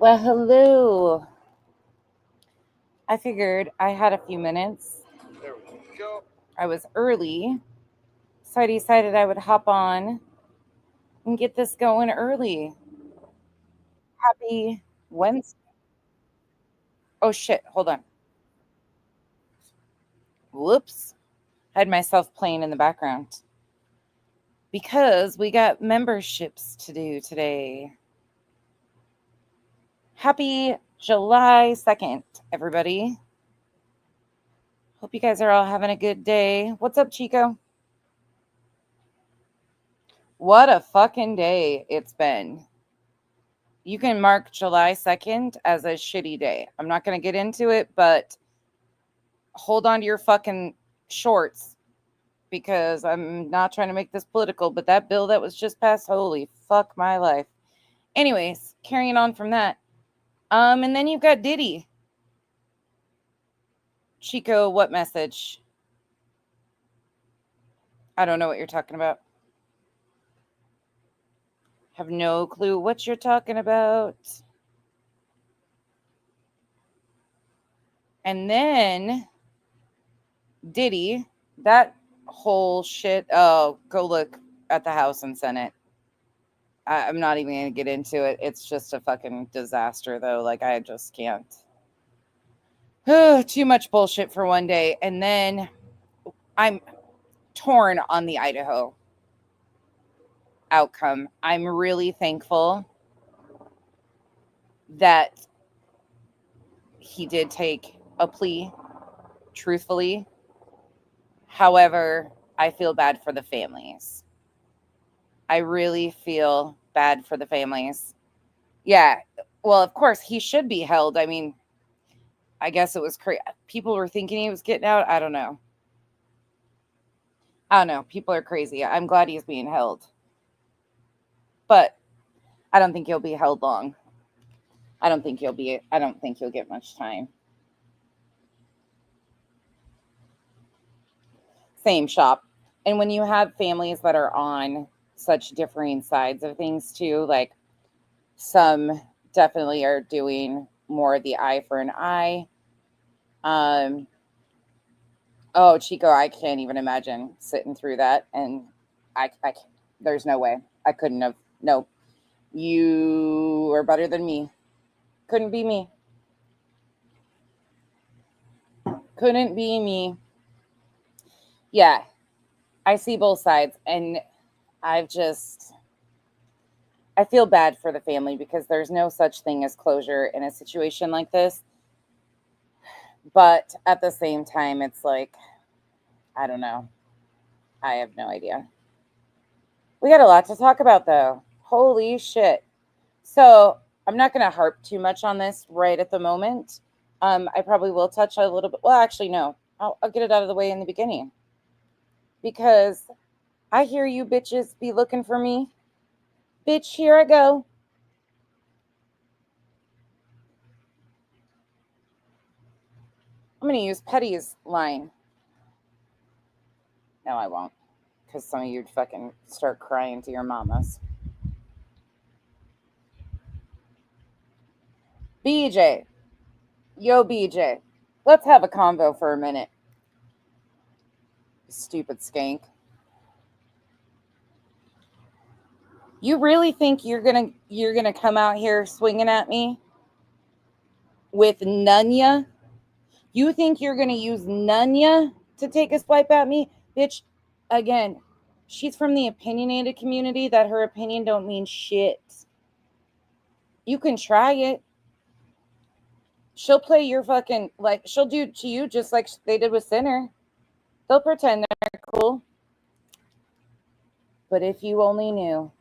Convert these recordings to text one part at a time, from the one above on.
Well, hello. I figured I had a few minutes. There we go. I was early, so I decided I would hop on and get this going early. Happy Wednesday. Oh, shit. Hold on. Whoops. I had myself playing in the background because we got memberships to do today. Happy July 2nd, everybody. Hope you guys are all having a good day. What's up, Chico? What a fucking day it's been. You can mark July 2nd as a shitty day. I'm not going to get into it, but hold on to your fucking shorts because I'm not trying to make this political, but that bill that was just passed, holy fuck my life. Anyways, carrying on from that. And then you've got Diddy. Chico, what message? I don't know what you're talking about. Have no clue what you're talking about. And then Diddy, that whole shit. Oh, go look at the House and Senate. I'm not even going to get into it. It's just a fucking disaster, though. Like, I just can't. Too much bullshit for one day. And then I'm torn on the Idaho outcome. I'm really thankful that he did take a plea, truthfully. However, I feel bad for the families. I really feel bad for the families. Yeah. Well, of course, he should be held. I mean, I guess it was crazy. People were thinking he was getting out. I don't know. People are crazy. I'm glad he's being held. But I don't think he'll be held long. I don't think he'll get much time. Same shop. And when you have families that are on such differing sides of things too, like some definitely are doing more the eye for an eye. Um, oh, Chico, I can't even imagine sitting through that. And I there's no way. I couldn't have. No, you are better than me. Couldn't be me. Couldn't be me. Yeah, I see both sides. And I've just, I feel bad for the family because there's no such thing as closure in a situation like this. But at the same time, it's like, I don't know. I have no idea. We got a lot to talk about, though. Holy shit. So I'm not going to harp too much on this right at the moment. I probably will touch a little bit. Well, actually, no. I'll get it out of the way in the beginning because I hear you bitches be looking for me. Bitch, here I go. I'm going to use Petty's line. No, I won't because some of you'd fucking start crying to your mamas. BJ. Yo, BJ. Let's have a convo for a minute. Stupid skank. You really think you're gonna come out here swinging at me with Nunya? You think you're gonna use Nunya to take a swipe at me, bitch? Again, she's from the opinionated community. That her opinion don't mean shit. You can try it. She'll play your fucking like she'll do to you just like they did with Sinner. They'll pretend they're cool. But if you only knew,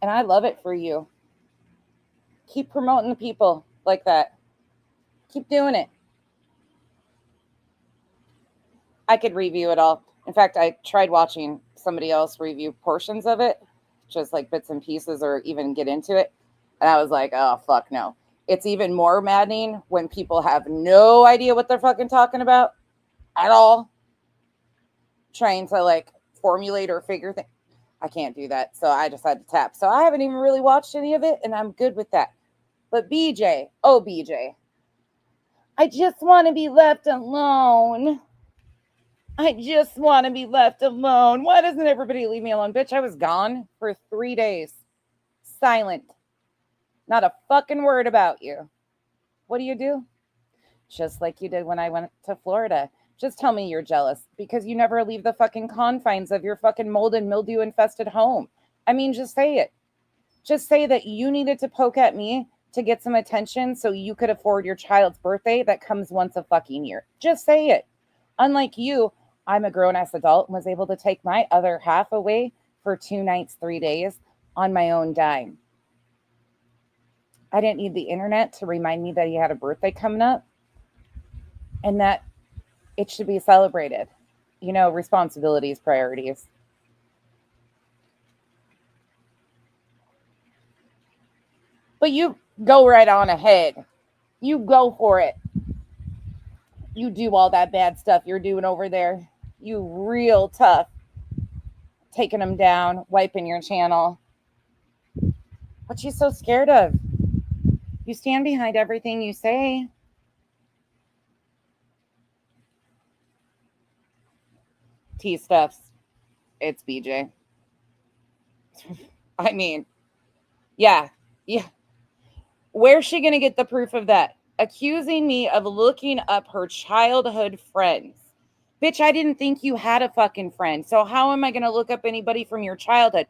and I love it for you. Keep promoting the people like that. Keep doing it. I could review it all. In fact, I tried watching somebody else review portions of it, just like bits and pieces, or even get into it. And I was like, oh, fuck no. It's even more maddening when people have no idea what they're fucking talking about at all, trying to like formulate or figure things. I can't do that. So I just had to tap. So I haven't even really watched any of it, and I'm good with that. But BJ, oh BJ, I just want to be left alone. I just want to be left alone. Why doesn't everybody leave me alone? Bitch, I was gone for 3 days. Silent. Not a fucking word about you. What do? Just like you did when I went to Florida. Just tell me you're jealous because you never leave the fucking confines of your fucking mold and mildew infested home. I mean, just say it. Just say that you needed to poke at me to get some attention so you could afford your child's birthday that comes once a fucking year. Just say it. Unlike you, I'm a grown-ass adult and was able to take my other half away for 2 nights, 3 days on my own dime. I didn't need the internet to remind me that he had a birthday coming up and that it should be celebrated. You know, responsibilities, priorities. But you go right on ahead. You go for it. You do all that bad stuff you're doing over there. You real tough. Taking them down, wiping your channel. What you so scared of? You stand behind everything you say. T-Stuffs. It's BJ. I mean, yeah. Where's she going to get the proof of that? Accusing me of looking up her childhood friends. Bitch, I didn't think you had a fucking friend. So how am I going to look up anybody from your childhood?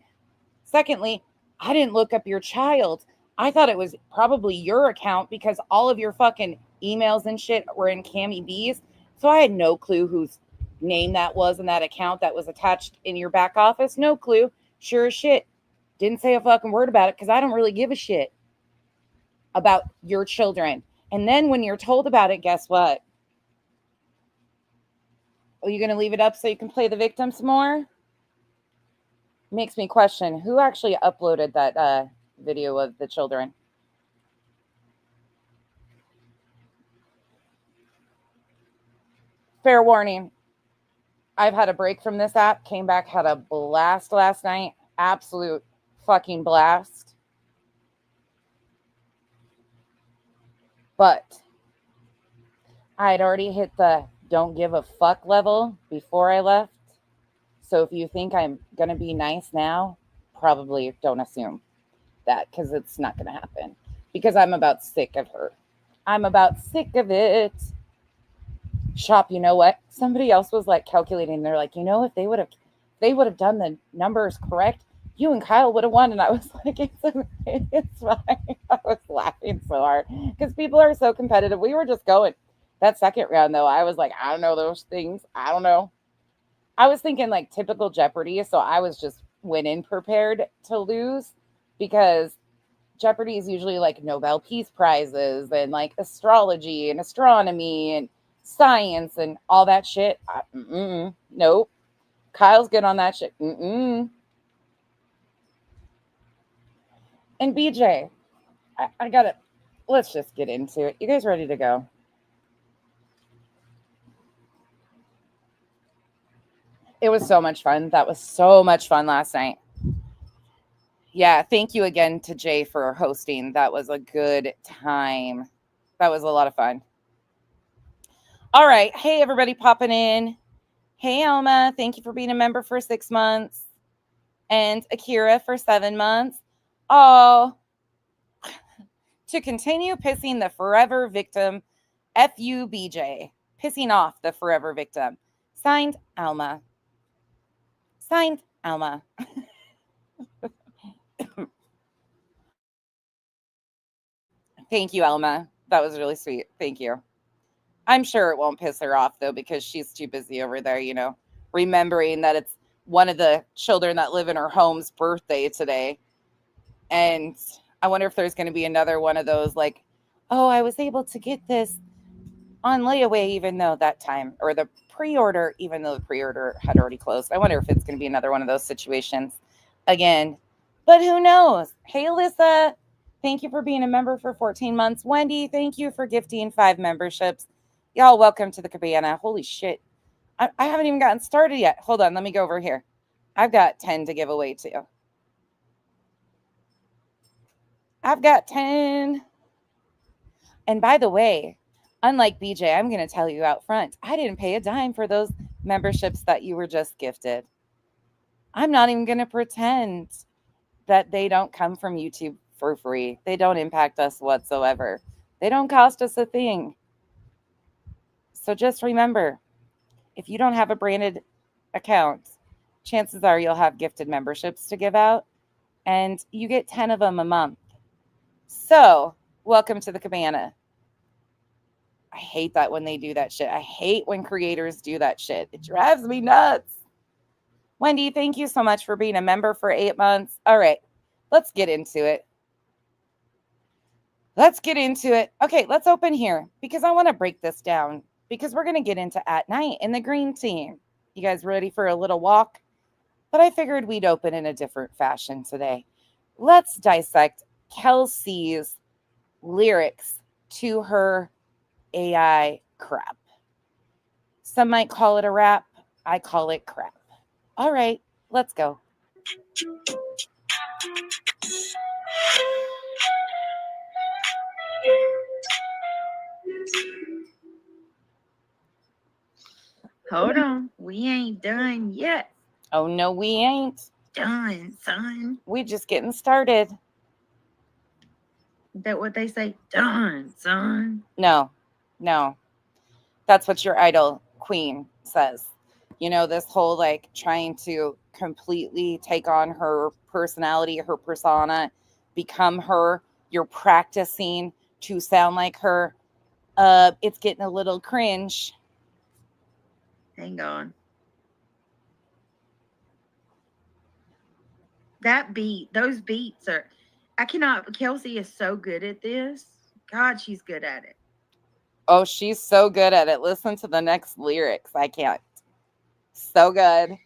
Secondly, I didn't look up your child. I thought it was probably your account because all of your fucking emails and shit were in Cami B's. So I had no clue whose name that was in that account that was attached in your back office. No clue. Sure as shit. Didn't say a fucking word about it because I don't really give a shit about your children. And then when you're told about it, guess what? Are you going to leave it up so you can play the victim some more? Makes me question who actually uploaded that video of the children. Fair warning. I've had a break from this app, came back, had a blast last night. Absolute fucking blast. But I had already hit the don't give a fuck level before I left. So if you think I'm going to be nice now, probably don't assume that because it's not going to happen. Because I'm about sick of her. I'm about sick of it. Shop, you know what? Somebody else was like calculating. They're like, you know, if they would have done the numbers correct, you and Kyle would have won. And I was like, it's fine. I was laughing so hard because people are so competitive. We were just going. That second round, though, I was like, I don't know those things. I don't know. I was thinking like typical Jeopardy. So I was just went in prepared to lose because Jeopardy is usually like Nobel Peace Prizes and like astrology and astronomy and science and all that shit. Nope. Kyle's good on that shit. And BJ, I gotta, let's just get into it. You guys ready to go? It was so much fun. That was so much fun last night. Yeah, thank you again to Jay for hosting. That was a good time. That was a lot of fun. All right. Hey, everybody popping in. Hey, Alma. Thank you for being a member for 6 months. And Akira for 7 months. Oh, to continue pissing the forever victim, FUBJ. Pissing off the forever victim. Signed, Alma. Signed, Alma. Thank you, Alma. That was really sweet. Thank you. I'm sure it won't piss her off, though, because she's too busy over there, you know, remembering that it's one of the children that live in her home's birthday today. And I wonder if there's going to be another one of those like, oh, I was able to get this on layaway, even though that time, or the pre-order, even though the pre-order had already closed. I wonder if it's going to be another one of those situations again. But who knows? Hey, Alyssa, thank you for being a member for 14 months. Wendy, thank you for gifting 5 memberships. Y'all, welcome to the cabana. Holy shit. I haven't even gotten started yet. Hold on. Let me go over here. I've got 10 to give away too. I've got 10. And by the way, unlike BJ, I'm going to tell you out front, I didn't pay a dime for those memberships that you were just gifted. I'm not even going to pretend that they don't come from YouTube for free. They don't impact us whatsoever. They don't cost us a thing. So just remember, if you don't have a branded account, chances are you'll have gifted memberships to give out, and you get 10 of them a month. So, welcome to the cabana. I hate that when they do that shit. I hate when creators do that shit. It drives me nuts. Wendy, thank you so much for being a member for 8 months. All right, let's get into it. Okay, let's open here because I want to break this down because we're going to get into At Night in the green team. You guys ready for a little walk? But I figured we'd open in a different fashion today. Let's dissect Kelsey's lyrics to her AI crap. Some might call it a rap. I call it crap. All right, let's go. Hold on. We ain't done yet. Oh, no, we ain't. Done, son. We just getting started. Is that what they say? Done, son. No. That's what your idol queen says. You know, this whole like trying to completely take on her personality, her persona, become her. You're practicing to sound like her. It's getting a little cringe. Hang on. That beat, those beats are, I cannot, Kelsey is so good at this. God, she's good at it. Oh, she's so good at it. Listen to the next lyrics. I can't. So good.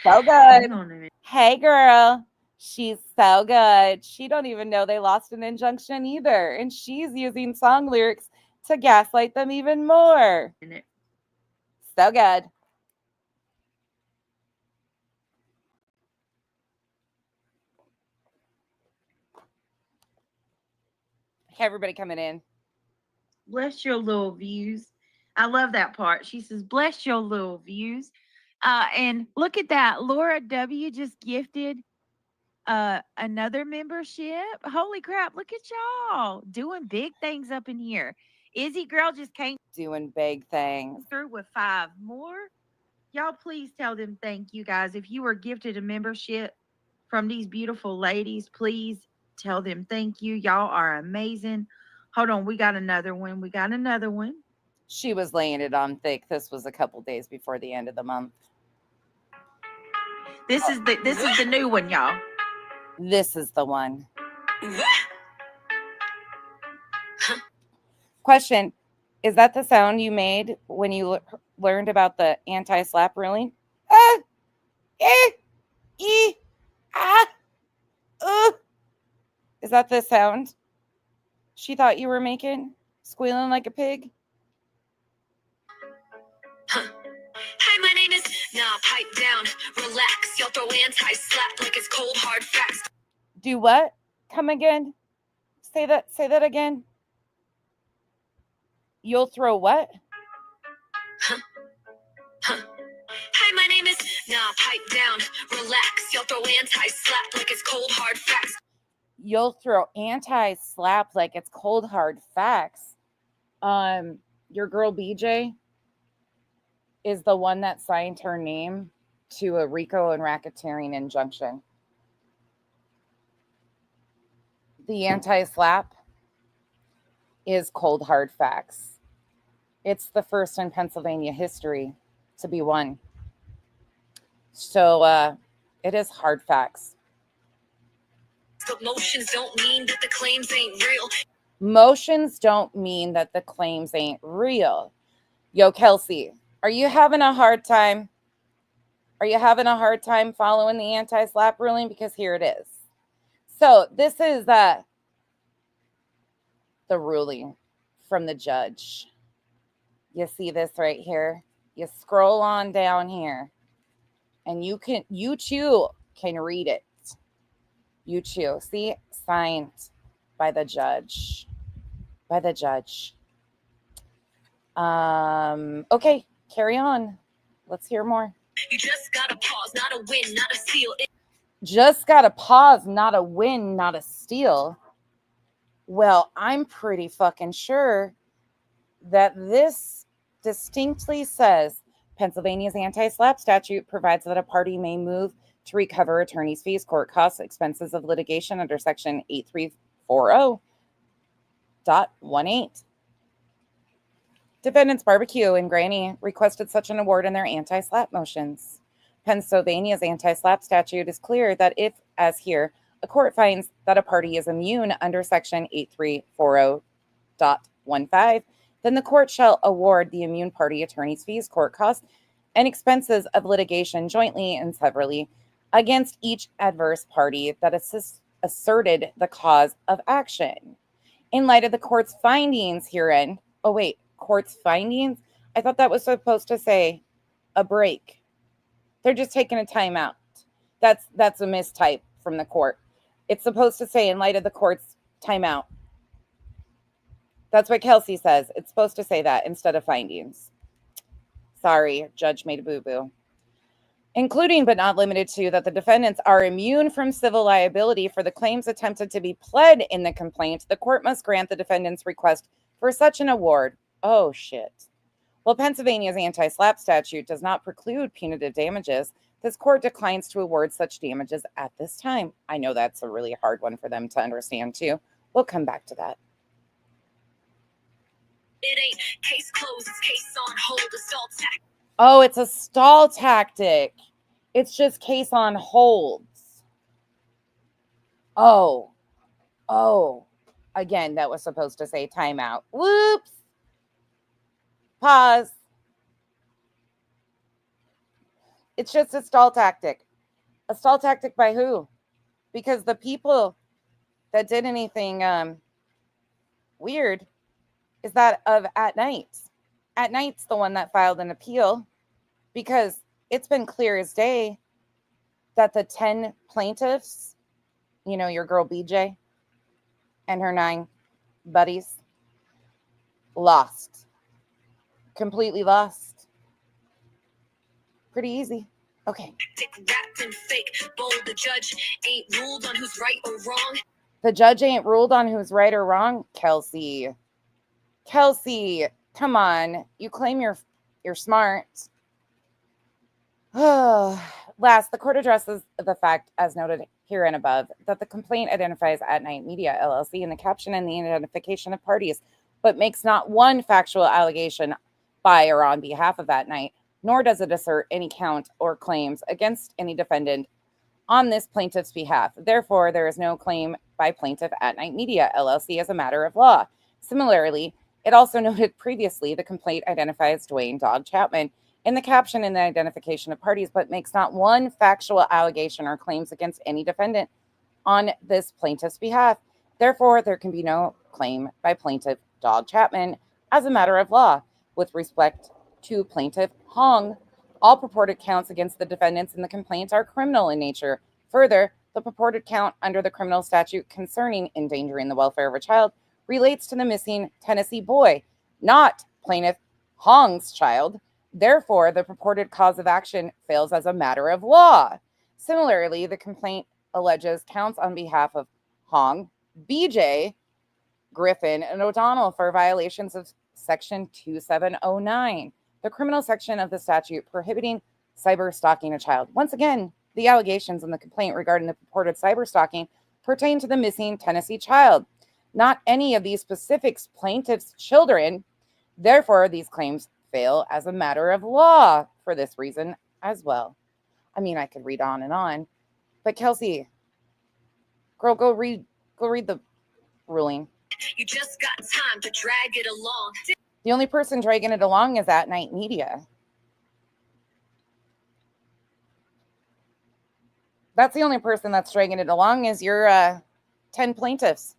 So good. Hang on a minute. Hey, girl. She's so good. She don't even know they lost an injunction either. And she's using song lyrics to gaslight them even more. So good. Hey, everybody coming in. Bless your little views. I love that part. She says, bless your little views. And look at that. Laura W. just gifted another membership. Holy crap. Look at y'all doing big things up in here. Izzy Girl just came doing big things through with 5 more. Y'all please tell them thank you, guys. If you were gifted a membership from these beautiful ladies, please tell them thank you. Y'all are amazing. Hold on, we got another one. She was laying it on thick. This was a couple days before the end of the month. This is the new one, y'all. This is the one. Question: is that the sound you made when you learned about the anti-slap ruling? Is that the sound she thought you were making? Squealing like a pig? Hi, my name is... Nah, pipe down, relax. Y'all throw anti-slap like it's cold, hard facts. Do what? Come again? Say that again. You'll throw what? Hi, my name is... Nah, pipe down, relax. Y'all throw anti-slap like it's cold, hard facts. You'll throw anti-slap like it's cold, hard facts. Your girl BJ is the one that signed her name to a RICO and racketeering injunction. The anti-slap is cold, hard facts. It's the first in Pennsylvania history to be won. So it is hard facts. But motions don't mean that the claims ain't real. Motions don't mean that the claims ain't real. Yo, Kelsey, are you having a hard time? Are you having a hard time following the anti-slap ruling? Because here it is. So this is the ruling from the judge. You see this right here? You scroll on down here and you too can read it. You too. See? Signed by the judge. by the judge. Okay, carry on. Let's hear more. You just gotta pause, not a win, not a steal. Just gotta pause, not a win, not a steal. Well, I'm pretty fucking sure that this distinctly says Pennsylvania's anti-SLAPP statute provides that a party may move to recover attorney's fees, court costs, expenses of litigation under section 8340.18. Defendants Barbecue and Granny requested such an award in their anti-SLAPP motions. Pennsylvania's anti-SLAPP statute is clear that if, as here, a court finds that a party is immune under section 8340.15, then the court shall award the immune party attorney's fees, court costs, and expenses of litigation jointly and severally against each adverse party that asserted the cause of action. In light of the court's findings herein, court's findings? I thought that was supposed to say a break. They're just taking a timeout. That's a mistype from the court. It's supposed to say in light of the court's timeout. That's what Kelsey says. It's supposed to say that instead of findings. Sorry, judge made a boo-boo. Including but not limited to that the defendants are immune from civil liability for the claims attempted to be pled in the complaint, the court must grant the defendant's request for such an award. Oh, shit. Well, Pennsylvania's anti-SLAPP statute does not preclude punitive damages. This court declines to award such damages at this time. I know that's a really hard one for them to understand, too. We'll come back to that. It ain't case closed, it's case on hold, a stall tactic. Oh, it's a stall tactic. It's just case on holds. Oh. Again, that was supposed to say timeout. Whoops. Pause. It's just a stall tactic. A stall tactic by who? Because the people that did anything weird is that of At Night. At Night's the one that filed an appeal because it's been clear as day that the 10 plaintiffs, you know, your girl BJ and her 9 buddies, lost. Completely lost. Pretty easy. Okay. Wrapped in fake, bold. The judge ain't ruled on who's right or wrong. The judge ain't ruled on who's right or wrong. Kelsey, come on. You claim you're smart. Last, the court addresses the fact, as noted here and above, that the complaint identifies At Night Media, LLC, in the caption and the identification of parties, but makes not one factual allegation by or on behalf of At Night, nor does it assert any count or claims against any defendant on this plaintiff's behalf. Therefore, there is no claim by plaintiff At Night Media, LLC, as a matter of law. Similarly, it also noted previously the complaint identifies Dwayne Dog Chapman in the caption and the identification of parties, but makes not one factual allegation or claims against any defendant on this plaintiff's behalf. Therefore, there can be no claim by plaintiff Dog Chapman as a matter of law. With respect to plaintiff Hong, all purported counts against the defendants in the complaints are criminal in nature. Further, the purported count under the criminal statute concerning endangering the welfare of a child relates to the missing Tennessee boy, not plaintiff Hong's child. Therefore, the purported cause of action fails as a matter of law. Similarly, the complaint alleges counts on behalf of Hong, BJ, Griffin, and O'Donnell for violations of Section 2709, the criminal section of the statute prohibiting cyber stalking a child. Once again, the allegations in the complaint regarding the purported cyber stalking pertain to the missing Tennessee child, not any of these specific plaintiffs' children. Therefore, these claims fail as a matter of law for this reason as well. I mean, I could read on, but Kelsey, girl, go read the ruling. You just got time to drag it along. The only person dragging it along is At Night Media. That's the only person that's dragging it along is your 10 plaintiffs.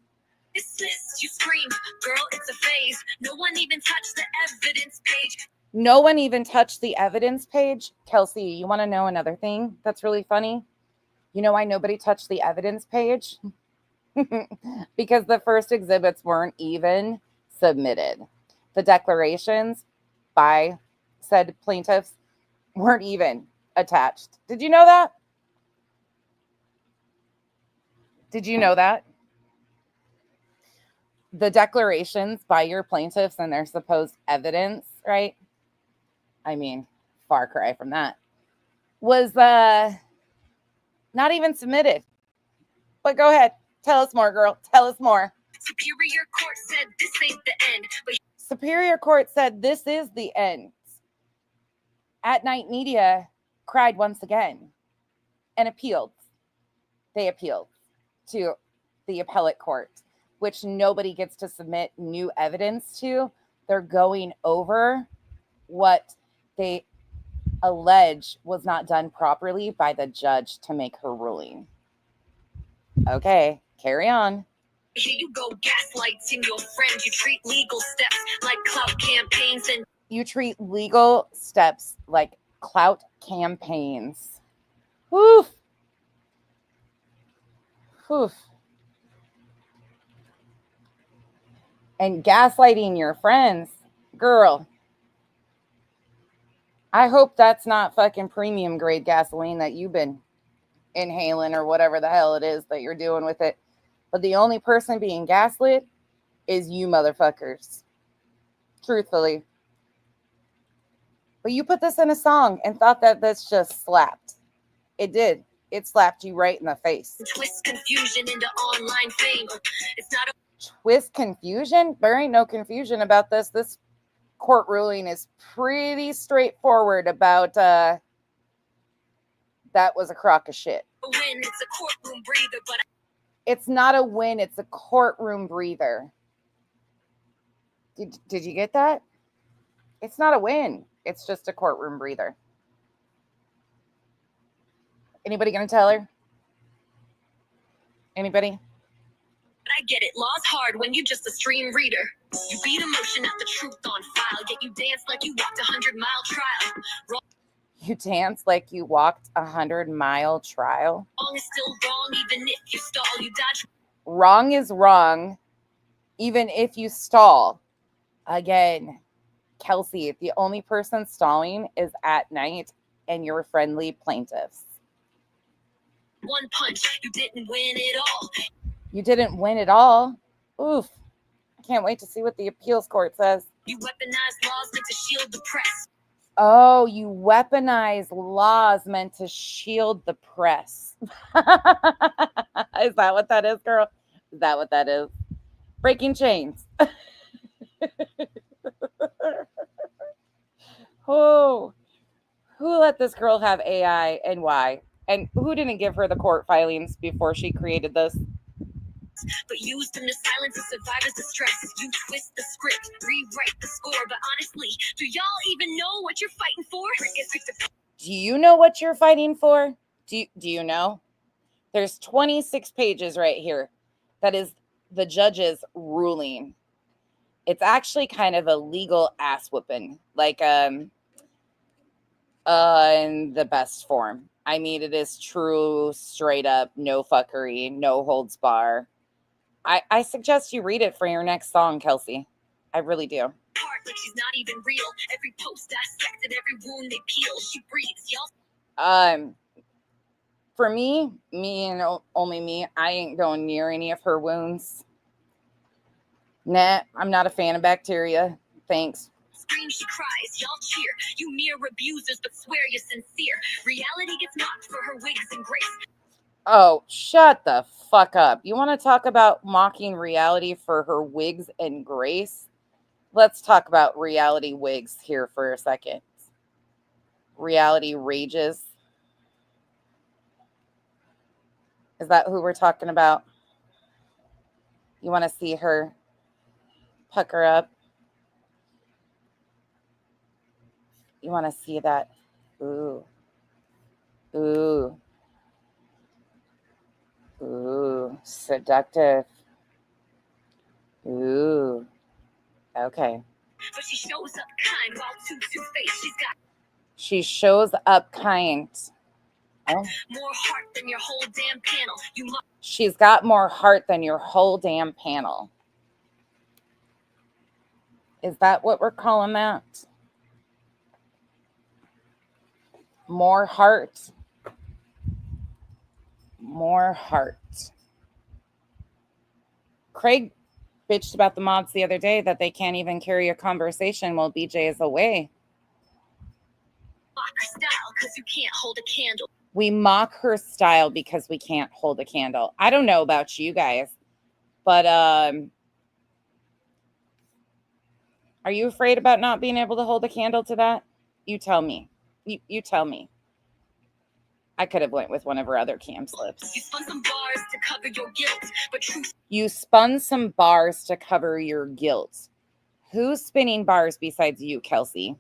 Dismiss, you scream, girl, it's a phase. No one even touched the evidence page. No one even touched the evidence page? Kelsey, you want to know another thing that's really funny? You know why nobody touched the evidence page? Because the first exhibits weren't even submitted. The declarations by said plaintiffs weren't even attached. Did you know that? Did you know that? The declarations by your plaintiffs and their supposed evidence, right? I mean, far cry from that. Was not even submitted. But go ahead. Tell us more, girl. Tell us more. Superior Court said this ain't the end. But Superior Court said this is the end. At Night Media cried once again and appealed. They appealed to the appellate court, which nobody gets to submit new evidence to. They're going over what they allege was not done properly by the judge to make her ruling. Okay, carry on. here you go, gaslighting your friend. You treat legal steps like clout campaigns, and You treat legal steps like clout campaigns. Woof. Woof. And gaslighting your friends. Girl, I hope that's not fucking premium grade gasoline that you've been inhaling or whatever the hell it is that you're doing with it. But the only person being gaslit is you motherfuckers. Truthfully. But you put this in a song and thought that this just slapped. It did. It slapped you right in the face. twist confusion into online fame. It's not a Twist confusion? There ain't no confusion about this. This court ruling is pretty straightforward about that was a crock of shit. win. It's a courtroom breather, but It's not a win. It's a courtroom breather. Did you get that? It's not a win. It's just a courtroom breather. Anybody gonna tell her? Anybody? I get it. Law's hard when you just a stream reader. You beat emotion at the truth on file, yet you dance like you walked 100-mile trial. You dance like you walked 100-mile trial. Wrong is still wrong, even if you stall. You dodge Wrong is wrong, even if you stall. Again, Kelsey, the only person stalling is At Night and your friendly plaintiffs. one punch. You didn't win it all. You didn't win it all. Oof. I can't wait to see what the appeals court says. You weaponized laws meant to shield the press. Oh, you weaponize laws meant to shield the press. Is that what that is, girl? Is that what that is? Breaking chains. Oh, who let this girl have AI and why? And who didn't give her the court filings before she created this? But used them to silence a survivor's distress. You twist the script, rewrite the score. But honestly, do y'all even know what you're fighting for? Do you know what you're fighting for? Do you know? There's 26 pages right here. That is the judge's ruling. It's actually kind of a legal ass whooping, like in the best form. I mean, it is true, straight up, no fuckery, no holds bar. I suggest you read it for your next song, Kelsey. I really do. Heart like she's not even real. Every post dissected, every wound they peel. She breathes, y'all. For me and only me, I ain't going near any of her wounds. Nah, I'm not a fan of bacteria. Thanks. Scream, she cries, y'all cheer. You mere abusers, but swear you're sincere. Reality gets mocked for her wigs and grace. Oh, shut the fuck up. You want to talk about mocking reality for her wigs and grace? Let's talk about reality wigs here for a second. Reality rages. Is that who we're talking about? You want to see her pucker up? You want to see that? Ooh. Ooh. Ooh. Seductive. Ooh. Okay. But she shows up kind while two-faced. She shows up kind. Oh. More heart than your whole damn panel. She's got more heart than your whole damn panel. Is that what we're calling that? More heart. More heart. Craig bitched about the mods the other day that they can't even carry a conversation while BJ is away. Mock her style because you can't hold a candle. We mock her style because we can't hold a candle. I don't know about you guys, but are you afraid about not being able to hold a candle to that? You tell me. You tell me. I could have went with one of her other cam slips. You spun some bars to cover your guilt, but truth. You spun some bars to cover your guilt. Who's spinning bars besides you, Kelsey?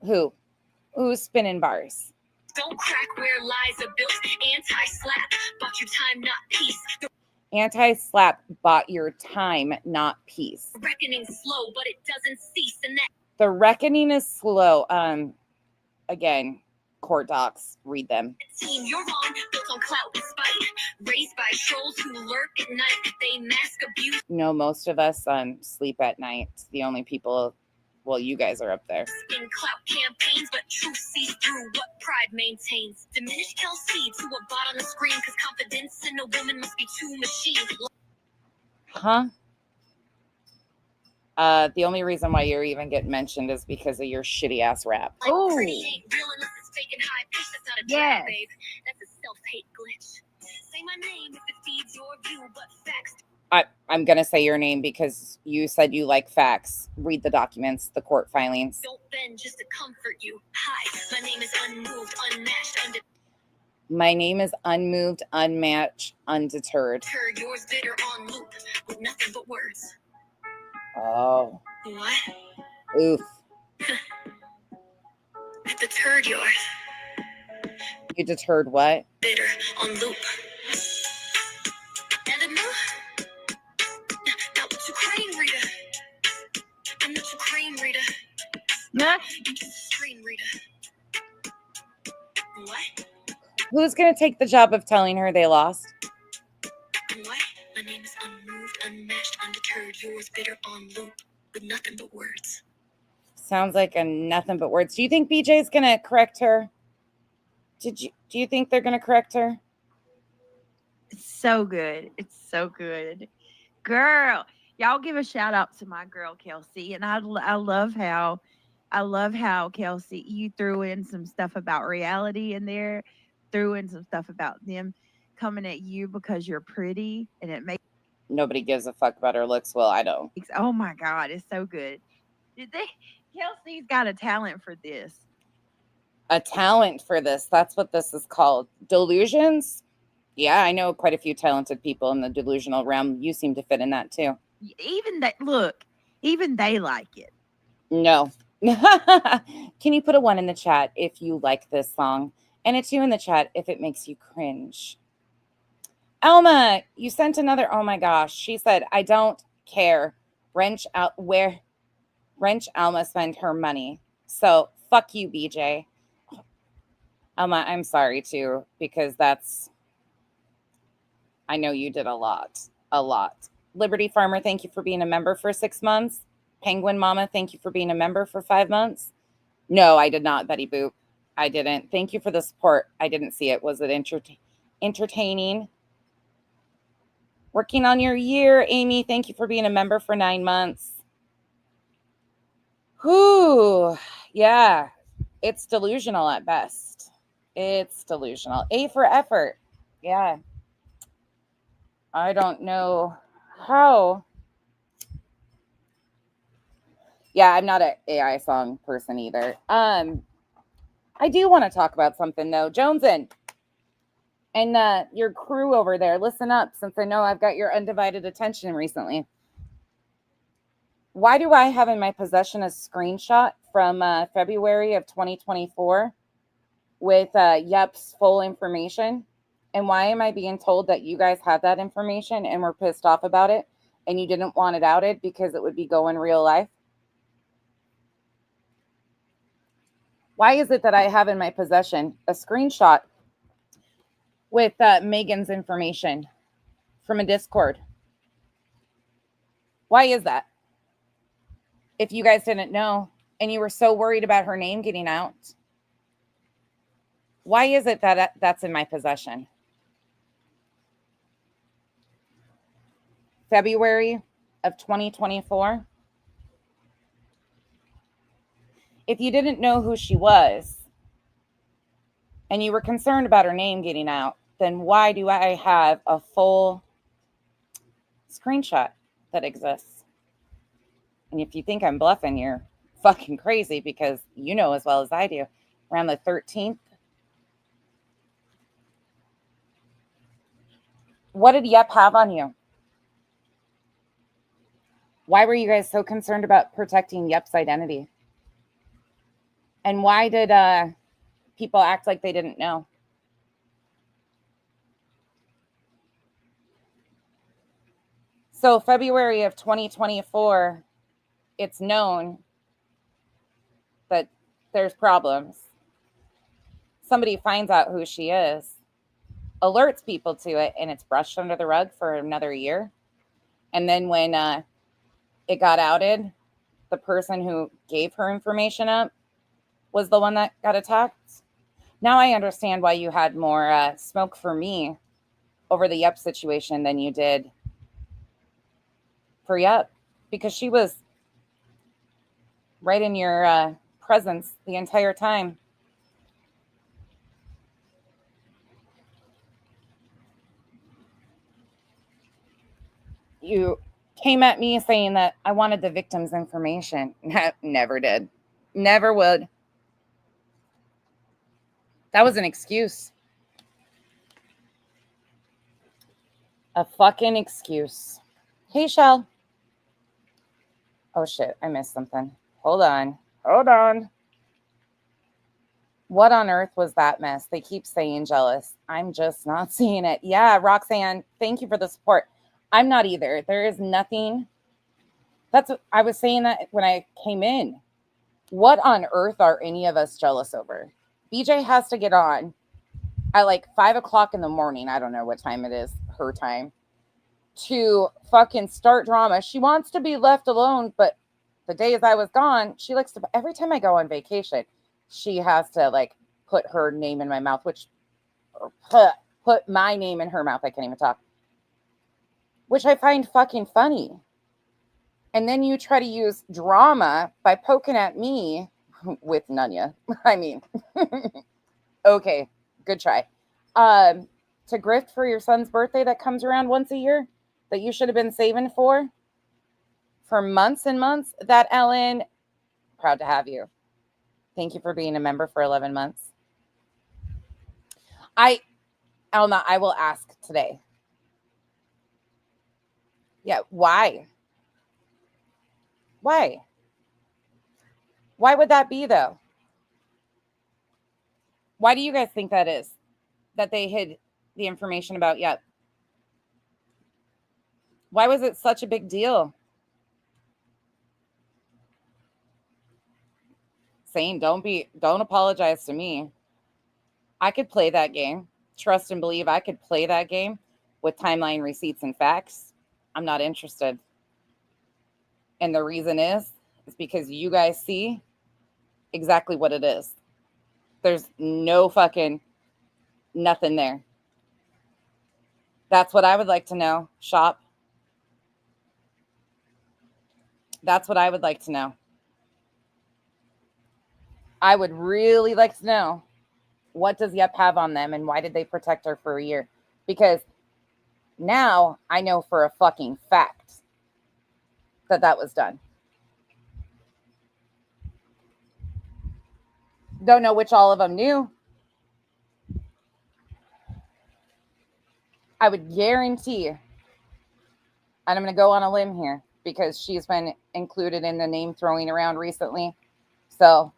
Who's spinning bars? Don't crack where lies are built. Anti-slap, bought your time, not peace. The Anti-slap bought your time, not peace. reckoning's slow, but it doesn't cease. And that The reckoning is slow. Again, court docs, read them. team, you're wrong, built on clout and spite. Raised by trolls who lurk at night. They mask abuse. No, most of us sleep at night. The only people, well, you guys are up there. In clout campaigns, but truth sees through what pride maintains. Diminish Kelsey to a bot on the screen, because confidence in a woman must be too machine. Huh? The only reason why you're even getting mentioned is because of your shitty ass rap. Like Oh. pretty ain't real unless it's fake and high pitch. That's not a Yes. trap, babe. That's a self-hate glitch. Say my name if it feeds your view, but facts. I'm going to say your name because you said you like facts. Read the documents, the court filings. Don't bend just to comfort you. Hi, my name is unmoved, unmatched, My name is unmoved, unmatched, undeterred. undeterred. Yours bitter on loop with nothing but words. Oh, What? oof. Deterred yours. You deterred what? Bitter on loop. And a no. Not what you crane reader. I'm not your crane reader. Huh? I'm just a screen reader. What? Who's going to take the job of telling her they lost? What? My name is unmoved, unmatched, undeterred. Yours bitter on loop with nothing but words. Sounds like a nothing but words. Do you think BJ's going to correct her? Do you think they're going to correct her? It's so good. It's so good. Girl, y'all give a shout out to my girl Kelsey. And I love how Kelsey, you threw in some stuff about reality in there, threw in some stuff about them coming at you because you're pretty, and it makes Nobody gives a fuck about her looks. Well, I don't. oh my God, it's so good. Kelsey's got a talent for this. A talent for this. That's what this is called. Delusions? Yeah, I know quite a few talented people in the delusional realm. You seem to fit in that too. Even they like it. No. Can you put a 1 in the chat if you like this song? And a 2 in the chat if it makes you cringe. Elma, you sent another. Oh my gosh. She said, I don't care. Wrench Alma spend her money. So fuck you, BJ. Elma, I'm sorry too, because I know you did a lot. Liberty Farmer, thank you for being a member for 6 months. Penguin Mama, thank you for being a member for 5 months. No, I did not, Betty Boop. I didn't. Thank you for the support. I didn't see it. Was it entertaining? Working on your year, Amy. Thank you for being a member for 9 months. Whew. Yeah, it's delusional at best. It's delusional. A for effort. Yeah. I don't know how. Yeah, I'm not an AI song person either. I do want to talk about something though. Jonesin and your crew over there, listen up, since I know I've got your undivided attention recently. Why do I have in my possession a screenshot from February of 2024 with Yep's full information? And why am I being told that you guys have that information and were pissed off about it and you didn't want it outed because it would be going real life? Why is it that I have in my possession a screenshot with Megan's information from a Discord? Why is that? if you guys didn't know and you were so worried about her name getting out, why is it that that's in my possession? February of 2024. If you didn't know who she was and you were concerned about her name getting out, then why do I have a full screenshot that exists? And if you think I'm bluffing, you're fucking crazy, because you know as well as I do, around the 13th. What did Yep have on you? Why were you guys so concerned about protecting Yep's identity? And why did people act like they didn't know? So February of 2024, it's known that there's problems. Somebody finds out who she is, alerts people to it, and it's brushed under the rug for another year. And then when it got outed, the person who gave her information up was the one that got attacked. Now I understand why you had more smoke for me over the Yep situation than you did for Yep, because she was right in your presence the entire time. You came at me saying that I wanted the victim's information. Never did. Never would. That was an excuse. A fucking excuse. Hey, Shell. Oh, shit. I missed something. Hold on. What on earth was that mess? They keep saying jealous. I'm just not seeing it. Yeah, Roxanne, thank you for the support. I'm not either. There is nothing. That's what I was saying that when I came in. What on earth are any of us jealous over? BJ has to get on at like 5 o'clock in the morning. I don't know what time it is, her time, to fucking start drama. She wants to be left alone, but the days I was gone, she likes to, every time I go on vacation, she has to like put her name in my mouth, which, put my name in her mouth. I can't even talk, which I find fucking funny. And then you try to use drama by poking at me with Nunya. I mean, okay, good try. To grift for your son's birthday that comes around once a year that you should have been saving for months and months. That, Ellen, proud to have you. Thank you for being a member for 11 months. Alma, I will ask today. Yeah, why? Why? Why would that be, though? Why do you guys think that is? That they hid the information about Yep? Why was it such a big deal? Saying don't apologize to me. I could play that game. Trust and believe I could play that game with timeline, receipts, and facts. I'm not interested. And the reason is because you guys see exactly what it is. There's no fucking nothing there. That's what I would like to know, shop. That's what I would like to know. I would really like to know, what does Yep have on them and why did they protect her for a year? Because now I know for a fucking fact that was done. Don't know which all of them knew. I would guarantee, and I'm going to go on a limb here because she's been included in the name throwing around recently. So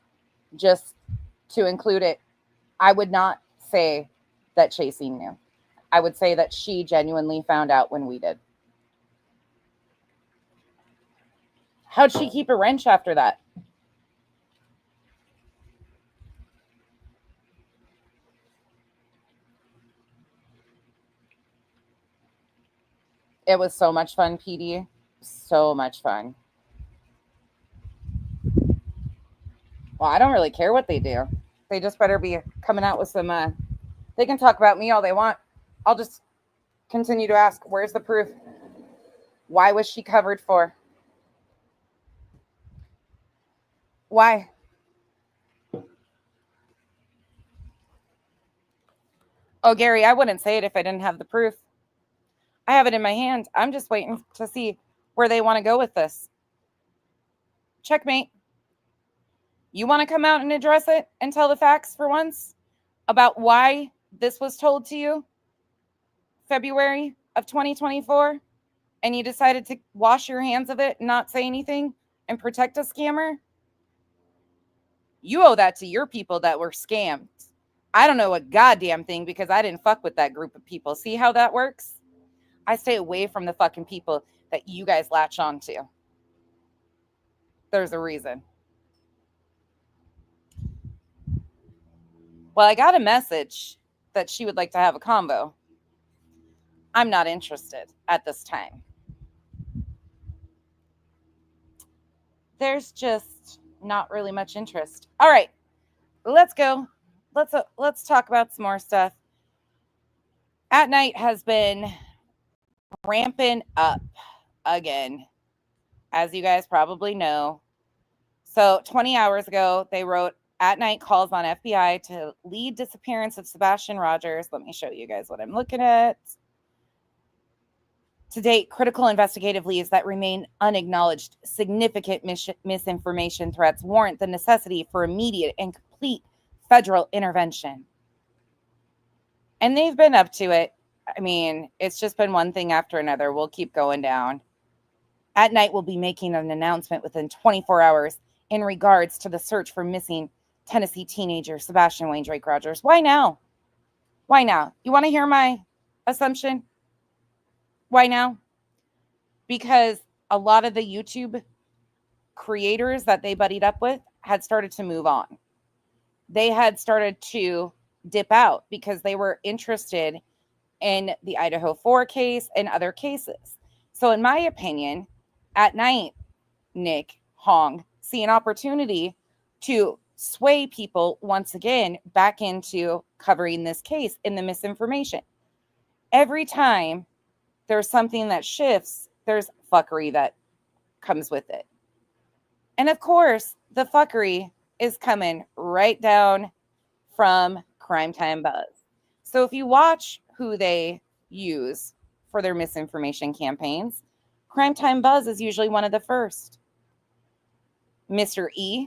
just to include it, I would not say that Chasing knew. I would say that she genuinely found out when we did. How'd she keep a wrench after that? It was so much fun, PD. So much fun. Well, I don't really care what they do. They just better be coming out with some. They can talk about me all they want. I'll just continue to ask, where's the proof? Why was she covered for? Why? Oh, Gary, I wouldn't say it if I didn't have the proof. I have it in my hand. I'm just waiting to see where they want to go with this. Checkmate. You want to come out and address it and tell the facts for once about why this was told to you February of 2024 and you decided to wash your hands of it and not say anything and protect a scammer? You owe that to your people that were scammed. I don't know a goddamn thing because I didn't fuck with that group of people. See how that works? I stay away from the fucking people that you guys latch on to. There's a reason. Well, I got a message that she would like to have a convo. I'm not interested at this time. There's just not really much interest. All right, let's go. Let's talk about some more stuff. At Night has been ramping up again, as you guys probably know. So 20 hours ago, they wrote, At Night calls on FBI to lead disappearance of Sebastian Rogers. Let me show you guys what I'm looking at. To date, critical investigative leads that remain unacknowledged, significant misinformation threats warrant the necessity for immediate and complete federal intervention. And they've been up to it. I mean, it's just been one thing after another. We'll keep going down. At Night will be making an announcement within 24 hours in regards to the search for missing Tennessee teenager Sebastian Wayne Drake Rogers. Why now? Why now? You want to hear my assumption? Why now? Because a lot of the YouTube creators that they buddied up with had started to move on. They had started to dip out because they were interested in the Idaho 4 case and other cases. So in my opinion, At Night, Nick, Hong, see an opportunity to sway people once again back into covering this case in the misinformation. Every time there's something that shifts, there's fuckery that comes with it. And of course, the fuckery is coming right down from Crime Time Buzz. So if you watch who they use for their misinformation campaigns, Crime Time Buzz is usually one of the first. Mr. E,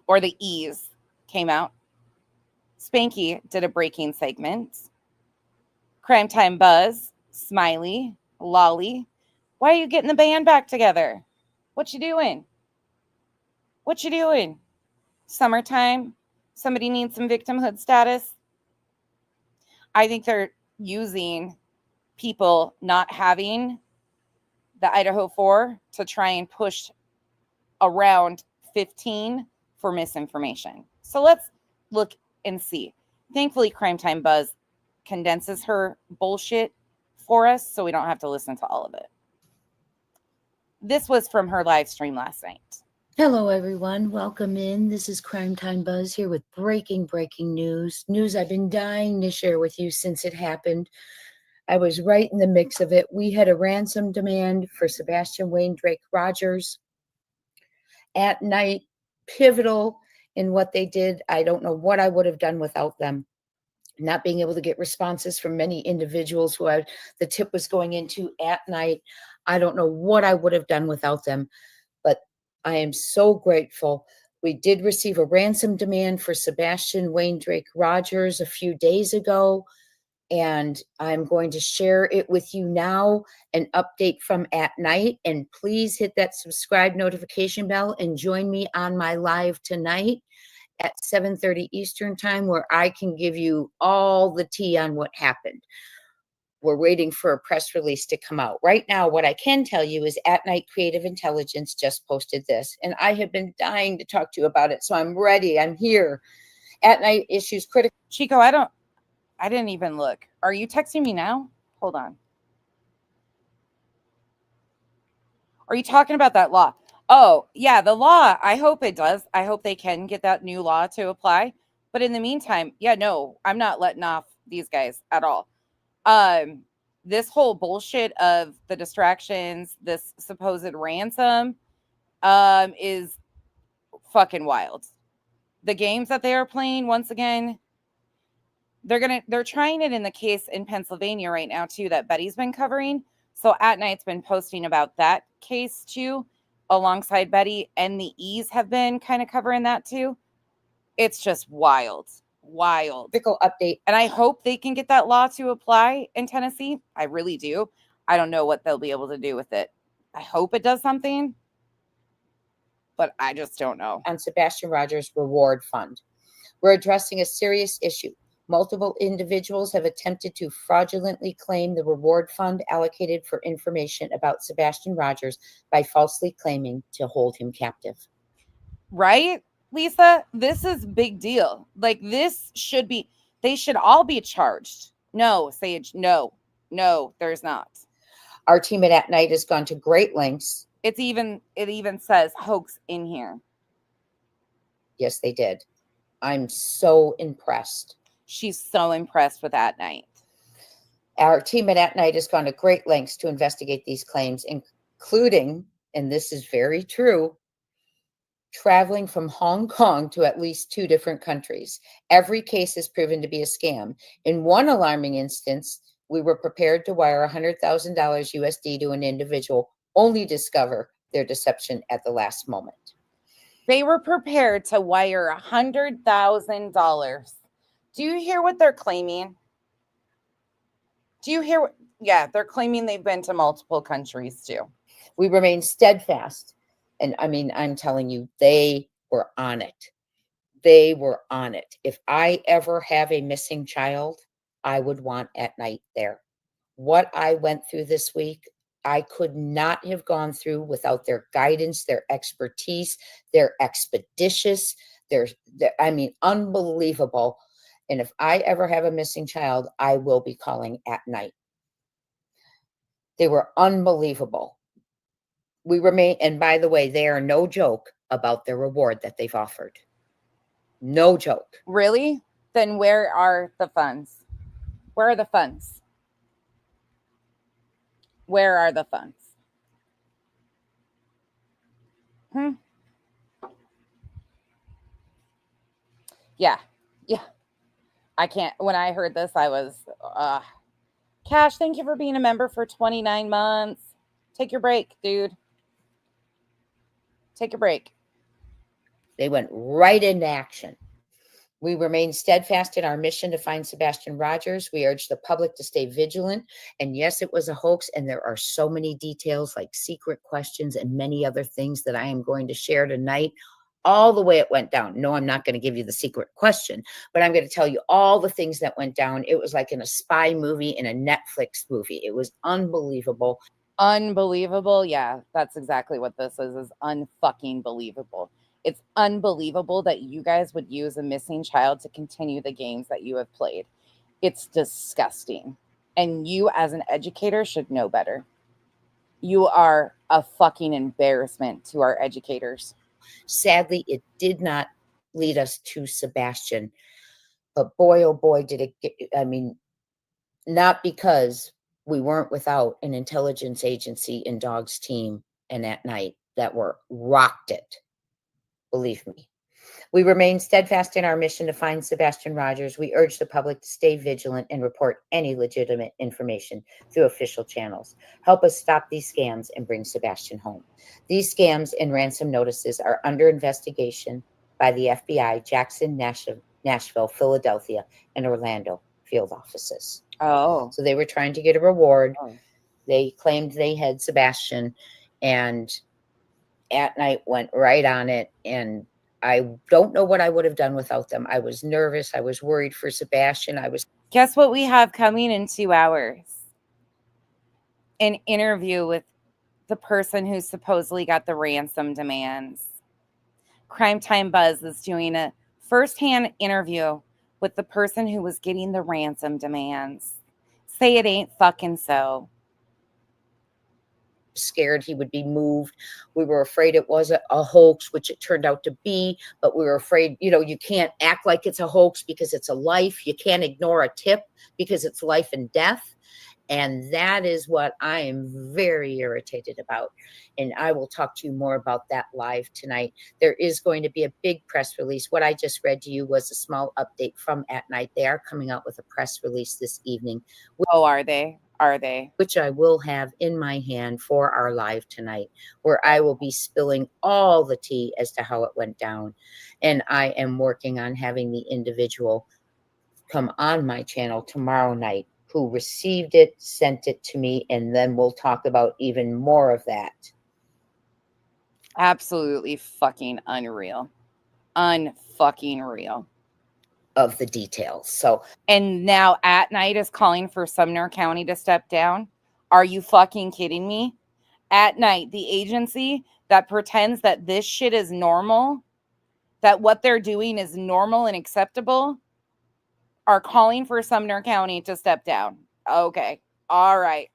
or the E's, came out. Spanky did a breaking segment. Crime Time Buzz, Smiley, Lolly. Why are you getting the band back together? What you doing? What you doing? Summertime? Somebody needs some victimhood status? I think they're using people not having the Idaho 4 to try and push around 15 for misinformation. So let's look and see. Thankfully, Crime Time Buzz condenses her bullshit for us so we don't have to listen to all of it. This was from her live stream last night. Hello, everyone. Welcome in. This is Crime Time Buzz here with breaking news. News I've been dying to share with you since it happened. I was right in the mix of it. We had a ransom demand for Sebastian Wayne Drake Rogers. At Night, pivotal in what they did. I don't know what I would have done without them. Not being able to get responses from many individuals who the tip was going into At Night. I don't know what I would have done without them, but I am so grateful. We did receive a ransom demand for Sebastian Wayne Drake Rogers a few days ago, and I'm going to share it with you now, an update from At Night. And please hit that subscribe notification bell and join me on my live tonight at 7:30 Eastern time, where I can give you all the tea on what happened. We're waiting for a press release to come out. Right now, what I can tell you is At Night Creative Intelligence just posted this, and I have been dying to talk to you about it, so I'm ready. I'm here. At Night issues critical. Chico, I didn't even look. Are you texting me now? Hold on. Are you talking about that law? Oh, yeah, the law, I hope it does. I hope they can get that new law to apply. But in the meantime, yeah, no, I'm not letting off these guys at all. This whole bullshit of the distractions, this supposed ransom, is fucking wild. The games that they are playing, once again, they're trying it in the case in Pennsylvania right now too that Betty's been covering. So At Night's been posting about that case too, alongside Betty, and the E's have been kind of covering that too. It's just wild. Typical update. And I hope they can get that law to apply in Tennessee. I really do. I don't know what they'll be able to do with it. I hope it does something, but I just don't know. On Sebastian Rogers' reward fund. We're addressing a serious issue. Multiple individuals have attempted to fraudulently claim the reward fund allocated for information about Sebastian Rogers by falsely claiming to hold him captive. Right, Lisa? This is big deal. Like, this should be, they should all be charged. No, Sage, no, there's not. Our team at Night has gone to great lengths. It even says hoax in here. Yes, they did. I'm so impressed. She's so impressed with At Night. Our team at Night has gone to great lengths to investigate these claims, including, and this is very true, traveling from Hong Kong to at least 2 different countries. Every case has proven to be a scam. In one alarming instance, we were prepared to wire $100,000 USD to an individual, only discover their deception at the last moment. They were prepared to wire $100,000. Do you hear what they're claiming? Do you hear what? Yeah, they're claiming they've been to multiple countries too. We remain steadfast. And I mean, I'm telling you, they were on it. They were on it. If I ever have a missing child, I would want At Night there. What I went through this week, I could not have gone through without their guidance, their expertise, their expeditious, I mean, unbelievable. And if I ever have a missing child, I will be calling At Night. They were unbelievable. We remain, and by the way, they are no joke about their reward that they've offered. No joke. Really? Then where are the funds? Where are the funds? Where are the funds? Yeah. I can't. When I heard this, I was, Cash, thank you for being a member for 29 months. Take your break, dude. Take a break. They went right into action. We remain steadfast in our mission to find Sebastian Rogers. We urge the public to stay vigilant. And yes, it was a hoax. And there are so many details like secret questions and many other things that I am going to share tonight. All the way it went down. No, I'm not going to give you the secret question, but I'm going to tell you all the things that went down. It was like in a spy movie, in a Netflix movie. It was unbelievable. Unbelievable. Yeah, that's exactly what this is unfucking believable. It's unbelievable that you guys would use a missing child to continue the games that you have played. It's disgusting. And you as an educator should know better. You are a fucking embarrassment to our educators. Sadly, it did not lead us to Sebastian. But boy, oh boy, did it get, I mean, not because we weren't without an intelligence agency in Dog's team and At Night that were rocked it. Believe me. We remain steadfast in our mission to find Sebastian Rogers. We urge the public to stay vigilant and report any legitimate information through official channels. Help us stop these scams and bring Sebastian home. These scams and ransom notices are under investigation by the FBI, Jackson, Nashville, Philadelphia, and Orlando field offices. Oh. So they were trying to get a reward. Oh. They claimed they had Sebastian, and At Night went right on it, and I don't know what I would have done without them. I was nervous. I was worried for Sebastian. Guess what we have coming in 2 hours? An interview with the person who supposedly got the ransom demands. Crime Time Buzz is doing a firsthand interview with the person who was getting the ransom demands. Say it ain't fucking so. scared he would be moved. We were afraid it was a hoax, which it turned out to be, but we were afraid, you can't act like it's a hoax because it's a life. You can't ignore a tip because it's life and death. And that is what I am very irritated about. And I will talk to you more about that live tonight. There is going to be a big press release. What I just read to you was a small update from At Night. They are coming out with a press release this evening. Oh, are they? Are they? Which I will have in my hand for our live tonight, where I will be spilling all the tea as to how it went down. And I am working on having the individual come on my channel tomorrow night who received it, sent it to me, and then we'll talk about even more of that. Absolutely fucking unreal. Unfucking real. Of the details. So, and now At Night is calling for Sumner County to step down. Are you fucking kidding me? At Night, the agency that pretends that this shit is normal, that what they're doing is normal and acceptable, are calling for Sumner County to step down. Okay. All right.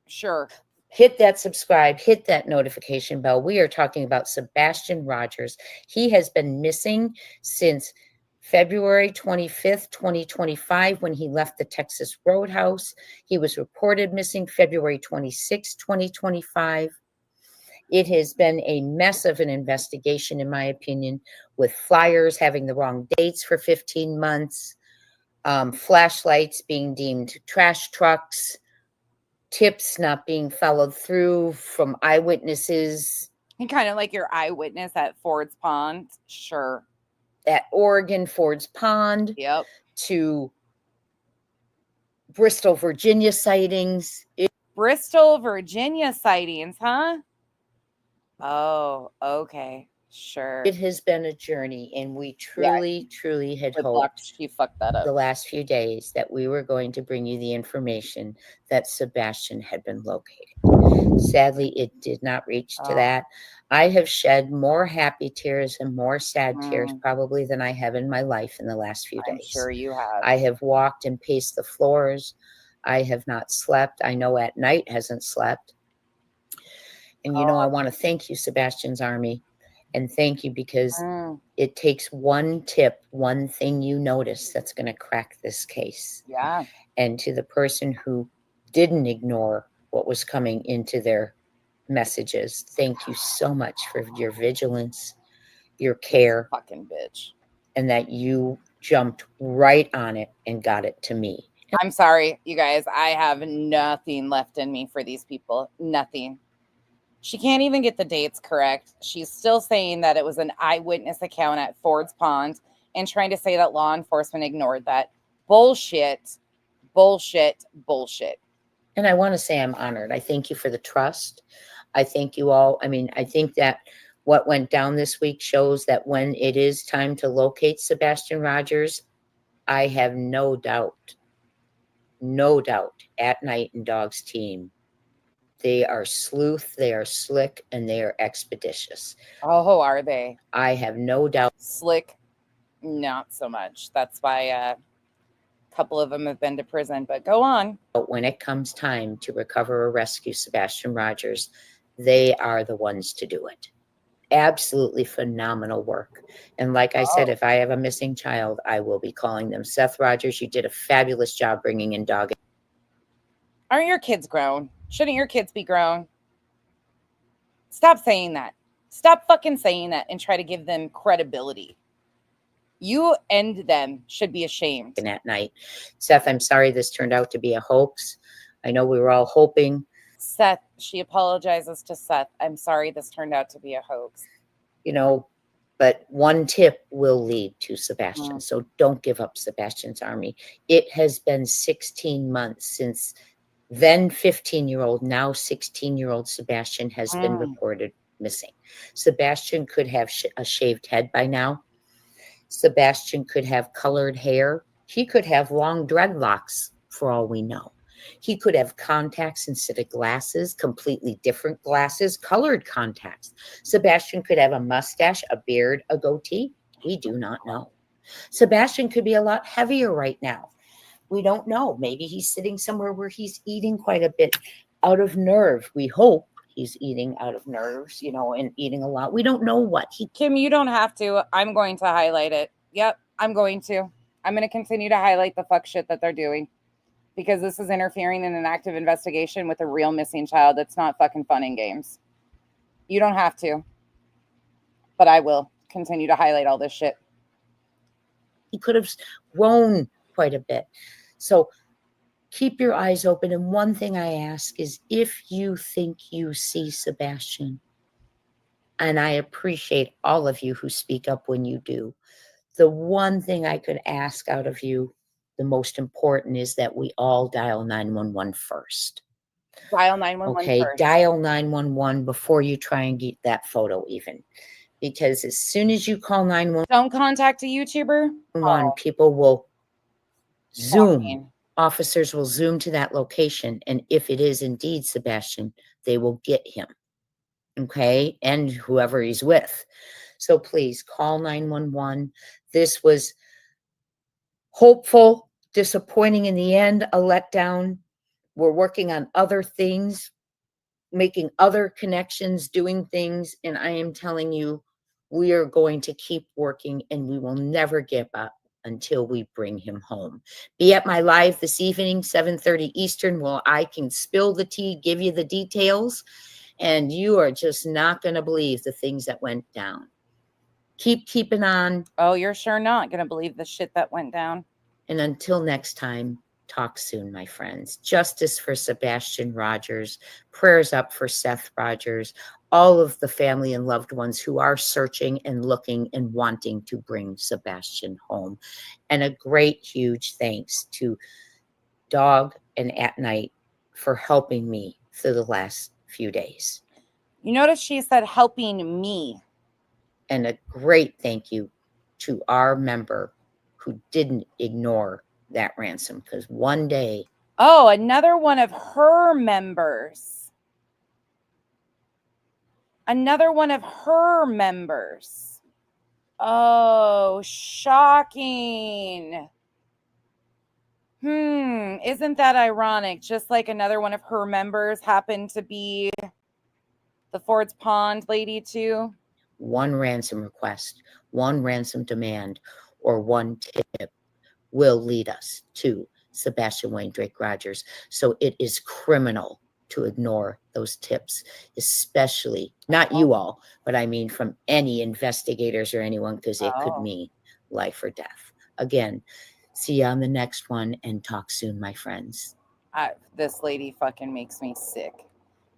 Sure. Hit that subscribe, hit that notification bell. We are talking about Sebastian Rogers. He has been missing since February 25th, 2025, when he left the Texas Roadhouse. He was reported missing February 26th, 2025. It has been a mess of an investigation, in my opinion, with flyers having the wrong dates for 15 months, flashlights being deemed trash trucks, tips not being followed through from eyewitnesses. And kind of like your eyewitness at Ford's Pond. Sure. At Oregon, Ford's Pond. Yep. To Bristol, Virginia sightings. Bristol, Virginia sightings, huh? Oh, okay. Sure. It has been a journey, and we truly had hoped she fucked that up the last few days that we were going to bring you the information that Sebastian had been located. Sadly, it did not reach to that. I have shed more happy tears and more sad tears probably than I have in my life in the last few days. I'm sure you have. I have walked and paced the floors. I have not slept. I know At Night hasn't slept. And I want to thank you, Sebastian's Army. And thank you, because it takes one tip, one thing you notice that's going to crack this case. Yeah. And to the person who didn't ignore what was coming into their messages, thank you so much for your vigilance, your care. Fucking bitch. And that you jumped right on it and got it to me. I'm sorry, you guys. I have nothing left in me for these people. Nothing. She can't even get the dates correct. She's still saying that it was an eyewitness account at Ford's Pond and trying to say that law enforcement ignored that. Bullshit. Bullshit. Bullshit. And I want to say I'm honored. I thank you for the trust. I thank you all. I mean, I think that what went down this week shows that when it is time to locate Sebastian Rogers, I have no doubt, At Night and Dog's team. They are sleuth, they are slick, and they are expeditious. Oh, are they? I have no doubt. Slick, not so much. That's why a couple of them have been to prison, but go on. But when it comes time to recover or rescue Sebastian Rogers, they are the ones to do it. Absolutely phenomenal work. And like I said, if I have a missing child, I will be calling them. Seth Rogers, you did a fabulous job bringing in Dog. Aren't your kids grown? Shouldn't your kids be grown? Stop saying that. Stop fucking saying that and try to give them credibility. You and them should be ashamed. And At Night. Seth, I'm sorry this turned out to be a hoax. I know we were all hoping. Seth, she apologizes to Seth. I'm sorry this turned out to be a hoax. But one tip will lead to Sebastian. So don't give up Sebastian's Army. It has been 16 months since then 15-year-old, now 16-year-old Sebastian has been reported missing. Sebastian could have a shaved head by now. Sebastian could have colored hair. He could have long dreadlocks for all we know. He could have contacts instead of glasses, completely different glasses, colored contacts. Sebastian could have a mustache, a beard, a goatee. We do not know. Sebastian could be a lot heavier right now. We don't know. Maybe he's sitting somewhere where he's eating quite a bit out of nerve. We hope he's eating out of nerves, you know, and eating a lot. We don't know what he. Kim, you don't have to. I'm going to highlight it. Yep, I'm going to. I'm going to continue to highlight the fuck shit that they're doing because this is interfering in an active investigation with a real missing child. That's not fucking fun and games. You don't have to, but I will continue to highlight all this shit. He could have grown quite a bit. So keep your eyes open. And one thing I ask is if you think you see Sebastian, and I appreciate all of you who speak up when you do, the one thing I could ask out of you, the most important, is that we all dial 911 first. Dial 911 Okay, first. dial 911 before you try and get that photo even. Because as soon as you call 911, Don't contact a YouTuber. people will zoom. Shocking. Officers will zoom to that location. And if it is indeed Sebastian, they will get him. Okay, and whoever he's with. So please call 911. This was hopeful, disappointing in the end, a letdown. We're working on other things, making other connections, doing things. And I am telling you, we are going to keep working and we will never give up until we bring him home. Be at my live this evening, 7:30 Eastern, where I can spill the tea, give you the details. And you are just not going to believe the things that went down. Keep keeping on. Oh, you're sure not going to believe the shit that went down. And until next time, talk soon, my friends. Justice for Sebastian Rogers. Prayers up for Seth Rogers. All of the family and loved ones who are searching and looking and wanting to bring Sebastian home. And a great, huge thanks to Dog and At Night for helping me through the last few days. You notice she said helping me. And a great thank you to our member who didn't ignore that ransom, because one day. Oh, another one of her members. Another one of her members. Oh, shocking. Isn't that ironic? Just like another one of her members happened to be the Ford's Pond lady too. One ransom request, one ransom demand, or one tip will lead us to Sebastian Wayne Drake Rogers. So it is criminal to ignore those tips, especially not you all, but I mean from any investigators or anyone, because it could mean life or death. Again, see you on the next one and talk soon, my friends. This lady fucking makes me sick.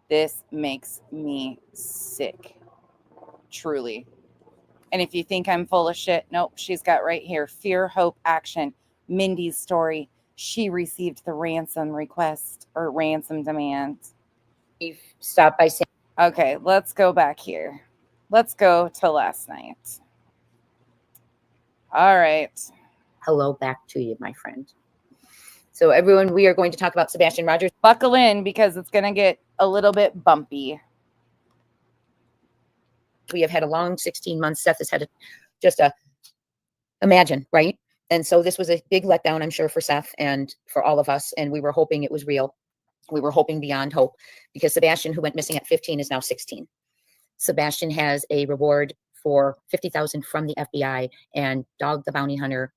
This makes me sick. Truly. And if you think I'm full of shit, nope, she's got right here. Fear, hope, action. Mindy's story. She received the ransom request or ransom demand. You've stopped by saying, okay, let's go back here. Let's go to last night. All right. Hello back to you, my friend. So everyone, we are going to talk about Sebastian Rogers. Buckle in because it's going to get a little bit bumpy. We have had a long 16 months. Seth has had imagine, right? And so this was a big letdown, I'm sure, for Seth and for all of us. And we were hoping it was real. We were hoping beyond hope, because Sebastian, who went missing at 15, is now 16. Sebastian has a reward for $50,000 from the FBI, and Dog the Bounty Hunter,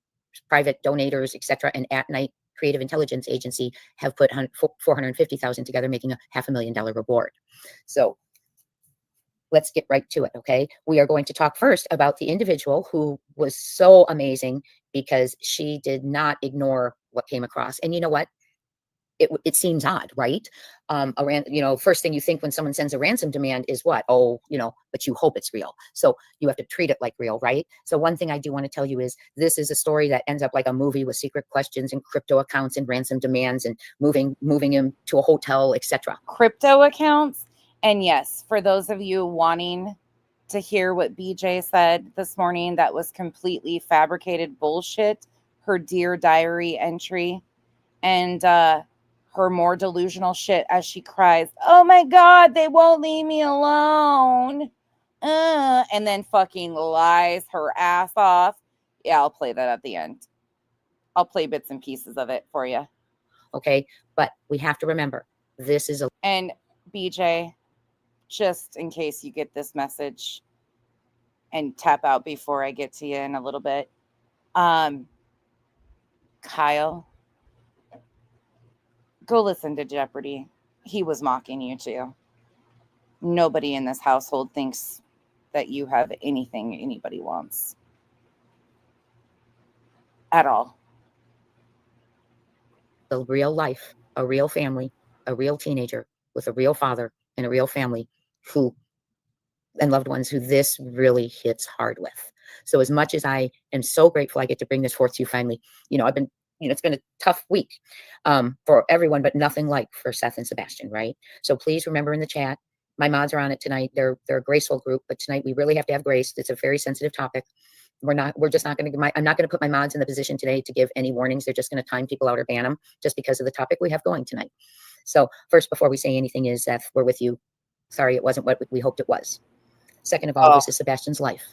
private donators, etc., and At Night Creative Intelligence Agency have put $450,000 together, making a $500,000 reward. So let's get right to it, okay? We are going to talk first about the individual who was so amazing because she did not ignore what came across. And you know what? It seems odd, right? First thing you think when someone sends a ransom demand is what? Oh, but you hope it's real. So you have to treat it like real, right? So one thing I do want to tell you is this is a story that ends up like a movie with secret questions and crypto accounts and ransom demands and moving him to a hotel, etc. Crypto accounts. And yes, for those of you wanting to hear what BJ said this morning, that was completely fabricated bullshit. Her Dear Diary entry and her more delusional shit as she cries, oh my God, they won't leave me alone. And then fucking lies her ass off. Yeah, I'll play that at the end. I'll play bits and pieces of it for you. Okay, but we have to remember, This is a And BJ, just in case you get this message and tap out before I get to you in a little bit. Kyle, go listen to Jeopardy. He was mocking you too. Nobody in this household thinks that you have anything anybody wants at all. a real life, a real family, a real teenager with a real father and a real family who and loved ones who this really hits hard with. So as much as I am so grateful I get to bring this forth to you finally, I've been, it's been a tough week for everyone, but nothing like for Seth and Sebastian, right? So please remember in the chat, my mods are on it tonight. They're a graceful group, but tonight we really have to have grace. It's a very sensitive topic. We're just not going to, I'm not going to put my mods in the position today to give any warnings. They're just going to time people out or ban them just because of the topic we have going tonight. So first, before we say anything is, Seth, we're with you. Sorry, it wasn't what we hoped it was. Second of all, this is Sebastian's life.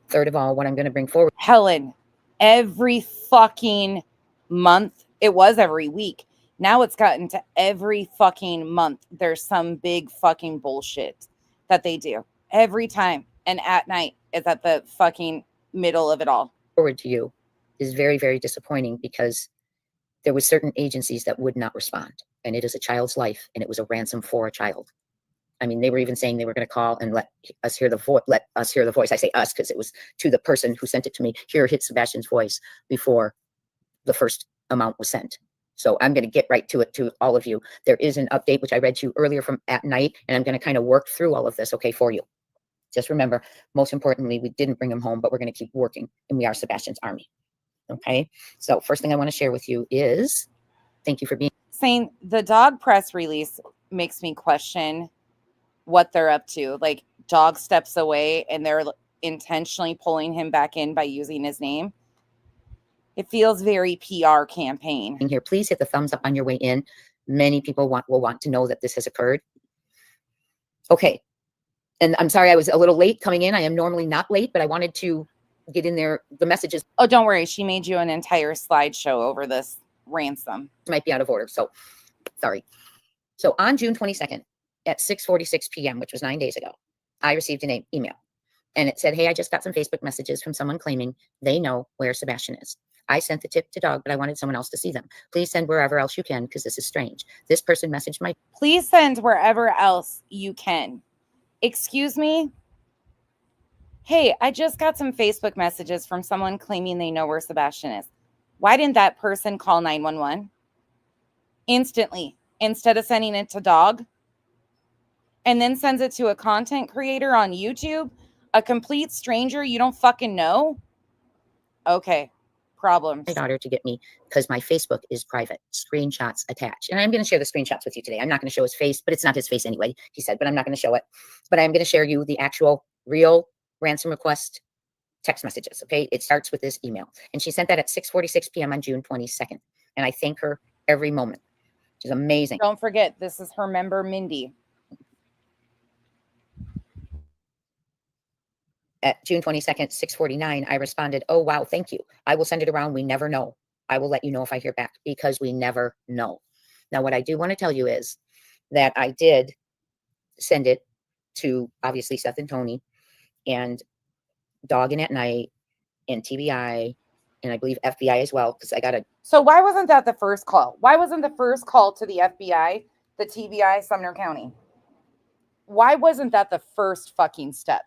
Third of all, what I'm going to bring forward. Helen, every fucking month, it was every week. Now it's gotten to every fucking month. There's some big fucking bullshit that they do every time. And at night is at the fucking middle of it all. Forward to you is very, very disappointing because there was certain agencies that would not respond. And it is a child's life, and it was a ransom for a child. I mean, they were even saying they were going to call and let us hear the voice. I say us because it was to the person who sent it to me. Here, hit Sebastian's voice before the first amount was sent. So I'm going to get right to it to all of you. There is an update, which I read to you earlier from at night, and I'm going to kind of work through all of this, okay, for you. Just remember, most importantly, we didn't bring him home, but we're going to keep working, and we are Sebastian's army. Okay? So first thing I want to share with you is, thank you for being. Saying the dog press release makes me question what they're up to. Like, dog steps away and they're intentionally pulling him back in by using his name. It feels very PR campaign. Here, please hit the thumbs up on your way in. Many people will want to know that this has occurred. Okay. And I'm sorry I was a little late coming in. I am normally not late, but I wanted to get in there. The messages. Oh, don't worry. She made you an entire slideshow over this ransom. Might be out of order. So sorry. So on June 22nd at 6:46 p.m., which was 9 days ago, I received an email. And it said, hey, I just got some Facebook messages from someone claiming they know where Sebastian is. I sent the tip to dog, but I wanted someone else to see them. Please send wherever else you can, because this is strange. This person messaged my. Please send wherever else you can. Excuse me? Hey, I just got some Facebook messages from someone claiming they know where Sebastian is. Why didn't that person call 911 instantly instead of sending it to dog? And then sends it to a content creator on YouTube? A complete stranger you don't fucking know? Okay, problems. My daughter to get me, because my Facebook is private. Screenshots attached. And I'm going to share the screenshots with you today. I'm not going to show his face, but it's not his face anyway, he said, but I'm not going to show it. But I'm going to share you the actual real ransom request text messages, okay? It starts with this email. And she sent that at 6:46 p.m. on June 22nd. And I thank her every moment. She's amazing. Don't forget, this is her member, Mindy. At June 22nd, 6:49, I responded, oh, wow, thank you. I will send it around. We never know. I will let you know if I hear back, because we never know. Now, what I do want to tell you is that I did send it to, obviously, Seth and Tony and Dogging at Night and TBI and I believe FBI as well, because I got a. So why wasn't that the first call? Why wasn't the first call to the FBI, the TBI, Sumner County? Why wasn't that the first fucking step?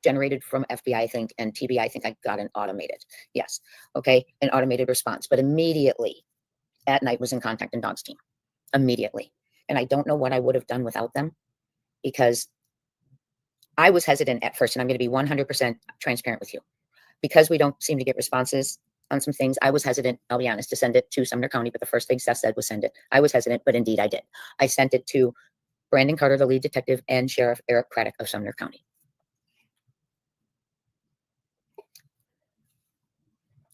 Generated from FBI, I think, and TBI, I think I got an automated. Yes. Okay. An automated response. But immediately at night was in contact in Dog's team. Immediately. And I don't know what I would have done without them, because I was hesitant at first, and I'm going to be 100% transparent with you. Because we don't seem to get responses on some things, I was hesitant, I'll be honest, to send it to Sumner County, but the first thing Seth said was send it. I was hesitant, but indeed I did. I sent it to Brandon Carter, the lead detective, and Sheriff Eric Craddock of Sumner County.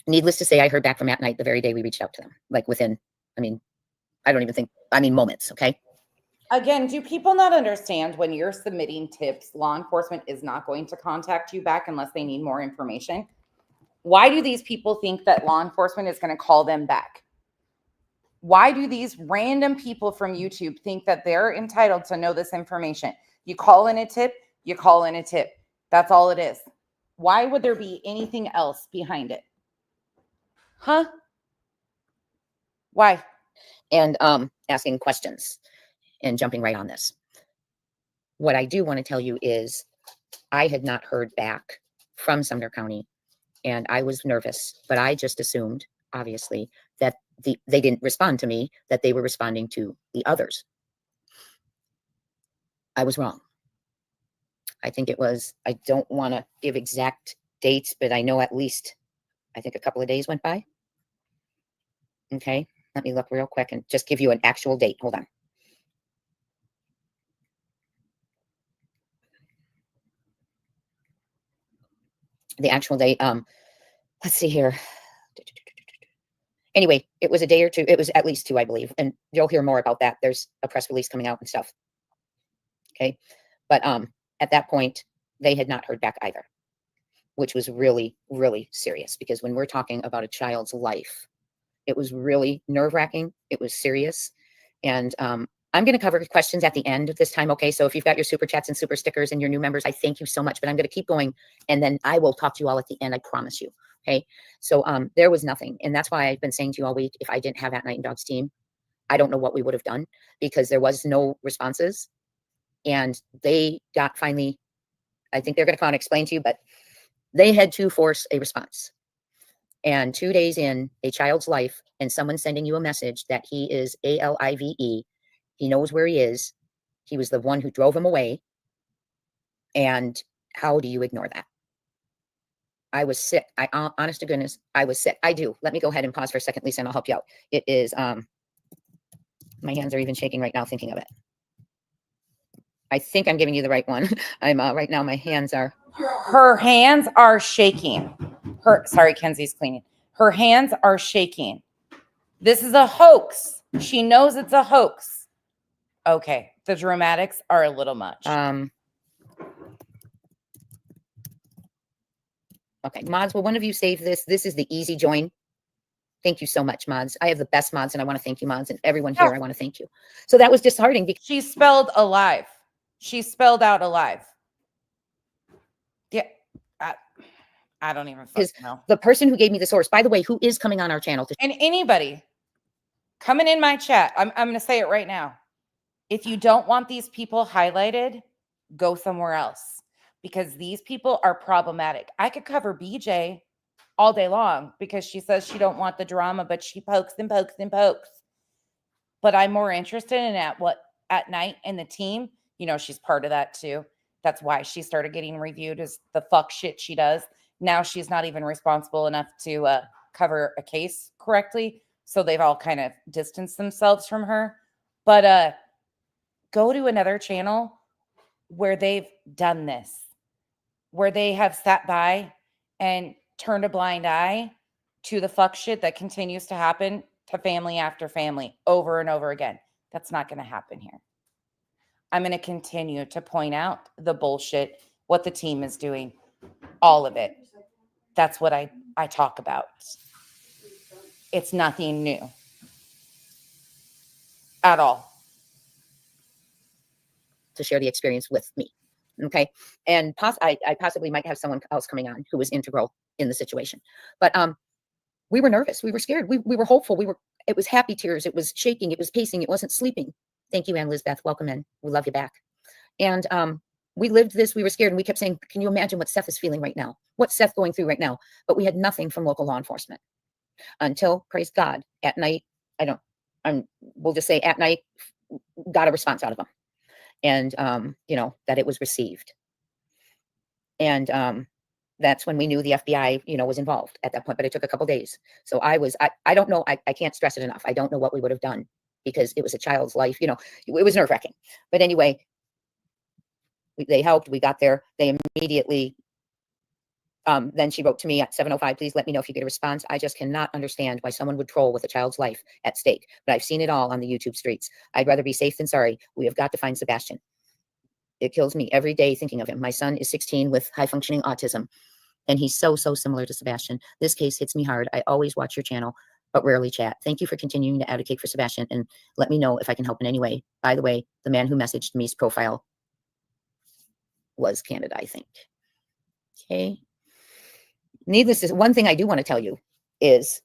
Needless to say, I heard back from at night the very day we reached out to them, like within, moments, okay? Again, do people not understand when you're submitting tips, law enforcement is not going to contact you back unless they need more information? Why do these people think that law enforcement is going to call them back? Why do these random people from YouTube think that they're entitled to know this information? You call in a tip, you call in a tip. That's all it is. Why would there be anything else behind it? Huh? Why? And asking questions and jumping right on this. What I do want to tell you is I had not heard back from Sumner County, and I was nervous, but I just assumed, obviously, that they didn't respond to me, that they were responding to the others. I was wrong. I think it was, I don't want to give exact dates, but I know at least, I think a couple of days went by. Okay, let me look real quick and just give you an actual date. Hold on. The actual date, let's see here. Anyway, it was a day or two. It was at least 2, I believe. And you'll hear more about that. There's a press release coming out and stuff. Okay. But at that point, they had not heard back either, which was really, really serious, because when we're talking about a child's life, it was really nerve-wracking. It was serious. And I'm going to cover questions at the end of this time. Okay. So if you've got your super chats and super stickers and your new members, I thank you so much, but I'm going to keep going. And then I will talk to you all at the end. I promise you. Okay. So there was nothing. And that's why I've been saying to you all week, if I didn't have At Night and Dog's team, I don't know what we would have done, because there was no responses. And they got finally, I think they're going to come out and explain to you, but they had to force a response. And 2 days in a child's life, and someone sending you a message that he is ALIVE, he knows where he is. He was the one who drove him away. And how do you ignore that? I was sick. Honest to goodness, I was sick. I do. Let me go ahead and pause for a second, Lisa, and I'll help you out. It is, my hands are even shaking right now thinking of it. I think I'm giving you the right one. I'm right now, my hands are. Her hands are shaking. Sorry, Kenzie's cleaning. Her hands are shaking. This is a hoax. She knows it's a hoax. Okay. The dramatics are a little much. Okay, mods, will one of you save this? This is the easy join. Thank you so much, mods. I have the best mods, and I want to thank you, mods, and everyone here. I want to thank you. So that was disheartening. Because she spelled alive. She spelled out alive. Yeah. I don't even know. The person who gave me the source, by the way, who is coming on our channel. And anybody coming in my chat, I'm going to say it right now. If you don't want these people highlighted, go somewhere else, because these people are problematic. I could cover BJ all day long because she says she don't want the drama, but she pokes and pokes and pokes. But I'm more interested in At Night and the team. You know, she's part of that too. That's why she started getting reviewed as the fuck shit she does. Now she's not even responsible enough to cover a case correctly. So they've all kind of distanced themselves from her. But go to another channel where they've done this, where they have sat by and turned a blind eye to the fuck shit that continues to happen to family after family over and over again. That's not going to happen here. I'm going to continue to point out the bullshit, what the team is doing, all of it. That's what I talk about. It's nothing new at all. To share the experience with me. Okay. And I possibly might have someone else coming on who was integral in the situation. But we were nervous. We were scared. We were hopeful. It was happy tears. It was shaking. It was pacing. It wasn't sleeping. Thank you, Ann Lizbeth. Welcome in. We love you back. And we lived this. We were scared. And we kept saying, can you imagine what Seth is feeling right now? What's Seth going through right now? But we had nothing from local law enforcement until, praise God, At Night. We'll just say At Night got a response out of them. And, that it was received. And that's when we knew the FBI, was involved at that point, but it took a couple days. So I don't know. I can't stress it enough. I don't know what we would have done, because it was a child's life, it was nerve wracking. But anyway, they helped. We got there. They immediately, then she wrote to me at 7:05, please let me know if you get a response. I just cannot understand why someone would troll with a child's life at stake, but I've seen it all on the YouTube streets. I'd rather be safe than sorry. We have got to find Sebastian. It kills me every day thinking of him. My son is 16 with high functioning autism, and he's so similar to Sebastian. This case hits me hard. I always watch your channel. but rarely chat. Thank you for continuing to advocate for Sebastian, and let me know if I can help in any way. By the way, the man who messaged me's profile was Canada, I think. Okay. Needless to say, one thing I do want to tell you is,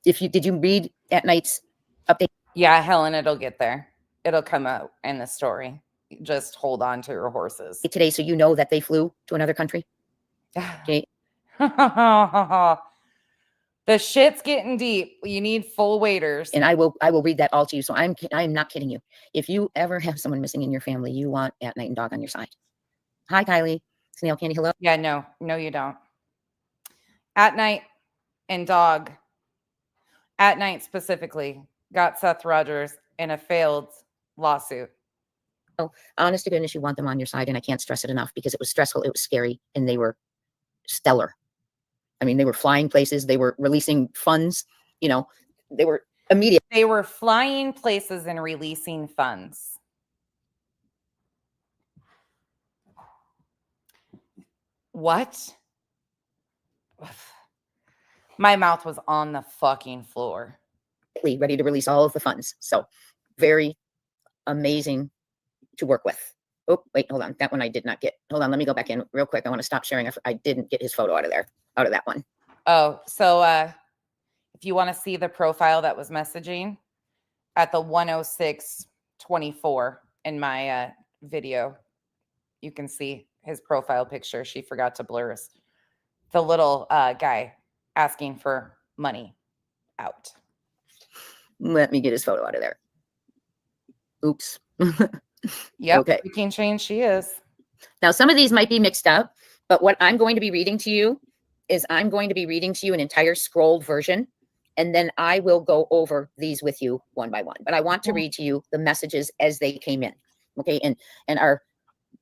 did you read at night's update? Yeah, Helen, it'll get there. It'll come out in the story. Just hold on to your horses. Today, so you know that they flew to another country. Okay. The shit's getting deep. You need full waiters. And I will read that all to you. So I'm not kidding you. If you ever have someone missing in your family, you want At Night and Dog on your side. Hi, Kylie. Snail Candy, hello. Yeah, no, you don't. At Night and Dog, At Night specifically, got Seth Rogers in a failed lawsuit. Oh, honest to goodness, you want them on your side, and I can't stress it enough because it was stressful, it was scary, and they were stellar. I mean, they were flying places, they were releasing funds, you know, they were immediate. They were flying places and releasing funds. What? My mouth was on the fucking floor. Ready to release all of the funds. So very amazing to work with. Oh, wait, hold on. That one I did not get. Hold on, let me go back in real quick. I want to stop sharing. I didn't get his photo out of that one. Oh, so if you want to see the profile that was messaging at the 106:24 in my video, you can see his profile picture. She forgot to blur the little guy asking for money out. Let me get his photo out of there. Oops. Yep. Okay. Speaking change, she is. Now, some of these might be mixed up, but what I'm going to be reading to you is I'm going to be reading to you an entire scrolled version, and then I will go over these with you one by one. But I want to read to you the messages as they came in. Okay. And our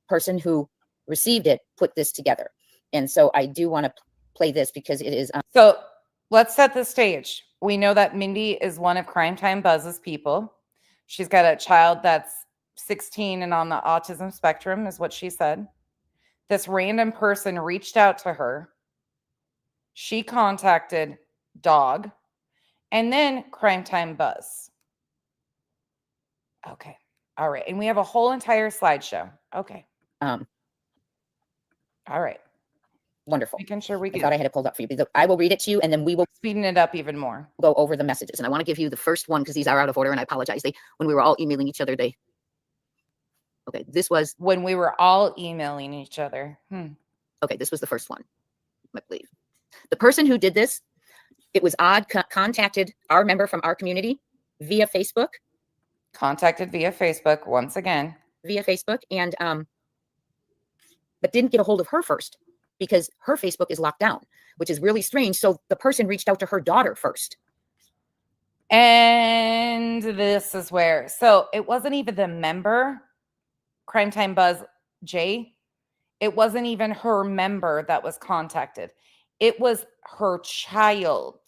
person who received it put this together. And so I do want to play this because it is. So let's set the stage. We know that Mindy is one of Crime Time Buzz's people. She's got a child that's 16 and on the autism spectrum, is what she said. This random person reached out to her. She contacted Dog and then Crime Time Buzz. Okay. All right. And we have a whole entire slideshow. Okay. All right. Wonderful. Making sure we I get. thought I had it pulled up for you. I will read it to you, and then we will speeding it up even more. Go over the messages. And I want to give you the first one because these are out of order, and I apologize. When we were all emailing each other, okay, this was when we were all emailing each other. Okay, this was the first one, I believe. The person who did this, it was odd, contacted our member from our community via Facebook. Contacted via Facebook once again. Via Facebook, and but didn't get a hold of her first because her Facebook is locked down, which is really strange. So the person reached out to her daughter first. And this is where, so it wasn't even the member, Crime Time Buzz Jay. It wasn't even her member that was contacted. It was her child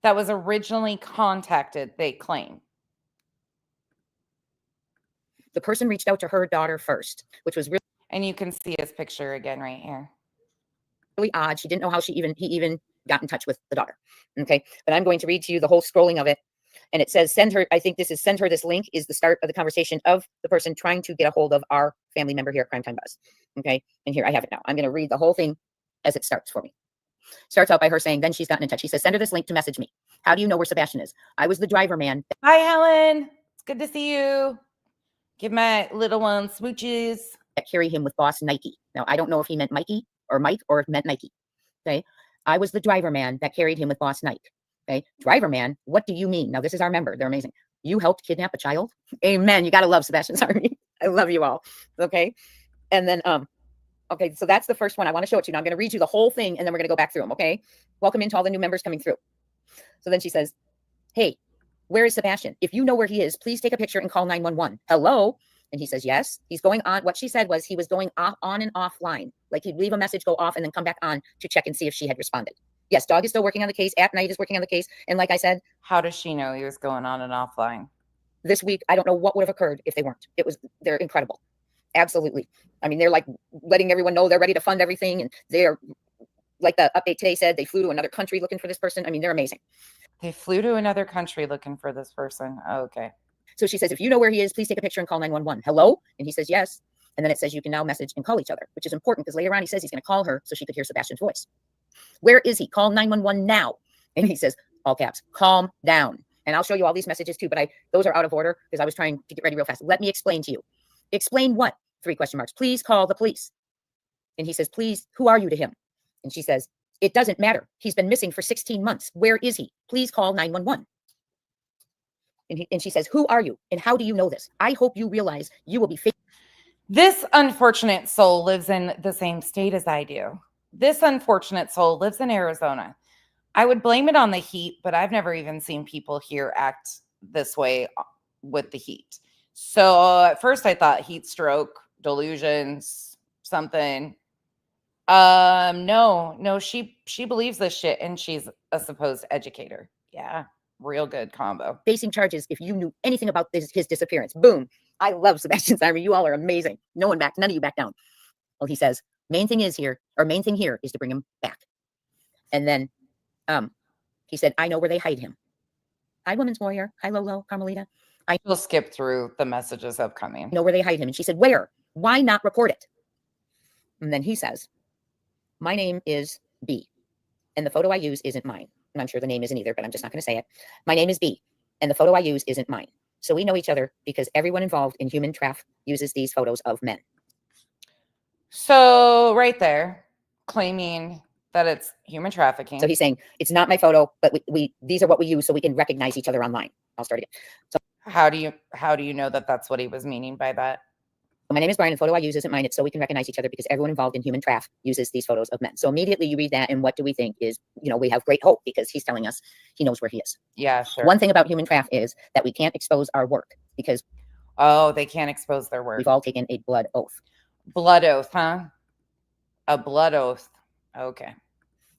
that was originally contacted, they claim. The person reached out to her daughter first, which was really. And you can see his picture again right here. Really odd. She didn't know how he even got in touch with the daughter. Okay. But I'm going to read to you the whole scrolling of it. And it says, send her this link is the start of the conversation of the person trying to get a hold of our family member here at Crime Time Buzz. Okay. And here I have it now. I'm going to read the whole thing as it starts for me. Starts out by her saying, then she's gotten in touch. She says, send her this link to message me. How do you know where Sebastian is? I was the driver man. Hi, Helen. It's good to see you. Give my little one smooches. That carry him with boss Nike. Now, I don't know if he meant Mikey or Mike or if meant Nike. Okay. I was the driver man that carried him with boss Nike. Okay. Driver man. What do you mean? Now, this is our member. They're amazing. You helped kidnap a child? Amen. You got to love Sebastian's Army. I love you all. Okay. And then, okay. So that's the first one. I want to show it to you. Now I'm going to read you the whole thing and then we're going to go back through them. Okay. Welcome into all the new members coming through. So then she says, hey, where is Sebastian? If you know where he is, please take a picture and call 911. Hello. And he says, yes, he's going on. What she said was he was going off on and offline. Like he'd leave a message, go off, and then come back on to check and see if she had responded. Yes, Dog is still working on the case. At Night is working on the case. And like I said. How does she know he was going on and offline? This week, I don't know what would have occurred if they weren't. They're incredible. Absolutely. I mean, they're like letting everyone know they're ready to fund everything. And they're like the update today said, they flew to another country looking for this person. I mean, they're amazing. They flew to another country looking for this person. Oh, okay. So she says, if you know where he is, please take a picture and call 911. Hello? And he says, yes. And then it says you can now message and call each other, which is important because later on he says he's going to call her so she could hear Sebastian's voice. Where is he? Call 911 now. And he says, all caps, calm down. And I'll show you all these messages too, but those are out of order because I was trying to get ready real fast. Let me explain to you. Explain what? 3 question marks. Please call the police. And he says, please, who are you to him? And she says, it doesn't matter. He's been missing for 16 months. Where is he? Please call 911. And she says, who are you? And how do you know this? I hope you realize you will be faced. This unfortunate soul lives in the same state as I do. This unfortunate soul lives in Arizona. I would blame it on the heat, but I've never even seen people here act this way with the heat. So at first I thought heat stroke, delusions, something. No, she believes this shit and she's a supposed educator. Yeah, real good combo. Facing charges if you knew anything about his disappearance. Boom. I love Sebastian Simon. You all are amazing. None of you back down. Well, he says, main thing here is to bring him back. And then he said, I know where they hide him. Hi, Woman's Warrior. Hi, Lolo, Carmelita. We'll skip through the messages upcoming. I know where they hide him. And she said, where? Why not report it? And then he says, my name is B. And the photo I use isn't mine. And I'm sure the name isn't either, but I'm just not going to say it. My name is B. And the photo I use isn't mine. So we know each other because everyone involved in human trafficking uses these photos of men. So right there, claiming that it's human trafficking. So he's saying, it's not my photo, but these are what we use so we can recognize each other online. I'll start again. So how do you know that that's what he was meaning by that? my name is Brian. The photo I use isn't mine. It's so we can recognize each other because everyone involved in human trafficking uses these photos of men. So immediately you read that, and what do we think is, we have great hope because he's telling us he knows where he is. Yeah, sure. One thing about human trafficking is that we can't expose our work because they can't expose their work. We've all taken a blood oath. Blood oath, huh? A blood oath. Okay.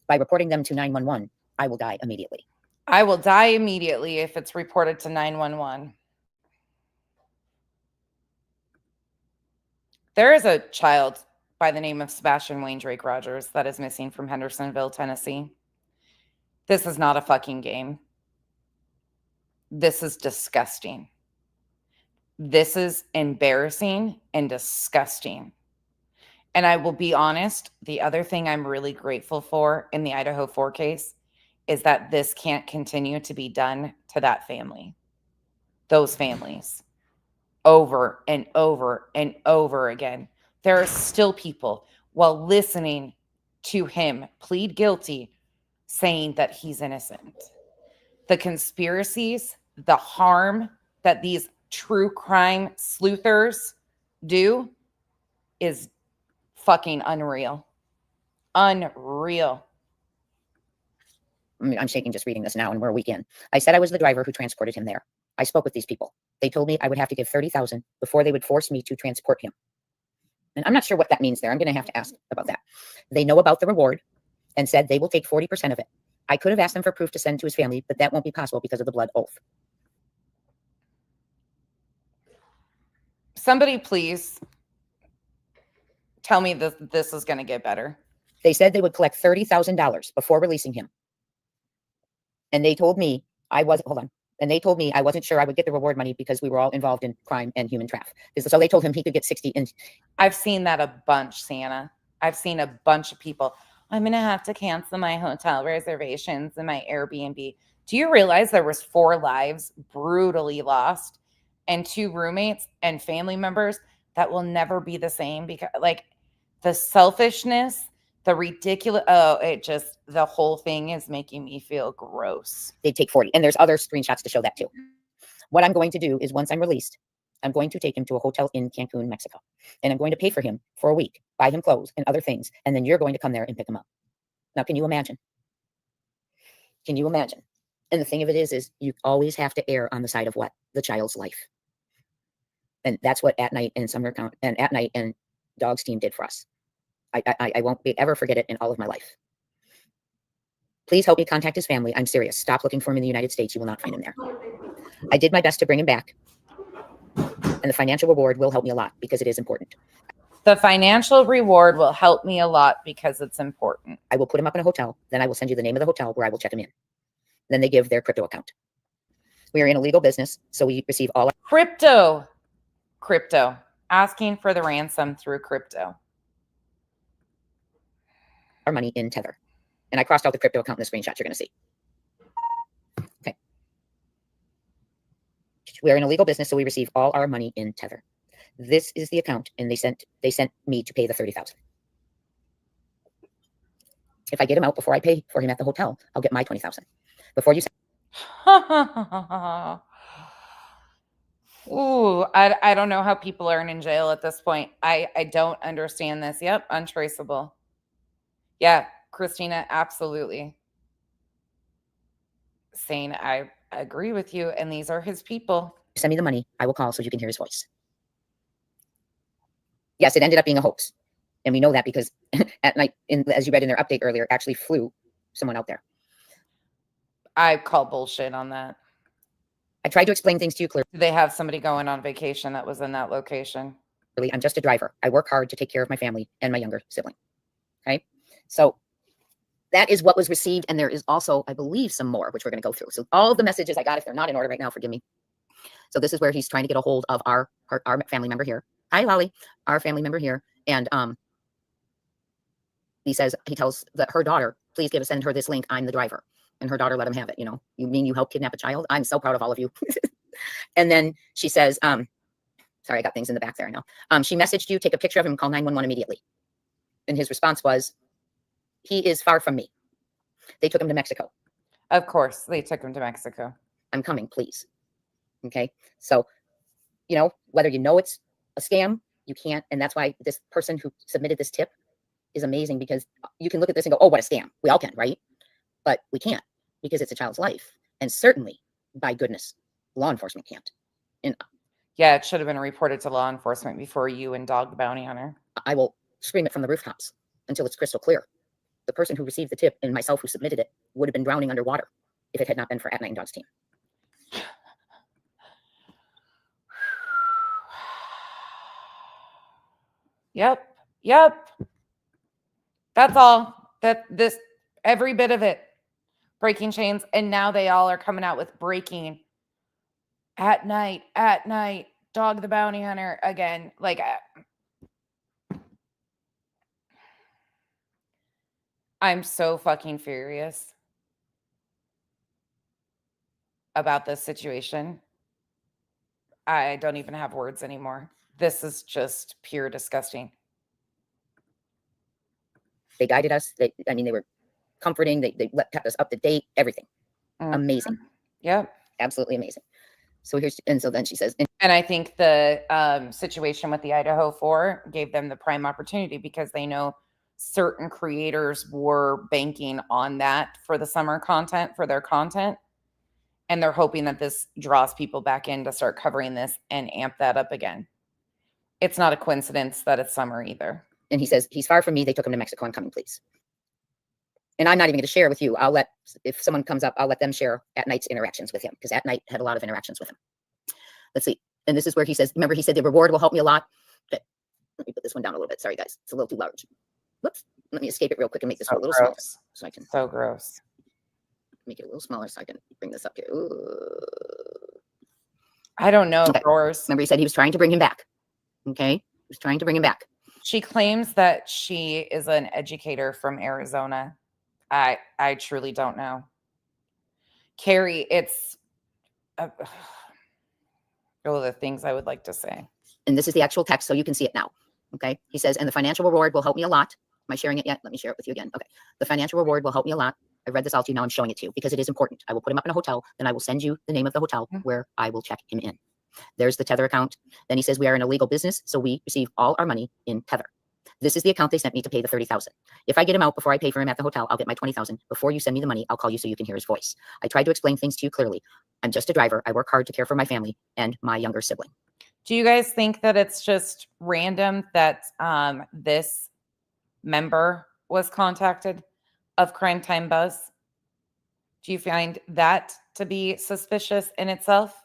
By reporting them to 911, I will die immediately. I will die immediately if it's reported to 911. There is a child by the name of Sebastian Wayne Drake Rogers that is missing from Hendersonville, Tennessee. This is not a fucking game. This is disgusting. This is embarrassing and disgusting. And I will be honest, the other thing I'm really grateful for in the Idaho 4 case is that this can't continue to be done to that family, those families, over and over and over again. There are still people, while listening to him plead guilty, saying that he's innocent. The conspiracies, the harm that these true crime sleuthers do is fucking unreal. Unreal. I'm shaking just reading this now, and we're a weekend. I said I was the driver who transported him there. I spoke with these people. They told me I would have to give $30,000 before they would force me to transport him. And I'm not sure what that means there. I'm going to have to ask about that. They know about the reward and said they will take 40% of it. I could have asked them for proof to send to his family, but that won't be possible because of the blood oath. Somebody please tell me this is going to get better. They said they would collect $30,000 before releasing him. And they told me I wasn't sure I would get the reward money because we were all involved in crime and human trafficking. So they told him he could get 60. And I've seen that a bunch, Santa. I've seen a bunch of people. I'm going to have to cancel my hotel reservations and my Airbnb. Do you realize there was 4 lives brutally lost and 2 roommates and family members that will never be the same because the selfishness, the ridiculous, the whole thing is making me feel gross. They'd take 40. And there's other screenshots to show that too. What I'm going to do is once I'm released, I'm going to take him to a hotel in Cancun, Mexico. And I'm going to pay for him for a week, buy him clothes and other things. And then you're going to come there and pick him up. Now, can you imagine? Can you imagine? And the thing of it is you always have to err on the side of what? The child's life. And that's what At Night and Dog's team did for us. I won't ever forget it in all of my life. Please help me contact his family. I'm serious. Stop looking for him in the United States. You will not find him there. I did my best to bring him back. And the financial reward will help me a lot because it is important. The financial reward will help me a lot because it's important. I will put him up in a hotel. Then I will send you the name of the hotel where I will check him in. Then they give their crypto account. We are in a legal business, so we receive all Crypto, asking for the ransom through crypto. our money in Tether. And I crossed out the crypto account in the screenshot you're going to see. Okay. We are in a legal business, so we receive all our money in Tether. This is the account, and they sent me to pay the $30,000. If I get him out before I pay for him at the hotel, I'll get my $20,000. Before you send Ooh, I don't know how people are in jail at this point. I don't understand this. Yep, untraceable. Yeah, Christina, absolutely. Saying I agree with you, and these are his people. send me the money, I will call so you can hear his voice. Yes, it ended up being a hoax. And we know that because at night, as you read in their update earlier, actually flew someone out there. I call bullshit on that. I tried to explain things to you clearly. Do they have somebody going on vacation that was in that location? I'm just a driver. I work hard to take care of my family and my younger sibling. Okay. So that is what was received. And there is also, I believe, some more, which we're going to go through. So all of the messages I got, if they're not in order right now, forgive me. So this is where he's trying to get a hold of our family member here. Hi, Lolly, our family member here. And he tells her daughter, please send her this link. I'm the driver. And her daughter let him have it. You know, you mean you helped kidnap a child? I'm so proud of all of you. And then she says, sorry, I got things in the back there. I know. She messaged you, take a picture of him, call 911 immediately. And his response was, he is far from me. They took him to Mexico. Of course, they took him to Mexico. I'm coming, please. Okay. So, you know, whether you know it's a scam, you can't. And that's why this person who submitted this tip is amazing, because you can look at this and go, oh, what a scam. We all can, right? But we can't, because it's a child's life. And certainly, by goodness, law enforcement can't. And yeah, it should have been reported to law enforcement before you and Dog the Bounty Hunter. I will scream it from the rooftops until it's crystal clear. The person who received the tip and myself who submitted it would have been drowning underwater if it had not been for At Night and Dog's team. Yep. That's all. Every bit of it. Breaking chains. And now they all are coming out with breaking at night, Dog the Bounty Hunter again. Like, I'm so fucking furious about this situation. I don't even have words anymore. This is just pure disgusting. They guided us. They were comforting. They kept us up to date, everything. Amazing. Yep. Absolutely amazing. So then she says, and I think the situation with the Idaho 4 gave them the prime opportunity, because they know certain creators were banking on that for the summer content, for their content. And they're hoping that this draws people back in to start covering this and amp that up again. It's not a coincidence that it's summer either. And he says, he's far from me. They took him to Mexico. I'm coming, please. And I'm not even going to share with you. If someone comes up, I'll let them share At Night's interactions with him, because At Night had a lot of interactions with him. Let's see. And this is where he says, remember, he said the reward will help me a lot. Okay. Let me put this one down a little bit. Sorry, guys. It's a little too large. Whoops. Let me escape it real quick and make this a little smaller. So I can. So gross. Make it a little smaller so I can bring this up here. Ooh. I don't know. Okay. Drawers. Remember, he said he was trying to bring him back. Okay. He was trying to bring him back. She claims that she is an educator from Arizona. I truly don't know. Carrie, it's the things I would like to say. And this is the actual text, so you can see it now. Okay. He says, and the financial reward will help me a lot. Am I sharing it yet? Let me share it with you again. Okay. The financial reward will help me a lot. I read this out to you. Now I'm showing it to you because it is important. I will put him up in a hotel. Then I will send you the name of the hotel where I will check him in. There's the Tether account. Then he says, we are in a legal business, so we receive all our money in Tether. This is the account they sent me to pay the $30,000. If I get him out before I pay for him at the hotel, I'll get my $20,000. Before you send me the money, I'll call you so you can hear his voice. I tried to explain things to you clearly. I'm just a driver. I work hard to care for my family and my younger sibling. Do you guys think that it's just random that this member was contacted of Crime Time Buzz? Do you find that to be suspicious in itself?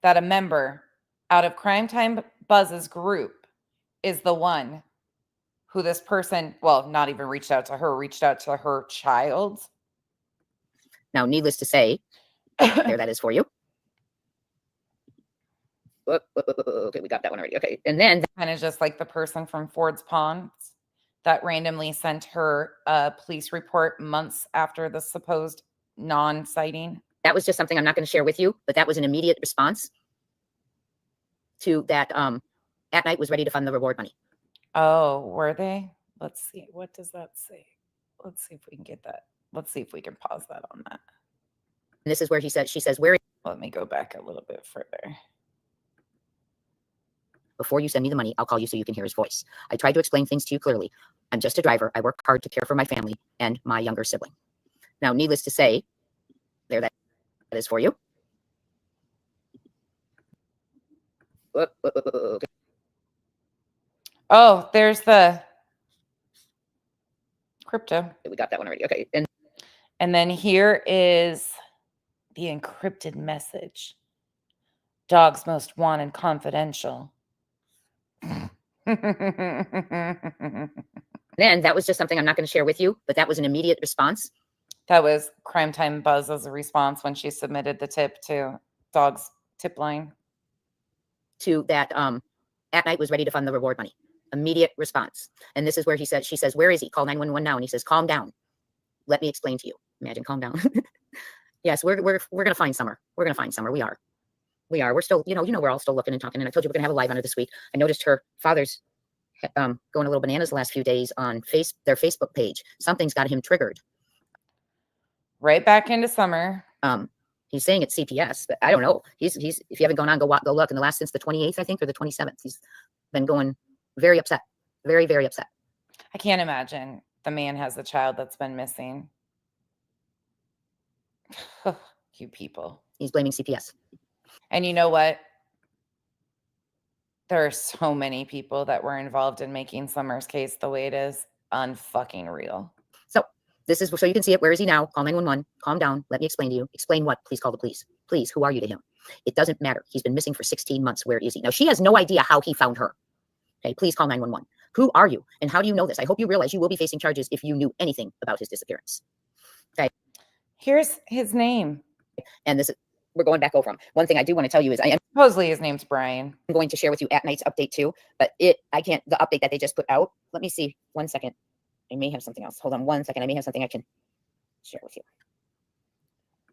That a member out of Crime Time Buzz's group is the one who this person, well, not even reached out to her child. Now, needless to say, there that is for you. Okay, we got that one already. Okay, and then kind of just like the person from Ford's Ponds that randomly sent her a police report months after the supposed non-sighting. That was just something I'm not going to share with you, but that was an immediate response to that. At night was ready to fund the reward money. Oh, were they? Let's see. What does that say? Let's see if we can get that. Let's see if we can pause that on that. And this is where she says, where? Let me go back a little bit further. Before you send me the money, I'll call you so you can hear his voice. I tried to explain things to you clearly. I'm just a driver. I work hard to care for my family and my younger sibling. Now, needless to say, there that is for you. Okay. Oh, there's the crypto. We got that one already. Okay. And then here is the encrypted message. Dog's most wanted confidential. Then that was just something I'm not going to share with you, but that was an immediate response. That was Crime Time Buzz as a response when she submitted the tip to Dog's tip line. To that, at night was ready to fund the reward money. Immediate response. And this is where she says, where is he? Call 911 now. And he says, calm down. Let me explain to you. Imagine, calm down. Yes, we're going to find Summer. We're going to find Summer. We are. We're still, we're all still looking and talking. And I told you we're going to have a live on her this week. I noticed her father's going a little bananas the last few days on their Facebook page. Something's got him triggered. Right back into Summer. He's saying it's CPS, but I don't know. He's if you haven't gone on, go look. In the last, since the 28th, I think, or the 27th, he's been going very upset. Very, very upset. I can't imagine the man has a child that's been missing. You people. He's blaming CPS. And you know what? There are so many people that were involved in making Summer's case the way it is unfucking real. So this is so you can see it. Where is he now? Call 911. Calm down. Let me explain to you. Explain what? Please call the police. Please, who are you to him? It doesn't matter. He's been missing for 16 months. Where is he? Now, she has no idea how he found her. Okay, please call 911. Who are you? And how do you know this? I hope you realize you will be facing charges if you knew anything about his disappearance. Okay. Here's his name. And this is, we're going back over him. One thing I do want to tell you is I am supposedly his name's Brian. I'm going to share with you at night's update too, but I can't, the update that they just put out. Let me see. 1 second. I may have something else. Hold on 1 second. I may have something I can share with you.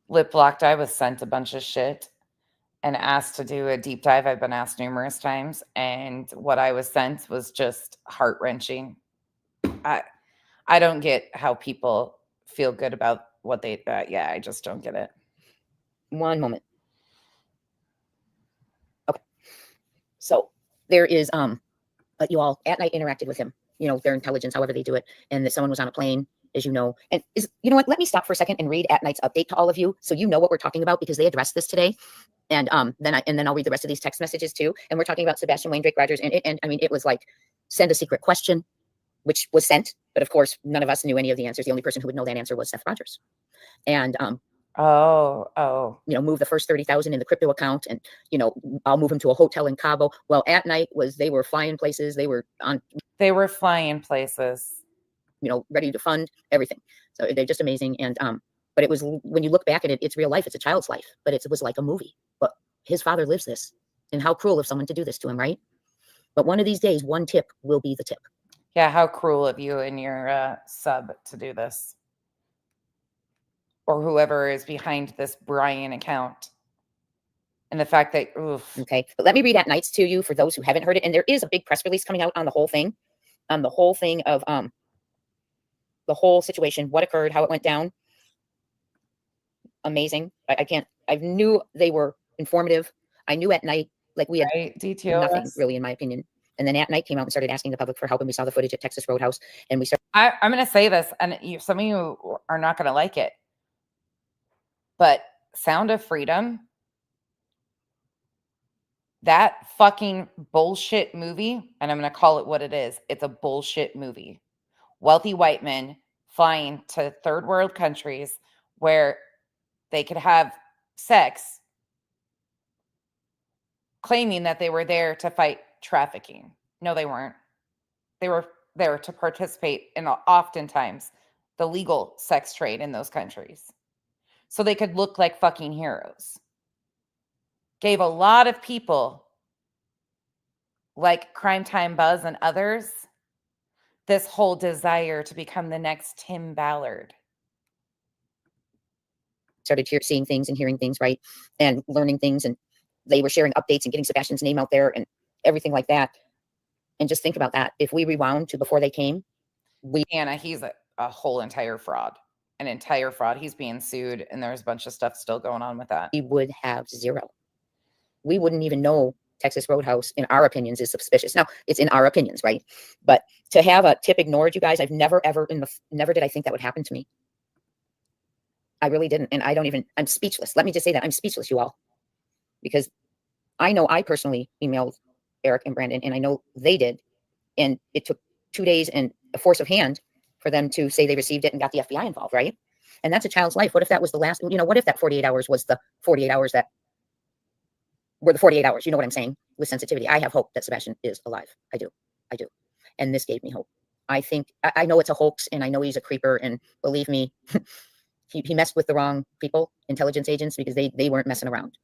Lip Locked, I was sent a bunch of shit and asked to do a deep dive. I've been asked numerous times, and what I was sent was just heart-wrenching. I don't get how people feel good about what they, yeah, I just don't get it. One moment. Okay. So there is, you all at night interacted with him, their intelligence, however they do it. And that someone was on a plane, as you know, and you know what, let me stop for a second and read at night's update to all of you. So you know what we're talking about, because they addressed this today. And then I'll read the rest of these text messages too. And we're talking about Sebastian Wayne, Drake Rogers. And I mean, it was like, send a secret question, which was sent. But of course, none of us knew any of the answers. The only person who would know that answer was Seth Rogers. And, move the first 30,000 in the crypto account, and I'll move him to a hotel in Cabo. Well, at night they were flying places. They were flying places, ready to fund everything. So they're just amazing. And but it was, when you look back at it, it's real life. It's a child's life, but it was like a movie. But his father lives this, and how cruel of someone to do this to him, right? But one of these days, one tip will be the tip. Yeah, how cruel of you and your sub to do this. Or whoever is behind this Brian account. And the fact that, oof. Okay, but let me read at nights to you for those who haven't heard it. And there is a big press release coming out on the whole thing. On the whole thing of the whole situation, what occurred, how it went down. Amazing. I knew they were informative. I knew at night, like we had nothing really, in my opinion. And then at night came out and started asking the public for help. And we saw the footage at Texas Roadhouse. And we started. I'm going to say this, and some of you are not going to like it. But Sound of Freedom, that fucking bullshit movie, and I'm going to call it what it is. It's a bullshit movie. Wealthy white men flying to third world countries where they could have sex, claiming that they were there to fight trafficking. No, they weren't. They were there to participate in oftentimes the legal sex trade in those countries. So they could look like fucking heroes. Gave a lot of people like Crime Time Buzz and others this whole desire to become the next Tim Ballard. Started seeing things and hearing things, right? And learning things. And they were sharing updates and getting Sebastian's name out there and everything like that. And just think about that. If we rewound to before they came, Anna, he's a whole entire fraud. An entire fraud. He's being sued, and there's a bunch of stuff still going on with that. we would have zero. We wouldn't even know Texas Roadhouse, in our opinions, is suspicious. Now, it's in our opinions, right? But to have a tip ignored, you guys, I've never, ever, never did I think that would happen to me. I really didn't. And I'm speechless. Let me just say that. I'm speechless, you all. Because I know I personally emailed Eric and Brandon, and I know they did. And it took 2 days and a force of hand for them to say they received it and got the FBI involved, right? And that's a child's life. What if that was the last, what if that 48 hours was the 48 hours that were the 48 hours? You know what I'm saying? With sensitivity. I have hope that Sebastian is alive. I do. And this gave me hope. I think, I know it's a hoax, and I know he's a creeper, and believe me, he messed with the wrong people, intelligence agents, because they weren't messing around.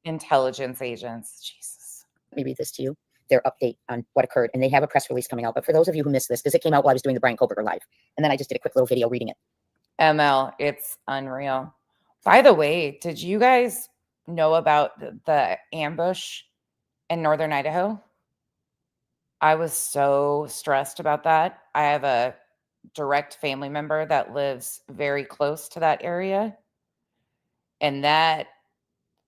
Intelligence agents. Jesus. Let me read this to you. Their update on what occurred. And they have a press release coming out. But for those of you who missed this, because it came out while I was doing the Brian Koberger live. And then I just did a quick little video reading it. ML, it's unreal. By the way, did you guys know about the ambush in northern Idaho? I was so stressed about that. I have a direct family member that lives very close to that area. And that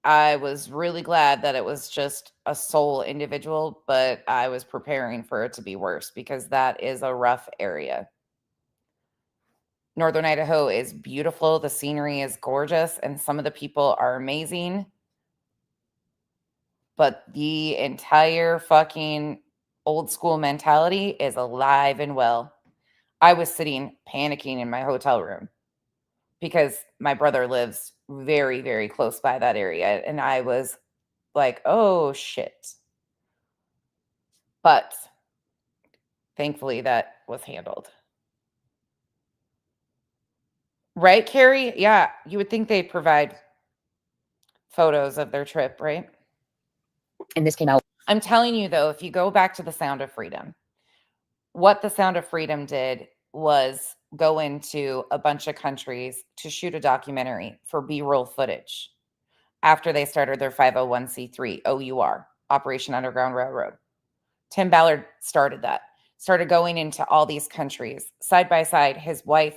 I was really glad that it was just a sole individual, but I was preparing for it to be worse because that is a rough area. Northern Idaho is beautiful. The scenery is gorgeous, and some of the people are amazing. But the entire fucking old school mentality is alive and well. I was sitting panicking in my hotel room because my brother lives very, very close by that area. And I was like, oh, shit. But thankfully that was handled. Right, Carrie? Yeah, you would think they'd provide photos of their trip, right? And this came out. I'm telling you, though, if you go back to The Sound of Freedom, what The Sound of Freedom did was go into a bunch of countries to shoot a documentary for B-roll footage after they started their 501c3 OUR, Operation Underground Railroad. Tim Ballard started going into all these countries. Side by side, his wife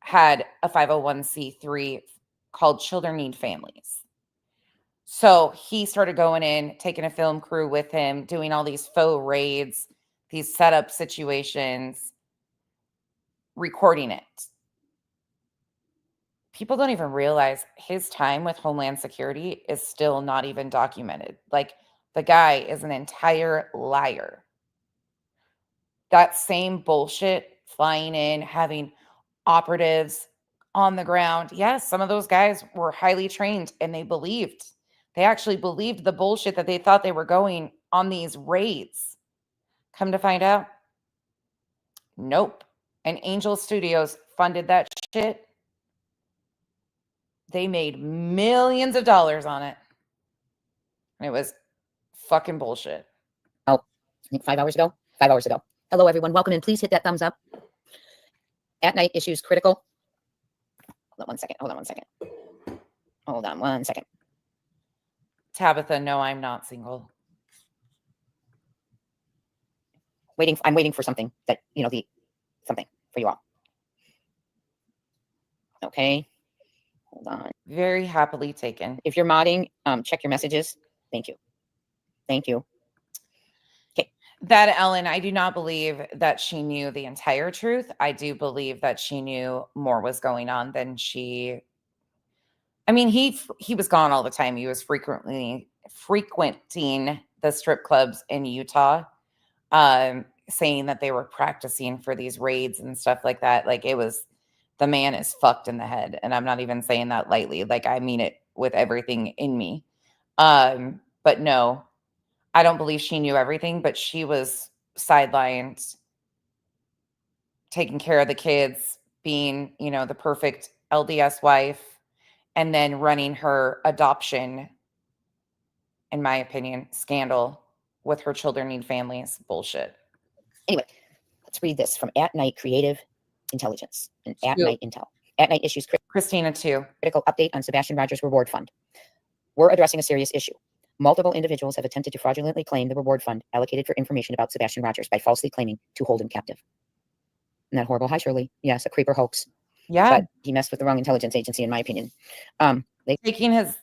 had a 501c3 called Children Need Families. So he started going in, taking a film crew with him, doing all these faux raids, these setup situations, recording it. People don't even realize his time with Homeland Security is still not even documented. Like, the guy is an entire liar. That same bullshit, flying in, having operatives on the ground. Yes, some of those guys were highly trained, and they actually believed the bullshit that they thought they were going on these raids. Come to find out, nope. And Angel Studios funded that shit. They made millions of dollars on it. And it was fucking bullshit. Oh, I think 5 hours ago. 5 hours ago. Hello, everyone. Welcome in. Please hit that thumbs up. At night issues critical. Hold on one second. Tabitha, no, I'm not single. I'm waiting for something that, something for you all. Okay. Hold on. Very happily taken. If you're modding, check your messages. Thank you. Okay. That, Ellen, I do not believe that she knew the entire truth. I do believe that she knew more was going on than she. I mean, he was gone all the time. He was frequenting the strip clubs in Utah, saying that they were practicing for these raids and stuff like that. Like, the man is fucked in the head. And I'm not even saying that lightly. Like, I mean it with everything in me. But no, I don't believe she knew everything, but she was sidelined, taking care of the kids, being, the perfect LDS wife, and then running her adoption, in my opinion, scandal with her children need families. Bullshit. Anyway, let's read this from At Night Creative Intelligence and At Night Intel. At Night issues Christina too. critical update on Sebastian Rogers Reward Fund. We're addressing a serious issue. Multiple individuals have attempted to fraudulently claim the reward fund allocated for information about Sebastian Rogers by falsely claiming to hold him captive. Isn't that horrible? Hi, Shirley. Yes, a creeper hoax. Yeah. But he messed with the wrong intelligence agency, in my opinion. Taking his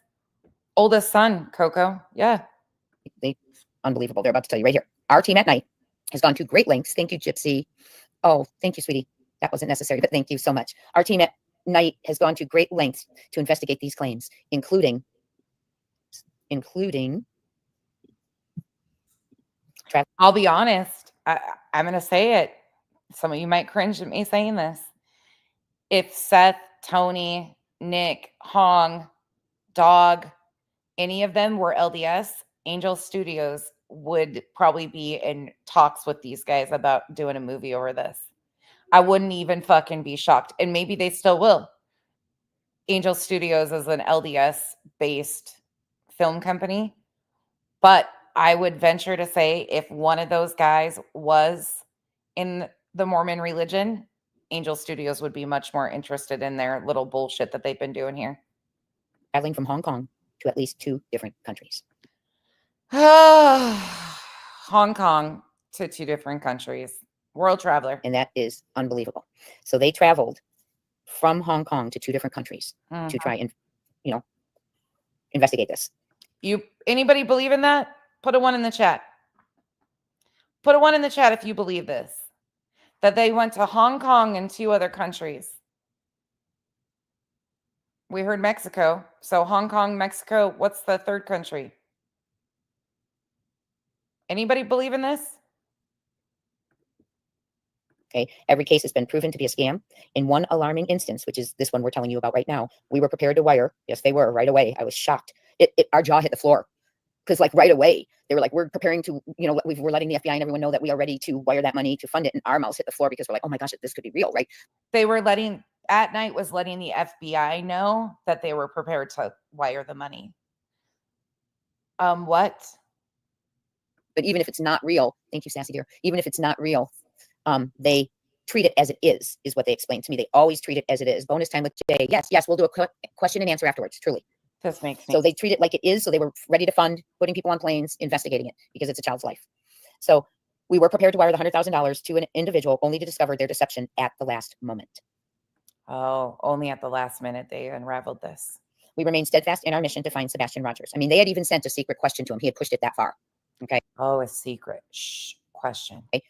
oldest son, Coco. Yeah. They unbelievable. They're about to tell you right here. Our team at Night has gone to great lengths. Thank you, Gypsy. Oh, thank you, sweetie. That wasn't necessary, but thank you so much. Our team at Night has gone to great lengths to investigate these claims, including I'll be honest. I'm going to say it. Some of you might cringe at me saying this. If Seth, Tony, Nick, Hong, Dog, any of them were LDS, Angel Studios would probably be in talks with these guys about doing a movie over this. I wouldn't even fucking be shocked. And maybe they still will. Angel Studios is an LDS-based film company. But I would venture to say if one of those guys was in the Mormon religion, Angel Studios would be much more interested in their little bullshit that they've been doing here. traveling from Hong Kong to at least 2 different countries. Hong Kong to 2 different countries. World traveler. And that is unbelievable. So they traveled from Hong Kong to 2 different countries to try and, investigate this. Anybody believe in that? Put a 1 in the chat. Put a 1 in the chat if you believe this. That they went to Hong Kong and 2 other countries. We heard Mexico. So Hong Kong, Mexico, what's the 3rd country? Anybody believe in this? Okay. Every case has been proven to be a scam. In one alarming instance, which is this one we're telling you about right now, we were prepared to wire. Yes, they were right away. I was shocked. Our jaw hit the floor because right away they were like, we're preparing to, we're letting the FBI and everyone know that we are ready to wire that money to fund it. And our mouths hit the floor because we're like, oh my gosh, this could be real, right? They were At Night was letting the FBI know that they were prepared to wire the money. What? But even if it's not real, thank you, Sassy dear. Even if it's not real, they treat it as it is what they explained to me. They always treat it as it is. Bonus time with Jay. Yes, we'll do a question and answer afterwards, truly. This makes So they treat it like it is. So they were ready to fund putting people on planes, investigating it because it's a child's life. So we were prepared to wire the $100,000 to an individual only to discover their deception at the last moment. Oh, only at the last minute they unraveled this. We remain steadfast in our mission to find Sebastian Rogers. I mean, they had even sent a secret question to him. He had pushed it that far. Okay. Oh, a secret question. Okay.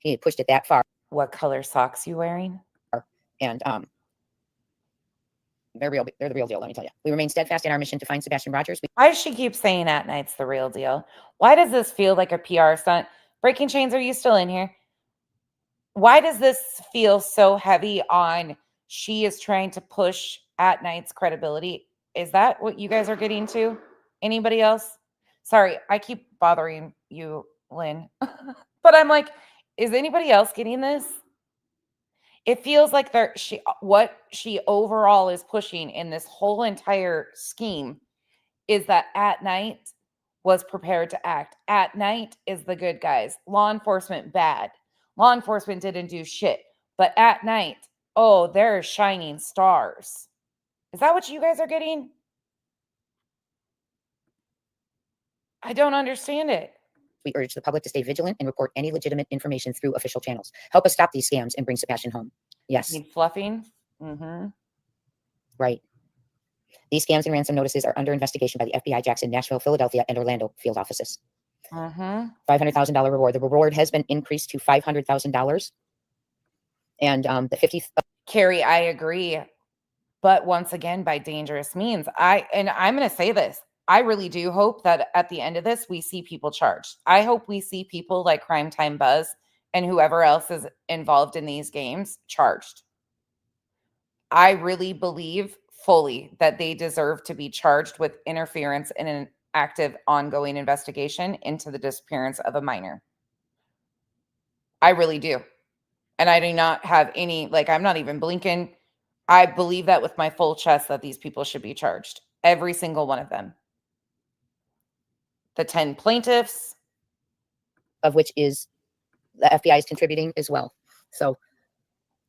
He had pushed it that far. What color socks you wearing? And they're the real deal, let me tell you. We remain steadfast in our mission to find Sebastian Rogers. Why does she keep saying At Night's the real deal? Why does this feel like a PR stunt? Breaking Chains, are you still in here? Why does this feel so heavy on she is trying to push At Night's credibility? Is that what you guys are getting to? Anybody else? Sorry, I keep bothering you, Lynn. But I'm like, is anybody else getting this? It feels like what she overall is pushing in this whole entire scheme is that At Night was prepared to act. At Night is the good guys. Law enforcement, bad. Law enforcement didn't do shit. But At Night, oh, they're shining stars. Is that what you guys are getting? I don't understand it. We urge the public to stay vigilant and report any legitimate information through official channels. Help us stop these scams and bring Sebastian home. Yes. Need fluffing? Mm-hmm. Right. These scams and ransom notices are under investigation by the FBI, Jackson, Nashville, Philadelphia, and Orlando field offices. Mm-hmm. $500,000 reward. The reward has been increased to $500,000. And the 50th. Carrie, I agree. But once again, by dangerous means. I'm going to say this. I really do hope that at the end of this, we see people charged. I hope we see people like Crime Time Buzz and whoever else is involved in these games charged. I really believe fully that they deserve to be charged with interference in an active, ongoing investigation into the disappearance of a minor. I really do. And I do not have any, like, I'm not even blinking. I believe that with my full chest that these people should be charged. Every single one of them. The 10 plaintiffs. Of which is the FBI is contributing as well. So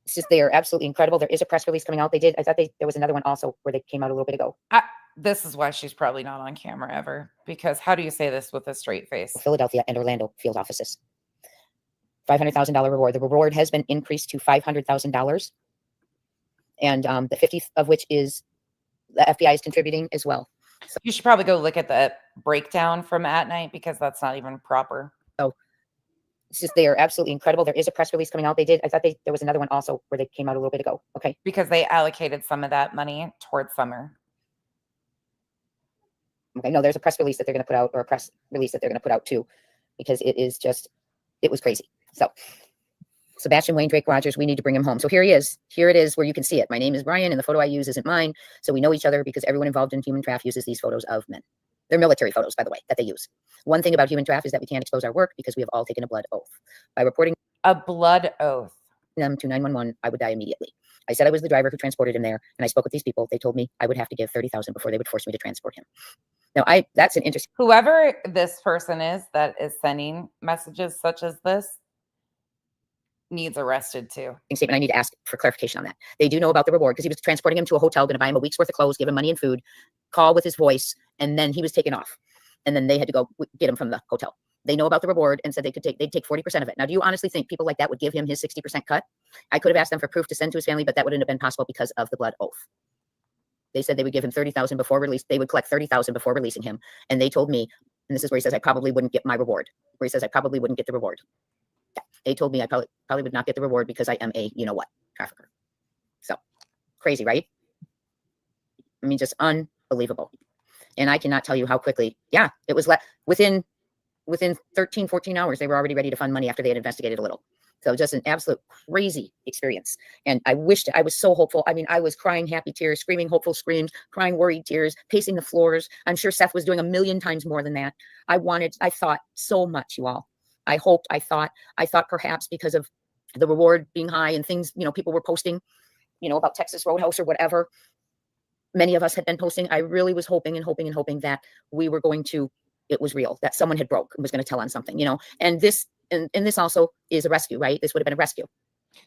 it's just, they are absolutely incredible. There is a press release coming out. I thought there was another one also where they came out a little bit ago. This is why she's probably not on camera ever, because how do you say this with a straight face? Philadelphia and Orlando field offices. $500,000 reward. The reward has been increased to $500,000. And the 50th of which is the FBI is contributing as well. So you should probably go look at the breakdown from At Night, because that's not even proper. So it's just, they are absolutely incredible. There is a press release coming out. I thought there was another one also where they came out a little bit ago. Okay. Because they allocated some of that money towards summer. Okay. No, there's a press release that they're going to put out, or a press release that they're going to put out too, because it was crazy. So Sebastian Wayne Drake Rogers, we need to bring him home. So here he is. Here it is where you can see it. My name is Brian, and the photo I use isn't mine. So we know each other because everyone involved in human trafficking uses these photos of men. They're military photos, by the way, that they use. One thing about human trafficking is that we can't expose our work because we have all taken a blood oath. By reporting a blood oath them to 911, I would die immediately. I said I was the driver who transported him there, and I spoke with these people. They told me I would have to give $30,000 before they would force me to transport him. Now, that's an interesting. Whoever this person is that is sending messages such as this needs arrested too. Statement. I need to ask for clarification on that. They do know about the reward because he was transporting him to a hotel, going to buy him a week's worth of clothes, give him money and food, call with his voice, and then he was taken off. And then they had to go get him from the hotel. They know about the reward and said they'd take 40% of it. Now, do you honestly think people like that would give him his 60% cut? I could have asked them for proof to send to his family, but that wouldn't have been possible because of the blood oath. They said they would give him $30,000 before release. They would collect $30,000 before releasing him. And they told me, and this is where he says, I probably wouldn't get my reward. Where he says, I probably wouldn't get the reward. They told me I probably would not get the reward because I am a, you know what, trafficker. So crazy, right? I mean, just unbelievable. And I cannot tell you how quickly, yeah, it was within 13, 14 hours, they were already ready to fund money after they had investigated a little. So just an absolute crazy experience. And I wished, I was so hopeful. I mean, I was crying happy tears, screaming hopeful screams, crying worried tears, pacing the floors. I'm sure Seth was doing a million times more than that. I thought so much, you all. I thought perhaps because of the reward being high and things, people were posting, about Texas Roadhouse or whatever. Many of us had been posting. I really was hoping that we were going to, it was real, that someone had broke and was going to tell on something, and this also is a rescue, right? This would have been a rescue.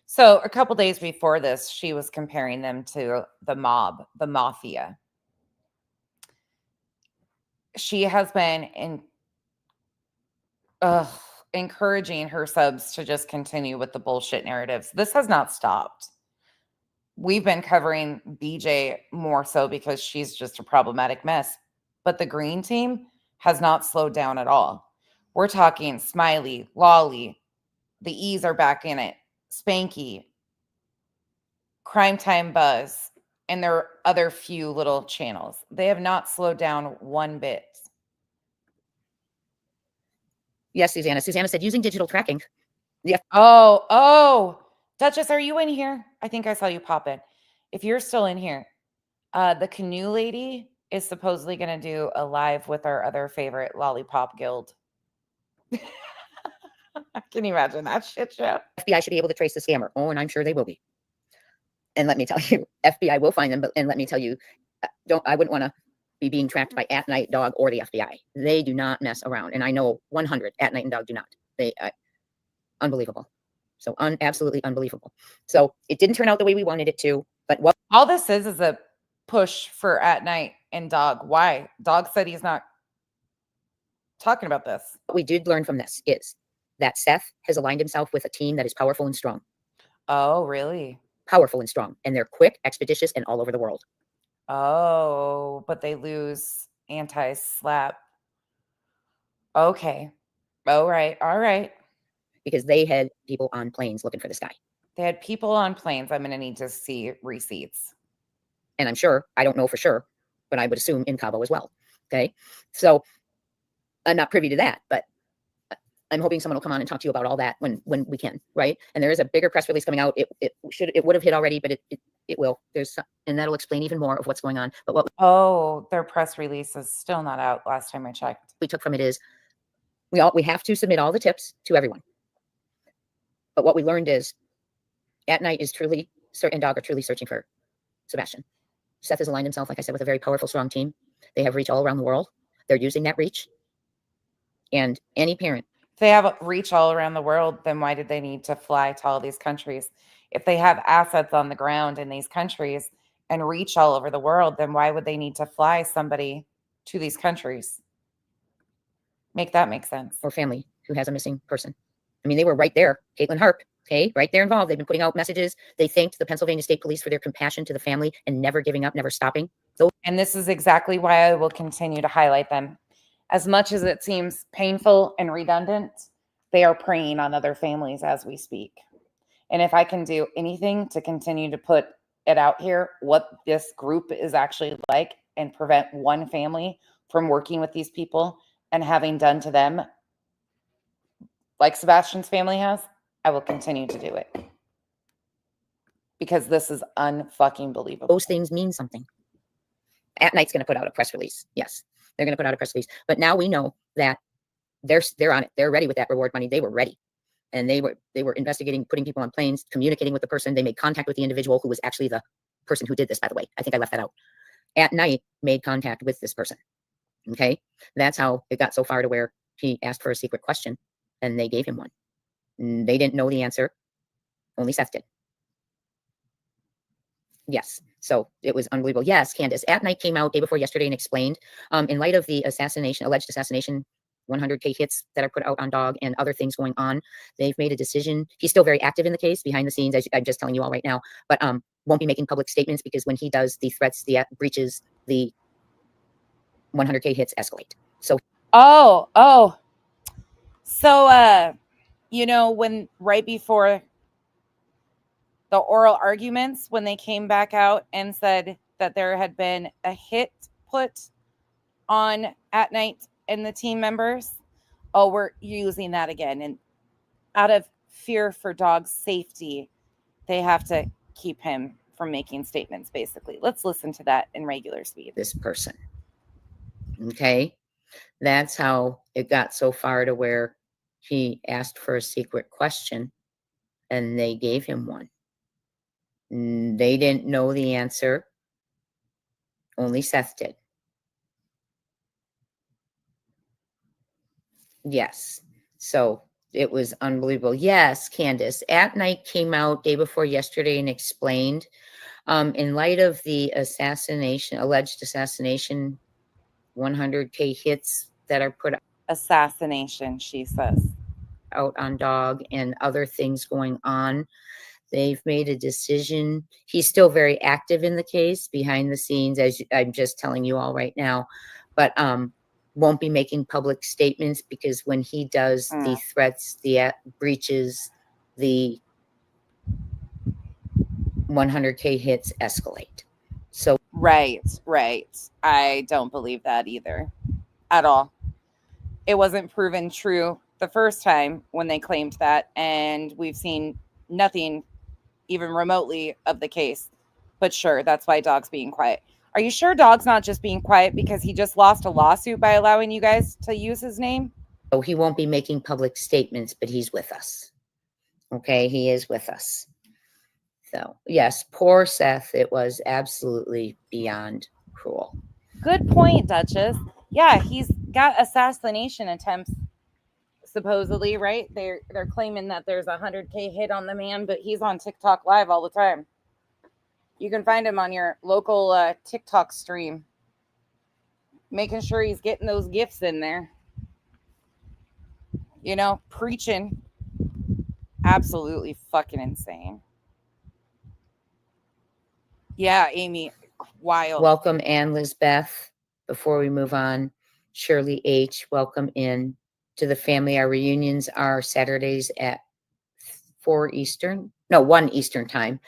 So a couple days before this, she was comparing them to the mob, the mafia. She has been encouraging her subs to just continue with the bullshit narratives. This has not stopped. We've been covering BJ more so because she's just a problematic mess. But the green team has not slowed down at all. We're talking Smiley, Lolly, the E's are back in it, Spanky, Crime Time Buzz, and their other few little channels. They have not slowed down one bit. Yes, Susanna. Susanna said using digital tracking. Yeah. Oh, Duchess, are you in here? I think I saw you pop in. If you're still in here, the canoe lady is supposedly going to do a live with our other favorite Lollipop Guild. Can you imagine that shit show? FBI should be able to trace the scammer. Oh, and I'm sure they will be. And let me tell you, FBI will find them. And let me tell you, I wouldn't want to be being tracked by At Night Dog or the FBI. They do not mess around. And I know 100 At Night and Dog do not. They unbelievable. So absolutely unbelievable. So it didn't turn out the way we wanted it to. But what all this is a push for At Night and Dog. Why? Dog said he's not talking about this. What we did learn from this is that Seth has aligned himself with a team that is powerful and strong. Oh, really? Powerful and strong. And they're quick, expeditious, and all over the world. Oh, but they lose anti-slap. Okay. All right. Because they had people on planes looking for this guy. They had people on planes. I'm going to need to see receipts. And I'm sure, I don't know for sure, but I would assume in Cabo as well. Okay. So I'm not privy to that, but I'm hoping someone will come on and talk to you about all that when we can. Right. And there is a bigger press release coming out. It would have hit already, but it will. And that'll explain even more of what's going on. But what Oh, their press release is still not out last time I checked. we took from it is we have to submit all the tips to everyone. But what we learned is At Night is truly, and Dog are truly searching for Sebastian. Seth has aligned himself, like I said, with a very powerful, strong team. They have reach all around the world. They're using that reach. And any parent. If they have reach all around the world, then why did they need to fly to all these countries? If they have assets on the ground in these countries and reach all over the world, then why would they need to fly somebody to these countries? Make that make sense. Or family who has a missing person. I mean, they were right there. Caitlin Harp, okay, right there involved. They've been putting out messages. They thanked the Pennsylvania State Police for their compassion to the family and never giving up, never stopping. And this is exactly why I will continue to highlight them. As much as it seems painful and redundant, they are preying on other families as we speak. And if I can do anything to continue to put it out here, what this group is actually like, and prevent one family from working with these people and having done to them like Sebastian's family has, I will continue to do it. Because this is unfucking believable. Those things mean something. At Night's going to put out a press release. Yes, they're going to put out a press release. But now we know that they're on it. They're ready with that reward money. They were ready. And they were investigating, putting people on planes, communicating with the person. They made contact with the individual who was actually the person who did this, by the way. I think I left that out. At Night made contact with this person. Okay. That's how it got so far to where he asked for a secret question and they gave him one. They didn't know the answer. Only Seth did. Yes. So it was unbelievable. Yes, Candace. At Night came out day before yesterday and explained, in light of the alleged assassination, 100K hits that are put out on Dog and other things going on, they've made a decision. He's still very active in the case behind the scenes, as I'm just telling you all right now, but won't be making public statements because when he does, the threats, the breaches, the 100K hits escalate. So So you know, when right before the oral arguments, when they came back out and said that there had been a hit put on At Night and the team members, we're using that again. And out of fear for Dog's safety, they have to keep him from making statements, basically. Let's listen to that in regular speed. This person. Okay. That's how it got so far to where he asked for a secret question and they gave him one. They didn't know the answer. Only Seth did. Yes. So it was unbelievable. Yes, Candace. At Night came out day before yesterday and explained, in light of the alleged assassination, 100K hits that are put Assassination, she says, out on Dog and other things going on. They've made a decision. He's still very active in the case behind the scenes, as I'm just telling you all right now, but won't be making public statements because when he does, the threats, the breaches, the 100K hits escalate. So right. I don't believe that either at all. It wasn't proven true the first time when they claimed that, and we've seen nothing even remotely of the case. But sure, that's why Dog's being quiet. Are you sure Dog's not just being quiet because he just lost a lawsuit by allowing you guys to use his name? So he won't be making public statements, but he's with us. Okay, he is with us. So yes, poor Seth. It was absolutely beyond cruel. Good point, Duchess. Yeah, he's got assassination attempts, supposedly, right? They're claiming that there's a 100K hit on the man, but he's on TikTok live all the time. You can find him on your local TikTok stream, making sure he's getting those gifts in there. You know, preaching. Absolutely fucking insane. Yeah, Amy, wild. Welcome, Ann Lizbeth. Before we move on, Shirley H., welcome in to the family. Our reunions are Saturdays at 1 Eastern time.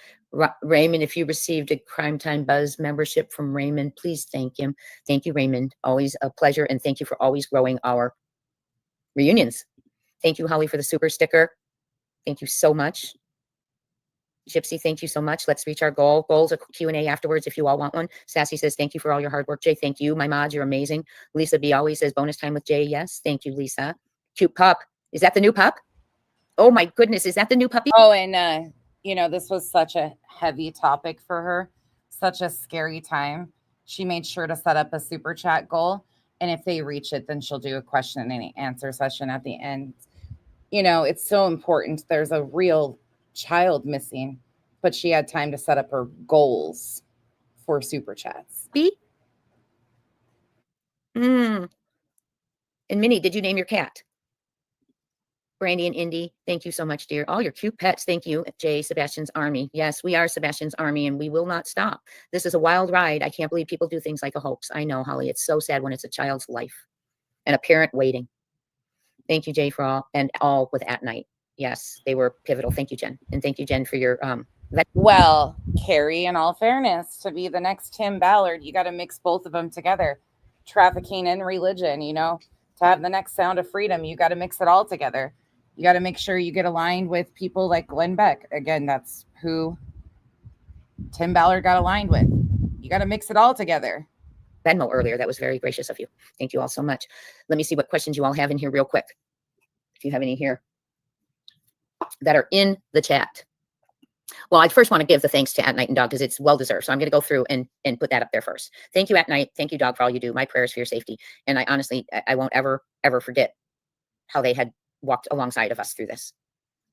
Raymond, if you received a Crime Time Buzz membership from Raymond, please thank him. Thank you, Raymond. Always a pleasure. And thank you for always growing our reunions. Thank you, Holly, for the super sticker. Thank you so much. Gypsy, thank you so much. Let's reach our goal. Goals are Q&A afterwards if you all want one. Sassy says, thank you for all your hard work. Jay, thank you. My mods, you're amazing. Lisa B always says, bonus time with Jay. Yes, thank you, Lisa. Cute pup. Is that the new pup? Oh my goodness, is that the new puppy? Oh, and you know, this was such a heavy topic for her, such a scary time. She made sure to set up a super chat goal, and if they reach it, then she'll do a question and answer session at the end. You know, it's so important. There's a real child missing, but she had time to set up her goals for super chats. And Minnie, did you name your cat? Brandy and Indy, thank you so much, dear. All your cute pets, thank you. Jay, Sebastian's Army. Yes, we are Sebastian's Army, and we will not stop. This is a wild ride. I can't believe people do things like a hoax. I know, Holly. It's so sad when it's a child's life and a parent waiting. Thank you, Jay, for all with At Night. Yes, they were pivotal. Thank you, Jen. And thank you, Jen, for your Well, Carrie, in all fairness, to be the next Tim Ballard, you got to mix both of them together. Trafficking and religion, you know, to have the next Sound of Freedom, you got to mix it all together. You got to make sure you get aligned with people like Glenn Beck. Again, that's who Tim Ballard got aligned with. You got to mix it all together. Venmo earlier. That was very gracious of you. Thank you all so much. Let me see what questions you all have in here real quick. If you have any here that are in the chat. Well, I first want to give the thanks to At Night and Dog because it's well-deserved. So I'm going to go through and put that up there first. Thank you, At Night. Thank you, Dog, for all you do. My prayers for your safety. And I honestly, I won't ever forget how they had walked alongside of us through this,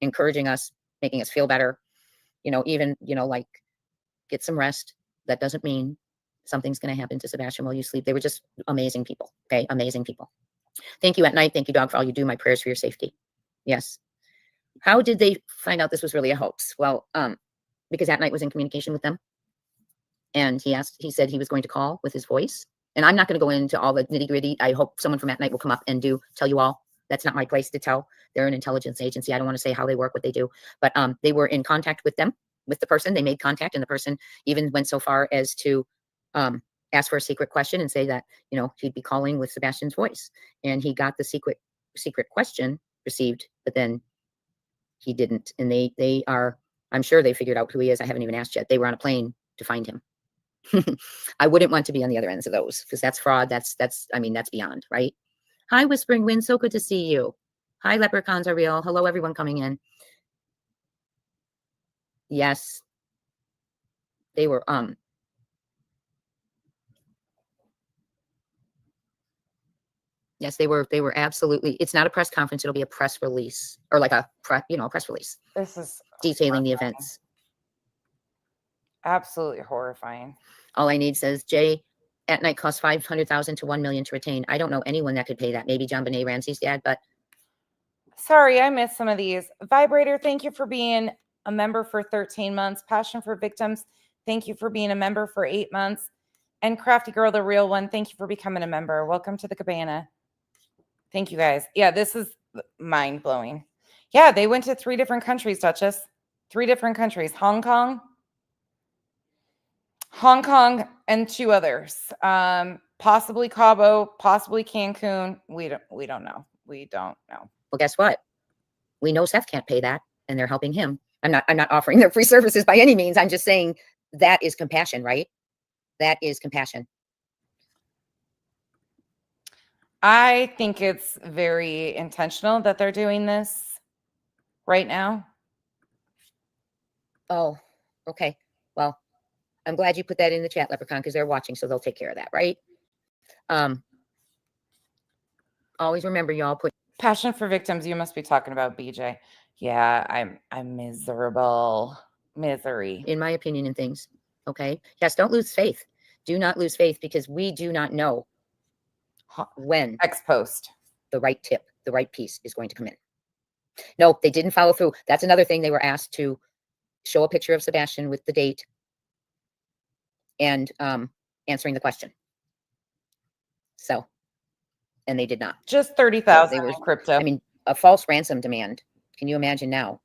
encouraging us, making us feel better. You know, even, you know, like, get some rest. That doesn't mean something's going to happen to Sebastian while you sleep. They were just amazing people. Okay. Amazing people. Thank you, At Night. Thank you, Dog, for all you do. My prayers for your safety. Yes. How did they find out this was really a hoax? Well, because At Night was in communication with them. And he said he was going to call with his voice. And I'm not going to go into all the nitty gritty. I hope someone from At Night will come up and tell you all. That's not my place to tell. They're an intelligence agency. I don't want to say how they work, what they do, but they were in contact with them, with the person. They made contact, and the person even went so far as to ask for a secret question and say that, you know, he'd be calling with Sebastian's voice. And he got the secret question received, but then he didn't. And they are, I'm sure they figured out who he is. I haven't even asked yet. They were on a plane to find him. I wouldn't want to be on the other ends of those because that's fraud. That's beyond, right? Hi, Whispering Wind. So good to see you. Hi, Leprechauns Are Real. Hello, everyone coming in. Yes. They were, yes, they were absolutely, it's not a press conference. It'll be a press release or like a press release. This is detailing the events. Absolutely horrifying. All I need, says Jay, At Night costs $500,000 to $1 million to retain. I don't know anyone that could pay that. Maybe John Benet Ramsey's dad, but sorry, I missed some of these. Vibrator, thank you for being a member for 13 months. Passion for Victims, thank you for being a member for 8 months. And Crafty Girl, the real one, thank you for becoming a member. Welcome to the cabana. Thank you, guys. Yeah, this is mind-blowing. Yeah, they went to 3 different countries, Duchess. 3 different countries. Hong Kong, and 2 others. Possibly Cabo, possibly Cancun. We don't know. We don't know. Well, guess what? We know Seth can't pay that, and they're helping him. I'm not offering their free services by any means. I'm just saying that is compassion, right? That is compassion. I think it's very intentional that they're doing this right now. Oh, okay. Well, I'm glad you put that in the chat, Leprechaun, because they're watching, so they'll take care of that, right? Always remember, y'all, put Passion for Victims. You must be talking about BJ. Yeah, I'm miserable. Misery. In my opinion, in things. Okay. Yes, don't lose faith. Do not lose faith, because we do not know when Ex post the right tip, the right piece is going to come in. No, they didn't follow through. That's another thing. They were asked to show a picture of Sebastian with the date and answering the question. So, and they did not. Just 30,000 in crypto. I mean, a false ransom demand. Can you imagine now?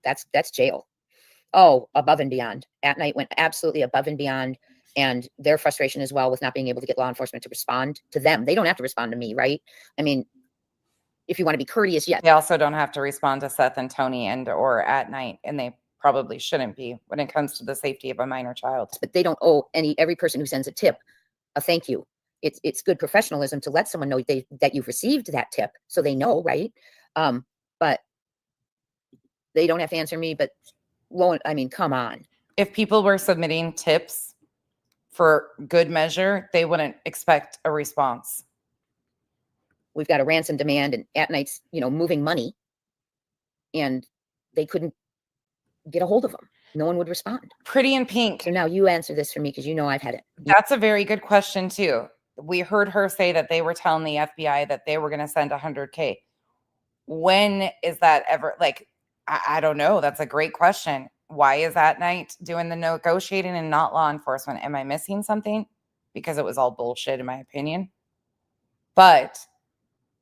That's jail. Oh, above and beyond. At Night went absolutely above and beyond, and their frustration as well with not being able to get law enforcement to respond to them. They don't have to respond to me, right? I mean, if you want to be courteous, yes. They also don't have to respond to Seth and Tony and or At Night, and they probably shouldn't be when it comes to the safety of a minor child. But they don't owe every person who sends a tip a thank you. It's good professionalism to let someone know that you've received that tip, so they know, right? But they don't have to answer me. But I mean, come on. If people were submitting tips for good measure, they wouldn't expect a response. We've got a ransom demand, and at nights, moving money, and they couldn't get a hold of them. No one would respond. Pretty in Pink. So now you answer this for me, because I've had it. That's a very good question too. We heard her say that they were telling the FBI that they were going to send $100K. When is that ever? Like, I don't know. That's a great question. Why is that night doing the negotiating and not law enforcement? Am I missing something? Because it was all bullshit, in my opinion. But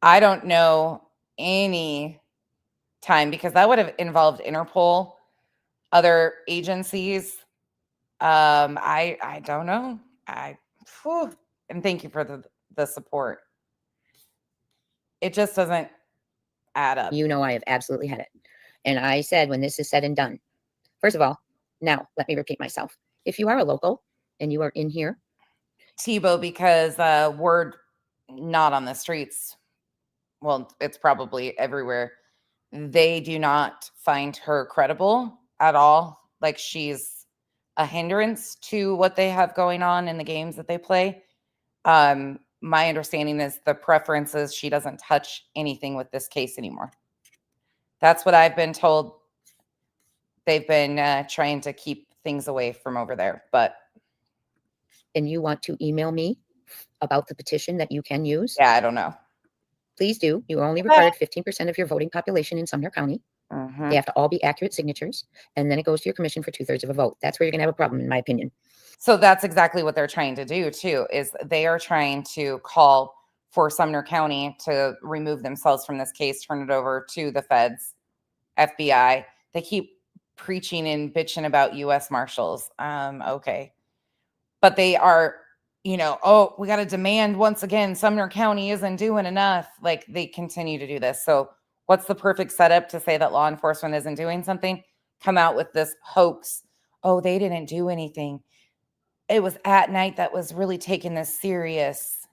I don't know any time, because that would have involved Interpol, other agencies. I don't know. And thank you for the support. It just doesn't add up. I have absolutely had it. And I said, when this is said and done, first of all, now let me repeat myself. If you are a local and you are in here, Tebow, because word not on the streets, well, it's probably everywhere, they do not find her credible at all. Like, she's a hindrance to what they have going on in the games that they play. My understanding is the preference is she doesn't touch anything with this case anymore. That's what I've been told. They've been trying to keep things away from over there. And you want to email me about the petition that you can use? Yeah, I don't know. Please do. You are only required 15% of your voting population in Sumner County. Mm-hmm. They have to all be accurate signatures. And then it goes to your commission for 2/3 of a vote. That's where you're going to have a problem, in my opinion. So that's exactly what they're trying to do, too, is they are trying to call for Sumner County to remove themselves from this case, turn it over to the feds, FBI. They keep preaching and bitching about U.S. Marshals. Okay. But they are, oh, we got to demand once again, Sumner County isn't doing enough. Like, they continue to do this. So what's the perfect setup to say that law enforcement isn't doing something? Come out with this hoax. Oh, they didn't do anything. It was at night that was really taking this serious.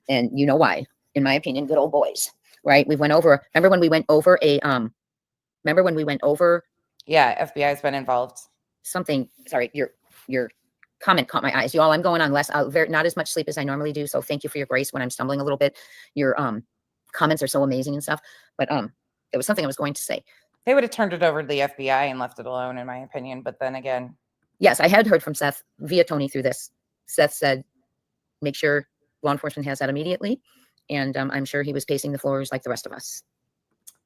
And you know why? In my opinion, good old boys, right? Remember when we went over Yeah, FBI has been involved. Something, sorry, your comment caught my eyes. Y'all, I'm going on not as much sleep as I normally do. So thank you for your grace when I'm stumbling a little bit. Your comments are so amazing and stuff. But it was something I was going to say. They would have turned it over to the FBI and left it alone, in my opinion. But then again, yes, I had heard from Seth via Tony through this. Seth said, make sure law enforcement has that immediately. And I'm sure he was pacing the floors like the rest of us.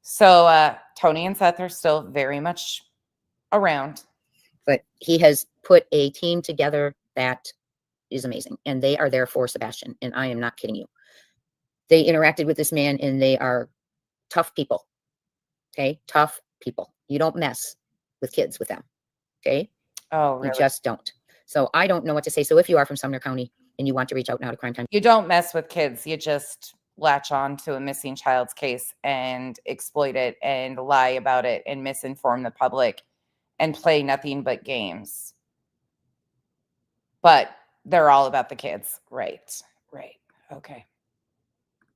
So Tony and Seth are still very much around. But he has put a team together that is amazing. And they are there for Sebastian. And I am not kidding you. They interacted with this man, and they are tough people. Okay? Tough people. You don't mess with kids with them. Okay? Oh, really? You just don't. So I don't know what to say. So if you are from Sumner County and you want to reach out now to Crime Time, you don't mess with kids. You just latch on to a missing child's case and exploit it and lie about it and misinform the public and play nothing but games. But they're all about the kids. Right. Okay.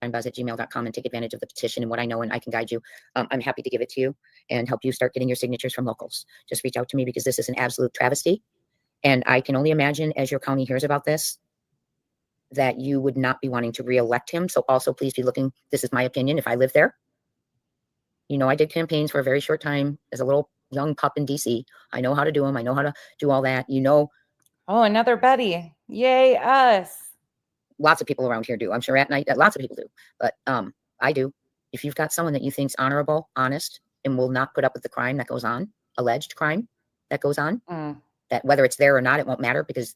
buzz@gmail.com and take advantage of the petition and what I know, and I can guide you. I'm happy to give it to you and help you start getting your signatures from locals. Just reach out to me, because this is an absolute travesty. And I can only imagine, as your county hears about this, that you would not be wanting to reelect him. So also please be looking, this is my opinion, if I live there. I did campaigns for a very short time as a little young pup in DC. I know how to do them. I know how to do all that. Oh, another Betty. Yay, us. Lots of people around here do. I'm sure at night, lots of people do. But I do. If you've got someone that you think's honorable, honest, and will not put up with the crime that goes on, alleged crime that goes on, that whether it's there or not, it won't matter, because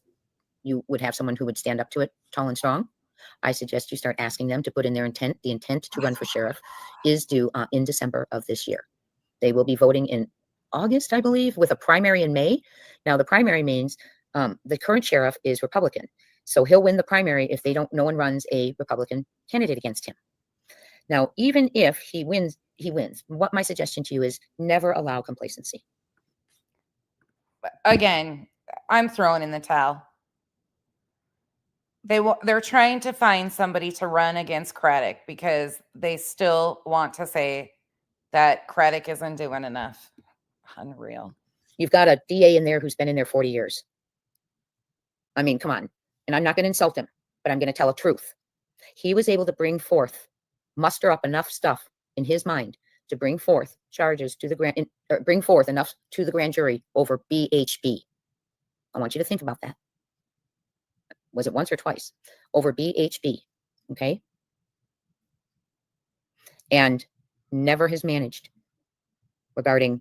you would have someone who would stand up to it tall and strong. I suggest you start asking them to put in their intent. The intent to run for sheriff is due in December of this year. They will be voting in August, I believe, with a primary in May. Now, the primary means the current sheriff is Republican. So he'll win the primary if no one runs a Republican candidate against him. Now, even if he wins. What my suggestion to you is, never allow complacency. again, I'm throwing in the towel. They're trying to find somebody to run against Craddock because they still want to say that Craddock isn't doing enough. Unreal. You've got a DA in there who's been in there 40 years. I mean, come on. And I'm not going to insult him, but I'm going to tell a truth. He was able to muster up enough stuff in his mind to bring forth charges to the bring forth enough to the grand jury over BHB. I want you to think about that. Was it once or twice? Over BHB, okay? And never has managed regarding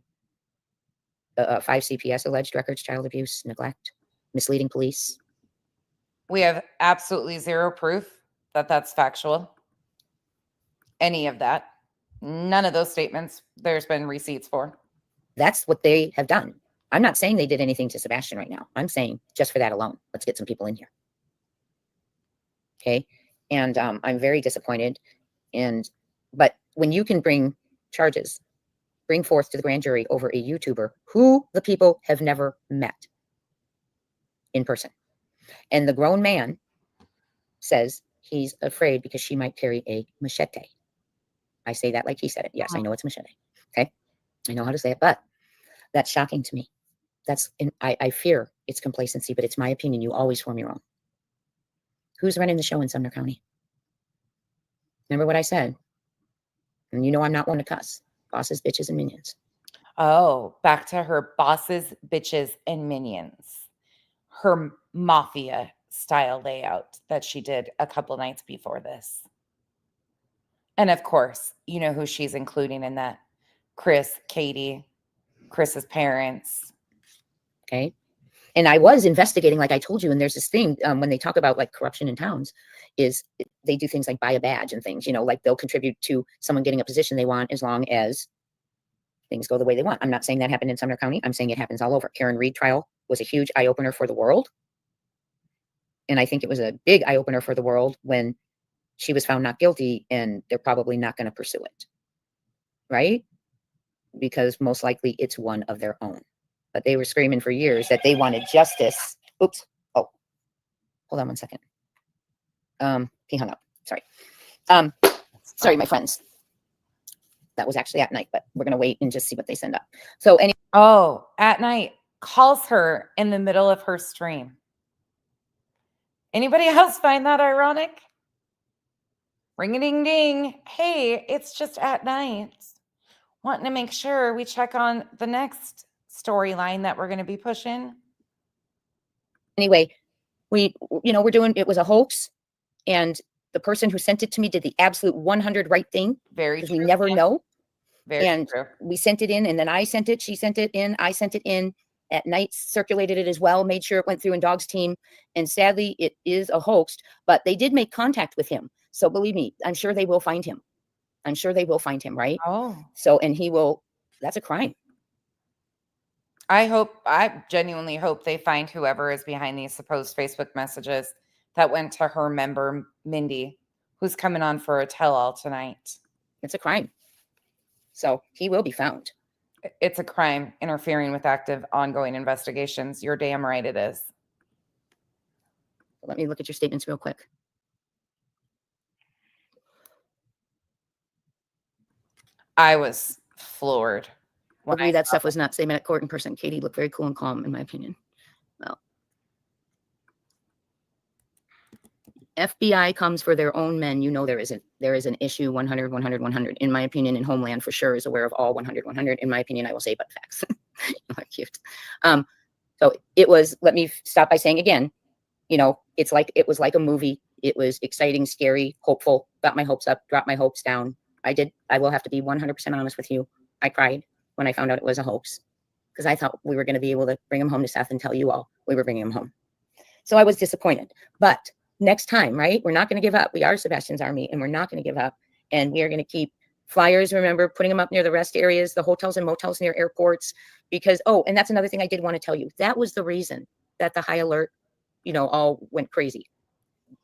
5 CPS alleged records, child abuse, neglect, misleading police. We have absolutely zero proof that that's factual. Any of that. None of those statements there's been receipts for. That's what they have done. I'm not saying they did anything to Sebastian right now. I'm saying just for that alone, let's get some people in here. Okay. And I'm very disappointed. But when you can bring forth to the grand jury over a YouTuber who the people have never met in person, and the grown man says he's afraid because she might carry a machete. I say that like he said it. Yes, I know it's machete. Okay. I know how to say it, but that's shocking to me. I fear it's complacency, but it's my opinion. You always form your own. Who's running the show in Sumner County? Remember what I said? And you know I'm not one to cuss. Bosses, bitches, and minions. Oh, back to her bosses, bitches, and minions. Her mafia style layout that she did a couple nights before this. And of course, you know who she's including in that. Chris, Katie, Chris's parents. Okay. And I was investigating, like I told you, and there's this thing when they talk about like corruption in towns, they do things like buy a badge and things, like they'll contribute to someone getting a position they want as long as things go the way they want. I'm not saying that happened in Sumner County. I'm saying it happens all over. Karen Reed trial was a huge eye opener for the world. And I think it was a big eye opener for the world when she was found not guilty, and they're probably not going to pursue it. Right? Because most likely it's one of their own. But they were screaming for years that they wanted justice. Oops. Oh, hold on one second. He hung up. Sorry. Sorry, my friends. That was actually at night, but we're going to wait and just see what they send up. So Oh, at night. Calls her in the middle of her stream. Anybody else find that ironic? Ring-a-ding-ding. Hey, it's just at night. Wanting to make sure we check on the next storyline that we're going to be pushing. Anyway, we're doing, it was a hoax, and the person who sent it to me did the absolute 100 right thing. Very because true. we never know. Very true. We sent it in, and then I sent it, she sent it in, I sent it in at night, circulated it as well, made sure it went through in Dog's team. And sadly, it is a hoax, but they did make contact with him. So believe me, I'm sure they will find him. I'm sure they will find him, right? Oh. So, and that's a crime. I genuinely hope they find whoever is behind these supposed Facebook messages that went to her member, Mindy, who's coming on for a tell-all tonight. It's a crime. So he will be found. It's a crime interfering with active ongoing investigations. You're damn right it is. Let me look at your statements real quick. I was floored. Agree that stuff was not statement at court in person. Katie looked very cool and calm, in my opinion. Well, FBI comes for their own men. There is an issue 100, 100, 100. In my opinion, in Homeland for sure is aware of all 100, 100. In my opinion, I will say but facts. Cute. So it was, let me stop by saying again, it was like a movie. It was exciting, scary, hopeful, got my hopes up, dropped my hopes down. I will have to be 100% honest with you. I cried when I found out it was a hoax because I thought we were going to be able to bring him home to Seth and tell you all we were bringing him home. So I was disappointed, but next time, right? We're not going to give up. We are Sebastian's army, and we're not going to give up. And we are going to keep flyers, remember, putting them up near the rest areas, the hotels and motels near airports, because, and that's another thing I did want to tell you. That was the reason that the high alert, all went crazy.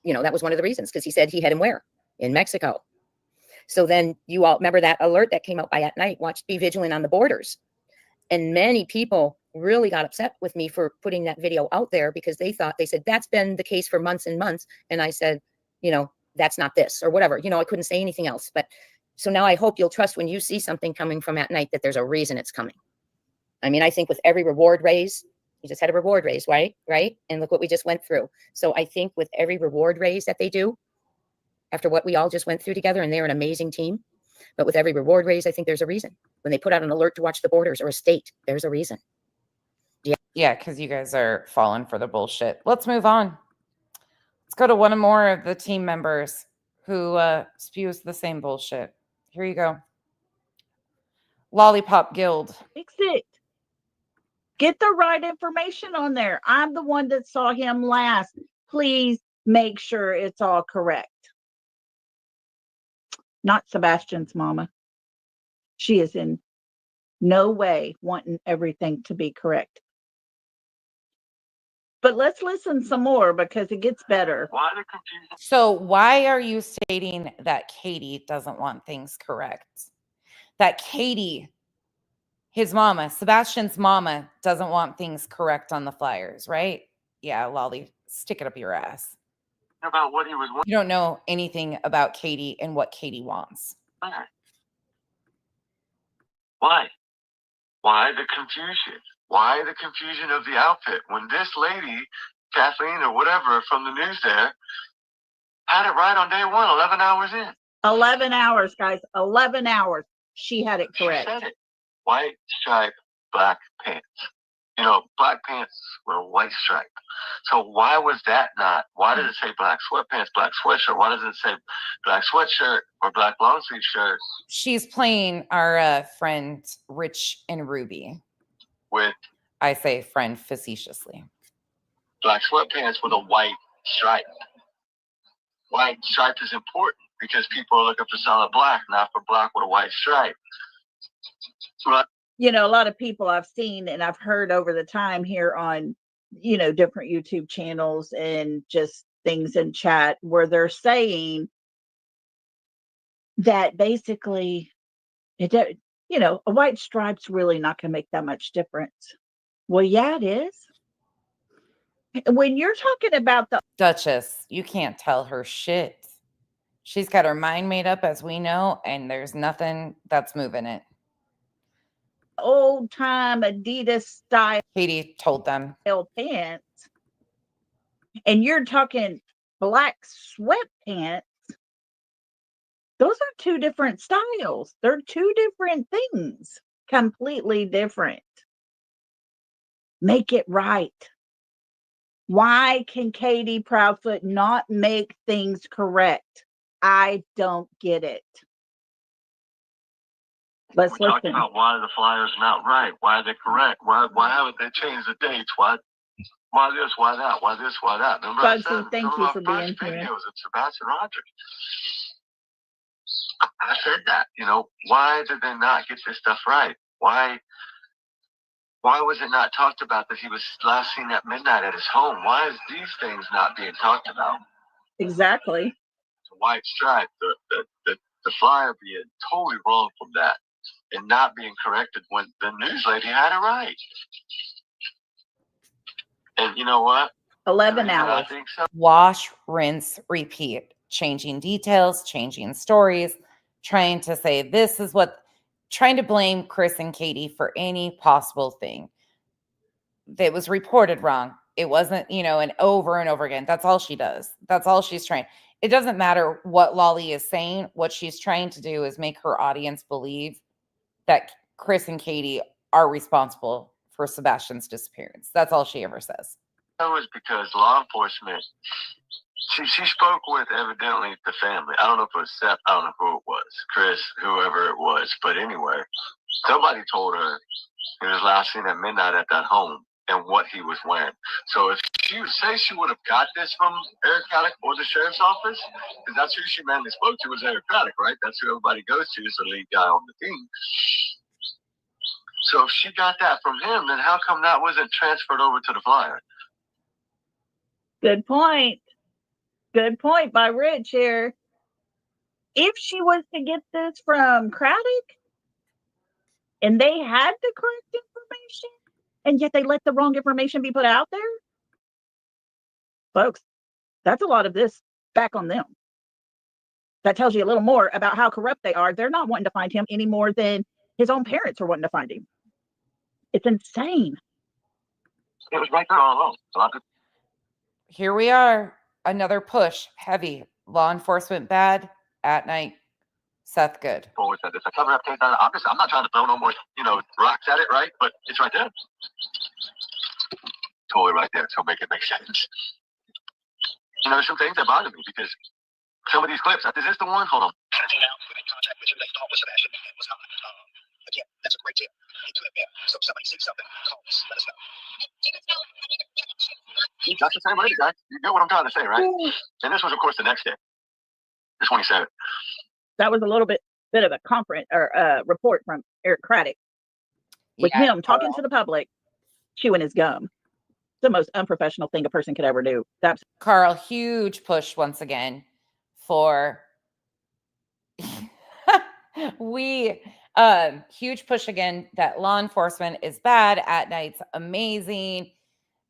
That was one of the reasons, because he said he had him where? In Mexico. So then you all remember that alert that came out by at night, be vigilant on the borders. And many people really got upset with me for putting that video out there because they said, that's been the case for months and months. And I said, that's not this or whatever, I couldn't say anything else. But so now I hope you'll trust when you see something coming from at night that there's a reason it's coming. I mean, I think with every reward raise, you just had a reward raise, right? And look what we just went through. So I think with every reward raise that they do, after what we all just went through together, and they're an amazing team, but with every reward raise, I think there's a reason. When they put out an alert to watch the borders or a state, there's a reason. Yeah, because you guys are falling for the bullshit. Let's move on. Let's go to one more of the team members who spews the same bullshit. Here you go. Lollipop Guild. Fix it. Get the right information on there. I'm the one that saw him last. Please make sure it's all correct. Not Sebastian's mama. She is in no way wanting everything to be correct. But let's listen some more because it gets better. So why are you stating that Katie doesn't want things correct? That Katie, his mama, Sebastian's mama, doesn't want things correct on the flyers, right? Yeah, Lolly, stick it up your ass. About what he was wanting. You don't know anything about Katie and what Katie wants. Why? Why the confusion? Why the confusion of the outfit? When this lady, Kathleen or whatever from the news there, had it right on day one, 11 hours in. 11 hours, guys. 11 hours. She had it correct. She said it. White stripe, black pants. Black pants were a white stripe. So why was that not? Why did it say black sweatpants, black sweatshirt? Why doesn't it say black sweatshirt or black long sleeve shirt? She's playing our friend Rich and Ruby. With, I say friend facetiously. Black sweatpants with a white stripe. White stripe is important because people are looking for solid black, not for black with a white stripe. Right. A lot of people I've seen and I've heard over the time here on, different YouTube channels and just things in chat where they're saying that basically, a white stripe's really not going to make that much difference. Well, yeah, it is. When you're talking about the Duchess, you can't tell her shit. She's got her mind made up, as we know, and there's nothing that's moving it. Old time Adidas style Katie told them pants, and you're talking black sweatpants, those are two different styles. They're two different things, completely different. Make it right. Why can Katie Proudfoot not make things correct? I don't get it. Let's We're listen. talking about why the flyers are not right. Why are they correct? Why haven't they changed the dates? Why this? Why that? Why this? Why that? Remember Bugsy, thank you for being here. Videos of Sebastian Roderick. I said that. Why did they not get this stuff right? Why was it not talked about that he was last seen at midnight at his home? Why is these things not being talked about? Exactly. The white stripe, the flyer being totally wrong from that. And not being corrected when the news lady had it right. And you know what? 11 hours. I think so. Wash, rinse, repeat. Changing details, changing stories, trying to say this is what, trying to blame Chris and Katie for any possible thing that was reported wrong. It wasn't, and over and over again. That's all she does. That's all she's trying. It doesn't matter what Lolly is saying. What she's trying to do is make her audience believe that Chris and Katie are responsible for Sebastian's disappearance. That's all she ever says. That was because law enforcement, she spoke with evidently the family. I don't know if it was Seth, I don't know who it was, Chris, whoever it was. But anyway, somebody told her he was last seen at midnight at that home and what he was wearing. So if she would say she would have got this from Eric Craddock or the sheriff's office, because that's who she mainly spoke to was Eric Craddock, right? That's who everybody goes to, is the lead guy on the team. So if she got that from him, then how come that wasn't transferred over to the flyer? Good point. Good point by Rich here. If she was to get this from Craddock and they had the correct information, and yet they let the wrong information be put out there? Folks, that's a lot of this back on them. That tells you a little more about how corrupt they are. They're not wanting to find him any more than his own parents are wanting to find him. It's insane. It was right there all along. So I could Here we are. Another push. Heavy. Law enforcement bad. At night. Seth good. forward that it's a cover up case. Obviously, I'm not trying to throw no more, rocks at it, right? But it's right there. Totally right there. So make it make sense. There's some things that bother me because some of these clips. Is this the one? Hold on. Now, we made contact with who they thought was Sebastian and was not. Again, that's a great tip. He could have been. So if somebody sees something, call us. Let us know. That's the same lady, guys. You get what I'm trying to say, right? And this was, of course, the next day, the 27th. That was a little bit of a conference or report from Eric Craddock with him talking to the public, chewing his gum. It's the most unprofessional thing a person could ever do. That's Carl, huge push once again for huge push again that law enforcement is bad, at night's amazing.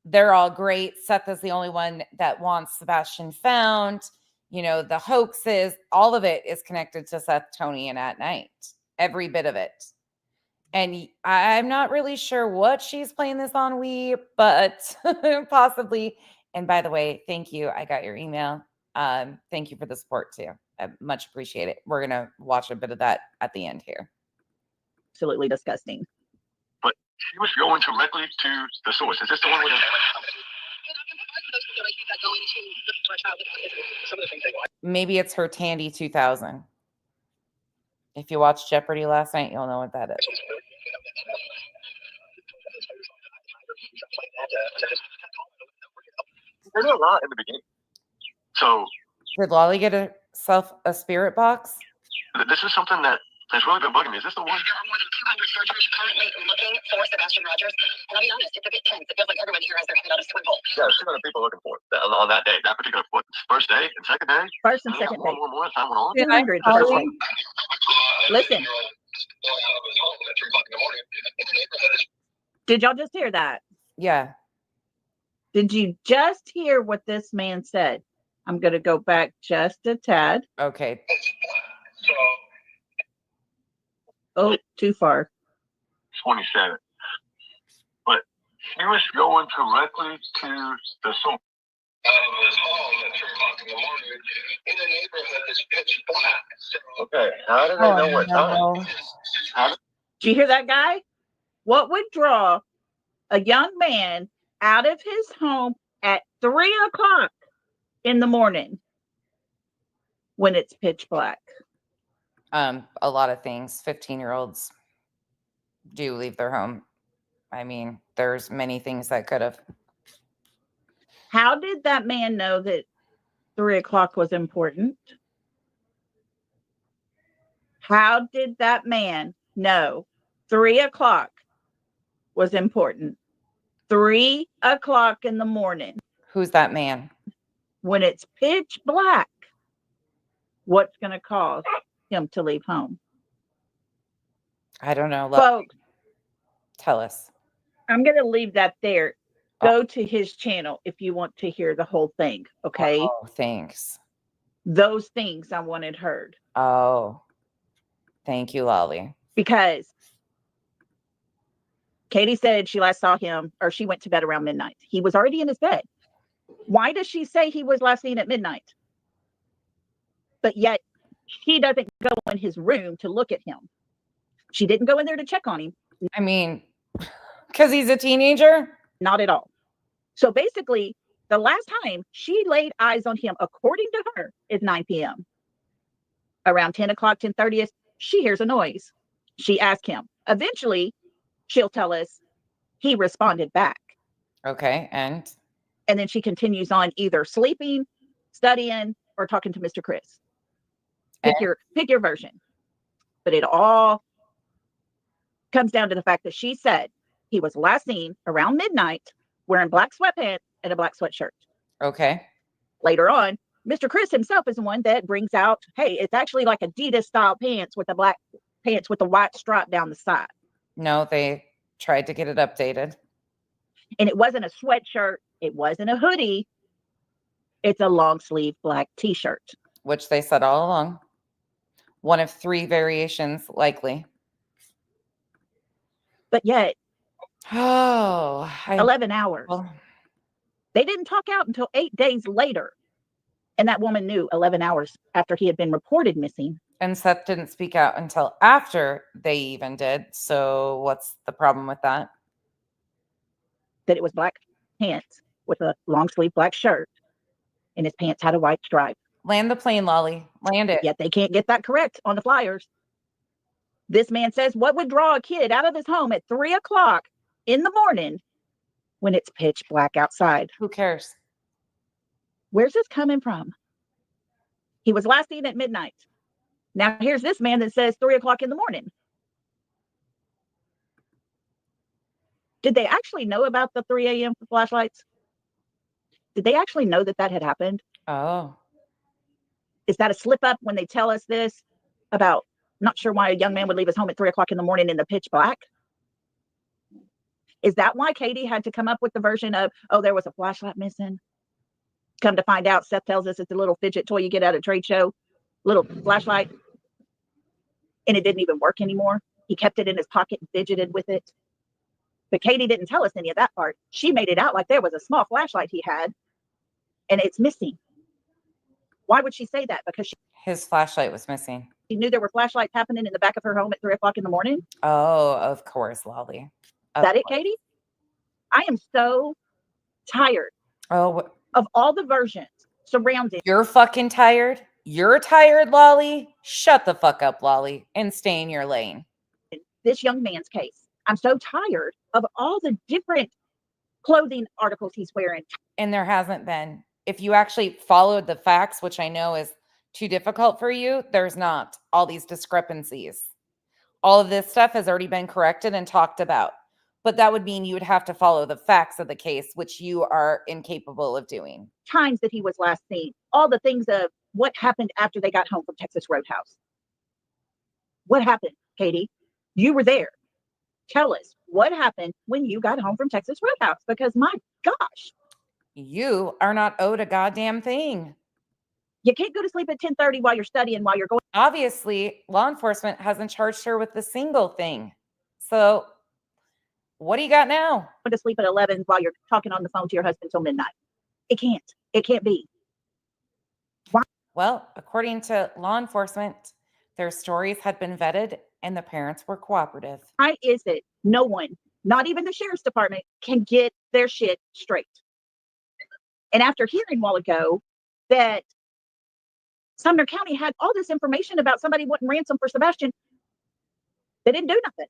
They're all great. Seth is the only one that wants Sebastian found. The hoaxes, all of it is connected to Seth, Tony, and at night. Every bit of it. And I'm not really sure what she's playing this on but possibly. And by the way, thank you. I got your email. Thank you for the support too. I much appreciate it. We're going to watch a bit of that at the end here. absolutely disgusting. But she was going directly to the source. Is this the one with Maybe it's her Tandy 2000. If you watched Jeopardy last night, you'll know what that is. There's a lot in the beginning. So did Lolly get herself a spirit box? This is something that's really been bugging me. Is this the one? There are more than 200 searchers currently looking for Sebastian Rogers. And I'll be honest, it's a bit tense. It feels like everyone here has their head on a swivel. Yeah, 200 people looking for it on that day. That particular first day and second day. First and second day. More time went on. 200 first day. Listen. Did y'all just hear that? Yeah. Did you just hear what this man said? I'm going to go back just a tad. Okay. Oh, too far. 27. But he was going directly to the source. Okay, how do they know what time? Did you hear that guy? What would draw a young man out of his home at 3:00 in the morning when it's pitch black? A lot of things. 15-year-olds do leave their home. I mean, there's many things that could have. How did that man know that 3:00 was important? How did that man know 3:00 was important? 3:00 in the morning. Who's that man? When it's pitch black, what's going to cause him to leave home? I don't know. Folks, tell us. I'm going to leave that there. Go to his channel if you want to hear the whole thing. Okay. Oh, thanks. Those things I wanted heard. Oh, thank you, Lolly. Because Katie said she last saw him, or she went to bed around midnight. He was already in his bed. Why does she say he was last seen at midnight? But yet she doesn't go in his room to look at him. She didn't go in there to check on him. I mean, because he's a teenager? Not at all. So basically, the last time she laid eyes on him, according to her, is 9 p.m. Around 10:00, 10:30, she hears a noise. She asked him. Eventually, she'll tell us he responded back. Okay, and then she continues on either sleeping, studying, or talking to Mr. Chris. Pick your version. But it all comes down to the fact that she said he was last seen around midnight wearing black sweatpants and a black sweatshirt. Okay. Later on, Mr. Chris himself is the one that brings out, hey, it's actually like Adidas style pants with the black pants with the white stripe down the side. No, they tried to get it updated. And it wasn't a sweatshirt. It wasn't a hoodie. It's a long sleeve black t-shirt. Which they said all along. One of 3 variations, likely. But yet, Oh, 11 hours. They didn't talk out until 8 days later. And that woman knew 11 hours after he had been reported missing. And Seth didn't speak out until after they even did. So what's the problem with that? That it was black pants with a long sleeve black shirt. And his pants had a white stripe. Land the plane, Lolly. Land it. Yet they can't get that correct on the flyers. This man says, what would draw a kid out of his home at 3 o'clock in the morning when it's pitch black outside? Who cares? Where's this coming from? He was last seen at midnight. Now here's this man that says 3 o'clock in the morning. Did they actually know about the 3 a.m. flashlights? Did they actually know that that had happened? Oh. Is that a slip up when they tell us this about not sure why a young man would leave his home at 3 o'clock in the morning in the pitch black? Is that why Katie had to come up with the version of, oh, there was a flashlight missing? Come to find out, Seth tells us it's a little fidget toy you get at a trade show, little flashlight, and it didn't even work anymore. He kept it in his pocket and fidgeted with it. But Katie didn't tell us any of that part. She made it out like there was a small flashlight he had, and it's missing. Why would she say that? Because His flashlight was missing. she knew there were flashlights happening in the back of her home at 3 o'clock in the morning. Oh, of course, Lolly. Is that it, Katie? I am so tired Oh, of all the versions surrounding. you're fucking tired? You're tired, Lolly? Shut the fuck up, Lolly, and stay in your lane. This young man's case. I'm so tired of all the different clothing articles he's wearing. And there hasn't been. If you actually followed the facts, which I know is too difficult for you, there's not all these discrepancies. All of this stuff has already been corrected and talked about. But that would mean you would have to follow the facts of the case, which you are incapable of doing. Times that he was last seen, all the things of what happened after they got home from Texas Roadhouse. What happened, Katie? You were there. Tell us what happened when you got home from Texas Roadhouse, because my gosh. You are not owed a goddamn thing. You can't go to sleep at 10:30 while you're studying, while you're going Obviously, law enforcement hasn't charged her with a single thing. So what do you got now? to sleep at 11 while you're talking on the phone to your husband till midnight. It can't. It can't be. Well, according to law enforcement, their stories had been vetted and the parents were cooperative. Why is it no one, not even the sheriff's department, can get their shit straight? And after hearing a while ago that Sumner County had all this information about somebody wanting ransom for Sebastian, they didn't do nothing.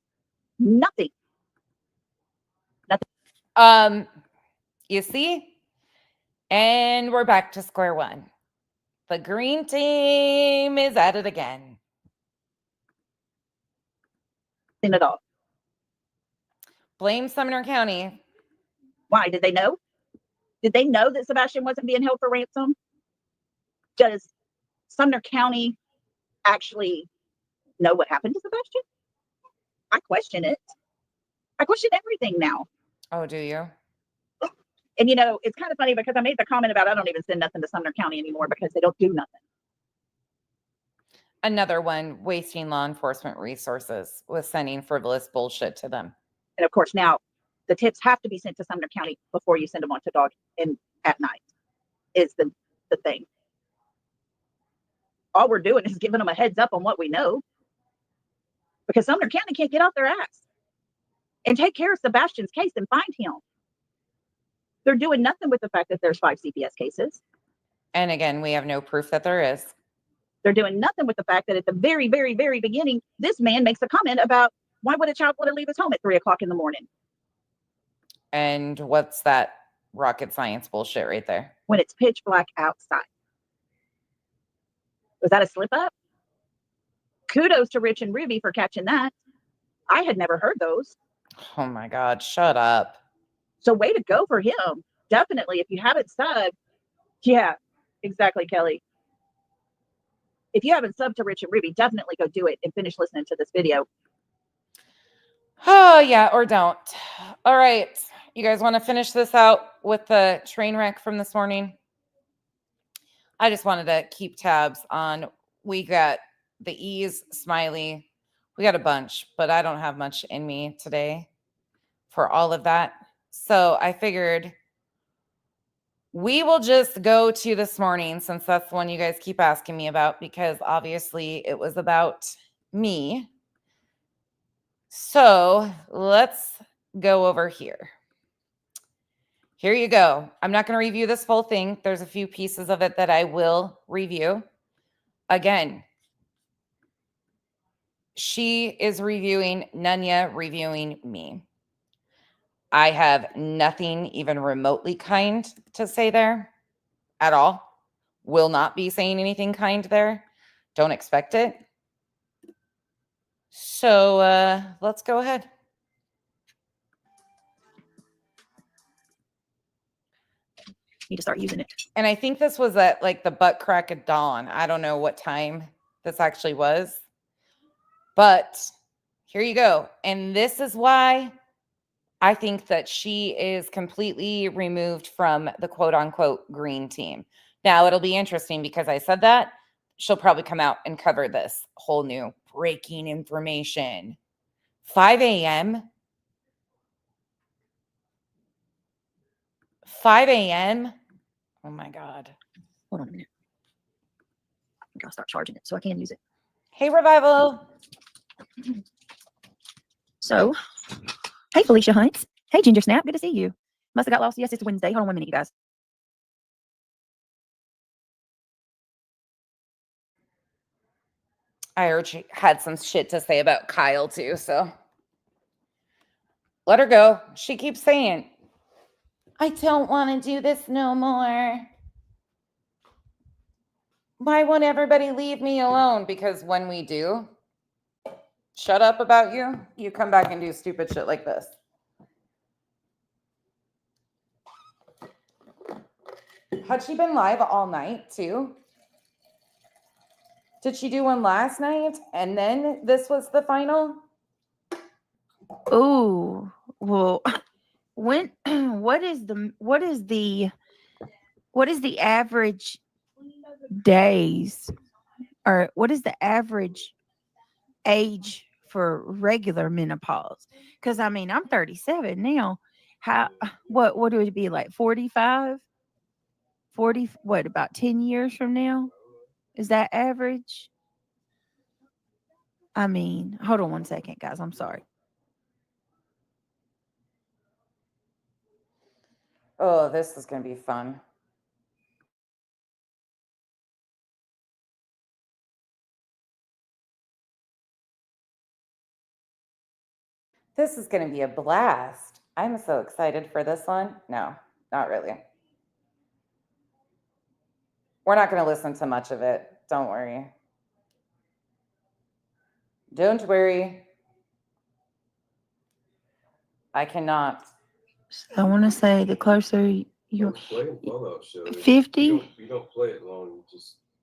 Nothing. You see? And we're back to square one. The green team is at it again. Nothing at all. Blame Sumner County. Why? Did they know? Did they know that Sebastian wasn't being held for ransom? Does Sumner County actually know what happened to Sebastian? I question it. I question everything now. Oh, do you? And, you know, it's kind of funny because I made the comment about I don't even send nothing to Sumner County anymore because they don't do nothing. Another one wasting law enforcement resources with sending frivolous bullshit to them. And, of course, now the tips have to be sent to Sumner County before you send them on to dog and at night is the thing. All we're doing is giving them a heads up on what we know, because Sumner County can't get off their ass and take care of Sebastian's case and find him. They're doing nothing with the fact that there's 5 CPS cases. And again, we have no proof that there is. They're doing nothing with the fact that at the very, very, very beginning, this man makes a comment about why would a child want to leave his home at 3 o'clock in the morning? And what's that rocket science bullshit right there? When it's pitch black outside. Was that a slip up? Kudos to Rich and Ruby for catching that. I had never heard those. Oh my God, shut up. So way to go for him. Definitely. If you haven't subbed, yeah, exactly, Kelly. If you haven't subbed to Rich and Ruby, definitely go do it and finish listening to this video. Oh, yeah, or don't. All right. You guys want to finish this out with the train wreck from this morning? I just wanted to keep tabs on, we got the E's, Smiley. We got a bunch, but I don't have much in me today for all of that. So I figured we will just go to this morning, since that's the one you guys keep asking me about, because obviously it was about me. So let's go over here. Here you go. I'm not going to review this whole thing. There's a few pieces of it that I will review. Again, she is reviewing Nunya, reviewing me. I have nothing even remotely kind to say there at all. Will not be saying anything kind there. Don't expect it. So let's go ahead. Need to start using it. And I think this was at like the butt crack of dawn. I don't know what time this actually was. But here you go. And this is why I think that she is completely removed from the quote unquote green team. Now, it'll be interesting because I said that. She'll probably come out and cover this whole new breaking information. 5 a.m. 5 a.m. Oh my God. Hold on a minute. I gotta start charging it so I can use it. Hey, Revival. So, hey, Felicia Hunts. Hey, Ginger Snap. Good to see you. Must have got lost. Yes, it's Wednesday. Hold on 1 minute, you guys. I heard she had some shit to say about Kyle too, so let her go. She keeps saying, I don't want to do this no more. Why won't everybody leave me alone? Because when we do shut up about you, you come back and do stupid shit like this. Had she been live all night too? Did she do one last night and then this was the final? Oh, well, when what is the average days, or what is the average age for regular menopause? Because I mean, I'm 37 now. What would it be, like 45? 40, what, about 10 years from now? Is that average? I mean, hold on 1 second, guys. I'm sorry. Oh, this is going to be fun. This is going to be a blast. I'm so excited for this one. No, not really. We're not going to listen to much of it. Don't worry. Don't worry. I cannot. I want to say the closer you play in Fallout show. 50. You don't play it long.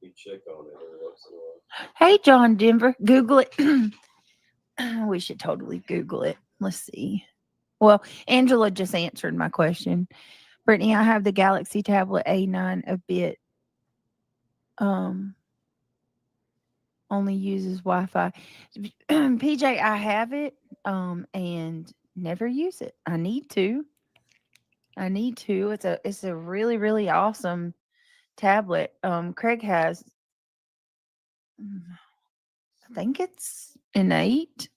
You check on it every once in a while. Hey, John Denver, Google it. We should totally Google it. Let's see. Well, Angela just answered my question. Brittany, I have the Galaxy Tablet A9 a bit. Only uses Wi-Fi. PJ, I have it and never use it. I need to. It's a really, really awesome tablet. Craig has, I think it's an 8,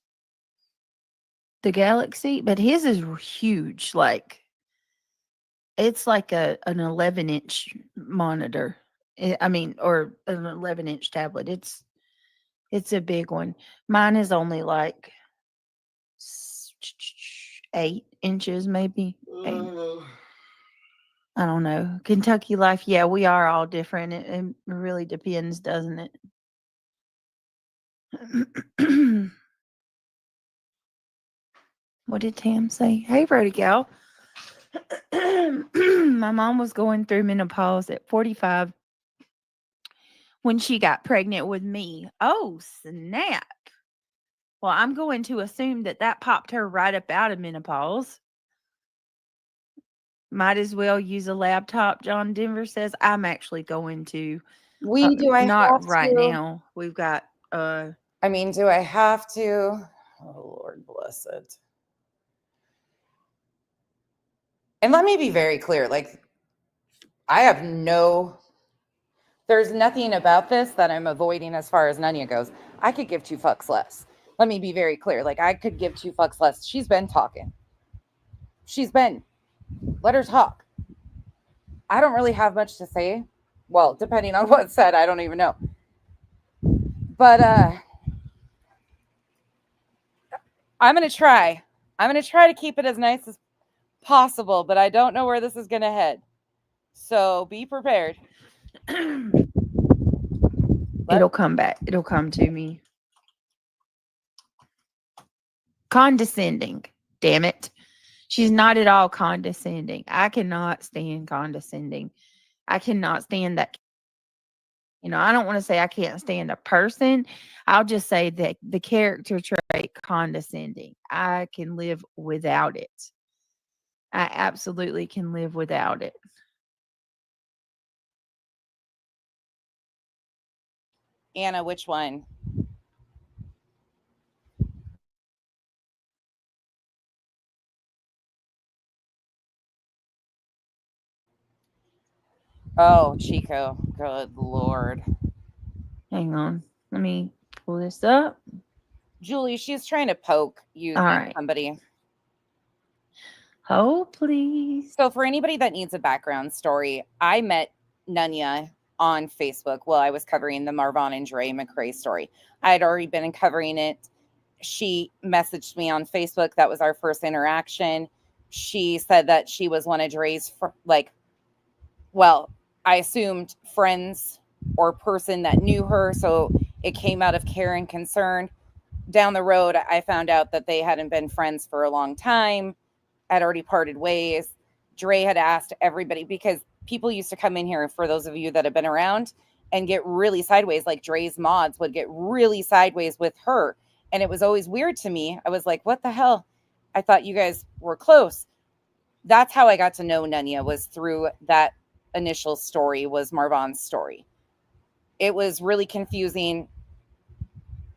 the Galaxy, but his is huge. Like, it's like an 11-inch monitor. Or an 11-inch tablet. It's a big one. Mine is only like 8 inches, maybe. 8. I don't know. Kentucky Life. Yeah, we are all different. It really depends, doesn't it? What did Tam say? Hey, Brody Gal. My mom was going through menopause at 45 when she got pregnant with me. Oh, snap. Well, I'm going to assume that popped her right up out of menopause. Might as well use a laptop, John Denver says. I'm actually going to. Do I Not have right to? now. We've got I mean, do I have to? Oh, Lord bless it. And let me be very clear. Like, there's nothing about this that I'm avoiding as far as Nunya goes. I could give 2 fucks less. Let me be very clear. Like, I could give 2 fucks less. She's been talking. Let her talk. I don't really have much to say. Well, depending on what's said, I don't even know. But I'm going to try. I'm going to try to keep it as nice as possible, but I don't know where this is going to head. So be prepared. it'll come back. It'll come to me. Condescending. Damn it. She's not at all condescending. I cannot stand condescending. I cannot stand that. I don't want to say I can't stand a person. I'll just say that the character trait condescending. I can live without it. I absolutely can live without it. Anna, which one? Oh, Chico. Good Lord. Hang on. Let me pull this up. Julie, she's trying to poke you, All right. somebody. Oh, please. So for anybody that needs a background story, I met Nunya on Facebook. Well, I was covering the Marvon and Dre McRae story. I had already been covering it. She messaged me on Facebook. That was our first interaction. She said that she was one of Dre's, I assumed friends or person that knew her. So it came out of care and concern. Down the road, I found out that they hadn't been friends for a long time, had already parted ways. Dre had asked everybody, because people used to come in here, for those of you that have been around, and get really sideways. Like Dre's mods would get really sideways with her. And it was always weird to me. I was like, what the hell? I thought you guys were close. That's how I got to know Nunya, was through that initial story, was Marvon's story. It was really confusing.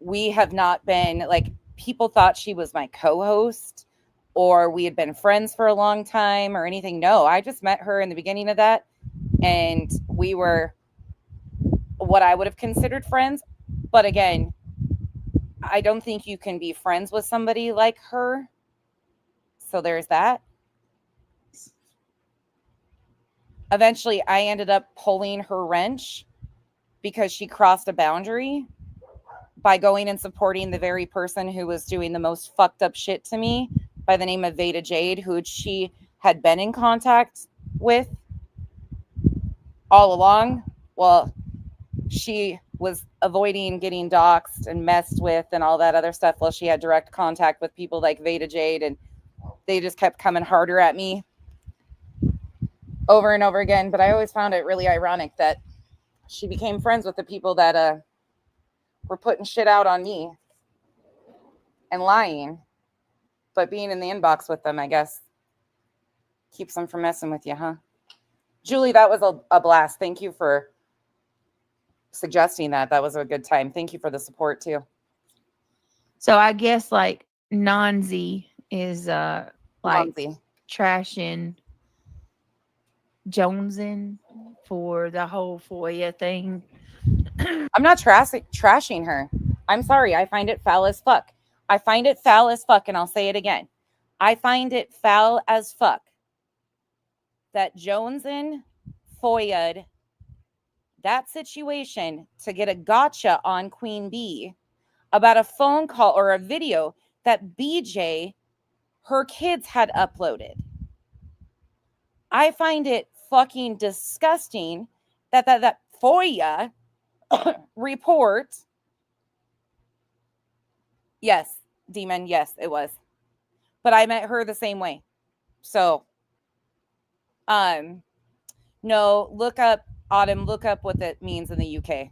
We have not been, like, people thought she was my co-host or we had been friends for a long time or anything. No, I just met her in the beginning of that, and we were what I would have considered friends. But again, I don't think you can be friends with somebody like her. So there's that. Eventually, I ended up pulling her wrench because she crossed a boundary by going and supporting the very person who was doing the most fucked up shit to me, by the name of Veda Jade, who she had been in contact with all along. Well, she was avoiding getting doxxed and messed with and all that other stuff. Well, she had direct contact with people like Veda Jade, and they just kept coming harder at me over and over again. But I always found it really ironic that she became friends with the people that were putting shit out on me and lying. But being in the inbox with them, I guess, keeps them from messing with you, huh? Julie, that was a blast. Thank you for suggesting that. That was a good time. Thank you for the support, too. So I guess, like, Nanzi is like Monzi. trashing Jonesin for the whole FOIA thing. I'm not trashing her. I'm sorry. I find it foul as fuck. I find it foul as fuck, and I'll say it again. I find it foul as fuck that Jonesin FOIA'd that situation to get a gotcha on Queen Bee about a phone call or a video that BJ, her kids, had uploaded. I find it fucking disgusting that FOIA report. Yes, Demon. Yes, it was. But I met her the same way. So, no, look up, Autumn, look up what that means in the UK.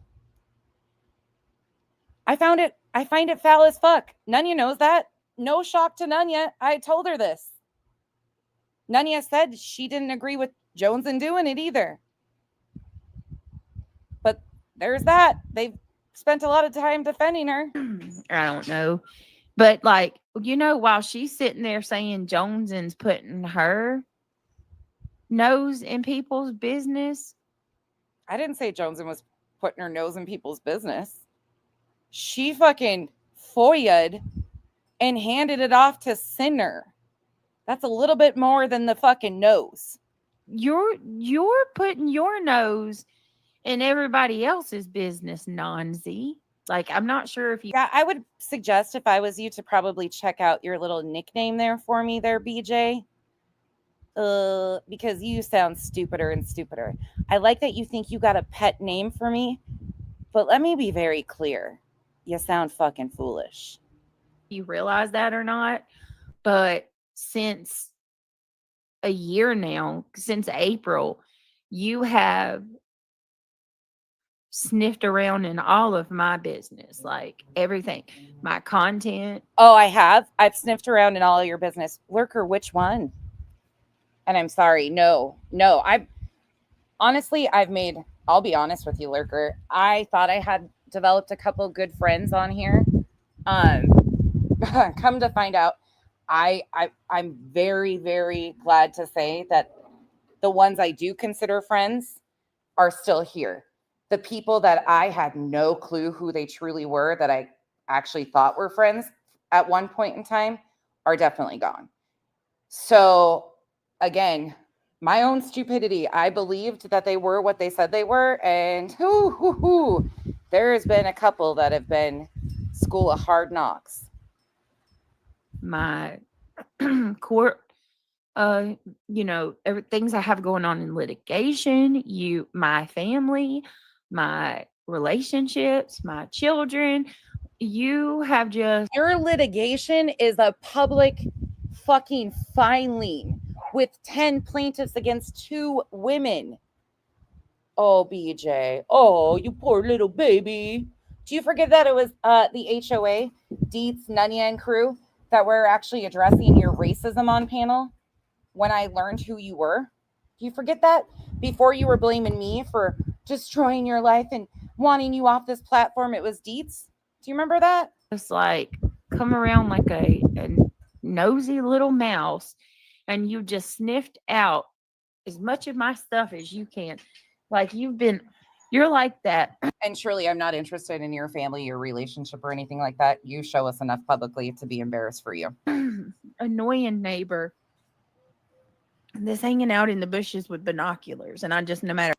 I found it I find it foul as fuck. Nunya knows that. No shock to Nunya. I told her this. Nunya said she didn't agree with Jones in doing it either. But there's that. They've spent a lot of time defending her. I don't know. But like, while she's sitting there saying Jones's putting her nose in people's business. I didn't say Jones was putting her nose in people's business. She fucking FOIA'd and handed it off to Sinner. That's a little bit more than the fucking nose. You're putting your nose in everybody else's business, Nonzy. Like, I'm not sure if you... Yeah, I would suggest, if I was you, to probably check out your little nickname there for me there, BJ. Because you sound stupider and stupider. I like that you think you got a pet name for me, but let me be very clear. You sound fucking foolish. You realize that or not, but since a year now, since April, you have sniffed around in all of my business, like everything, my content. Oh, I have? I've sniffed around in all of your business. Lurker, which one? And I'm sorry. No, I'll be honest with you, Lurker. I thought I had developed a couple good friends on here. Come to find out, I'm very, very glad to say that the ones I do consider friends are still here. The people that I had no clue who they truly were, that I actually thought were friends at one point in time, are definitely gone. So again, my own stupidity. I believed that they were what they said they were, and there has been a couple that have been school of hard knocks. My court, things I have going on in litigation, my family, my relationships, my children. You have just... Your litigation is a public fucking filing with 10 plaintiffs against 2 women. Oh, BJ. Oh, you poor little baby. Do you forget that it was the HOA, Dietz, Nunya, and crew that were actually addressing your racism on panel when I learned who you were? Do you forget that? Before you were blaming me for destroying your life and wanting you off this platform, it was Dietz. Do you remember that? Just like come around like a nosy little mouse, and you just sniffed out as much of my stuff as you can. Like you're like that. And surely I'm not interested in your family, your relationship, or anything like that. You show us enough publicly to be embarrassed for you. Annoying neighbor. This hanging out in the bushes with binoculars, and I just, no matter.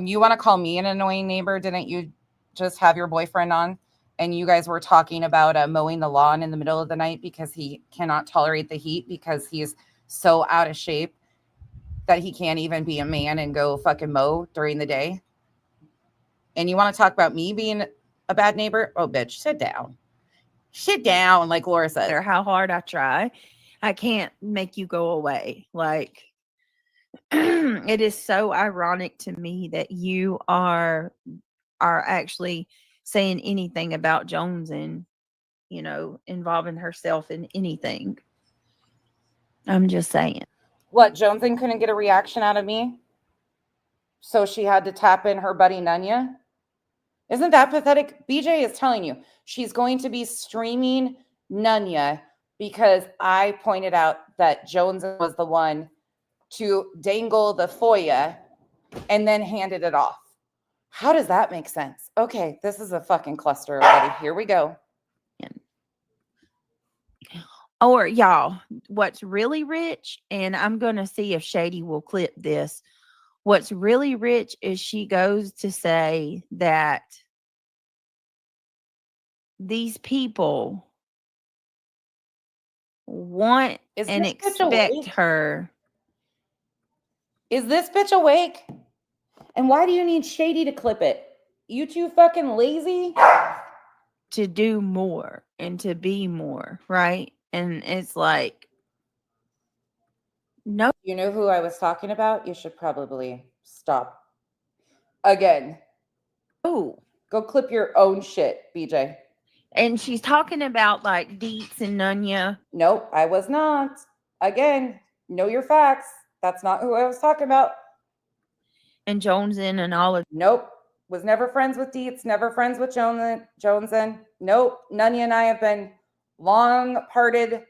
You want to call me an annoying neighbor? Didn't you just have your boyfriend on? And you guys were talking about mowing the lawn in the middle of the night because he cannot tolerate the heat because he's so out of shape that he can't even be a man and go fucking mow during the day. And you want to talk about me being a bad neighbor? Oh, bitch, sit down. Sit down, like Laura said. No matter how hard I try, I can't make you go away. Like, it is so ironic to me that you are actually saying anything about Jones and, involving herself in anything. I'm just saying. What, Joneson couldn't get a reaction out of me? So she had to tap in her buddy Nunya? Isn't that pathetic? BJ is telling you she's going to be streaming Nunya because I pointed out that Jones was the one to dangle the FOIA and then handed it off. How does that make sense? Okay, this is a fucking cluster already. Here we go. Or y'all, what's really rich, and I'm going to see if Shady will clip this. What's really rich is she goes to say that these people want and expect her. Is this bitch awake? And why do you need Shady to clip it? You too fucking lazy? To do more and to be more, right? And it's like, no. You know who I was talking about? You should probably stop. Again. Oh. Go clip your own shit, BJ. And she's talking about like Deets and Nunya. Nope, I was not. Again, know your facts. That's not who I was talking about. And Jonesin and all of. Nope. Was never friends with Dietz, never friends with Jonesin. Nope. Nunya and I have been long parted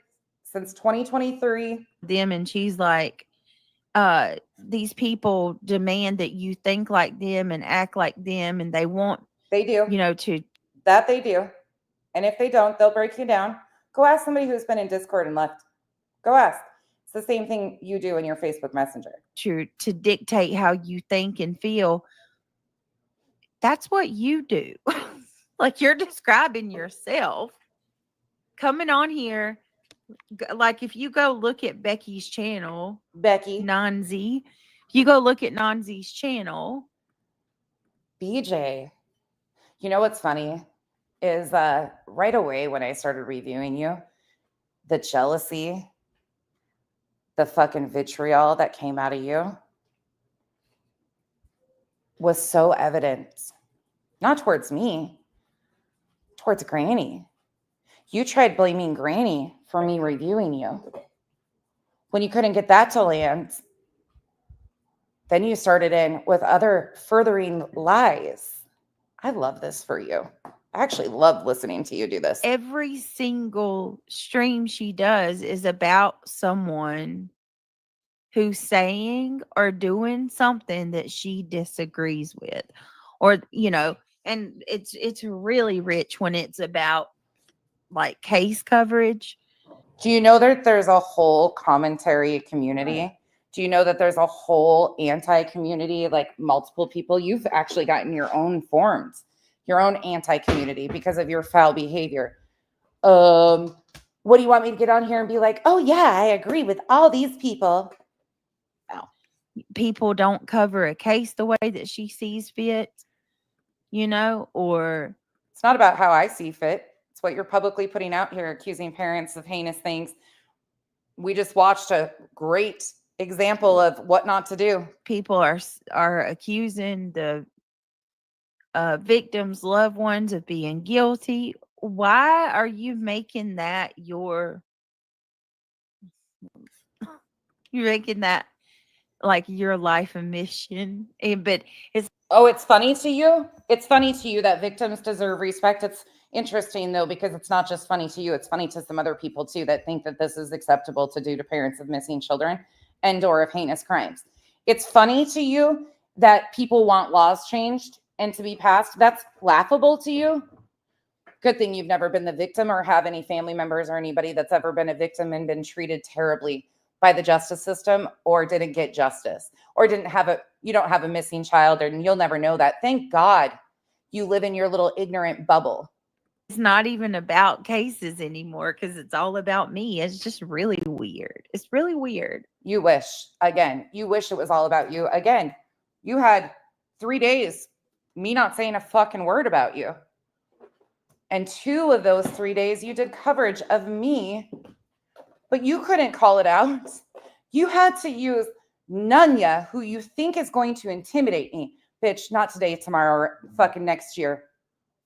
since 2023. Them, and she's like, these people demand that you think like them and act like them, and they want, They do. you know, to That they do. And if they don't, they'll break you down. Go ask somebody who's been in Discord and left. Go ask. It's the same thing you do in your Facebook Messenger. to dictate how you think and feel. That's what you do. Like, you're describing yourself coming on here. Like, if you go look at Becky's channel, Becky, Nanzi, if you go look at Nanzi's channel, BJ, you know what's funny is right away when I started reviewing you, the jealousy, the fucking vitriol that came out of you was so evident. Not towards me, towards Granny. You tried blaming Granny for me reviewing you. When you couldn't get that to land, then you started in with other furthering lies. I love this for you. I actually love listening to you do this. every single stream she does is about someone who's saying or doing something that she disagrees with, or, you know, and it's really rich when it's about like case coverage. Do you know that there's a whole commentary community? Do you know that there's a whole anti-community, like multiple people? You've actually gotten your own forms, your own anti-community because of your foul behavior. What do you want me to get on here and be like, oh yeah, I agree with all these people? People don't cover a case the way that she sees fit, you know, or It's not about how I see fit. It's what you're publicly putting out here, accusing parents of heinous things. We just watched a great example of what not to do. people are accusing the victims' loved ones of being guilty. Why are you making that you're making that like your life and mission? But it's Oh, it's funny to you? It's funny to you that victims deserve respect. It's interesting though, because it's not just funny to you. It's funny to some other people too that think that this is acceptable to do to parents of missing children and or of heinous crimes. It's funny to you that people want laws changed and to be passed. That's laughable to you. Good thing you've never been the victim or have any family members or anybody that's ever been a victim and been treated terribly by the justice system or didn't get justice or you don't have a missing child, and you'll never know that. Thank God you live in your little ignorant bubble. it's not even about cases anymore because it's all about me. It's just really weird. It's really weird. You wish it was all about you. Again, you had 3 days, me not saying a fucking word about you. And 2 of those 3 days you did coverage of me, but you couldn't call it out. You had to use Nunya, who you think is going to intimidate me. Bitch, not today, tomorrow, or fucking next year,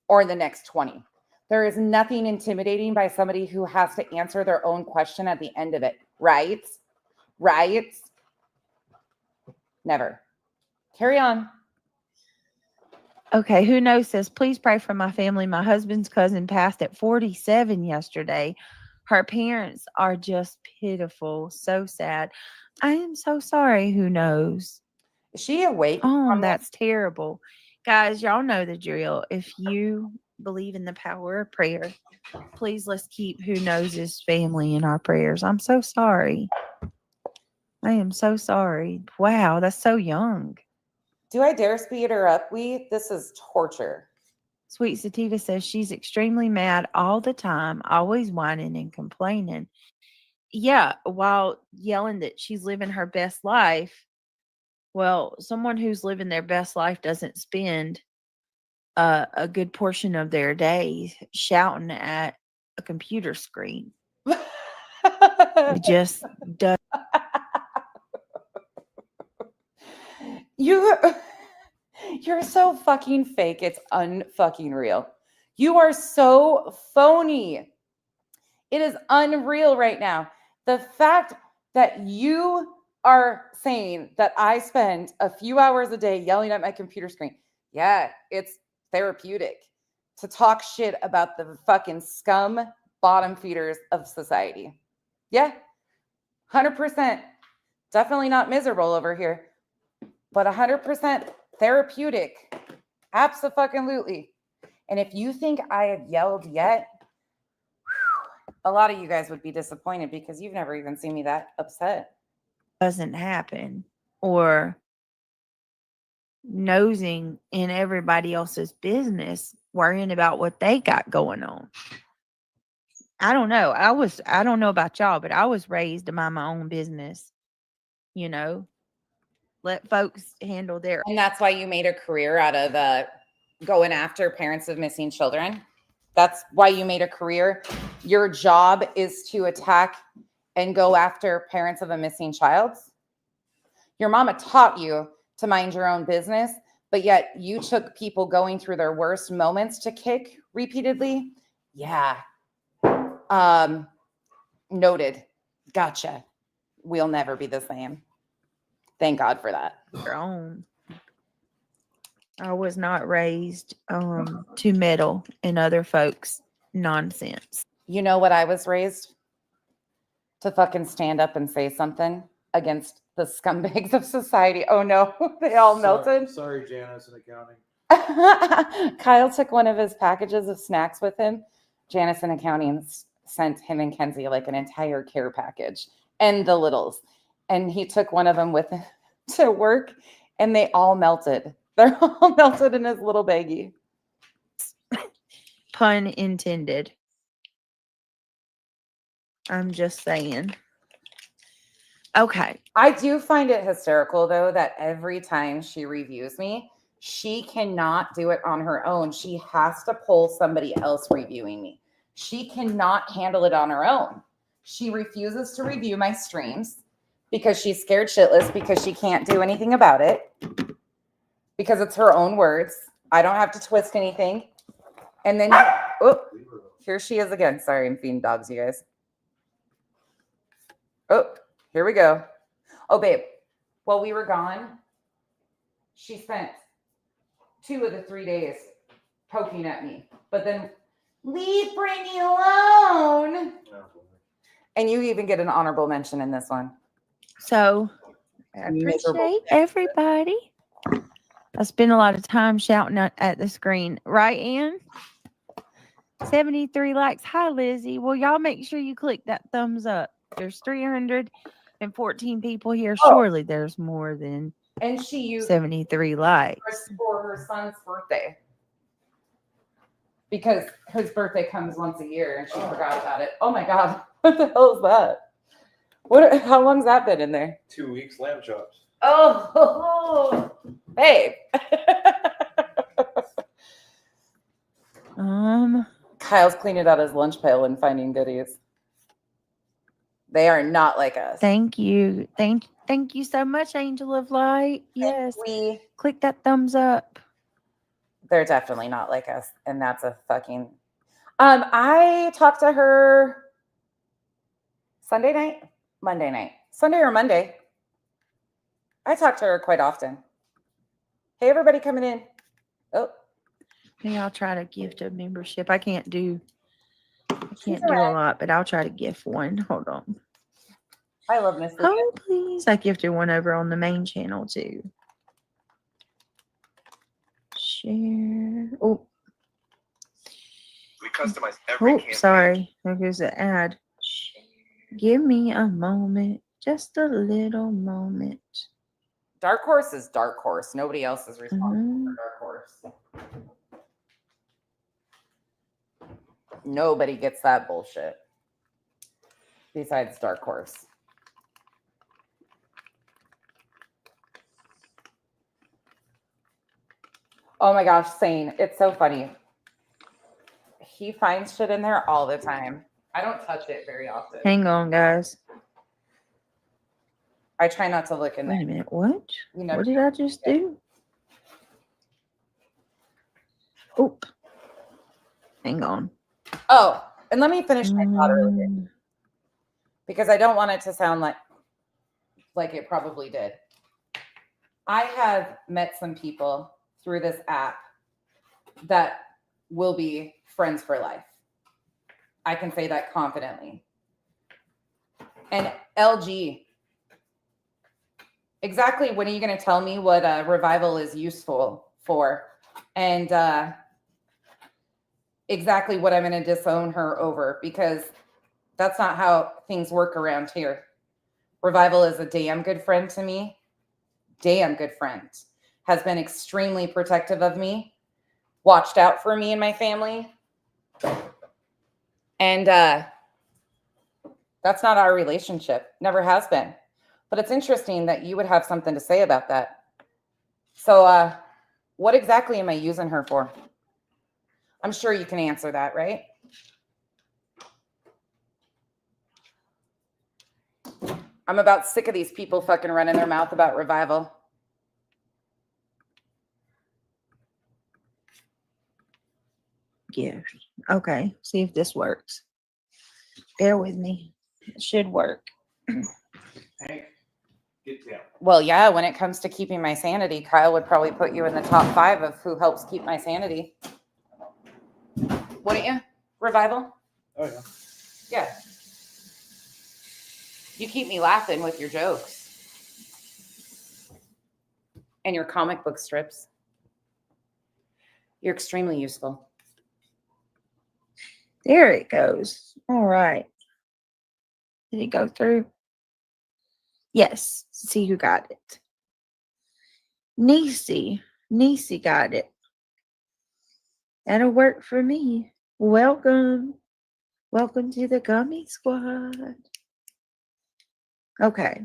or the next 20. There is nothing intimidating by somebody who has to answer their own question at the end of it, right? Right? Never. Carry on. Okay, who knows says, please pray for my family. My husband's cousin passed at 47 yesterday. Her parents are just pitiful. So sad. I am so sorry. Who knows? Is she awake? Oh, that's terrible. Guys, y'all know the drill. If you believe in the power of prayer, please let's keep Who Knows His family in our prayers. I'm so sorry. I am so sorry. Wow, that's so young. Do I dare speed her up? This is torture. Sweet Sativa says she's extremely mad all the time, always whining and complaining. Yeah, while yelling that she's living her best life. Well, someone who's living their best life doesn't spend a good portion of their day shouting at a computer screen. It just does. You're so fucking fake. It's unfucking real. You are so phony. It is unreal right now. The fact that you are saying that I spend a few hours a day yelling at my computer screen. Yeah, it's therapeutic to talk shit about the fucking scum bottom feeders of society. Yeah, 100%. Definitely not miserable over here, but 100% therapeutic. Abso-fucking-lutely. And if you think I have yelled yet, a lot of you guys would be disappointed because you've never even seen me that upset. Doesn't happen, or nosing in everybody else's business, worrying about what they got going on. I don't know. I don't know about y'all, but I was raised to mind my own business. You know, let folks handle their. And that's why you made a career out of going after parents of missing children. That's why you made a career. Your job is to attack and go after parents of a missing child. Your mama taught you to mind your own business, but yet you took people going through their worst moments to kick repeatedly. Yeah. Noted. Gotcha. We'll never be the same. Thank God for that. Their own. I was not raised to meddle in other folks' nonsense. You know what I was raised? To fucking stand up and say something against the scumbags of society. Oh no, they all melted. Sorry, Janice in accounting. Kyle took one of his packages of snacks with him. Janice in accounting sent him and Kenzie like an entire care package and the littles. And he took one of them with him to work and they all melted. They're all melted in his little baggie. Pun intended. I'm just saying. Okay. I do find it hysterical, though, that every time she reviews me, she cannot do it on her own. She has to pull somebody else reviewing me. She cannot handle it on her own. She refuses to review my streams because she's scared shitless because she can't do anything about it. Because it's her own words. I don't have to twist anything. And then, oh, here she is again. Sorry, I'm feeding dogs, you guys. Oh, here we go. Oh, babe, while we were gone, she spent 2 of the 3 days poking at me. But then, leave Brittany alone. And you even get an honorable mention in this one. So, I appreciate everybody. I spend a lot of time shouting at the screen. Right, Ann? 73 likes. Hi, Lizzie. Well, y'all make sure you click that thumbs up. There's 314 people here. Surely there's more than and she used 73 likes. For her son's birthday. Because his birthday comes once a year and she forgot about it. Oh my God. What the hell is that? How long's that been in there? 2 weeks lamb chops. Oh, babe. Kyle's cleaning out his lunch pail and finding goodies. They are not like us. Thank you. Thank you so much, Angel of Light. Yes. Click that thumbs up. They're definitely not like us. And that's a fucking I talked to her Sunday night, Monday night, Sunday or Monday. I talk to her quite often. Hey, everybody coming in. Oh. Hey, I'll try to gift a membership. I can't do a lot, but I'll try to gift one. Hold on. I love Miss Lisa. Oh, please. I gifted one over on the main channel, too. Share. Oh. We customize every campaign. Sorry. There goes the ad. Give me a moment. Just a little moment. Dark Horse is Dark Horse. Nobody else is responsible for Dark Horse. Nobody gets that bullshit. Besides Dark Horse. Oh my gosh, Sane. It's so funny. He finds shit in there all the time. I don't touch it very often. Hang on, guys. I try not to look in there. Wait a minute. What? What did I just do? Oop. Hang on. Oh, and let me finish my thought earlier Mm, because I don't want it to sound like it probably did. I have met some people through this app that will be friends for life. I can say that confidently. And LG, exactly when are you going to tell me what Revival is useful for? And exactly what I'm going to disown her over, because that's not how things work around here. Revival is a damn good friend to me. Damn good friend. Has been extremely protective of me, watched out for me and my family. And that's not our relationship. Never has been. But it's interesting that you would have something to say about that. So what exactly am I using her for? I'm sure you can answer that, right? I'm about sick of these people fucking running their mouth about Revival. yeah. Okay. See if this works. Bear with me. It should work. Hank, get down. Well, yeah, when it comes to keeping my sanity, Kyle would probably put you in the top 5 of who helps keep my sanity. Wouldn't you, Revival? Oh yeah. Yeah. You keep me laughing with your jokes and your comic book strips. You're extremely useful. There it goes. All right. Did it go through? Yes. See who got it. Niecy. Niecy got it. That'll work for me. Welcome. Welcome to the Gummy Squad. Okay.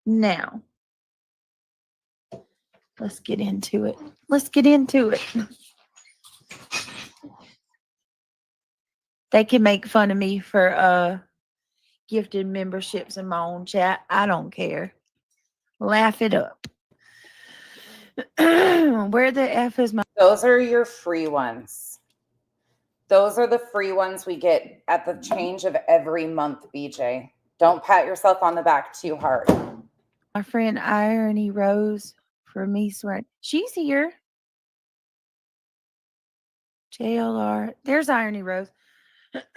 Now, let's get into it. Let's get into it. They can make fun of me for gifted memberships in my own chat. I don't care. Laugh it up. Where the F is my Those are your free ones. Those are the free ones we get at the change of every month, BJ. Don't pat yourself on the back too hard. friend Irony Rose for me swearing? She's here. JLR. There's Irony Rose.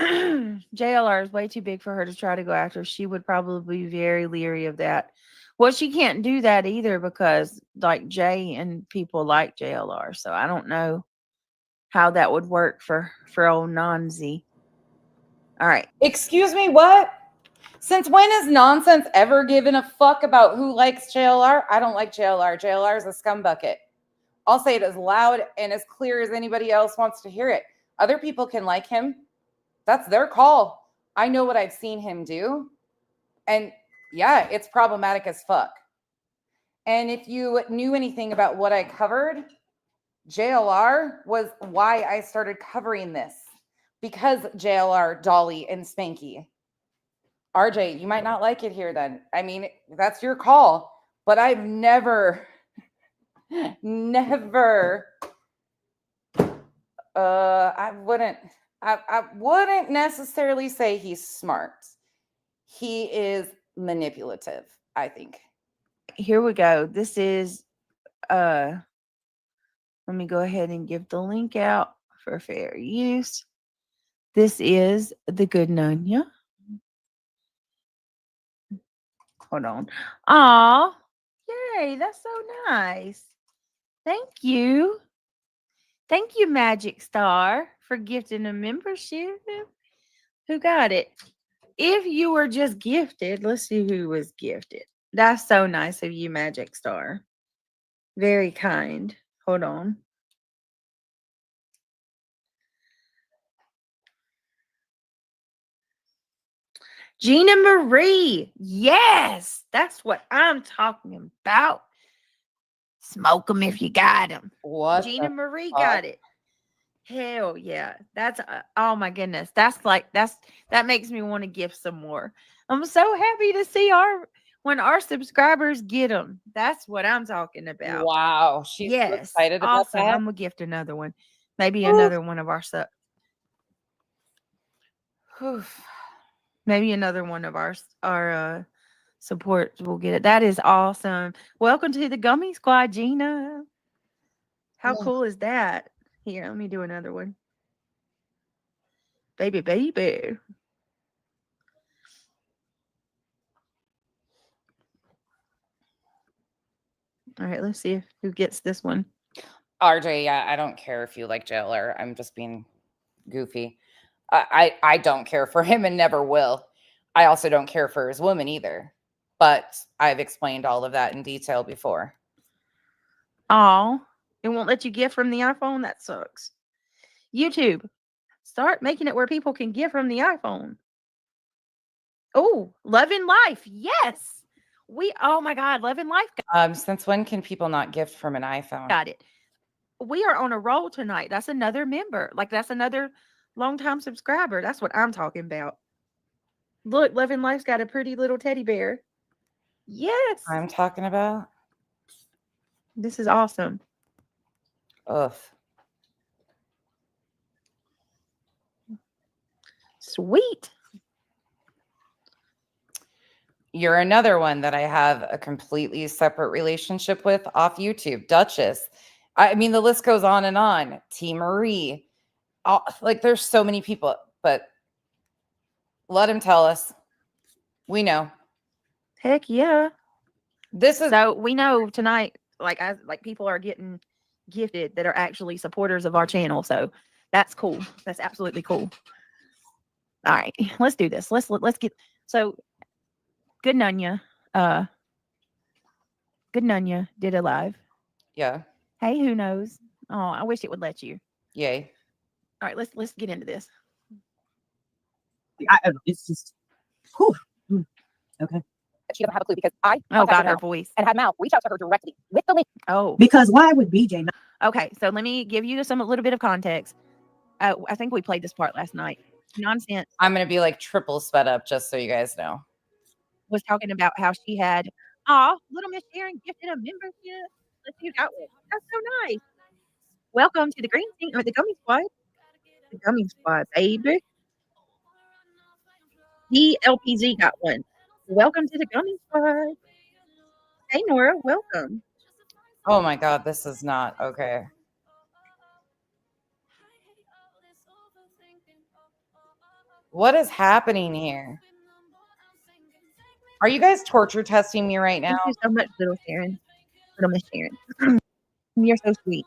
JLR is way too big for her to try to go after. She would probably be very leery of that. Well, she can't do that either because like Jay and people like JLR. So I don't know how that would work for old Nanzi. All right. Excuse me, what? Since when has nonsense ever given a fuck about who likes JLR? I don't like JLR. JLR is a scumbucket. I'll say it as loud and as clear as anybody else wants to hear it. Other people can like him. That's their call. I know what I've seen him do. And yeah, it's problematic as fuck. And if you knew anything about what I covered, JLR was why I started covering this. Because JLR, Dolly, and Spanky. RJ, you might not like it here then. I mean, that's your call. But I've never I wouldn't necessarily say he's smart. He is manipulative, I think. Here we go. This is let me go ahead and give the link out for fair use. This is the Good Nunya. Hold on. Aw. Yay, that's so nice. Thank you. Thank you, Magic Star, for gifting a membership. Who got it? If you were just gifted, let's see who was gifted. That's so nice of you, Magic Star. Very kind. Hold on. Gina Marie. Yes, that's what I'm talking about. Smoke them if you got them. What? Gina Marie got it. Hell yeah. That's oh my goodness. That makes me want to gift some more. I'm so happy to see when our subscribers get them. That's what I'm talking about. Wow. She's so Yes. excited about Awesome. that. I'm gonna gift another one. Maybe another one of our maybe another one of our supports will get it. That is awesome. Welcome to the Gummy Squad, Gina. How Yeah. cool is that? Here, let me do another one. Baby, baby. All right, let's see who gets this one. RJ, yeah, I don't care if you like Jailer. I'm just being goofy. I don't care for him and never will. I also don't care for his woman either. But I've explained all of that in detail before. Oh, it won't let you gift from the iPhone? That sucks. YouTube, start making it where people can gift from the iPhone. Oh, Love in Life. Yes. Oh my God, Love in Life Since when can people not gift from an iPhone? got it. We are on a roll tonight. That's another member. Like, that's another longtime subscriber. That's what I'm talking about. Look, Love in Life's got a pretty little teddy bear. Yes. I'm talking about. This is awesome. Ugh. Sweet. You're another one that I have a completely separate relationship with off YouTube. Duchess. I mean, the list goes on and on. T. Marie. Like, there's so many people, but let him tell us. We know. Heck yeah. This is So we know tonight, like people are getting gifted that are actually supporters of our channel. So that's cool. That's absolutely cool. All right, let's do this. Let's get so good Nunya. Good Nunya did a live. yeah. Hey, who knows? Oh, I wish it would let you. Yay. All right, let's get into this. It's just, whew. Okay. She doesn't have a clue because I Oh contacted God, her Mal voice. and had Mal reach out to her directly with the link. Oh, Because why would BJ not? okay. So let me give you a little bit of context. I think we played this part last night. Nonsense I'm going to be like triple sped up just so you guys know. was talking about how she had, little Miss Sharon gifted a membership. Let's see who got one. That's so nice. Welcome to the Green Team or the Gummy Squad. The Gummy Squad, baby. DLPZ got one. Welcome to the Gummy Squad. Hey Nora, welcome. Oh my God, this is not okay. What is happening here? Are you guys torture testing me right now? Thank you so much, little Sharon. Little Miss Sharon. You're so sweet.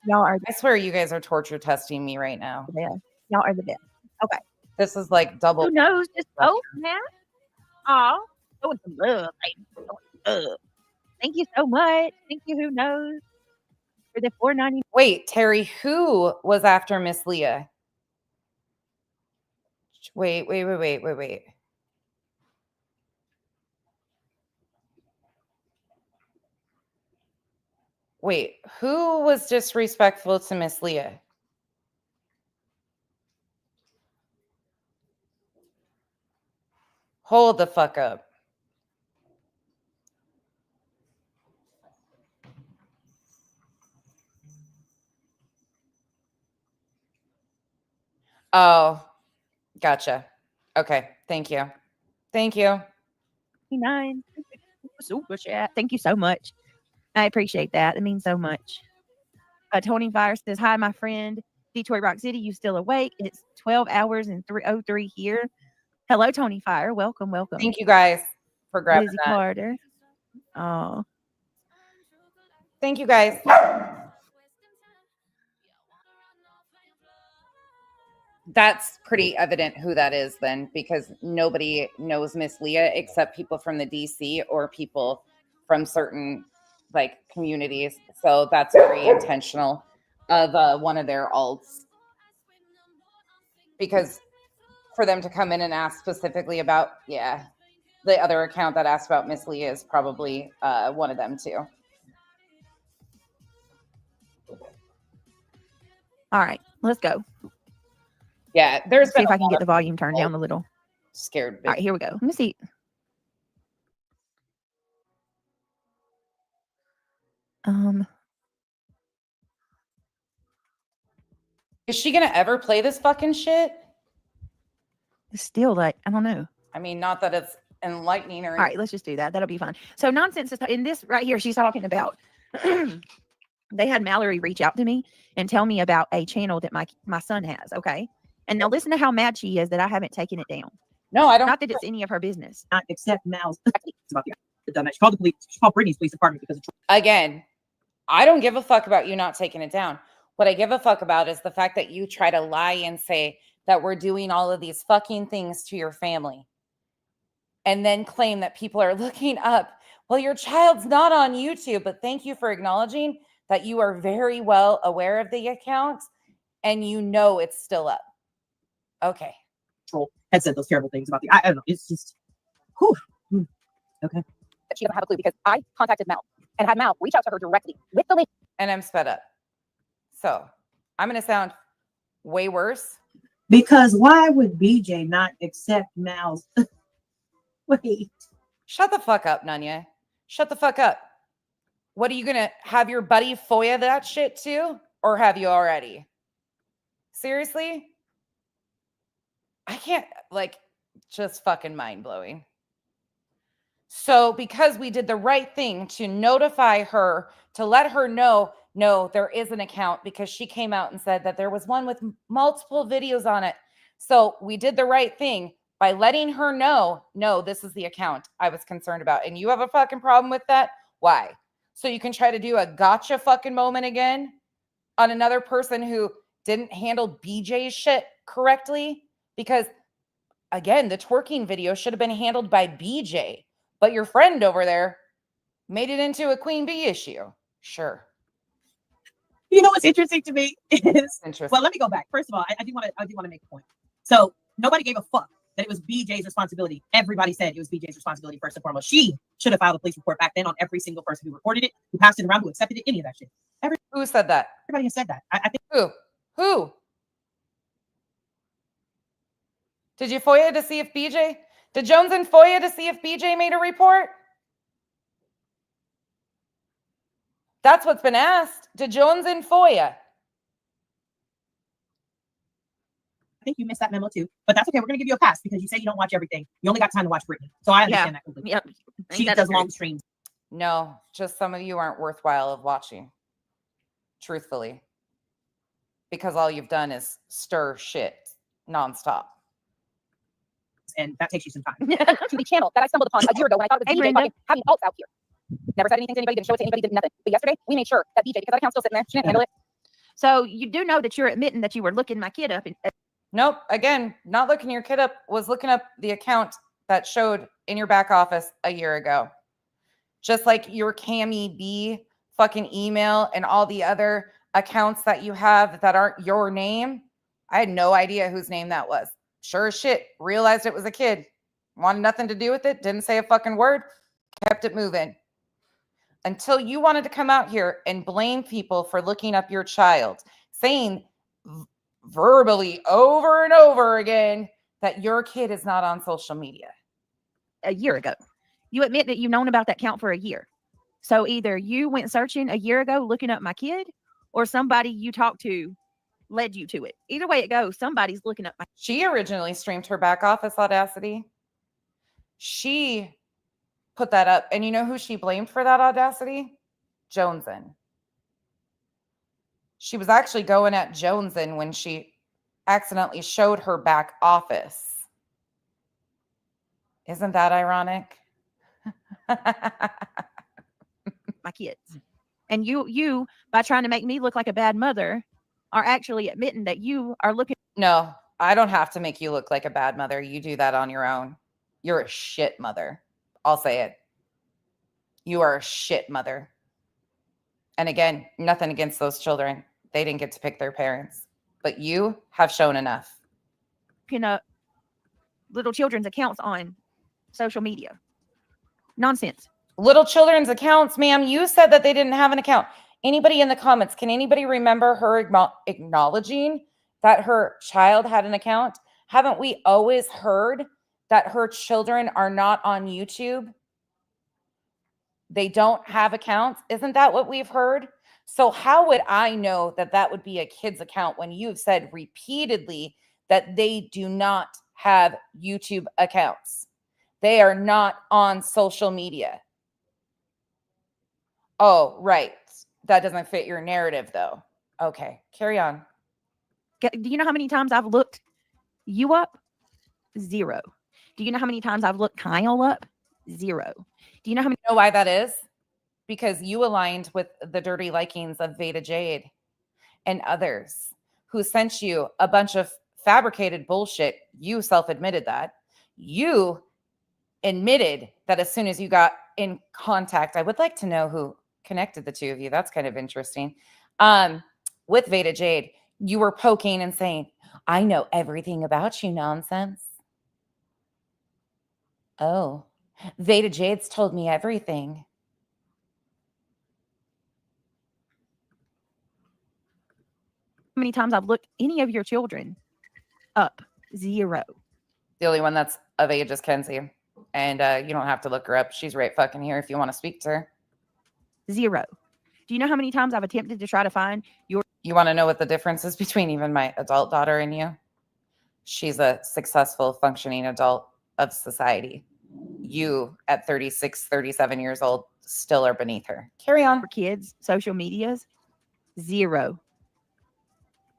Y'all are I swear you guys are torture testing me right now. the best. Y'all are the best. Okay. This is like double. Who knows? Just Matt. Aw. Showing some love, baby. Showing love. Thank you so much. Thank you, who knows, for the $4.99. Wait, Terry, who was after Miss Leah? Wait. Wait, who was disrespectful to Miss Leah? Hold the fuck up. Oh, gotcha. Okay, thank you. Thank you. 99. Super chat. Thank you so much. I appreciate that. It means so much. Tony Fire says, hi, my friend. Detroit Rock City, you still awake? It's 12 hours and 3:03 here. Hello, Tony Fire. Welcome. Thank you guys for grabbing Lizzie that. Carter. Oh, Thank you guys. That's pretty evident who that is then, because nobody knows Miss Leah except people from the DC or people from certain like communities. So that's very intentional of one of their alts, because for them to come in and ask specifically about, the other account that asked about Miss Leah is probably one of them too. all right. Let's go. Yeah, there's See if I can get the volume turned down a little. scared. All right, here we go. Let me see. Is she gonna ever play this fucking shit? It's still like, I don't know. I mean, not that it's enlightening or All right, let's just do that. That'll be fine. So nonsense is in this right here. She's talking about they had Mallory reach out to me and tell me about a channel that my son has. Okay. And now listen to how mad she is that I haven't taken it down. No, I don't. Not that it's any of her business. Not accept Mal's. It's about the dumbass. She called the police. She called Brittany's police department because of Again, I don't give a fuck about you not taking it down. What I give a fuck about is the fact that you try to lie and say that we're doing all of these fucking things to your family and then claim that people are looking up. Well, your child's not on YouTube, but thank you for acknowledging that you are very well aware of the account and you know it's still up. Okay. had said those terrible things about the. I don't know. It's just. Whew. Okay. She doesn't have a clue because I contacted Mel and had Mel reach out to her directly with the link. And I'm sped up. So I'm going to sound way worse. Because why would BJ not accept Mal's? Wait. Shut the fuck up, Nunya. Shut the fuck up. What are you going to have your buddy FOIA that shit too? Or have you already? Seriously? I can't, like, just fucking mind blowing. So because we did the right thing to notify her, to let her know, no, there is an account, because she came out and said that there was one with multiple videos on it. So we did the right thing by letting her know, no, this is the account I was concerned about. And you have a fucking problem with that? Why? So you can try to do a gotcha fucking moment again on another person who didn't handle BJ's shit correctly? Because again, the twerking video should have been handled by BJ, but your friend over there made it into a Queen Bee issue. Sure. You know what's interesting to me is, Interesting. well, let me go back. First of all, I do want to make a point. So nobody gave a fuck that it was BJ's responsibility. Everybody said it was BJ's responsibility first and foremost. She should have filed a police report back then on every single person who reported it, who passed it around, who accepted it, any of that shit. Who said that? Everybody has said that. I think Who? Did you FOIA to see if BJ? Did Jones and FOIA to see if BJ made a report? That's what's been asked. Did Jones and FOIA? I think you missed that memo too, but that's okay. We're gonna give you a pass because you say you don't watch everything. You only got time to watch Brittany, so I understand that completely. Yep. She does long streams. No, just some of you aren't worthwhile of watching. Truthfully. Because all you've done is stir shit nonstop. And that takes you some time. To the channel that I stumbled upon a year ago when I thought it was BJ fucking having faults out here. Never said anything to anybody, didn't show it to anybody, did nothing. But yesterday, we made sure that BJ, because that account's still sitting there, she didn't handle it. So you do know that you're admitting that you were looking my kid up. Nope. Again, not looking your kid up, was looking up the account that showed in your back office a year ago. Just like your Cammy B fucking email and all the other accounts that you have that aren't your name. I had no idea whose name that was. Sure as shit, realized it was a kid. Wanted nothing to do with it. Didn't say a fucking word. Kept it moving. Until you wanted to come out here and blame people for looking up your child, saying verbally over and over again that your kid is not on social media. A year ago. You admit that you've known about that account for a year. So either you went searching a year ago looking up my kid, or somebody you talked to led you to it. Either way it goes, somebody's looking up my. She originally streamed her back office Audacity. She put that up. And you know who she blamed for that Audacity? Joneson. She was actually going at Joneson when she accidentally showed her back office. Isn't that ironic? My kids. And you, by trying to make me look like a bad mother, are actually admitting that you are looking. No, I don't have to make you look like a bad mother. You do that on your own. You're a shit mother. I'll say it. You are a shit mother. And again, nothing against those children. They didn't get to pick their parents. But you have shown enough. Looking up little children's accounts on social media. Nonsense. Little children's accounts, ma'am. You said that they didn't have an account. Anybody in the comments, can anybody remember her acknowledging that her child had an account? Haven't we always heard that her children are not on YouTube? They don't have accounts. Isn't that what we've heard? So how would I know that that would be a kid's account when you've said repeatedly that they do not have YouTube accounts? They are not on social media. Oh, right. That doesn't fit your narrative, though. Okay, carry on. Do you know how many times I've looked you up? 0. Do you know how many times I've looked Kyle up? 0. Do you know how many? You know why that is? Because you aligned with the dirty likings of Veda Jade and others who sent you a bunch of fabricated bullshit. You self-admitted that. You admitted that as soon as you got in contact, I would like to know who connected the two of you. That's kind of interesting. With Veda Jade, you were poking and saying, I know everything about you, nonsense. Oh, Veda Jade's told me everything. How many times I've looked any of your children up? 0. The only one that's of age is Kenzie. And you don't have to look her up. She's right fucking here if you want to speak to her. 0. Do you know how many times I've attempted to try to find your? You want to know what the difference is between even my adult daughter and you? She's a successful, functioning adult of society. You, at 36, 37 years old, still are beneath her. Carry on. For kids, social medias? 0.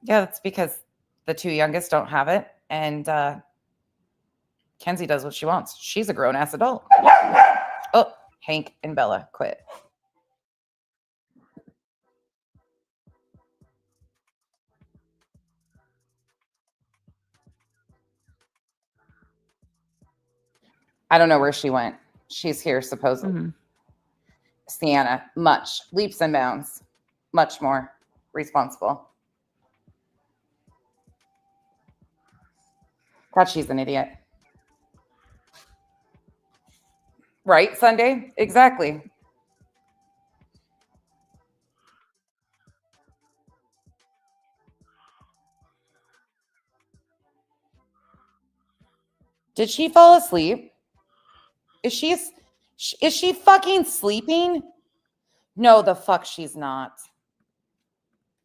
Yeah, that's because the two youngest don't have it. And Kenzie does what she wants. She's a grown-ass adult. Oh, Hank and Bella quit. I don't know where she went. She's here, supposedly. Sienna, much, leaps and bounds, much more responsible. God, she's an idiot. Right, Sunday? Exactly. Did she fall asleep? Is she fucking sleeping? No, the fuck she's not.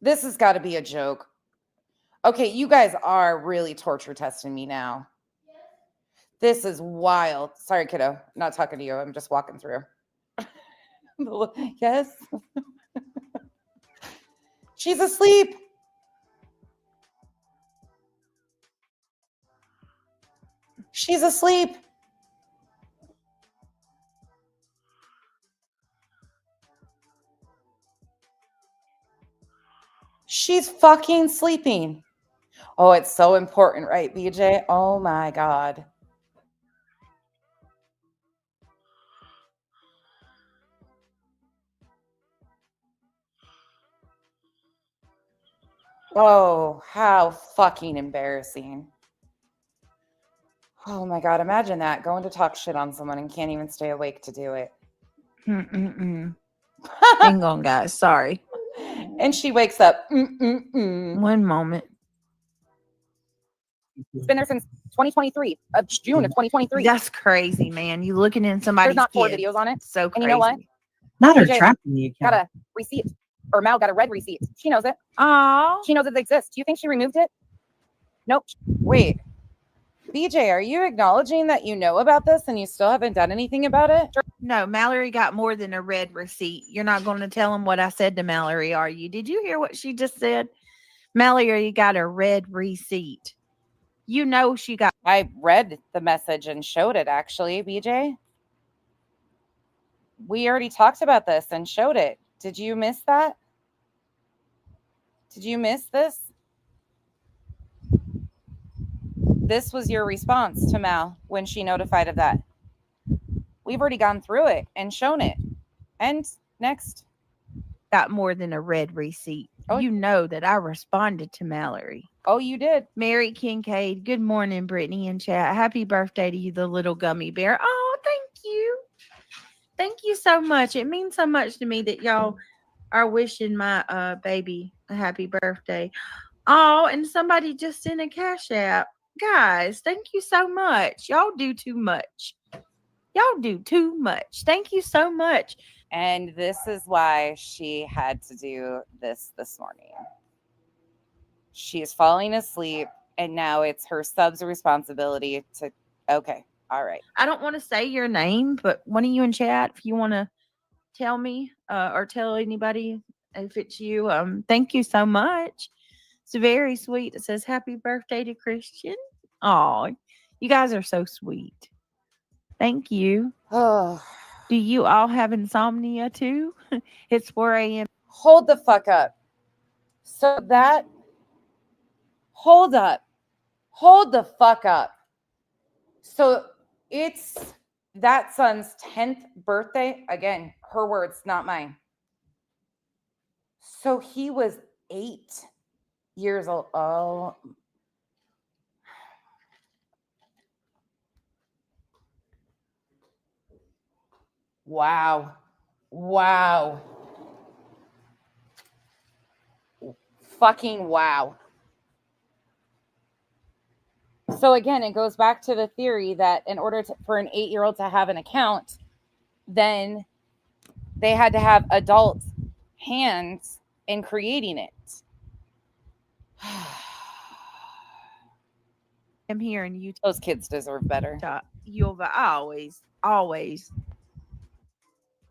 This has got to be a joke. Okay, you guys are really torture testing me now. This is wild. Sorry, kiddo. I'm not talking to you. I'm just walking through. Yes. She's asleep. She's asleep. She's fucking sleeping. Oh, it's so important, right, BJ? Oh my God. Oh, how fucking embarrassing. Oh my God, imagine that. Going to talk shit on someone and can't even stay awake to do it. Hang on, guys. Sorry. And she wakes up. One moment. It's been there since 2023, June of 2023. That's crazy, man. You looking in somebody's There's not 4 kids. videos on it. So crazy. And you know what? Not her BJ tracking the account. Got a receipt. Or Mal got a red receipt. She knows it. Oh, She knows it exists. Do you think she removed it? Nope. Wait. BJ, are you acknowledging that you know about this and you still haven't done anything about it? no. Mallory got more than a red receipt. You're not going to tell him what I said to Mallory, are you? Did you hear what she just said? Mallory got a red receipt. You know she got. I read the message and showed it, actually, BJ. We already talked about this and showed it. Did you miss that? Did you miss this? This was your response to Mal when she notified of that. We've already gone through it and shown it. And next. Got more than a red receipt. Oh. You know that I responded to Mallory. Oh, you did. Mary Kincaid. Good morning, Brittany in chat. Happy birthday to you, the little gummy bear. Oh, thank you. Thank you so much. It means so much to me that y'all are wishing my baby a happy birthday. Oh, and somebody just sent a cash app. Guys, thank you so much. Y'all do too much. Y'all do too much. Thank you so much. And this is why she had to do this morning. She is falling asleep, and now it's her sub's responsibility to. Okay, all right. I don't want to say your name, but one of you in chat, if you want to tell me or tell anybody if it's you, thank you so much. It's very sweet. It says happy birthday to Christian. Oh, you guys are so sweet. Thank you. Oh, Do you all have insomnia too? It's 4 a.m. hold the fuck up. So that. Hold up. Hold the fuck up. So it's that son's 10th birthday. Again, her words, not mine. So he was 8 years old. Oh. Wow. Wow. Fucking wow. So again, it goes back to the theory that in order for an 8-year-old to have an account, then they had to have adult hands in creating it. I'm here in Utah. Those kids deserve better. You'll always.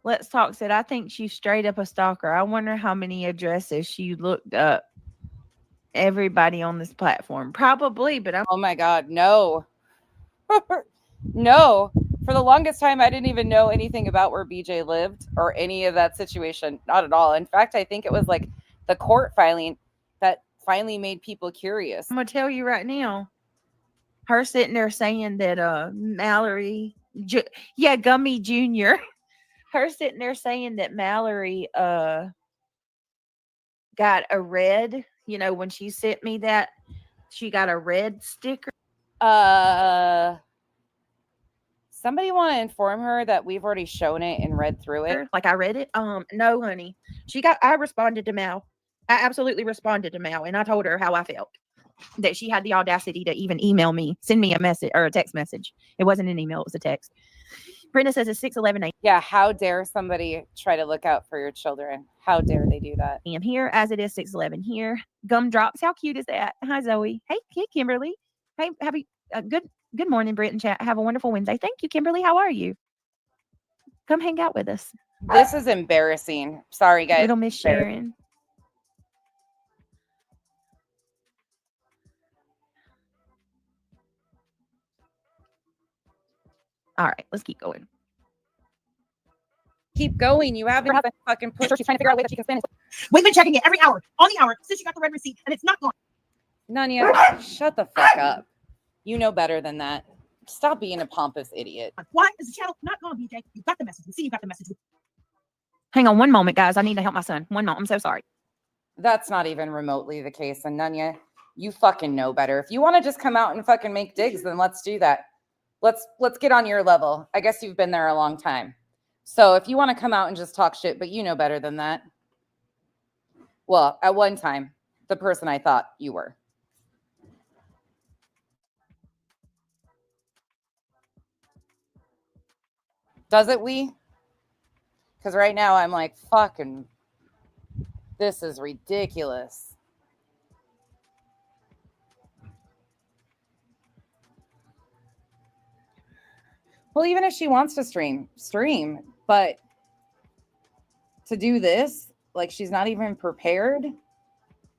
Let's Talk said, I think she's straight up a stalker. I wonder how many addresses she looked up. Everybody on this platform. Probably, but oh my God, no. No. For the longest time, I didn't even know anything about where BJ lived or any of that situation. Not at all. In fact, I think it was like the court filing that finally made people curious. I'm going to tell you right now. Her sitting there saying that Mallory, Gummy Jr., her sitting there saying that Mallory got a red, when she sent me that, she got a red sticker. Somebody want to inform her that we've already shown it and read through it? Like I read it? No, honey. I responded to Mal. I absolutely responded to Mal, and I told her how I felt. That she had the audacity to even email me, send me a message or a text message. It wasn't an email, it was a text. Brenda says it's 6:11 Yeah, how dare somebody try to look out for your children? How dare they do that? I'm here as it is 6:11 here. Gumdrops, how cute is that? Hi, Zoe. Hey, Kimberly. Hey, happy good morning, Britt and chat. Have a wonderful Wednesday. Thank you, Kimberly. How are you? Come hang out with us. This is embarrassing. Sorry, guys. Little Miss Sharon. All right, let's keep going. Keep going. You haven't fucking pushed. She's trying to figure out a way that she can spend it. We've been checking it every hour, on the hour, since you got the red receipt, and it's not gone. Nanya, shut the fuck up. You know better than that. Stop being a pompous idiot. Why is the channel not gone, BJ? You got the message. We see you got the message. Hang on one moment, guys. I need to help my son. One moment. I'm so sorry. That's not even remotely the case. And Nanya, you fucking know better. If you want to just come out and fucking make digs, then let's do that. Let's get on your level. I guess you've been there a long time. So if you want to come out and just talk shit, but you know better than that. Well, at one time, the person I thought you were. Does it we? Because right now I'm like, fucking, this is ridiculous. Well, even if she wants to stream, but to do this, like she's not even prepared.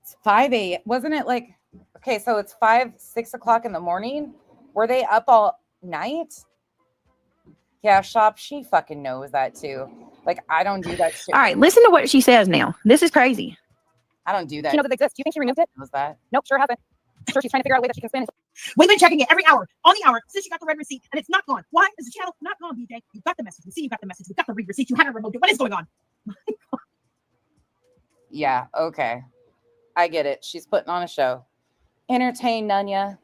It's 5 a.m. Wasn't it like, okay, so it's 6 o'clock in the morning. Were they up all night? Yeah, Shop, she fucking knows that too. Like, I don't do that shit. All right, listen to what she says now. This is crazy. I don't do that. She knows it exists. Do you think she removed it? Knows that? Nope, sure hasn't. I'm sure she's trying to figure out a way that she can spend it. We've been checking it every hour, on the hour, since you got the red receipt, and it's not gone. Why is the channel not gone, BJ? You got the message. We see you got the message. We got the read receipt. You haven't removed it. What is going on? Yeah, okay. I get it. She's putting on a show. Entertain, Nanya.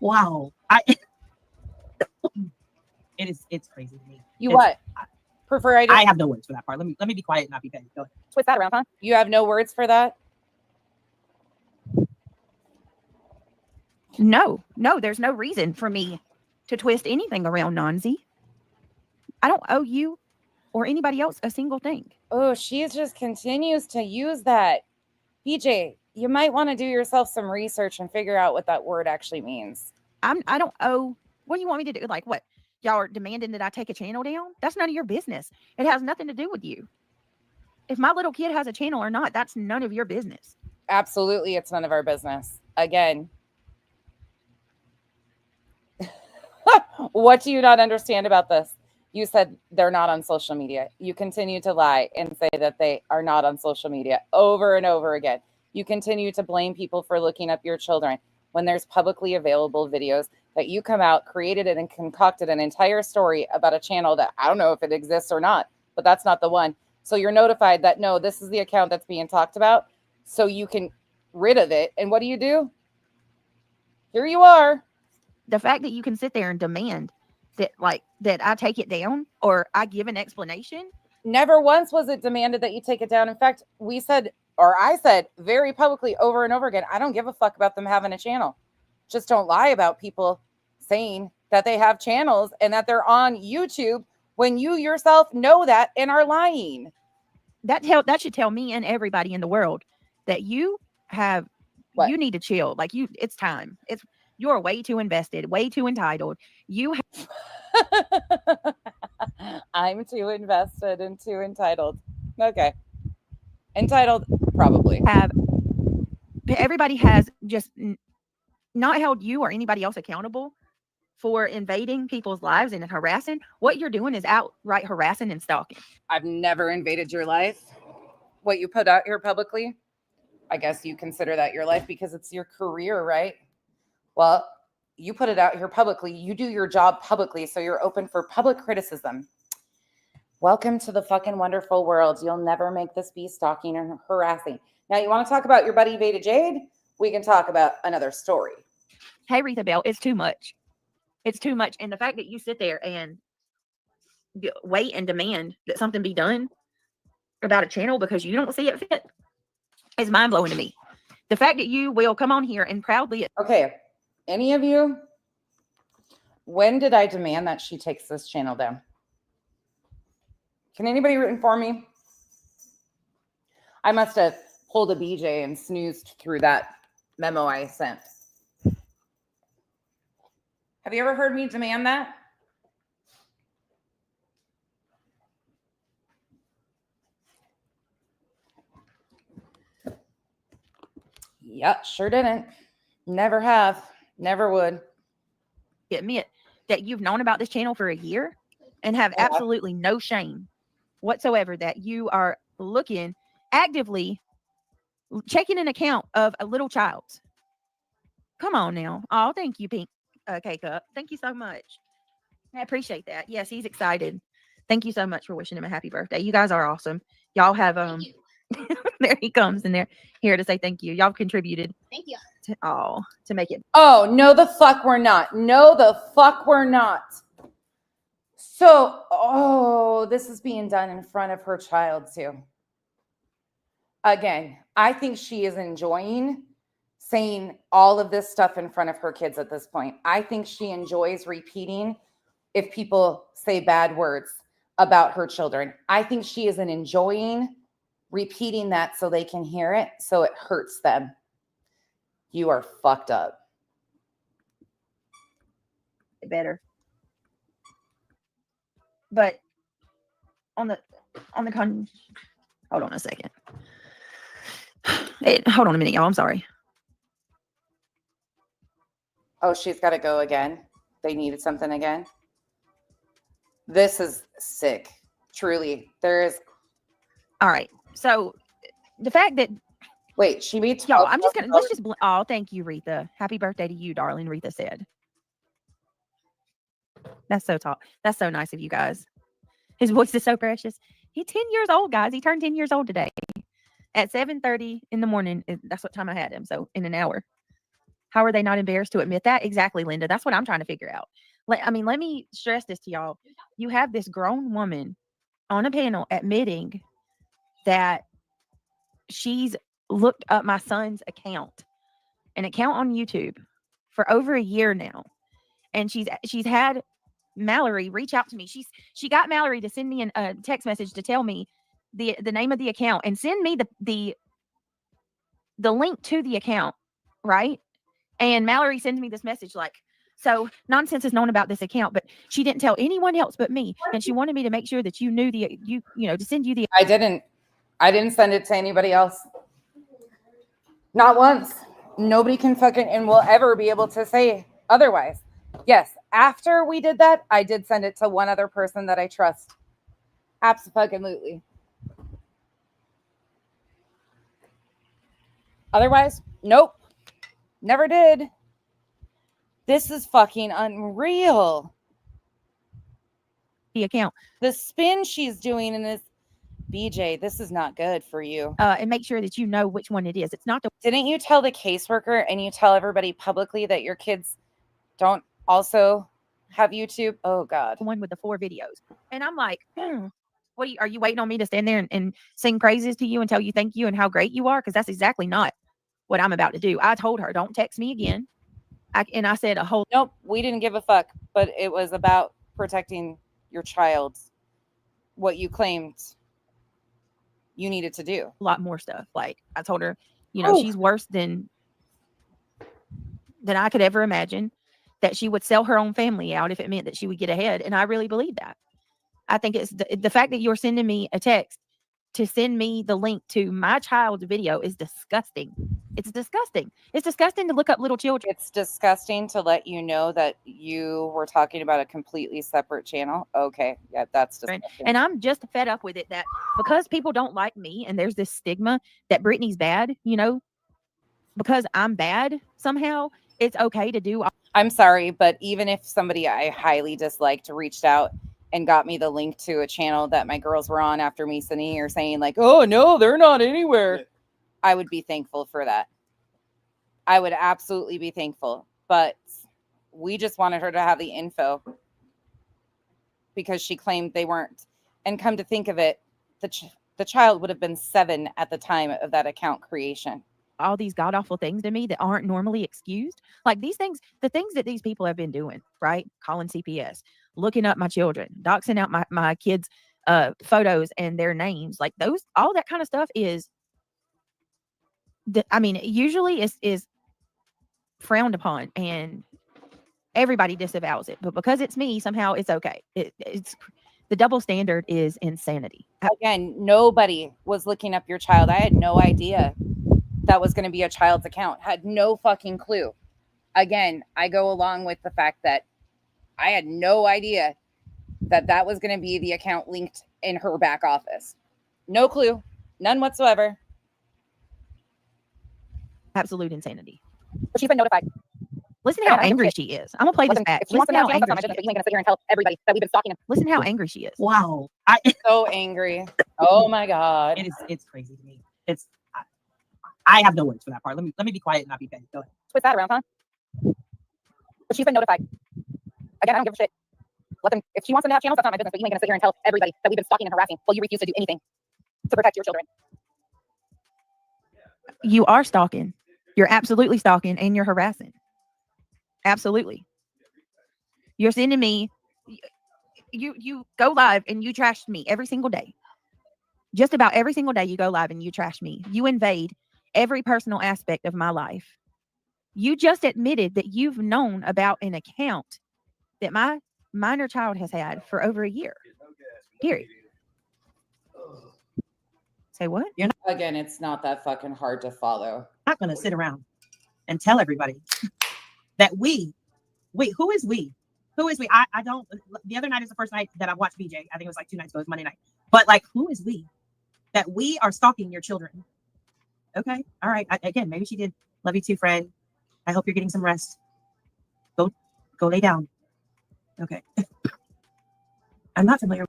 Wow. It's crazy to me. What? Prefer I I have no words for that part. Let me be quiet and not be petty. Go ahead. Twist that around, huh? You have no words for that? No, there's no reason for me to twist anything around, Nonzi. I don't owe you or anybody else a single thing. Oh, she just continues to use that. BJ, you might want to do yourself some research and figure out what that word actually means. I don't owe. What do you want me to do? Like what? Y'all are demanding that I take a channel down? That's none of your business. It has nothing to do with you. If my little kid has a channel or not, that's none of your business. Absolutely, it's none of our business. Again, what do you not understand about this? You said they're not on social media. You continue to lie and say that they are not on social media over and over again. You continue to blame people for looking up your children when there's publicly available videos that you come out, created it, and concocted an entire story about a channel that I don't know if it exists or not, but that's not the one. So you're notified that, no, this is the account that's being talked about, so you can rid of it. And what do? Here you are. The fact that you can sit there and demand that, like, that I take it down or I give an explanation. Never once was it demanded that you take it down. In fact, we said, or I said very publicly over and over again, I don't give a fuck about them having a channel. Just don't lie about people saying that they have channels and that they're on YouTube when you yourself know that and are lying. That should tell me and everybody in the world that you have, What? You need to chill. Like it's time. You're way too invested, way too entitled. I'm too invested and too entitled. Okay. Entitled, probably. Everybody has just not held you or anybody else accountable for invading people's lives and harassing. What you're doing is outright harassing and stalking. I've never invaded your life. What you put out here publicly, I guess you consider that your life because it's your career, right? Well, you put it out here publicly. You do your job publicly, so you're open for public criticism. Welcome to the fucking wonderful world. You'll never make this be stalking and harassing. Now, you want to talk about your buddy Veda Jade? We can talk about another story. Hey, Retha Bell, it's too much. It's too much. And the fact that you sit there and wait and demand that something be done about a channel because you don't see it fit is mind-blowing to me. The fact that you will come on here and proudly... Okay, any of you, when did I demand that she takes this channel down? Can anybody inform me? I must have pulled a BJ and snoozed through that memo I sent. Have you ever heard me demand that? Yeah, sure didn't. Never have. Never would. Admit that you've known about this channel for a year and have absolutely no shame whatsoever that you are looking actively checking an account of a little child. Come on now. Oh, thank you, Pink K-Cup. Thank you so much. I appreciate that. Yes, he's excited. Thank you so much for wishing him a happy birthday. You guys are awesome. Y'all have there he comes, and they're here to say thank you. Y'all contributed. Thank you. To make it. Oh, no, the fuck we're not. No, the fuck we're not. So, this is being done in front of her child too. Again, I think she is enjoying saying all of this stuff in front of her kids at this point. I think she enjoys repeating if people say bad words about her children. I think she is enjoying repeating that so they can hear it, so it hurts them. You are fucked up. Better. But hold on a second. Hold on a minute, y'all. I'm sorry. Oh, she's got to go again. They needed something again. This is sick. Truly. There is. All right. So the fact that. Wait, she meets. Y'all, I'm just going to. Let's just. Oh, thank you, Retha. Happy birthday to you, darling. Retha said. That's so tall. That's so nice of you guys. His voice is so precious. He's 10 years old, guys. He turned 10 years old today. At 7:30 in the morning. That's what time I had him. So in an hour. How are they not embarrassed to admit that? Exactly, Linda. That's what I'm trying to figure out. Let me stress this to y'all. You have this grown woman on a panel admitting that she's looked up my son's account, an account on YouTube, for over a year now. And she's had Mallory reach out to me. She got Mallory to send me a text message to tell me the name of the account and send me the link to the account, right? And Mallory sends me this message like, so Nonsense is known about this account, but she didn't tell anyone else but me, and she wanted me to make sure that you knew to send you the. I didn't send it to anybody else. Not once. Nobody can fucking and will ever be able to say otherwise. Yes, after we did that, I did send it to one other person that I trust. Absolutely. Otherwise, nope. Never did. This is fucking unreal. The account. The spin she's doing in this, BJ, this is not good for you. And make sure that you know which one it is. It's not the. Didn't you tell the caseworker and you tell everybody publicly that your kids don't also have YouTube? Oh God. One with the 4 videos. And I'm like, what are you waiting on me to stand there and sing praises to you and tell you thank you and how great you are? Because that's exactly not what I'm about to do. I told her, don't text me again. I said a whole. Nope, we didn't give a fuck, but it was about protecting your child. What you claimed you needed to do. A lot more stuff. Like I told her, she's worse than I could ever imagine, that she would sell her own family out if it meant that she would get ahead. And I really believe that. I think it's the fact that you're sending me a text to send me the link to my child's video is disgusting. It's disgusting. It's disgusting to look up little children. It's disgusting to let you know that you were talking about a completely separate channel. Okay. Yeah, that's disgusting. And I'm just fed up with it that because people don't like me and there's this stigma that Brittany's bad, because I'm bad somehow, it's okay to do. I'm sorry, but even if somebody I highly disliked reached out and got me the link to a channel that my girls were on after me sending or saying like, oh no, they're not anywhere, I would be thankful for that. I would absolutely be thankful. But we just wanted her to have the info because she claimed they weren't. And come to think of it, the child would have been 7 at the time of that account creation. All these god awful things to me that aren't normally excused. Like these things, the things that these people have been doing, right? Calling CPS, looking up my children, doxing out my kids' photos and their names, like those, all that kind of stuff is, usually is frowned upon and everybody disavows it. But because it's me, somehow it's okay. It's the double standard is insanity. Again, nobody was looking up your child. I had no idea that was going to be a child's account. Had no fucking clue. Again, I go along with the fact that I had no idea that was going to be the account linked in her back office. No clue. None whatsoever. Absolute insanity. But she's been notified. Listen how angry she is. I'm gonna play this back. If she wants to know channels, that's fine. You ain't gonna sit here and tell everybody that we've been stalking him. Listen how angry she is. Wow. So angry. Oh my God. It's crazy to me. I have no words for that part. Let me be quiet and not be petty. Go ahead. Twist that around, huh? But she's been notified. Again, I don't give a shit. Let them. If she wants them to have channels, that's not my business. But you ain't gonna sit here and tell everybody that we've been stalking and harassing while you refuse to do anything to protect your children. You are stalking. You're absolutely stalking and you're harassing. Absolutely. You're sending me. You go live and you trash me every single day. Just about every single day you go live and you trash me. You invade every personal aspect of my life. You just admitted that you've known about an account that my minor child has had for over a year. Period. Say what? You're Again, it's not that fucking hard to follow. not going to sit around and tell everybody that who is we? Who is we? I don't, the other night is the first night that I watched BJ. I think it was like 2 nights ago. It was Monday night. But like, who is we? That we are stalking your children. Okay. All right. Again, maybe she did. Love you too, friend. I hope you're getting some rest. Go lay down. Okay. I'm not familiar.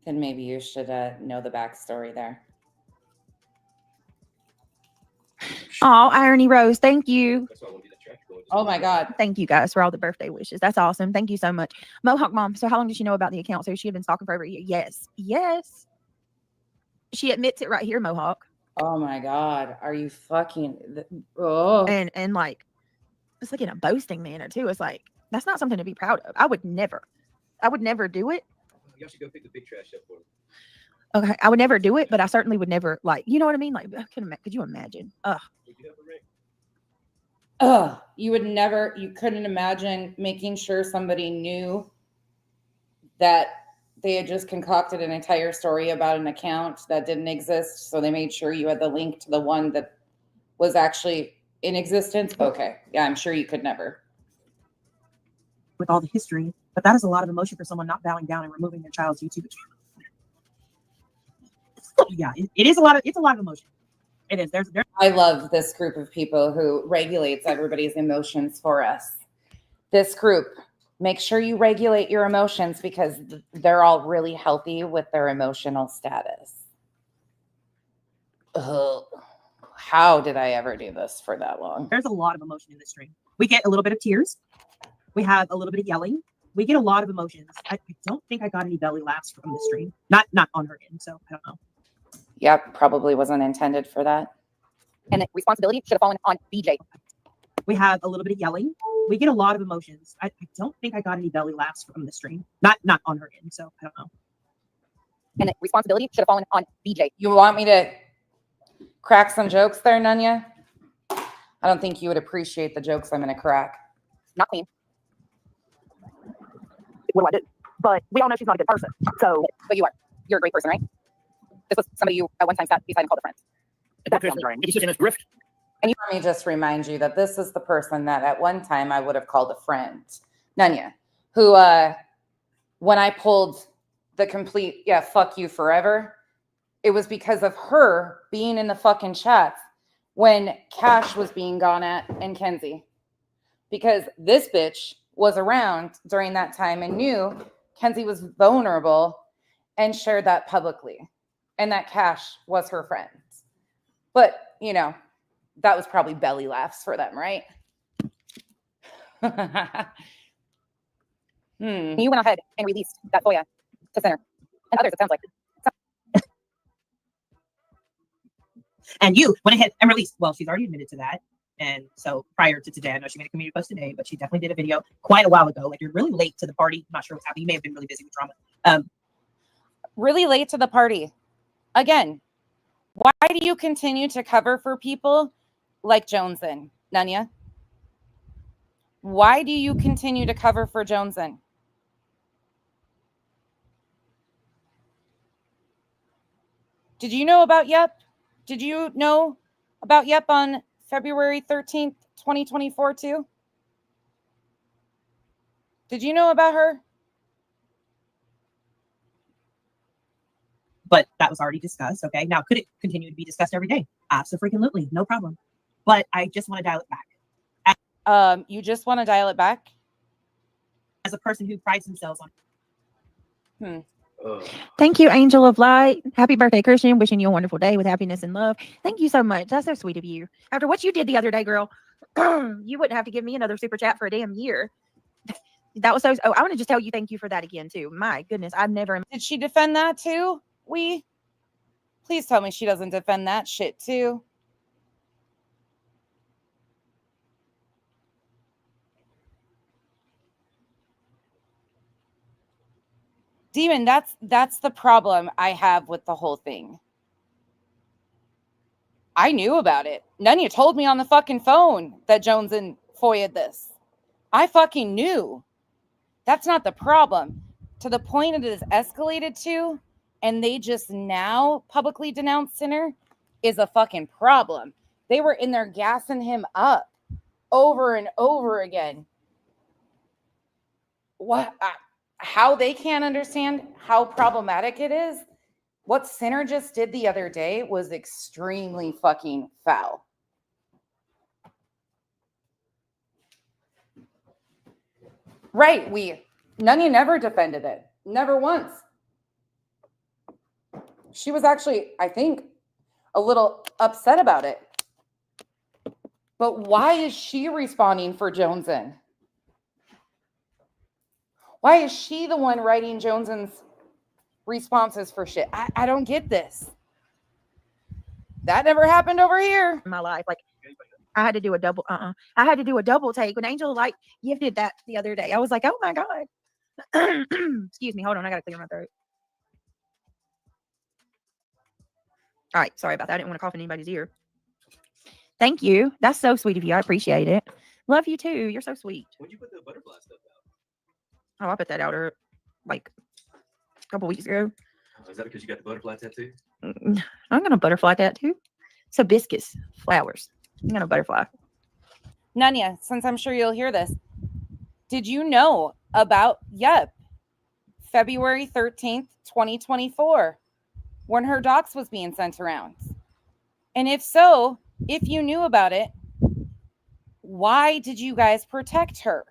Then maybe you should know the backstory there. Oh, Irony Rose, thank you. Oh my God. Thank you guys for all the birthday wishes. That's awesome. Thank you so much. Mohawk Mom, so how long did she know about the account? So she had been stalking for over a year? Yes. Yes. She admits it right here, Mohawk. Oh my God. Are you fucking... Oh. And like, it's like in a boasting manner too. It's like, That's not something to be proud of. I would never do it. Y'all should go pick the big trash up for them. Okay, I would never do it, but I certainly would never, like, you know what I mean? Like, could you imagine? Would you help her, Rick? You couldn't imagine making sure somebody knew that they had just concocted an entire story about an account that didn't exist. So they made sure you had the link to the one that was actually in existence. Okay. Yeah, I'm sure you could never. With all the history, but that is a lot of emotion for someone not bowing down and removing their child's YouTube account. Yeah, it is a lot of emotion. It is. There's I love this group of people who regulates everybody's emotions for us. This group, make sure you regulate your emotions because they're all really healthy with their emotional status. Ugh. How did I ever do this for that long? There's a lot of emotion in this stream. We get a little bit of tears. We have a little bit of yelling. We get a lot of emotions. I don't think I got any belly laughs from the stream. Not on her end, so I don't know. Yep, probably wasn't intended for that. And the responsibility should have fallen on BJ. We have a little bit of yelling. We get a lot of emotions. I don't think I got any belly laughs from the stream. Not on her end, so I don't know. And the responsibility should have fallen on BJ. You want me to crack some jokes there, Nunya? I don't think you would appreciate the jokes I'm going to crack. Not clean. What do I do? But we all know she's not a good person. So, but you are. You're a great person, right? This was somebody you at one time sat beside and called a friend. Let me just remind you that this is the person that at one time I would have called a friend, Nunya, who, when I pulled the complete, fuck you forever, it was because of her being in the fucking chats when Cash was being gone at and Kenzie. Because this bitch was around during that time and knew Kenzie was vulnerable and shared that publicly. And that Cash was her friend. But, you know, that was probably belly laughs for them, right? You went ahead and released that FOIA to center. And others, it sounds like. And you went ahead and released. Well, she's already admitted to that. And so prior to today, I know she made a community post today, but she definitely did a video quite a while ago. Like, you're really late to the party. I'm not sure what's happening. You may have been really busy with drama. Really late to the party. Again, why do you continue to cover for people like Joneson, Nunya? Why do you continue to cover for Joneson? Did you know about Yep? Did you know about Yep on February 13th, 2024 too? Did you know about her? But that was already discussed. Okay. Now, could it continue to be discussed every day? Absolutely. No problem. But I just want to dial it back. You just want to dial it back? As a person who prides themselves on. Thank you, Angel of Light. Happy birthday, Christian. Wishing you a wonderful day with happiness and love. Thank you so much. That's so sweet of you. After what you did the other day, girl, you wouldn't have to give me another super chat for a damn year. That was so. Oh, I want to just tell you thank you for that again, too. My goodness, I've never. Did she defend that too? Please tell me she doesn't defend that shit too. Demon, that's the problem I have with the whole thing. I knew about it. Nunya told me on the fucking phone that Jones and FOIA'd this. I fucking knew. That's not the problem. To the point it is escalated to, and they just now publicly denounced Sinner, is a fucking problem. They were in there gassing him up over and over again. What? How they can't understand how problematic it is. What Sinner just did the other day was extremely fucking foul. Right, Nunya never defended it. Never once. She was actually, I think, a little upset about it. But why is she responding for Joneson? Why is she the one writing Joneson's responses for shit? I don't get this. That never happened over here. In my life, like, I had to do a double. I had to do a double take when Angel like gifted that the other day. I was like, oh my god. Excuse me. Hold on. I gotta clear my throat. All right. Sorry about that. I didn't want to cough in anybody's ear. Thank you. That's so sweet of you. I appreciate it. Love you too. You're so sweet. When you put the butterfly stuff out? Oh, I put that out like a couple weeks ago. Is that because you got the butterfly tattoo? I'm gonna butterfly tattoo. It's hibiscus flowers. I'm gonna butterfly. Nanya, since I'm sure you'll hear this, did you know about February 13th, 2024, when her docs was being sent around? And if so, if you knew about it, why did you guys protect her?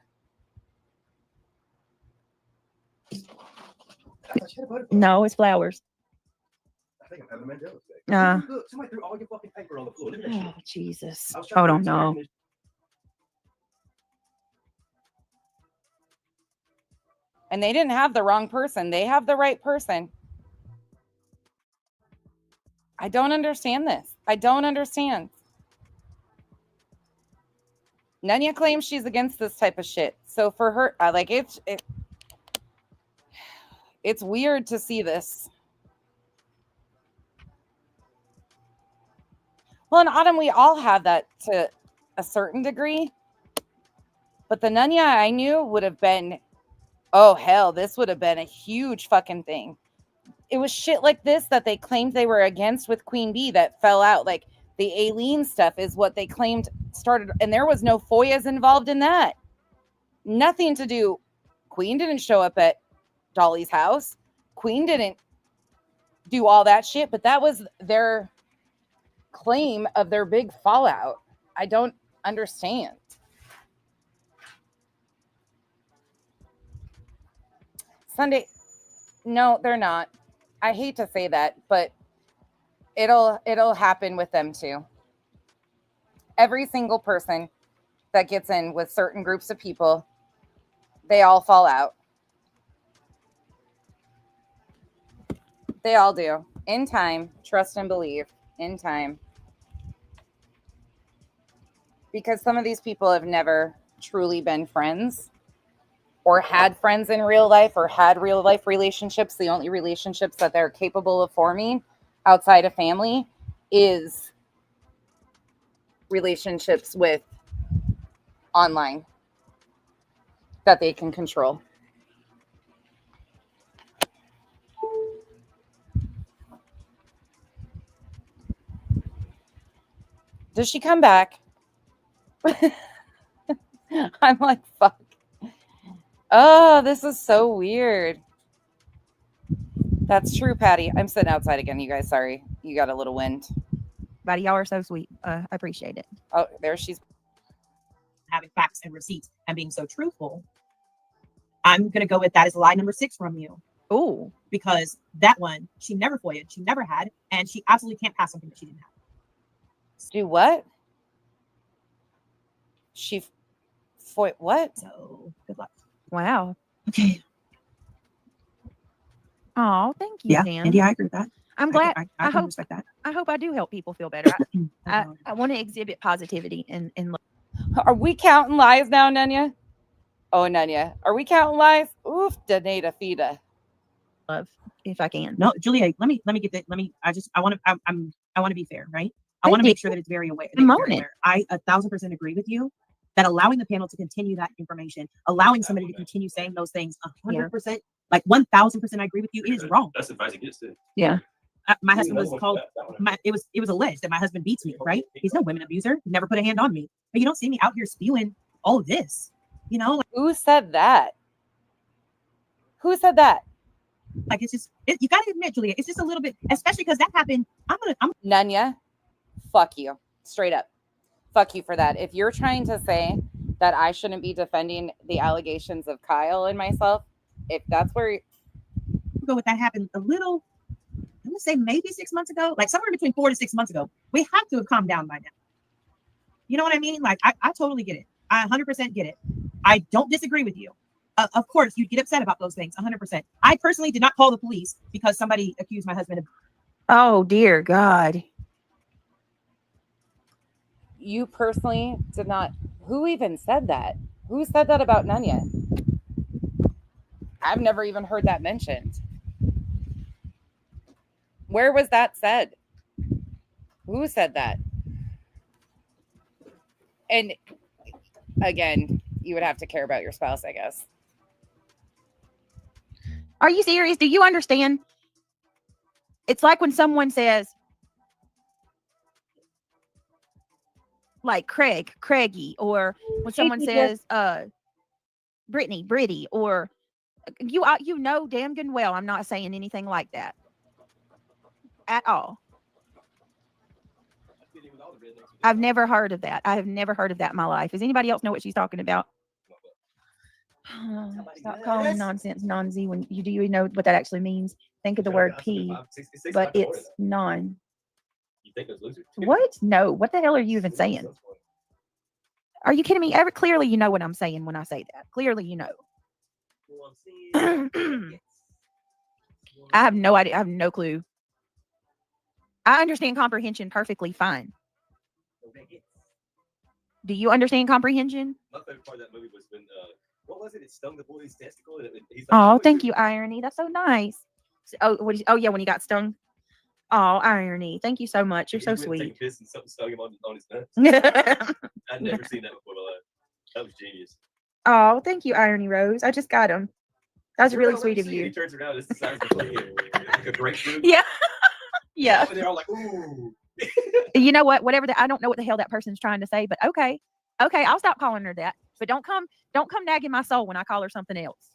No, it's flowers. I think I'm having a Mandela effect. Look, somebody threw all your fucking paper on the floor. Look at that shit. Oh, Jesus. I was trying Hold to on, no. finish- And they didn't have the wrong person. They have the right person. I don't understand this. I don't understand. Nanya claims she's against this type of shit. So for her, it's weird to see this. Well, in Autumn, we all have that to a certain degree. But the Nanya I knew would have been, oh, hell, this would have been a huge fucking thing. It was shit like this that they claimed they were against with Queen Bee that fell out. Like the Aileen stuff is what they claimed started. And there was no FOIAs involved in that. Nothing to do. Queen didn't show up at Dolly's house. Queen didn't do all that shit. But that was their claim of their big fallout. I don't understand. Sunday, no, they're not. I hate to say that, but it'll happen with them too. Every single person that gets in with certain groups of people, they all fall out. They all do. In time, trust and believe. In time. Because some of these people have never truly been friends or had friends in real life or had real life relationships. The only relationships that they're capable of forming outside of family is relationships with online that they can control. Does she come back? I'm like, fuck. Oh, this is so weird. That's true, Patty. I'm sitting outside again, you guys. Sorry. You got a little wind. Buddy, y'all are so sweet. I appreciate it. Oh, there she's. Having facts and receipts and being so truthful. I'm going to go with that as lie number 6 from you. Oh, Because that one, she never FOIA'd, she never had, and she absolutely can't pass something that she didn't have. Do what? She what? So good luck. wow. Okay. Oh, thank you, Yeah, Dan. Andy, I agree with that. I'm glad. I I can hope respect that. I hope I do help people feel better. I want to exhibit positivity and Are we counting lies now, Nanya? Oh, Nanya. Are we counting lies? Oof, Danita Fida. love if I can. No, Julia, let me get that. I want to be fair, right? I want to make sure that it's very aware. I 1000% agree with you that allowing the panel to continue that information, allowing somebody to continue saying those things 100%, like 1000% I agree with you. It is wrong. That's advice against it. Yeah. My husband was called, it was alleged that my husband beats me, right? He's no women abuser. He never put a hand on me. But you don't see me out here spewing all of this, you know? Who said that? Who said that? Like, it's just, you got to admit, Julia, it's just a little bit, especially because that happened. Nanya, fuck you. Straight up. Fuck you for that. If you're trying to say that I shouldn't be defending the allegations of Kyle and myself, if that's where go with that happened a little, I'm going to say maybe 6 months ago, like somewhere between 4 to 6 months ago, we have to have calmed down by now. You know what I mean? Like, I totally get it. I 100% get it. I don't disagree with you. Of course, you'd get upset about those things, 100%. I personally did not call the police because somebody accused my husband of. Oh, dear God. you personally did not. Who even said that? Who said that about Nunya? I've never even heard that mentioned. Where was that said? Who said that? And again, you would have to care about your spouse, I guess. Are you serious? Do you understand? It's like when someone says, like Craigie, or when someone says, Brittany, Britty, or you know damn good and well I'm not saying anything like that at all. I've never heard of that. I have never heard of that in my life. Does anybody else know what she's talking about? Stop calling nonsense nonzy when you do. You know what that actually means? Think of the word P, but it's non. You think those losers? What? No. What the hell are you even saying? Are you kidding me? Clearly, you know what I'm saying when I say that. Clearly, you know. I have no idea. I have no clue. I understand comprehension perfectly fine. Do you understand comprehension? My favorite part of that movie was when what was it? It stung the boy's testicle. And he's like, Oh, thank you, Irony. That's so nice. Oh, yeah, when he got stung. Oh, Irony. Thank you so much. You're so sweet. And something stung him on his nuts. I'd never seen that before in my life. That was genius. Oh, thank you, Irony Rose. I just got him. That was really sweet of you. He turns around. It's the size of like a grapefruit. Yeah. Yeah. And they're all like, ooh. You know what? Whatever that, I don't know what the hell that person's trying to say, but okay, I'll stop calling her that. But don't come nagging my soul when I call her something else.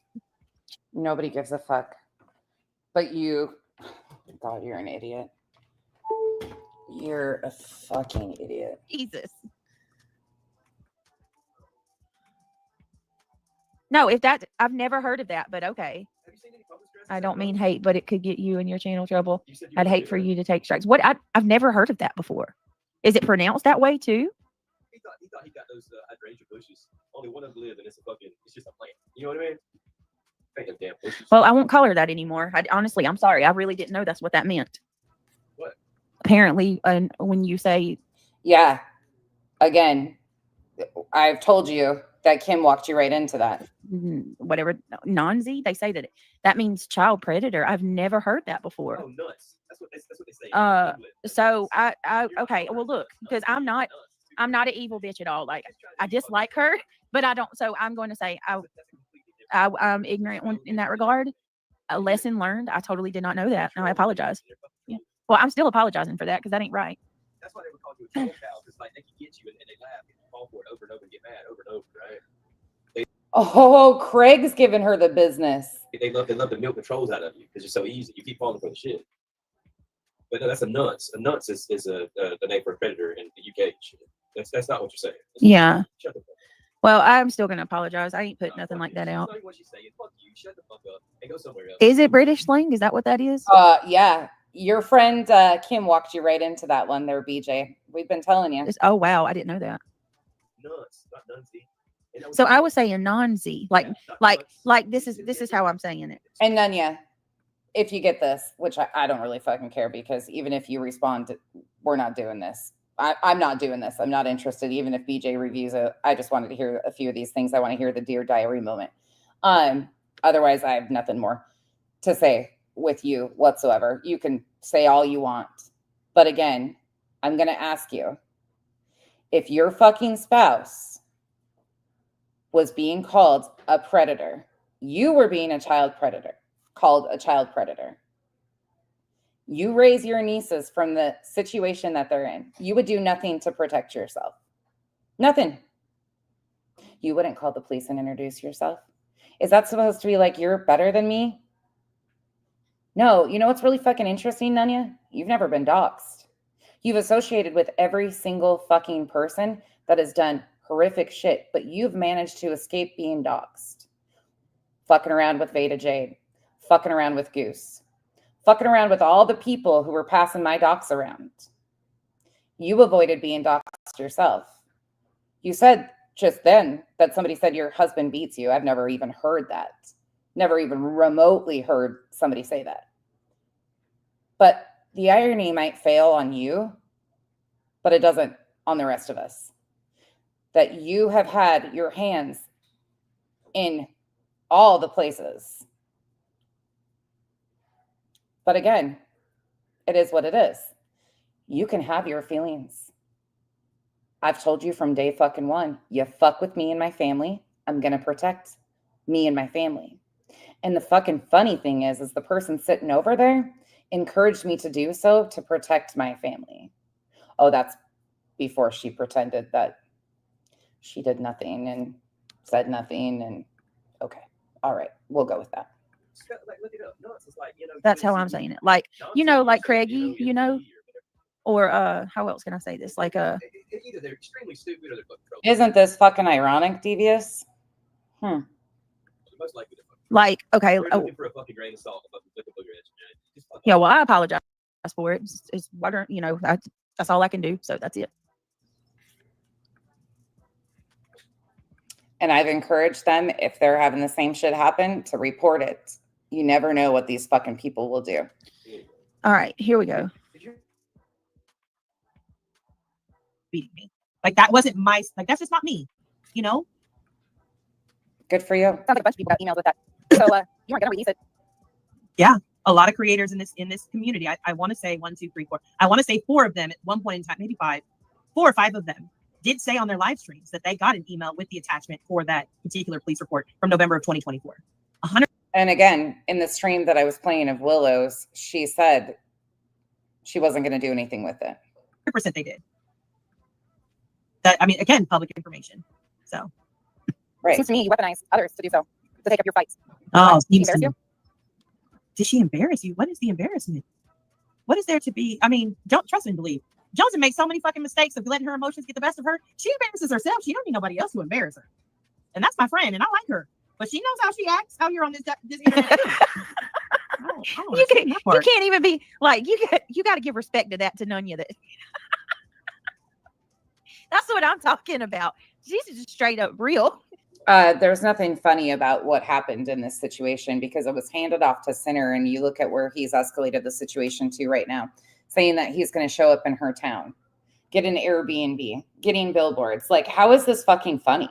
Nobody gives a fuck. But you, God, you're an idiot. You're a fucking idiot. Jesus. No, I've never heard of that, but okay. Have you seen any public stress? I don't mean hate, but it could get you and your channel trouble. I'd hate for you to take strikes. What? I've never heard of that before. Is it pronounced that way too? He thought he got those hydrangea bushes. Only one of them live, and it's just a plant. You know what I mean? Damn bushes. Well, I won't call her that anymore. Honestly, I'm sorry. I really didn't know that's what that meant. What? Apparently, when you say, yeah, again, I've told you that Kim walked you right into that. Whatever, nonzy, they say that means child predator. I've never heard that before. Oh, nuts. That's what they say. So I okay. Well, look, because I'm not an evil bitch at all. Like, I dislike her, but I don't. So I'm going to say I'm ignorant in that regard. A lesson learned. I totally did not know that. No, I apologize. Yeah. Well, I'm still apologizing for that because that ain't right. That's why they would call you a troll cow, because like they can get you and they laugh and fall for it over and over and get mad over and over, right? Oh, Craig's giving her the business. They love to milk the trolls out of you because you're so easy. You keep falling for the shit. But no, that's a nunce. A nunce is the name for a predator in the UK. That's not what you're saying. Yeah. Shut the fuck up. Well, I'm still going to apologize. I ain't put nothing like that out. That's not what she's saying. Fuck you. Shut the fuck up and go somewhere else. Is it British slang? Is that what that is? Yeah. Your friend Kim walked you right into that one there, BJ. We've been telling you. Oh, wow. I didn't know that. Nuts, not nunsy. So I was saying non-Z, like this is how I'm saying it. And Nunya, if you get this, which I don't really fucking care, because even if you respond, we're not doing this. I'm not doing this. I'm not interested. Even if BJ reviews it, I just wanted to hear a few of these things. I want to hear the Dear Diary moment. Otherwise, I have nothing more to say with you whatsoever. You can say all you want. But again, I'm going to ask you, if your fucking spouse was being called a predator, you were being a child predator, called a child predator. You raise your nieces from the situation that they're in. You would do nothing to protect yourself. Nothing. You wouldn't call the police and introduce yourself. Is that supposed to be like you're better than me? No. You know what's really fucking interesting, Nunya? You've never been doxxed. You've associated with every single fucking person that has done horrific shit, but you've managed to escape being doxxed. Fucking around with Veda Jade. Fucking around with Goose. Fucking around with all the people who were passing my docs around. You avoided being doxxed yourself. You said just then that somebody said your husband beats you. I've never even heard that. Never even remotely heard somebody say that. But the irony might fail on you, but it doesn't on the rest of us. That you have had your hands in all the places. But again, it is what it is. You can have your feelings. I've told you from day fucking one, you fuck with me and my family, I'm going to protect me and my family. And the fucking funny thing is the person sitting over there encouraged me to do so to protect my family. Oh, that's before she pretended that she did nothing and said nothing. And okay, all right, we'll go with that. That's how I'm saying it. Like, you know, like Craigie, you know, or how else can I say this? Like either they're extremely stupid or they're fucking trolls. Isn't this fucking ironic, Devious? Most likely like, okay. they're looking for a fucking grain of salt, a fucking flick of booger edge, man. Just fuck Yeah, off. well, I apologize for it. It's water, you know, that's all I can do. So that's it. And I've encouraged them, if they're having the same shit happen, to report it. You never know what these fucking people will do. All right, here we go. beating me. Like that wasn't my, like that's just not me, you know? Good for you. Sounds like a bunch of people got emails with that. So you aren't gonna release it. Yeah, a lot of creators in this community. I want to say 1, 2, 3, 4. I want to say 4 of them at one point in time, maybe 5, 4 or 5 of them did say on their live streams that they got an email with the attachment for that particular police report from November of 2024. 100. And again, in the stream that I was playing of Willow's, she said she wasn't going to do anything with it. 100% they did. That, I mean, again, public information. So, right. It seems to me you weaponize others to do so, to take up your fights. Oh, Did she embarrass you? Did she embarrass you? What is the embarrassment? What is there to be? I mean, don't trust and believe. Johnson makes so many fucking mistakes of letting her emotions get the best of her. She embarrasses herself. She don't need nobody else to embarrass her. And that's my friend, and I like her. But she knows how she acts out here on this internet too. You can't even be like you got to give respect to that to Nunya. That that's what I'm talking about. She's just straight up real. There's nothing funny about what happened in this situation because it was handed off to Sinner, and you look at where he's escalated the situation to right now, saying that he's going to show up in her town, get an Airbnb, getting billboards. Like, how is this fucking funny?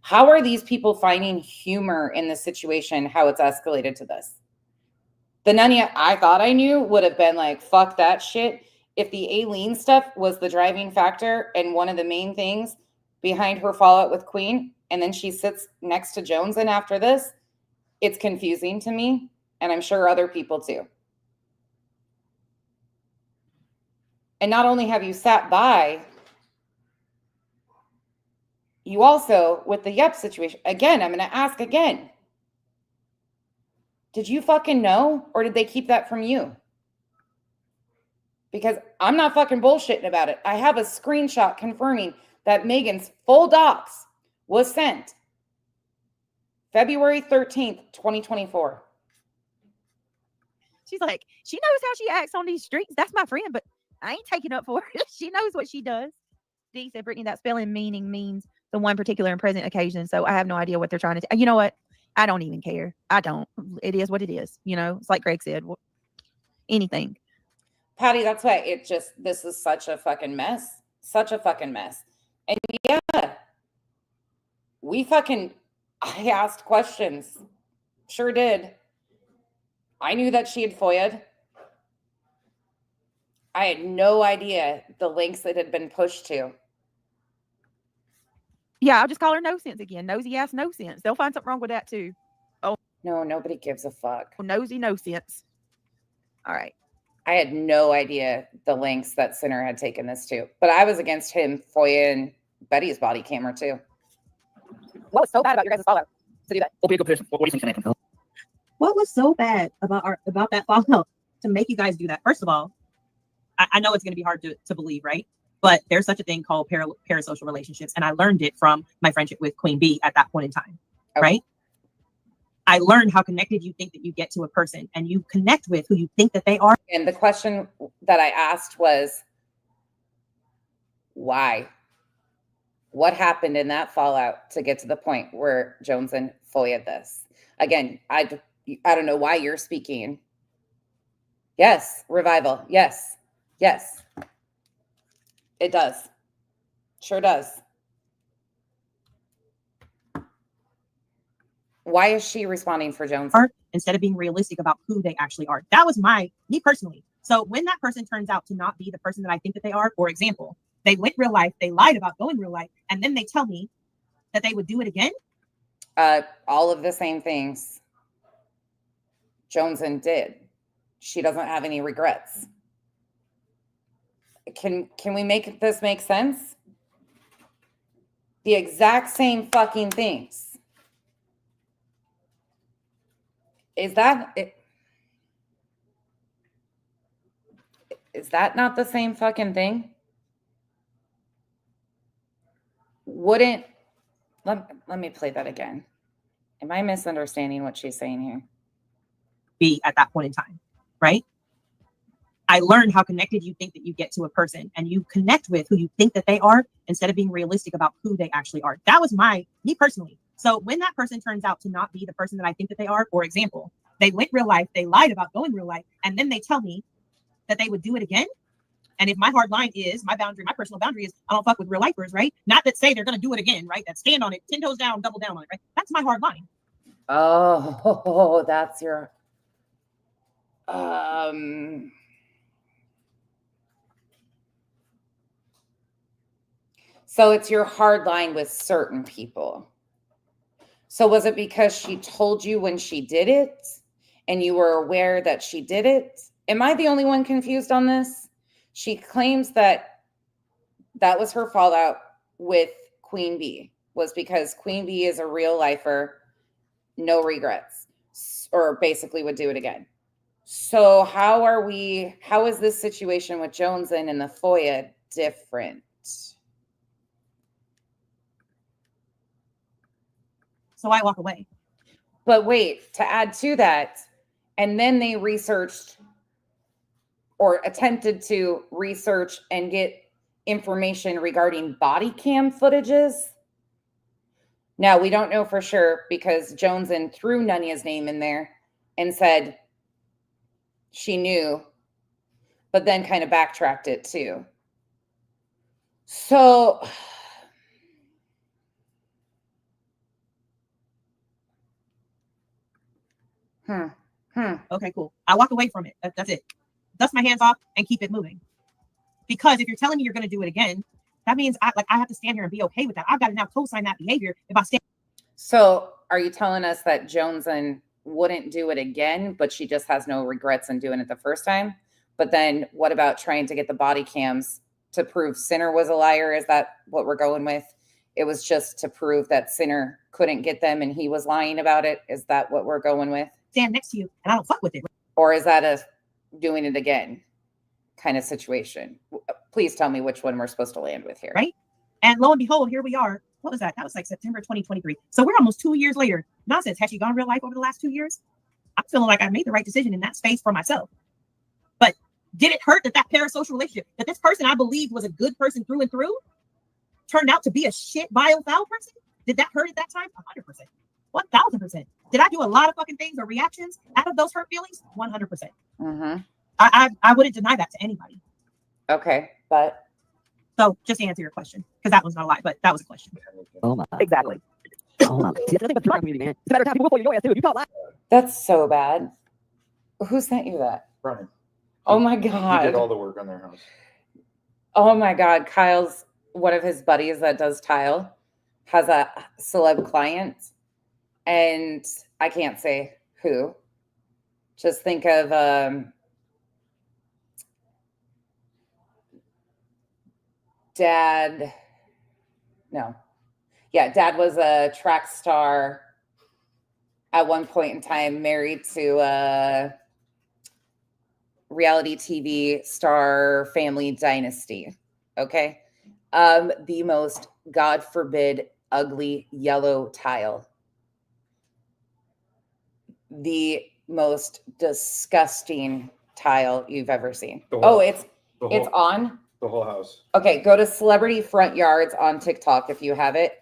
How are these people finding humor in the situation, how it's escalated to this? The Nunya I thought I knew would have been like, fuck that shit. If the Aileen stuff was the driving factor and one of the main things behind her fallout with Queen, and then she sits next to Jones in after this, it's confusing to me, and I'm sure other people too. And not only have you sat by, you also, with the Yep situation, again, I'm going to ask again. Did you fucking know, or did they keep that from you? Because I'm not fucking bullshitting about it. I have a screenshot confirming that Megan's full docs was sent February 13th, 2024. She's like, she knows how she acts on these streets. That's my friend, but I ain't taking up for it. She knows what she does. Dee said, Brittany, that spelling meaning means the one particular and present occasion. So I have no idea what they're trying to you know what? I don't even care. I don't. It is what it is. You know, it's like Greg said, anything. Patty, that's why this is such a fucking mess. Such a fucking mess. And yeah, I asked questions. Sure did. I knew that she had FOIA'd. I had no idea the links that had been pushed to. Yeah, I'll just call her no sense again. Nosy ass no sense. They'll find something wrong with that too. Oh no, nobody gives a fuck. Nosy no sense. All right. I had no idea the links that Sinner had taken this to, but I was against him FOIAing Betty's body camera too. What was so bad about your guys' follow to do that? What do you think, Nathan? What was so bad about that follow to make you guys do that? First of all, I know it's going to be hard to believe, right? But there's such a thing called parasocial relationships, and I learned it from my friendship with Queen Bee at that point in time, right? I learned how connected you think that you get to a person, and you connect with who you think that they are. And the question that I asked was, why? What happened in that fallout to get to the point where Jones and FOIA'd this? Again, I don't know why you're speaking. Yes, revival. Yes, yes, it does. Sure does. Why is she responding for Jones? Instead of being realistic about who they actually are. That was me personally. So when that person turns out to not be the person that I think that they are, for example, they went real life, they lied about going real life, and then they tell me that they would do it again. All of the same things Joneson did. She doesn't have any regrets. Can we make this make sense? The exact same fucking things. Is that not the same fucking thing? Wouldn't let me play that again. Am I misunderstanding what she's saying here? Be at that point in time, right? I learned how connected you think that you get to a person, and you connect with who you think that they are instead of being realistic about who they actually are. That was me personally. So when that person turns out to not be the person that I think that they are, for example, they went real life, they lied about going real life, and then they tell me that they would do it again. And if my hard line is my personal boundary is I don't fuck with real lifers, right? Not that say they're going to do it again, right? That stand on it, 10 toes down, double down on it, right? That's my hard line. Oh, that's your, so it's your hard line with certain people. So was it because she told you when she did it and you were aware that she did it? Am I the only one confused on this? She claims that was her fallout with Queen Bee, was because Queen Bee is a real lifer, no regrets, or basically would do it again. So how is this situation with Joneson and the FOIA different? So I walk away. But wait, to add to that, and then they researched or attempted to research and get information regarding body cam footages. Now, we don't know for sure because Joneson threw Nunya's name in there and said she knew, but then kind of backtracked it too. So Okay, cool. I walk away from it. That's it. Dust my hands off and keep it moving. Because if you're telling me you're going to do it again, that means I have to stand here and be okay with that. I've got to now co-sign that behavior if I stand. So are you telling us that Joneson wouldn't do it again, but she just has no regrets in doing it the first time? But then what about trying to get the body cams to prove Sinner was a liar? Is that what we're going with? It was just to prove that Sinner couldn't get them and he was lying about it. Is that what we're going with? Stand next to you and I don't fuck with it. Or is that a doing it again kind of situation? Please tell me which one we're supposed to land with here. Right? And lo and behold, here we are. What was that? That was like September 2023. So we're almost 2 years later. Nonsense. Has she gone real life over the last 2 years? I'm feeling like I made the right decision in that space for myself. But did it hurt that parasocial relationship, that this person I believed was a good person through and through, turned out to be a shit, vile, foul person? Did that hurt at that time? 100%. 1000%. Did I do a lot of fucking things or reactions out of those hurt feelings? 100%. Mm-hmm. I wouldn't deny that to anybody. Okay, but so just to answer your question, because that was not a lie, but that was a question. Oh my. Exactly. Oh my. See, that's the thing about the community, man. It's a matter of time people will follow your ass too. You call that. that's so bad. Who sent you that? Brian. Oh my He God. did all the work on their house. Oh my God. Kyle's one of his buddies that does tile has a celeb client, and I can't say who. Just think of Dad. No. Yeah, Dad was a track star at one point in time, married to a reality TV star family dynasty. Okay. The most, God forbid, ugly yellow tile. The most disgusting tile you've ever seen. It's on. The whole house. Okay, go to Celebrity Front Yards on TikTok if you have it.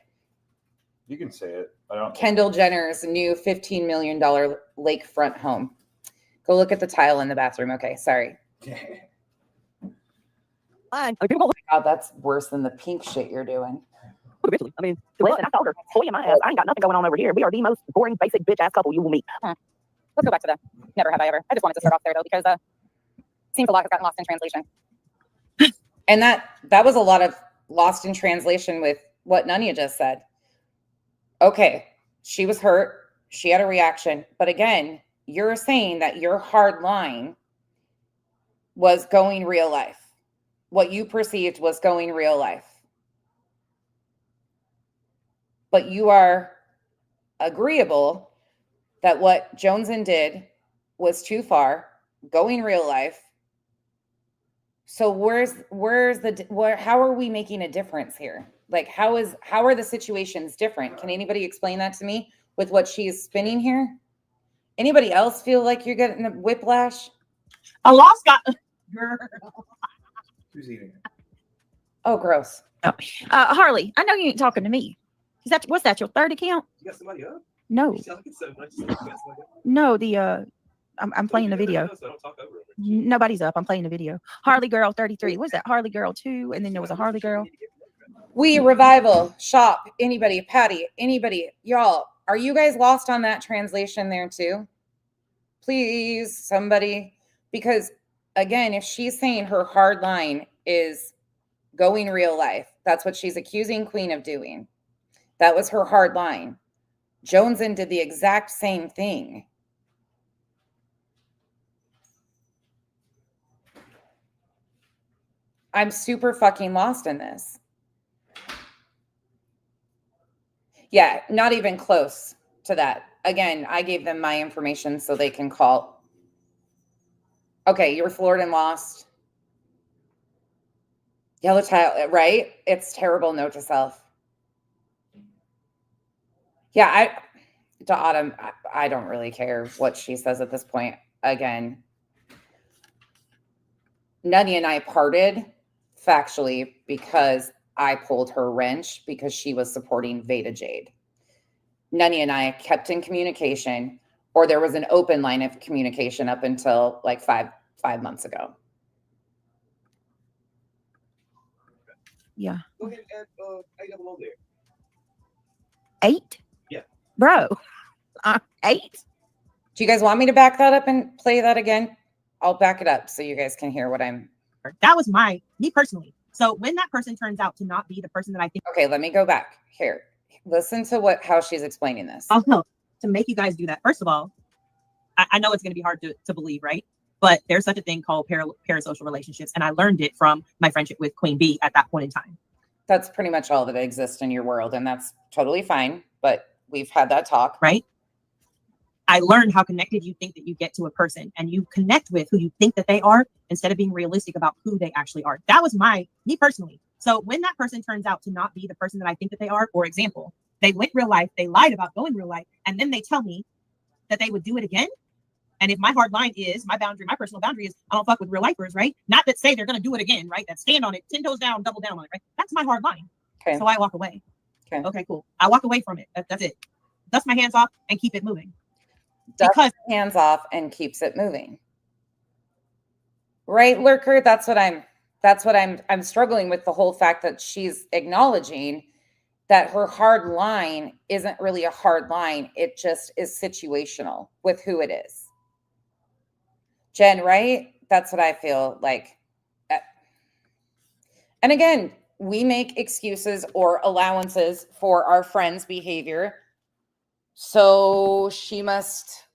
You can say it. I don't. Kendall Jenner's new $15 million lakefront home. Go look at the tile in the bathroom. Okay, sorry. Fine. I mean, people God, that's worse than the pink shit you're doing. eventually. I mean, listen, I told her, boy, in my ass, I ain't got nothing going on over here. We are the most boring, basic bitch ass couple you will meet. Let's go back to the never have I ever. I just wanted to start off there though, because seems a lot has gotten lost in translation. And that was a lot of lost in translation with what Nunya just said. Okay, she was hurt. She had a reaction. But again, you're saying that your hard line was going real life. What you perceived was going real life. But you are agreeable that what Joneson did was too far, going real life. So how are we making a difference here? Like, how are the situations different? Can anybody explain that to me with what she's spinning here? Anybody else feel like you're getting a whiplash? A loss got girl. Who's eating it? Oh, gross. Harley, I know you ain't talking to me. What's that, your third account? You got somebody up? No, You sound like so much. You got somebody up? no, I'm playing the video. So I don't talk over her. Nobody's up. I'm playing the video. Harley Girl 33. What's that? Harley Girl 2, and then there was a Harley Girl. We revival shop. Anybody, Patty, anybody, y'all, are you guys lost on that translation there too? Please, somebody, because again, if she's saying her hard line is going real life, that's what she's accusing Queen of doing. That was her hard line. Joneson did the exact same thing. I'm super fucking lost in this. Yeah, not even close to that. Again, I gave them my information so they can call. Okay, you were floored and lost. Yellow tile, right? It's terrible. Note to self. Yeah, to Autumn, I don't really care what she says at this point. Again, Nunya and I parted factually because I pulled her wrench because she was supporting Veda Jade. Nunya and I kept in communication, or there was an open line of communication up until like five months ago. Yeah. Go ahead and add 8 of them on there. 8? Yeah. Bro. 8? Do you guys want me to back that up and play that again? I'll back it up so you guys can hear what I'm. That was me personally. So when that person turns out to not be the person that I think, Okay, let me go back here. Listen to how she's explaining this. I'll know to make you guys do that. First of all, I know it's going to be hard to believe, right? But there's such a thing called parasocial relationships, and I learned it from my friendship with Queen Bee at that point in time. That's pretty much all that exists in your world, and that's totally fine. But we've had that talk, right? I learned how connected you think that you get to a person, and you connect with who you think that they are instead of being realistic about who they actually are. That was me personally. So when that person turns out to not be the person that I think that they are, for example, they went real life, they lied about going real life, and then they tell me that they would do it again. And if my hard line is my boundary, my personal boundary is I don't fuck with real lifers, right? Not that say they're going to do it again, right? That stand on it, 10 toes down, double down on it, right? That's my hard line. Okay. So I walk away. Okay, cool. I walk away from it. That's it. Dust my hands off and keep it moving. Because hands off and keeps it moving. Right, Lurker? That's what I'm struggling with, the whole fact that she's acknowledging that her hard line isn't really a hard line. It just is situational with who it is. Jen, right? That's what I feel like. And again, we make excuses or allowances for our friends' behavior. So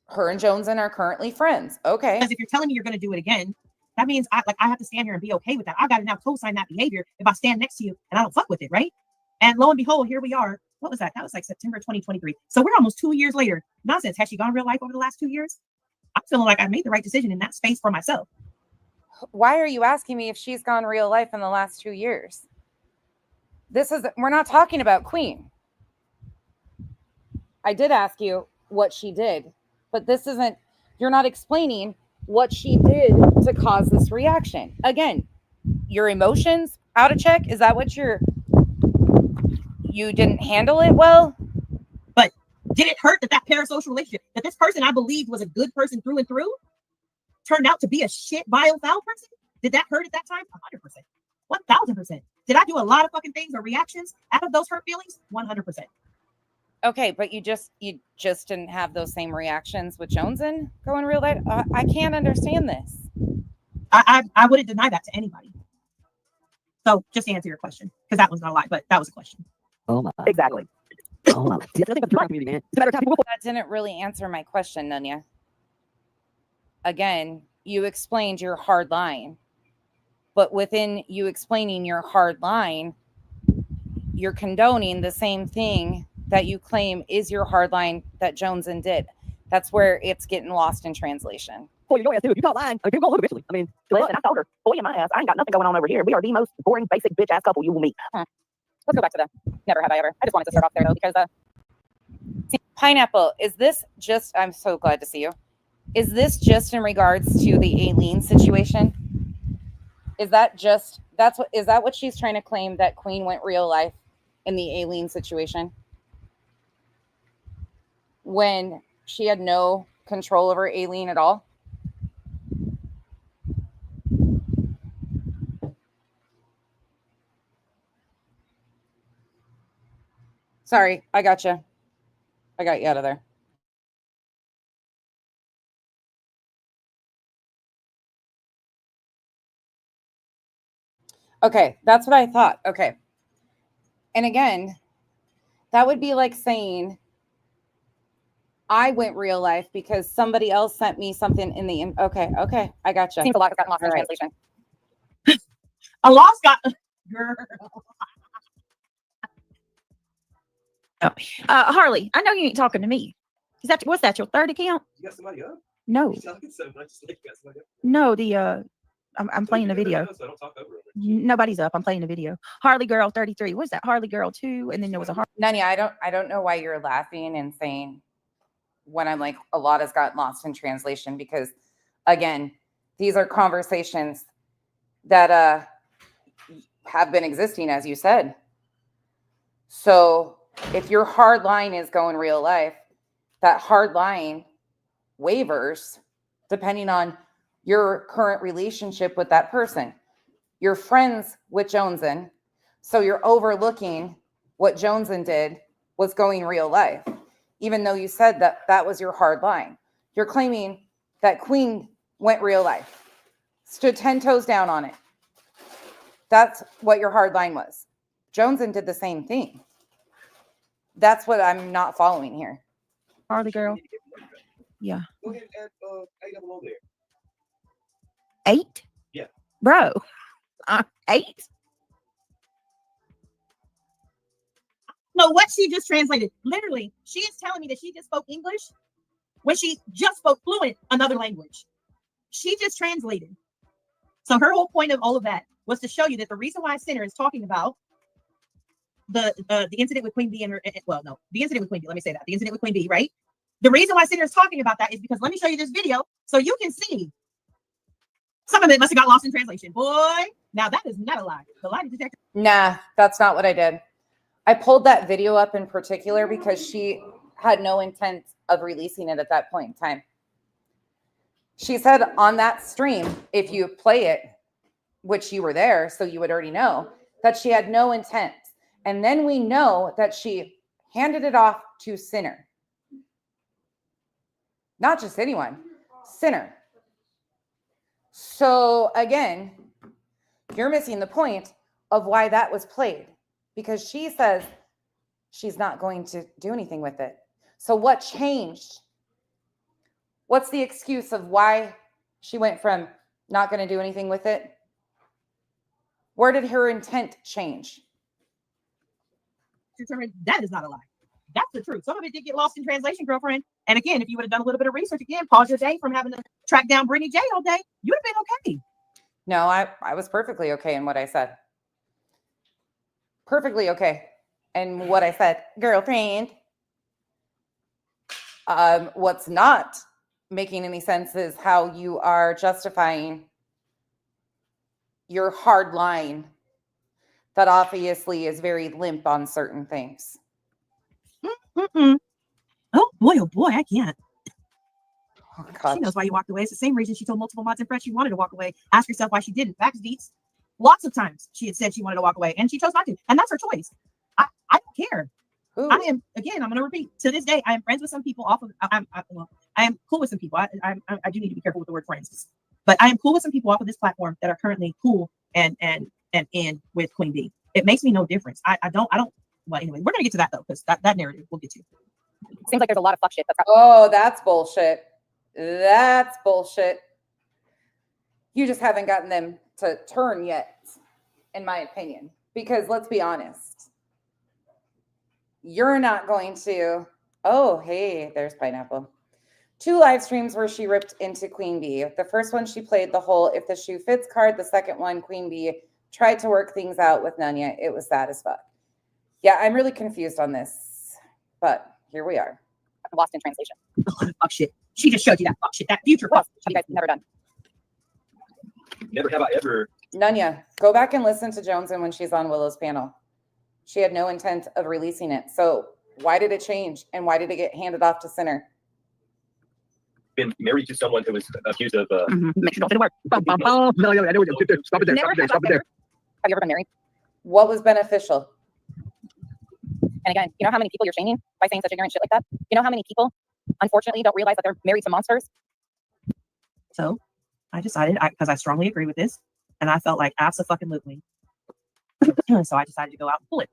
her and Joneson are currently friends. Okay. Because if you're telling me you're going to do it again, that means I have to stand here and be okay with that. I got to now co-sign that behavior if I stand next to you and I don't fuck with it, right? And lo and behold, here we are. What was that? That was like September 2023. So we're almost 2 years later. Nonsense. Has she gone real life over the last 2 years? I'm feeling like I made the right decision in that space for myself. Why are you asking me if she's gone real life in the last 2 years? We're not talking about Queen. I did ask you what she did, but you're not explaining what she did to cause this reaction. Again, your emotions out of check. Is that what you didn't handle it well? But did it hurt that parasocial relationship, that this person I believed was a good person through and through, turned out to be a shit, vile, foul person? Did that hurt at that time? 100%. 1000%. Did I do a lot of fucking things or reactions out of those hurt feelings? 100%. Okay, but you just didn't have those same reactions with Joneson going real life. I can't understand this. I wouldn't deny that to anybody. So just to answer your question, because that was not a lie, but that was a question. Oh my. Exactly. Oh my. That didn't really answer my question, Nunya. Again, you explained your hard line, but within you explaining your hard line, you're condoning the same thing that you claim is your hard line that Joneson did. That's where it's getting lost in translation. Boy, your ass too. You caught lying. You're gonna look eventually. I mean, listen, I told her, boy, in my ass, I ain't got nothing going on over here. We are the most boring, basic bitch ass couple you will meet. Let's go back to the never have I ever. I just wanted to start off there though, because see, Pineapple, is this just, I'm so glad to see you. Is this just in regards to the Aileen situation? Is that just, is that what she's trying to claim, that Queen went real life in the Aileen situation? When she had no control over Aileen at all? Sorry, I got you. I got you out of there. Okay, that's what I thought. Okay. And again, that would be like saying I went real life because somebody else sent me something in the okay, I got you. Seems a lot has gotten lost in translation. A loss got girl. Harley, I know you ain't talking to me. Is that what's that? Your third account? You got somebody up? No, You talking so much, like you got somebody up. no. I'm playing the video. So I don't talk over her. Nobody's up. I'm playing the video. Harley Girl 33. What's that? Harley Girl 2, and then there was a Harley. Nanya, I don't know why you're laughing and saying when I'm like a lot has gotten lost in translation, because again, these are conversations that have been existing, as you said. So if your hard line is going real life, that hard line wavers depending on your current relationship with that person. You're friends with Joneson, so you're overlooking what Joneson did was going real life, even though you said that that was your hard line. You're claiming that Queen went real life, stood 10 toes down on it. That's what your hard line was. Joneson did the same thing. That's what I'm not following here. Harley Girl. Yeah. Go ahead and add 8 of them on there. 8? Yeah. Bro. 8? No, what she just translated. Literally, she is telling me that she just spoke English when she just spoke fluent another language. She just translated. So her whole point of all of that was to show you that the reason why Sinner is talking about the incident with Queen B and her, the incident with Queen B, let me say that. The incident with Queen B, right? The reason why Sinner is talking about that is because let me show you this video so you can see. Some of it must have got lost in translation. Boy, now that is not a lie. The lie detector. Nah, that's not what I did. I pulled that video up in particular because she had no intent of releasing it at that point in time. She said on that stream, if you play it, which you were there, so you would already know, that she had no intent. And then we know that she handed it off to Sinner. Not just anyone, Sinner. So again, you're missing the point of why that was played, because she says she's not going to do anything with it. So what changed? What's the excuse of why she went from not going to do anything with it? Where did her intent change? That is not a lie. That's the truth. Some of it did get lost in translation, girlfriend. And again, if you would have done a little bit of research again, pause your day from having to track down Brittany J all day, you would have been okay. No, I was perfectly okay in what I said. Perfectly okay. And what I said, girlfriend. What's not making any sense is how you are justifying your hard line that obviously is very limp on certain things. Oh boy, I can't. Oh, God. She knows why you walked away. It's the same reason she told multiple mods and friends she wanted to walk away. Ask yourself why she didn't. Facts, deets. Lots of times she had said she wanted to walk away and she chose not to. And that's her choice. I don't care. Ooh. I am, again, I'm going to repeat, to this day, I am friends with some people off of, I am cool with some people. I do need to be careful with the word friends, but I am cool with some people off of this platform that are currently cool and in with Queen Bee. It makes me no difference. I don't, well, anyway, we're going to get to that though, because that narrative we'll get to. Seems like there's a lot of fuck shit. Oh, that's bullshit. That's bullshit. You just haven't gotten them to turn yet, in my opinion. Because let's be honest, you're not going to. Oh, hey, there's Pineapple. 2 live streams where she ripped into Queen Bee. The first one, she played the whole "if the shoe fits" card. The second one, Queen Bee tried to work things out with Nunya. It was sad as fuck. Yeah, I'm really confused on this, but here we are. I'm lost in translation. Fuck shit. She just showed you that fuck shit. That future fuck. Have you guys never done? Never have I ever. Nunya, go back and listen to Jones and when she's on Willow's panel. She had no intent of releasing it. So why did it change? And why did it get handed off to Sinner? Been married to someone who was accused of. Make sure don't say the word. No, I know. Stop it there. Stop it there. Stop it there. Have you ever been married? What was beneficial? And again, you know how many people you're shaming by saying such ignorant shit like that? You know how many people, unfortunately, don't realize that they're married to monsters? So I decided, because I strongly agree with this, and I felt like abso-fucking-lutely. So I decided to go out and pull it.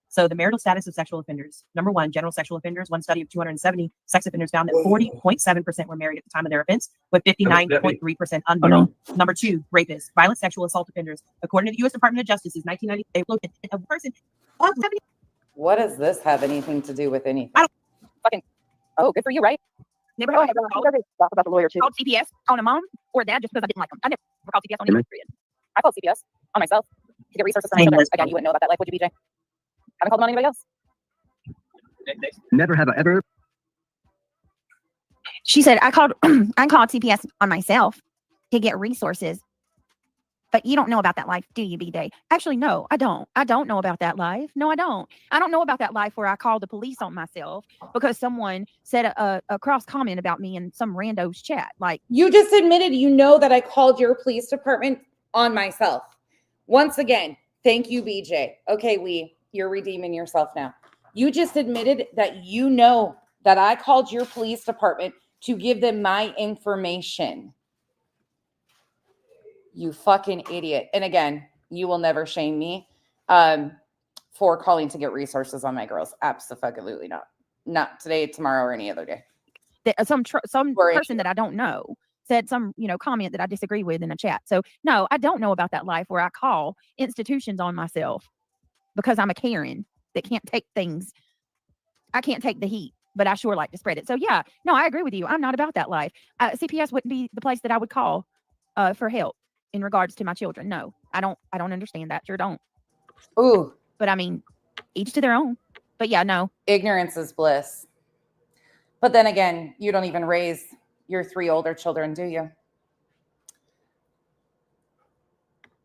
So the marital status of sexual offenders. Number 1, general sexual offenders. One study of 270 sex offenders found that 40.7% were married at the time of their offense, with 59.3% unmarried. Number 2, rapists. Violent sexual assault offenders. According to the U.S. Department of Justice's 1990, a person of 70. What does this have anything to do with anything? Oh, good for you, right? Never have I ever called about the lawyer too. Called CPS on a mom or dad just because I didn't like them. I never called CPS on Am I? anyone, period. I called CPS on myself to get resources from my children. Again, you wouldn't know about that life, would you, BJ? Haven't called them on anybody else. Never have I ever. She said, I called CPS on myself to get resources. But you don't know about that life, do you, BJ? Actually, no, I don't. I don't know about that life. No, I don't. I don't know about that life where I called the police on myself because someone said a cross comment about me in some rando's chat. Like, You just admitted you know that I called your police department on myself. Once again, thank you, BJ. Okay, you're redeeming yourself now. You just admitted that you know that I called your police department to give them my information. You fucking idiot. And again, you will never shame me for calling to get resources on my girls. Absolutely not. Not today, tomorrow, or any other day. some person that I don't know said some, comment that I disagree with in a chat. So no, I don't know about that life where I call institutions on myself because I'm a Karen that can't take things. I can't take the heat, but I sure like to spread it. So yeah, no, I agree with you. I'm not about that life. CPS wouldn't be the place that I would call for help in regards to my children. No, I don't understand that. Sure don't. Ooh, But I mean, each to their own. But yeah, no. ignorance is bliss. But then again, you don't even raise your 3 older children, do you?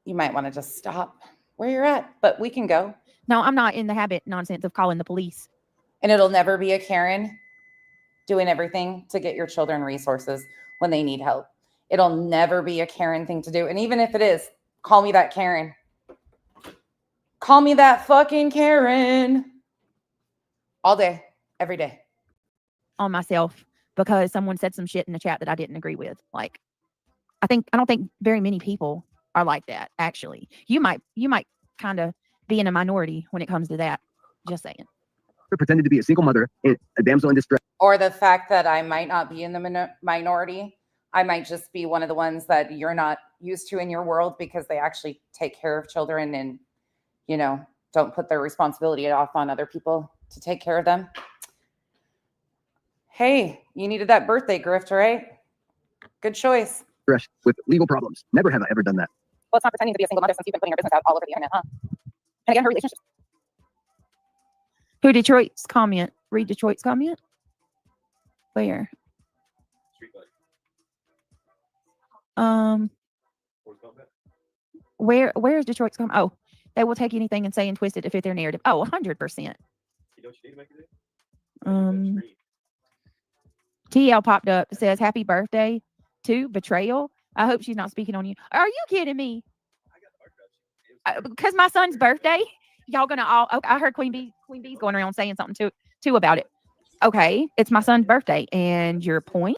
You might want to just stop where you're at, but we can go. No, I'm not in the habit nonsense of calling the police. And it'll never be a Karen doing everything to get your children resources when they need help. It'll never be a Karen thing to do. And even if it is, call me that Karen. Call me that fucking Karen. All day, every day. On myself because someone said some shit in the chat that I didn't agree with. Like, I don't think very many people are like that, actually. You might kind of be in a minority when it comes to that. Just saying. Pretended to be a single mother, a damsel in distress. Or the fact that I might not be in the minority. I might just be one of the ones that you're not used to in your world because they actually take care of children and, don't put their responsibility off on other people to take care of them. Hey, you needed that birthday grift, right? Good choice. With legal problems. Never have I ever done that. Well, it's not pretending to be a single mother since you've been putting your business out all over the internet, huh? And again, her relationship. Who Detroit's comment? Read Detroit's comment? Where? Where is Detroit's comment? Oh, they will take anything and say and twist it to fit their narrative. Oh, 100%. TL popped up. It says, happy birthday to Betrayal. I hope she's not speaking on you. Are you kidding me? because my son's birthday, y'all gonna all. Oh, I heard Queen Bee's going around saying something too about it. Okay, it's my son's birthday, and your point.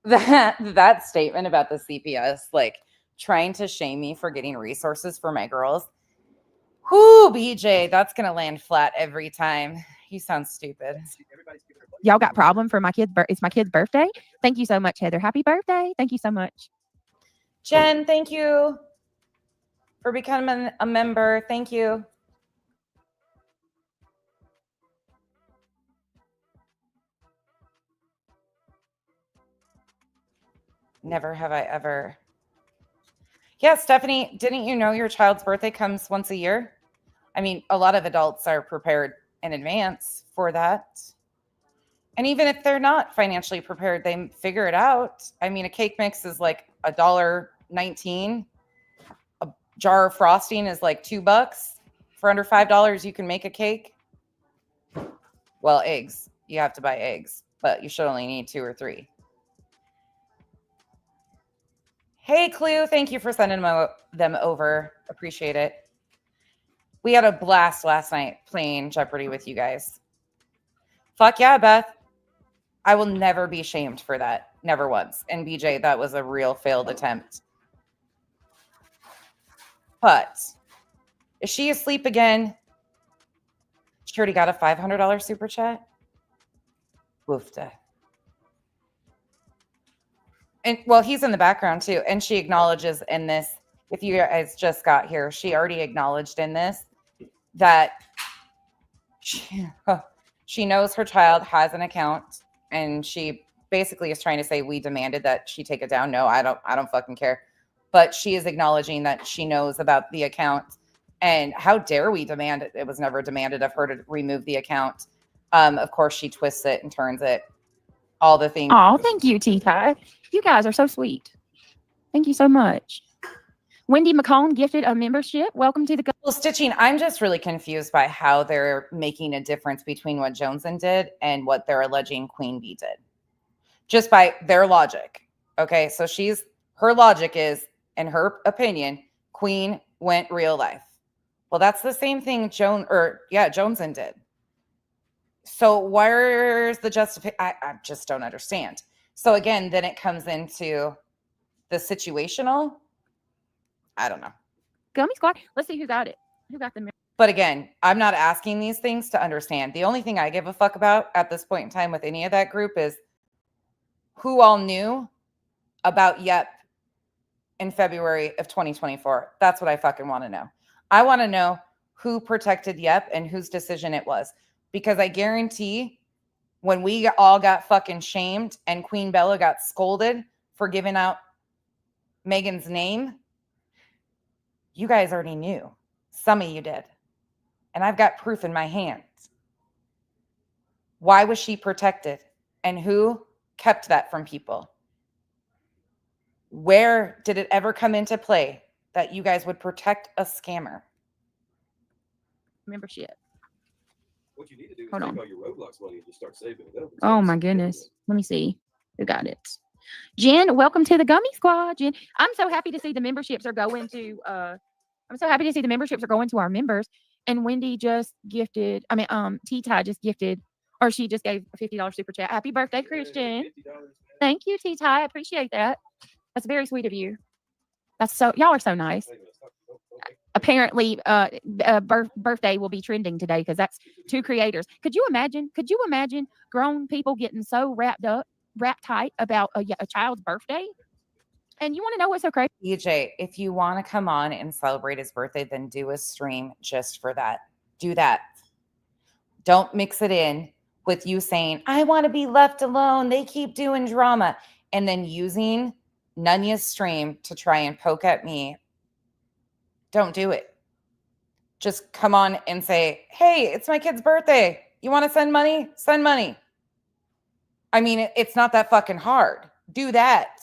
That statement about the CPS, like trying to shame me for getting resources for my girls. Whoo, BJ, that's gonna land flat every time. You sound stupid. Y'all got problem for my kid's it's my kid's birthday. Thank you so much, Heather. Happy birthday. Thank you so much. Jen, thank you for becoming a member. Thank you. Never have I ever. Yeah, Stephanie, didn't you know your child's birthday comes once a year? I mean, a lot of adults are prepared in advance for that. And even if they're not financially prepared, they figure it out. I mean, a cake mix is like $1.19. A jar of frosting is like $2. For under $5, you can make a cake. Well, eggs. You have to buy eggs, but you should only need 2 or 3. Hey, Clue, thank you for sending them over. Appreciate it. We had a blast last night playing Jeopardy with you guys. Fuck yeah, Beth. I will never be shamed for that. Never once. And BJ, that was a real failed attempt. But is she asleep again? She already got a $500 super chat. Woofda. And well, he's in the background too. And she acknowledges in this, if you guys just got here, she already acknowledged in this that she knows her child has an account, and she basically is trying to say we demanded that she take it down. No, I don't fucking care. But she is acknowledging that she knows about the account, and how dare we demand it? It was never demanded of her to remove the account. Of course, she twists it and turns it. All the things. Oh, thank you, T-Ty. You guys are so sweet. Thank you so much. Wendy McCone gifted a membership. Welcome to the... Well, Stitching, I'm just really confused by how they're making a difference between what Joneson did and what they're alleging Queen Bee did. Just by their logic. Okay, so her logic is, in her opinion, Queen went real life. Well, that's the same thing Joneson did. So where's the justification? I just don't understand. So again, then it comes into the situational. I don't know. Gummy Squad. Let's see who got it. Who got the... But again, I'm not asking these things to understand. The only thing I give a fuck about at this point in time with any of that group is who all knew about Yep in February of 2024. That's what I fucking want to know. I want to know who protected Yep and whose decision it was. Because I guarantee when we all got fucking shamed and Queen Bella got scolded for giving out Megan's name, you guys already knew. Some of you did. And I've got proof in my hands. Why was she protected? And who kept that from people? Where did it ever come into play that you guys would protect a scammer? Membership. What you need to do is Hold take on. all your Roblox money and just start saving it up. Oh my goodness. Let me see. Who got it? Jen, welcome to the Gummy Squad. Jen, I'm so happy to see the memberships are going to our members. And Wendy just gifted, T-Ty just gifted, or she just gave a $50 super chat. Happy birthday, Christian. Thank you, T-Ty. I appreciate that. That's very sweet of you. Y'all are so nice. Apparently, birthday will be trending today because that's 2 creators. Could you imagine grown people getting so wrapped tight about a child's birthday? And you want to know what's so crazy? EJ, if you want to come on and celebrate his birthday, then do a stream just for that. Do that. Don't mix it in with you saying, I want to be left alone. They keep doing drama. And then using Nunya's stream to try and poke at me. Don't do it. Just come on and say, hey, it's my kid's birthday. You want to send money? Send money. I mean, it's not that fucking hard. Do that.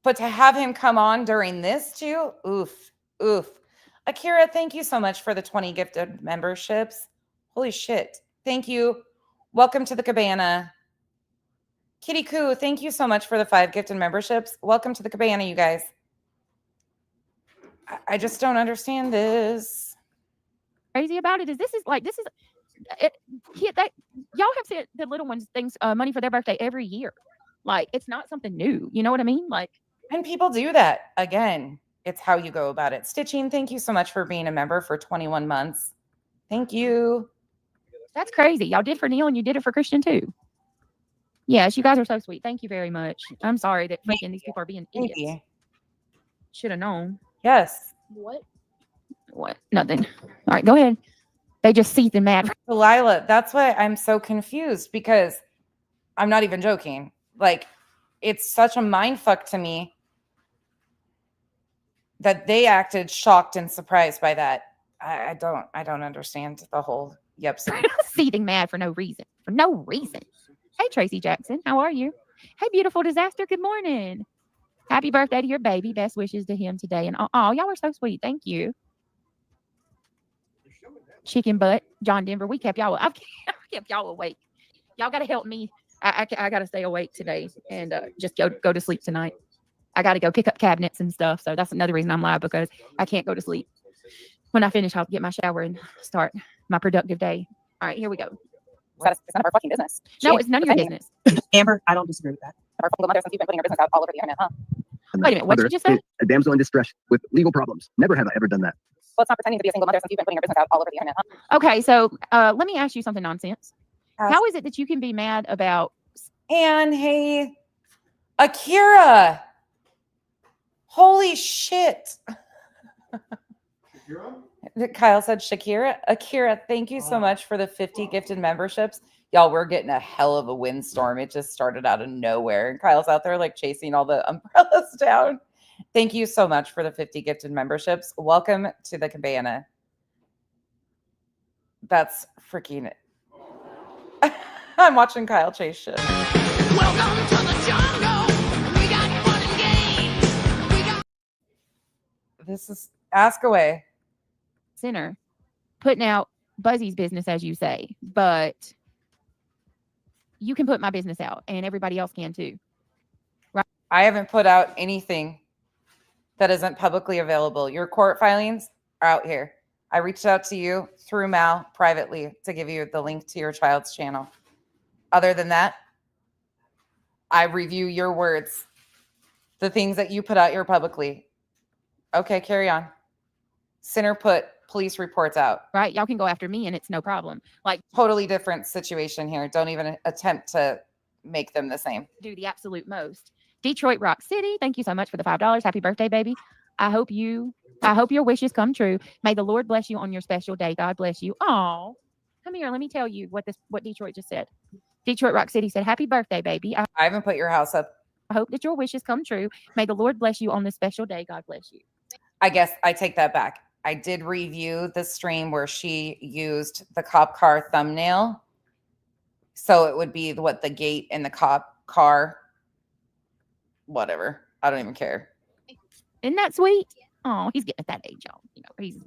But to have him come on during this too, oof. Akira, thank you so much for the 20 gifted memberships. Holy shit. Thank you. Welcome to the cabana. Kitty Koo, thank you so much for the 5 gifted memberships. Welcome to the cabana, you guys. I just don't understand this. Crazy about it is this is it, that y'all have sent the little ones things money for their birthday every year. Like it's not something new. You know what I mean? Like, and people do that. Again, it's how you go about it. Stitching, thank you so much for being a member for 21 months. Thank you. That's crazy. Y'all did for Neil and you did it for Christian too. Yes, you guys are so sweet. Thank you very much. I'm sorry that freaking these people are being idiots. Should have known. Yes. What? Nothing. All right, go ahead. They just seething mad. Delilah, that's why I'm so confused, because I'm not even joking. Like, it's such a mind fuck to me that they acted shocked and surprised by that. I don't understand the whole seething mad for no reason. For no reason. Hey, Tracy Jackson, how are you? Hey, beautiful disaster. Good morning. Happy birthday to your baby. Best wishes to him today. And oh, y'all are so sweet. Thank you. Chicken butt, John Denver. We kept y'all. I've kept y'all awake. Y'all got to help me. I got to stay awake today and just go to sleep tonight. I got to go pick up cabinets and stuff. So that's another reason I'm live, because I can't go to sleep. When I finish, I'll get my shower and start my productive day. All right, here we go. It's none of our fucking business. No, it's none of your business. Amber, I don't disagree with that. Our single mother, since you've been putting your business out all over the internet, huh? Wait a minute, what did you just say? A damsel in distress with legal problems. Never have I ever done that. Well, it's not pretending to be a single mother since you've been putting your business out all over the internet, huh? Okay, so let me ask you something nonsense. How is it that you can be mad about? And hey, Akira. Holy shit. Kyle said Shakira. Akira, thank you so much for the 50 gifted memberships. Y'all, we're getting a hell of a windstorm. It just started out of nowhere. And Kyle's out there like chasing all the umbrellas down. Thank you so much for the 50 gifted memberships. Welcome to the cabana. That's freaking it. I'm watching Kyle chase shit. Welcome to the jungle. We got fun and games. This is ask away. Center putting out Buzzy's business, as you say, but you can put my business out and everybody else can too. Right? I haven't put out anything that isn't publicly available. Your court filings are out here. I reached out to you through Mal privately to give you the link to your child's channel. Other than that, I review your words, the things that you put out here publicly. Okay, carry on. Center put police reports out. Right. Y'all can go after me and it's no problem. Like, totally different situation here. Don't even attempt to make them the same. Do the absolute most. Detroit Rock City, thank you so much for the $5. Happy birthday, baby. I hope your wishes come true. May the Lord bless you on your special day. God bless you. Oh, come here. Let me tell you what Detroit just said. Detroit Rock City said, happy birthday, baby. I haven't put your house up. I hope that your wishes come true. May the Lord bless you on this special day. God bless you. I guess I take that back. I did review the stream where she used the cop car thumbnail. So it would be the gate in the cop car. Whatever. I don't even care. Isn't that sweet? Oh, he's getting at that age, y'all. You know,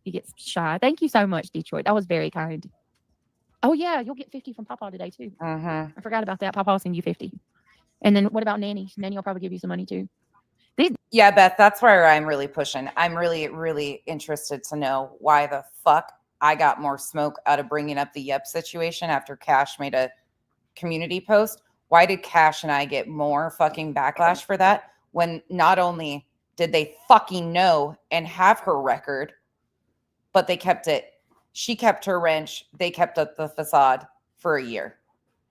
he gets shy. Thank you so much, Detroit. That was very kind. Oh yeah, you'll get 50 from Papa today too. I forgot about that. Papa will send you 50. And then what about Nanny? Nanny will probably give you some money too. Yeah, Beth, that's where I'm really pushing. I'm really, really interested to know why the fuck I got more smoke out of bringing up the Yep situation after Cash made a community post. Why did Cash and I get more fucking backlash for that when not only did they fucking know and have her record, but they kept it. She kept her wrench. They kept up the facade for a year.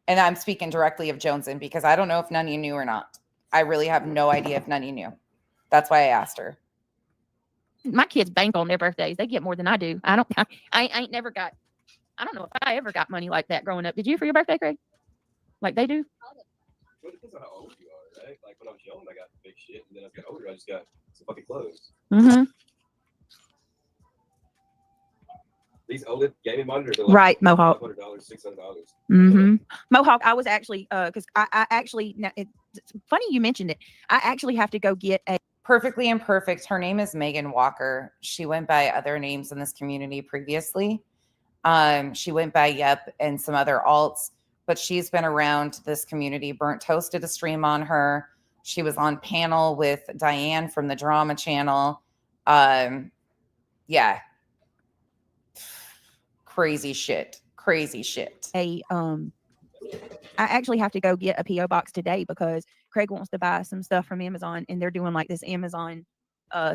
And I'm speaking directly of Joneson because I don't know if none of you knew or not. I really have no idea if none of you knew. That's why I asked her. My kids bank on their birthdays. They get more than I do. I ain't never got, I don't know if I ever got money like that growing up. Did you for your birthday, Craig? Like they do? Well, it depends on how old you are, right? Like when I was young, I got big shit. And then as I got older, I just got some fucking clothes. Mm-hmm. These OLED gaming monitors are like Right, Mohawk. $500, $600. Mm-hmm. Mohawk, I was actually, because I actually, now it's funny you mentioned it. I actually have to go get a Perfectly Imperfect. Her name is Megan Walker. She went by other names in this community previously. She went by Yep and some other alts, but she's been around this community. Burnt Toast did a stream on her. She was on panel with Diane from the Drama Channel. Yeah. Crazy shit. Crazy shit. I actually have to go get a PO box today because Craig wants to buy some stuff from Amazon, and they're doing like this Amazon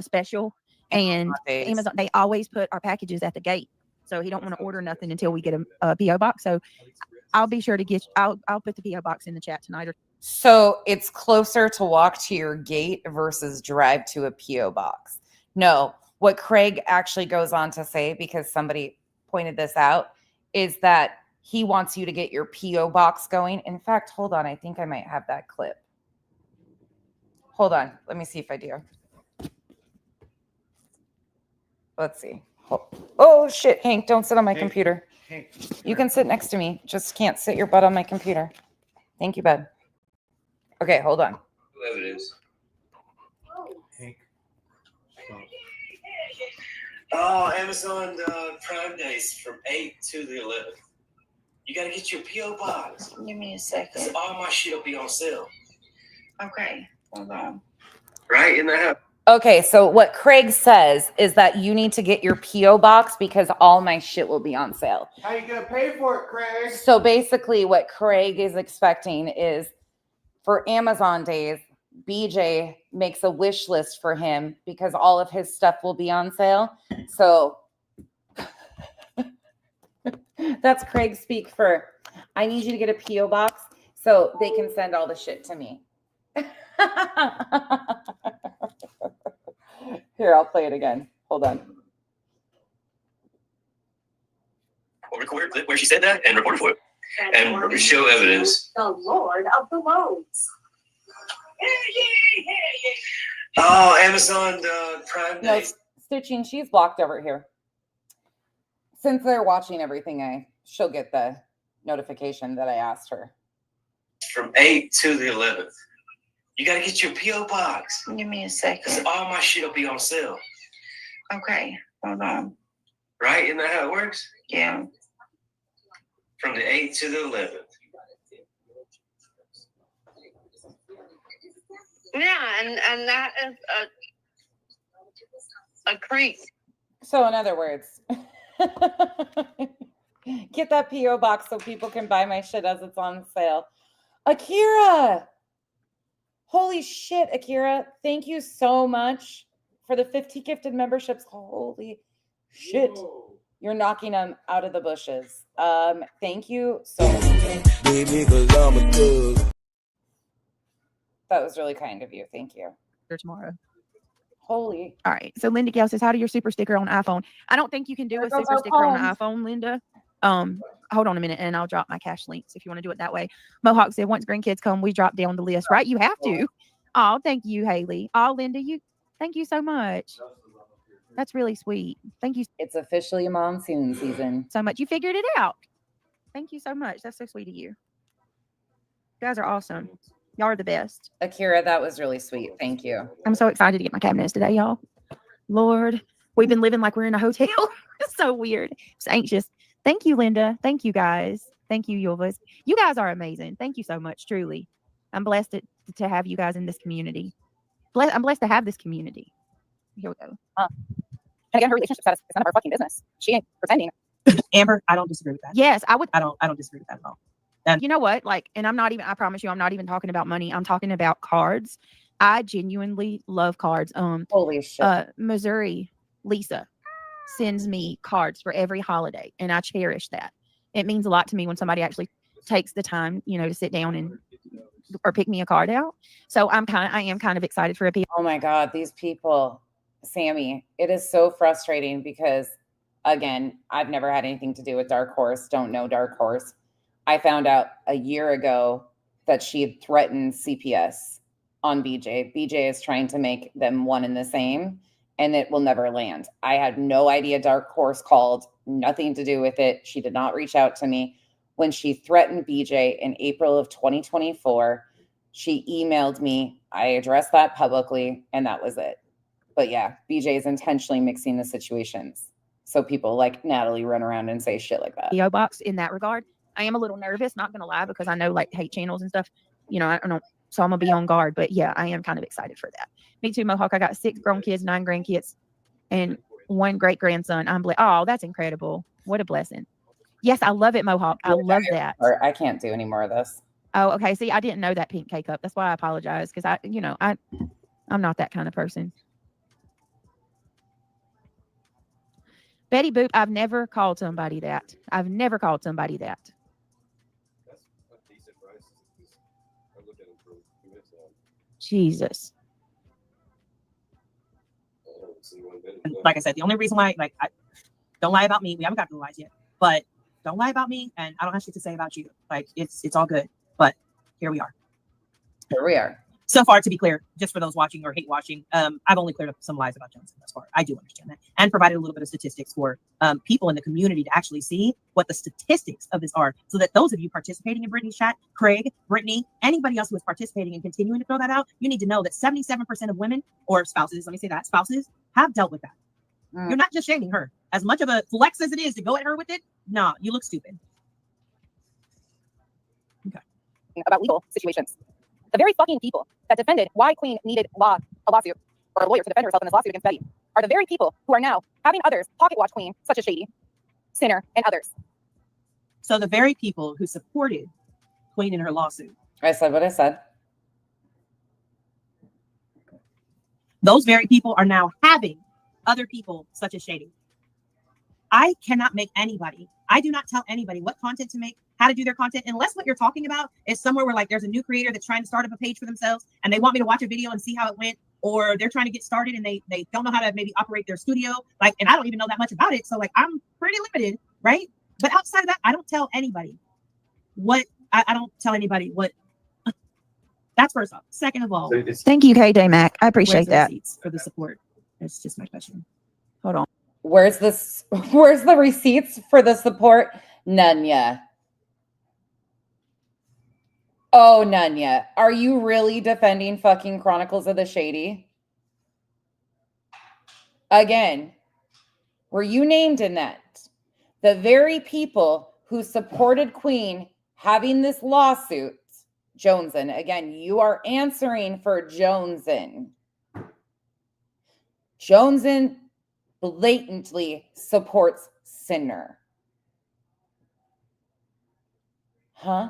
special. And days. Amazon, they always put our packages at the gate, so he don't want to order nothing until we get a PO box. So I'll be sure to get. I'll put the PO box in the chat tonight. So it's closer to walk to your gate versus drive to a PO box. No, what Craig actually goes on to say, because somebody pointed this out, is that he wants you to get your PO box going. In fact, hold on, I think I might have that clip. Hold on, let me see if I do. Let's see. Oh shit, Hank, don't sit on my computer. Hank, You can sit next to me, just can't sit your butt on my computer. Thank you, bud. Okay, hold on. Whoever it is. Hank. Oh, Amazon Prime Days from 8 to the 11th. You gotta get your P.O. box. Give me a second. 'Cause all my shit will be on sale. Okay, hold on. Right in the house. Okay, so what Craig says is that you need to get your PO box because all my shit will be on sale. How you gonna pay for it, Craig? So basically what Craig is expecting is for Amazon days, BJ makes a wish list for him because all of his stuff will be on sale. So that's Craig speak for, I need you to get a PO box so they can send all the shit to me. Here, I'll play it again. Hold on. We'll record a clip where she said that and report for it. And show evidence. The Lord of the Loads. Oh, Amazon Prime No, Days. Stitching, she's blocked over here. Since they're watching everything, she'll get the notification that I asked her. From 8 to the 11th. You gotta get your P.O. box. Give me a 'Cause second. all my shit will be on sale. Okay, hold on. Right? Isn't that how it works? Yeah. From the 8th to the 11th. Yeah, and that is a creep. So in other words, get that PO box so people can buy my shit as it's on sale. Akira, holy shit, Akira, thank you so much for the 50 gifted memberships. Holy shit, you're knocking them out of the bushes. Thank you so much. That was really kind of you. Thank you. Tomorrow. Holy. All right. So Linda Gale says, how do your super sticker on iPhone? I don't think you can do There a goes super our sticker on poems. iPhone, Linda. Hold on a minute and I'll drop my cash links if you want to do it that way. Mohawk said, once grandkids come, we drop down the list, right? You have to. Oh, thank you, Haley. Oh, Linda, thank you so much. That's really sweet. Thank you It's officially monsoon season. so much. You figured it out. Thank you so much. That's so sweet of you. You guys are awesome. Y'all are the best. Akira, that was really sweet. Thank you. I'm so excited to get my cabinets today, y'all. Lord, we've been living like we're in a hotel. It's so weird. Just anxious. Thank you, Linda. Thank you, guys. Thank you, Yulvas. You guys are amazing. Thank you so much, truly. I'm blessed to have you guys in this community. I'm blessed to have this community. Here we go. And again, her relationship status is none of our fucking business. She ain't pretending. Amber, I don't disagree with that. Yes, I would. I don't disagree with that at all. You know what? Like, and I promise you, I'm not even talking about money. I'm talking about cards. I genuinely love cards. Holy shit. Missouri, Lisa sends me cards for every holiday, and I cherish that. It means a lot to me when somebody actually takes the time, to sit down or pick me a card out. So I am kind of excited for a people. Oh my God, these people, Sammy, it is so frustrating because, again, I've never had anything to do with Dark Horse, don't know Dark Horse. I found out a year ago that she had threatened CPS on BJ. BJ is trying to make them one and the same, and it will never land. I had no idea Dark Horse called, nothing to do with it. She did not reach out to me. When she threatened BJ in April of 2024, she emailed me. I addressed that publicly, and that was it. But yeah, BJ is intentionally mixing the situations so people like Natalie run around and say shit like that. PO box in that regard. I am a little nervous, not gonna lie, because I know like hate channels and stuff. I don't know, so I'm gonna be on guard. But yeah, I am kind of excited for that. Me too, Mohawk. I got 6 grown kids, 9 grandkids. and one great grandson. Oh, that's incredible. What a blessing. Yes, I love it, Mohawk. I love that. I can't do any more of this. Oh, okay. See, I didn't know that pink K-cup. That's why I apologize, because I'm not that kind of person. Betty Boop, I've never called somebody that. I've never called somebody that. That's a decent price. I looked at them for a few minutes now. Jesus. I don't see one bit of And that. like I said, the only reason why, don't lie about me. We haven't got to the lies yet, but don't lie about me, and I don't have shit to say about you. Like it's all good. But here we are. Here we are. So far, to be clear, just for those watching or hate watching, I've only cleared up some lies about Johnson thus far. I do understand that, and provided a little bit of statistics for people in the community to actually see what the statistics of this are, so that those of you participating in Brittany's chat, Craig, Brittany, anybody else who is participating and continuing to throw that out, you need to know that 77% of women or spouses, let me say that, spouses have dealt with that. You're not just shaming her. As much of a flex as it is to go at her with it, nah, you look stupid. Okay. About legal situations. The very fucking people that defended why Queen needed a lawsuit, or a lawyer to defend herself in this lawsuit against Betty, are the very people who are now having others pocket watch Queen, such as Shady, Sinner, and others. So the very people who supported Queen in her lawsuit. I said what I said. Those very people are now having other people such as Shady. I cannot make anybody, I do not tell anybody what content to make, how to do their content, unless what you're talking about is somewhere where like there's a new creator that's trying to start up a page for themselves and they want me to watch a video and see how it went, or they're trying to get started and they don't know how to maybe operate their studio, like, and I don't even know that much about it. So like, I'm pretty limited, right? But outside of that, I don't tell anybody what, I don't tell anybody what, that's first off. Second of all, Thank you, KJ Mac. I appreciate where's the that. receipts for the support? That's just my question. Hold on. Where's the receipts for the support? None yet. Oh, none yet. Are you really defending fucking Chronicles of the Shady? Again, were you named in that? The very people who supported Queen having this lawsuit, Joneson, again, you are answering for Joneson. Joneson blatantly supports Sinner. Huh?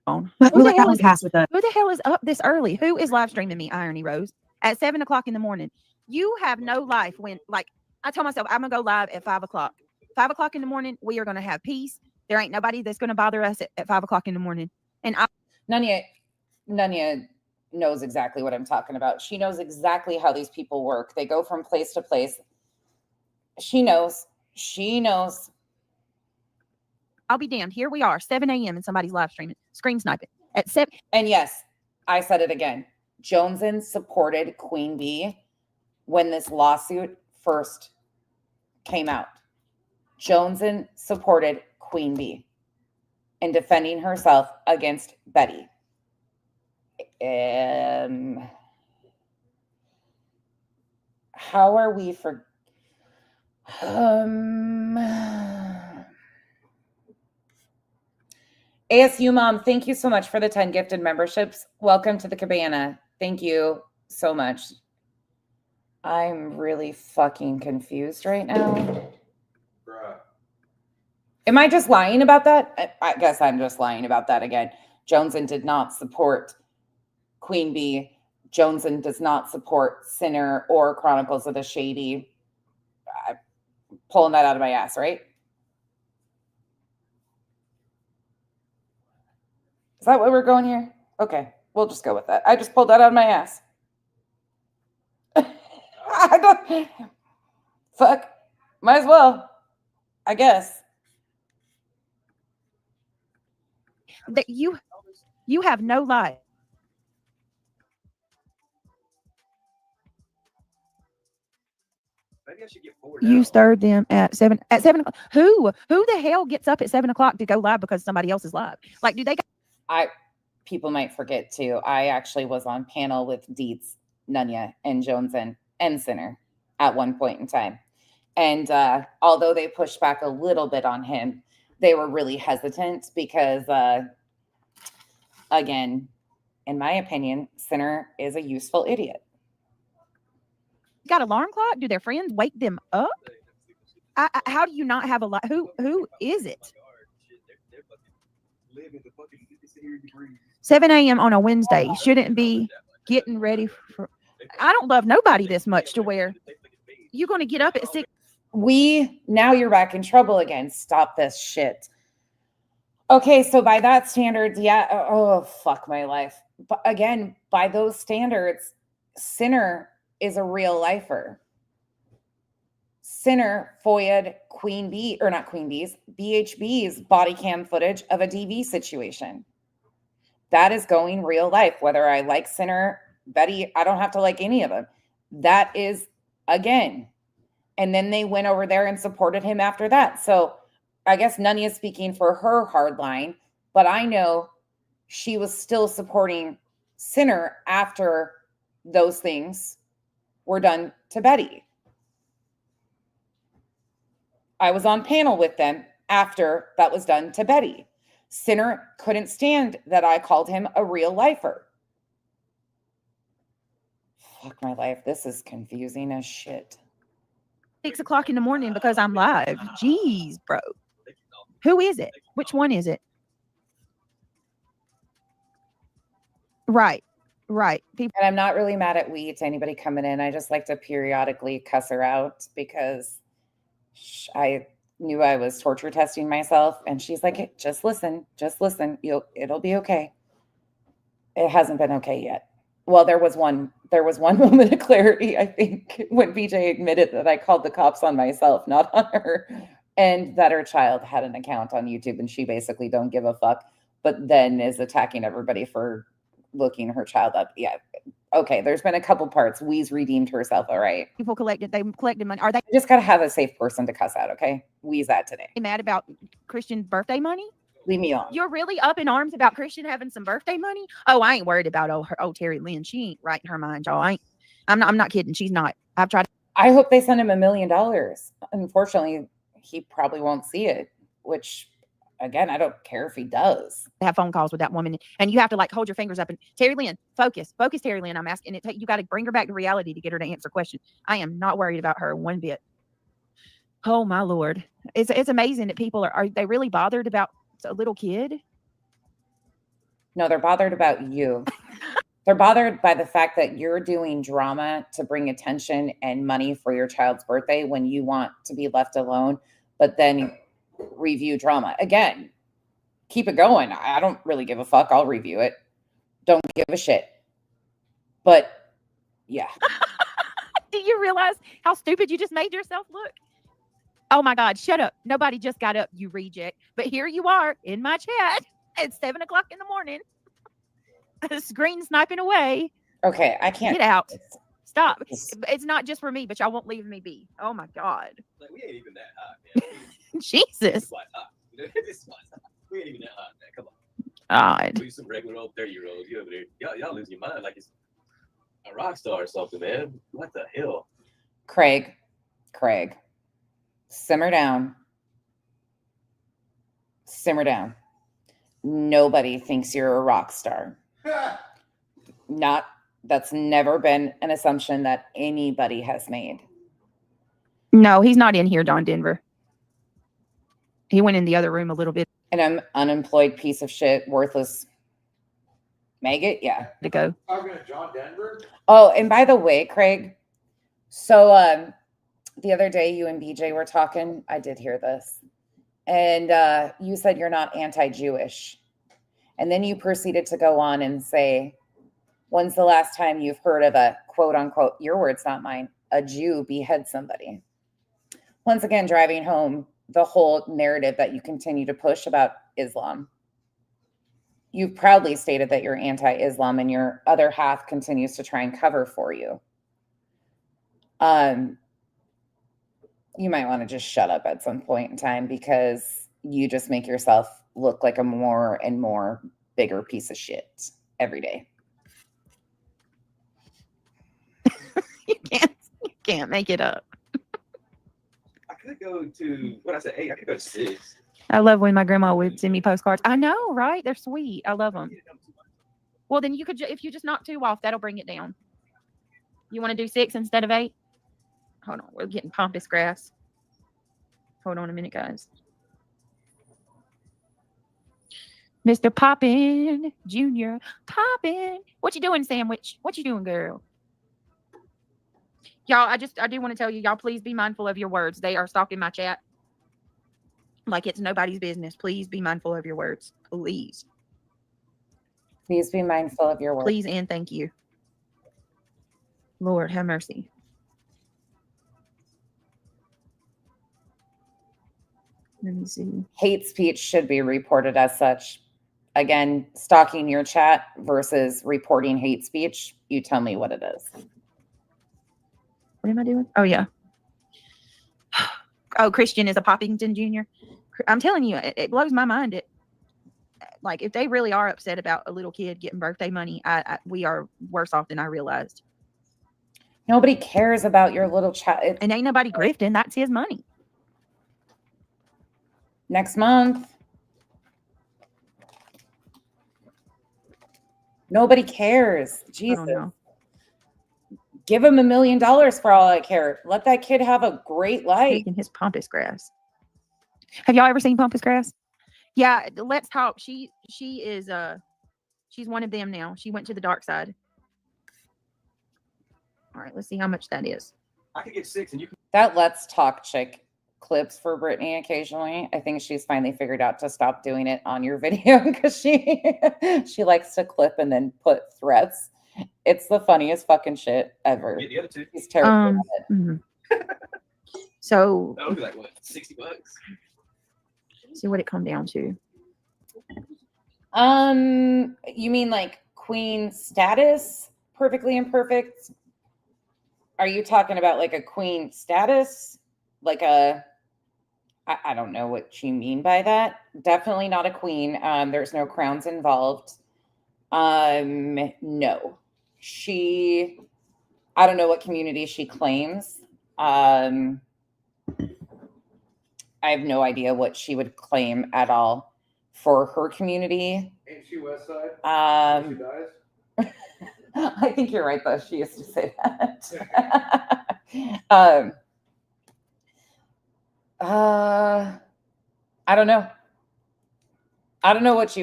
Who We'll the let that hell one is pass with that. Who the hell is up this early? Who is live streaming me, Irony Rose, at 7 o'clock in the morning? You have no life when, like, I told myself I'm gonna go live at 5 o'clock. 5 o'clock in the morning, we are gonna have peace. There ain't nobody that's gonna bother us at 5 o'clock in the morning. And Nunya knows exactly what I'm talking about. She knows exactly how these people work. They go from place to place. She knows. I'll be damned. Here we are, 7 a.m. and somebody's live streaming, screen sniping at 7. And yes, I said it again. Joneson supported Queen Bee when this lawsuit first came out. Joneson supported Queen Bee in defending herself against Betty. How are we for ASU Mom, thank you so much for the 10 gifted memberships. Welcome to the cabana. Thank you so much. I'm really fucking confused right now. Bruh. Am I just lying about that? I guess I'm just lying about that again. Joneson did not support Queen Bee. Joneson does not support Sinner or Chronicles of the Shady. I'm pulling that out of my ass, right? Is that where we're going here? Okay, we'll just go with that. I just pulled that out of my ass. I don't. Fuck. Might as well. I guess. That you have no life. Maybe I should get bored You now. stirred them at 7 o'clock. Who the hell gets up at 7 o'clock to go live because somebody else is live? Like, do they? People might forget too. I actually was on panel with Dietz, Nunya, and Joneson and Sinner at one point in time. And although they pushed back a little bit on him, they were really hesitant because, again, in my opinion, Sinner is a useful idiot. got alarm clock? Do their friends wake them up? How do you not have a lot? Who is it? 7 a.m. on a Wednesday shouldn't be getting ready for. I don't love nobody this much to where you're going to get up at 6. Now you're back in trouble again. Stop this shit. Okay, so by that standard, yeah. Oh, fuck my life. But again, by those standards, Sinner is a real lifer. Sinner FOIA'd Queen Bee, or not Queen Bee's, BHB's body cam footage of a DV situation. That is going real life. Whether I like Sinner, Betty, I don't have to like any of them. That is, again. And then they went over there and supported him after that. So I guess Nunya is speaking for her hard line, but I know she was still supporting Sinner after those things were done to Betty. I was on panel with them after that was done to Betty. Sinner couldn't stand that I called him a real lifer. Fuck my life. This is confusing as shit. 6 o'clock in the morning because I'm live. Jeez, bro. Who is it? Which one is it? Right. People. And I'm not really mad at to anybody coming in. I just like to periodically cuss her out because I knew I was torture testing myself. And she's like, hey, just listen. It'll be okay. It hasn't been okay yet. Well, there was one moment of clarity, I think, when BJ admitted that I called the cops on myself, not on her, and that her child had an account on YouTube and she basically don't give a fuck, but then is attacking everybody for looking her child up. Yeah. Okay. There's been a couple parts. Wee's redeemed herself. All right. People collected money. Are they You just got to have a safe person to cuss out. Okay. Wee's that today. mad about Christian's birthday money? Leave me alone. You're really up in arms about Christian having some birthday money? Oh, I ain't worried about old Terry Lynn. She ain't right in her mind, y'all. I'm not kidding. She's not. I've tried. I hope they send him $1 million. Unfortunately, he probably won't see it, which again, I don't care if he does. Have phone calls with that woman, and you have to like hold your fingers up and Terry Lynn, focus, Terry Lynn. I'm asking it. You got to bring her back to reality to get her to answer questions. I am not worried about her one bit. Oh my Lord, it's amazing that people are they really bothered about a little kid? No, they're bothered about you. They're bothered by the fact that you're doing drama to bring attention and money for your child's birthday when you want to be left alone, but then review drama. Again, keep it going. I don't really give a fuck. I'll review it. Don't give a shit. But yeah. Do you realize how stupid you just made yourself look? Oh my God, shut up. Nobody just got up, you reject. But here you are in my chat at 7 o'clock in the morning. Screen sniping away. Okay, I can't. Get out. Stop. It's not just for me, but y'all won't leave me be. Oh my God. Like, we ain't even that hot, man. Jesus. We ain't even that hot, man. Come on. God. We some regular old 30-year-olds. You over there. Y'all losing your mind like it's a rock star or something, man. What the hell? Craig. Simmer down. Nobody thinks you're a rock star. That's never been an assumption that anybody has made. No, he's not in here, Don Denver. He went in the other room a little bit. And I'm unemployed piece of shit, worthless maggot. Yeah. To go. Talking to John Denver? Oh, and by the way, Craig, so the other day you and BJ were talking. I did hear this. And you said you're not anti-Jewish. And then you proceeded to go on and say, when's the last time you've heard of a quote unquote, your words, not mine, a Jew behead somebody? Once again, driving home the whole narrative that you continue to push about Islam. You've proudly stated that you're anti-Islam and your other half continues to try and cover for you. You might want to just shut up at some point in time because you just make yourself look like a more and more bigger piece of shit every day. You can't make it up. I could go to, what I said, 8, I could go to 6. I love when my grandma would send me postcards. I know, right? They're sweet. I love them. Well, then you could, if you just knock 2 off, that'll bring it down. You want to do 6 instead of 8? Hold on. We're getting pompous grass. Hold on a minute, guys. Mr. Poppin Jr. Poppin. What you doing, Sandwich? What you doing, girl? Y'all, I do want to tell you, y'all, please be mindful of your words. They are stalking my chat like it's nobody's business. Please be mindful of your words. Please. Please be mindful of your words. Please and thank you. Lord, have mercy. Let me see. Hate speech should be reported as such. Again, stalking your chat versus reporting hate speech. You tell me what it is. What am I doing? Oh, yeah. Oh, Christian is a Poppington Jr. I'm telling you, it blows my mind. Like, if they really are upset about a little kid getting birthday money, we are worse off than I realized. Nobody cares about your little child. And ain't nobody grifting. That's his money. Next month. Nobody cares. Jesus. Give him $1 million for all I care. Let that kid have a great life. Taking his pampas grass. Have y'all ever seen pampas grass? Yeah, let's talk. She is she's one of them now. She went to the dark side. All right, let's see how much that is. I could get 6 and you can. That Let's Talk chick clips for Brittany occasionally. I think she's finally figured out to stop doing it on your video because she likes to clip and then put threats. It's the funniest fucking shit ever. Get the other 2. He's terrible at it. So that would be like what, $60? See what it come down to. You mean like queen status? Perfectly imperfect? Are you talking about like a queen status? Like I don't know what you mean by that. Definitely not a queen. There's no crowns involved. No. I don't know what community she claims. I have no idea what she would claim at all for her community. Ain't she West Side? She dies? I think you're right, though. She used to say that. I don't know. I don't know what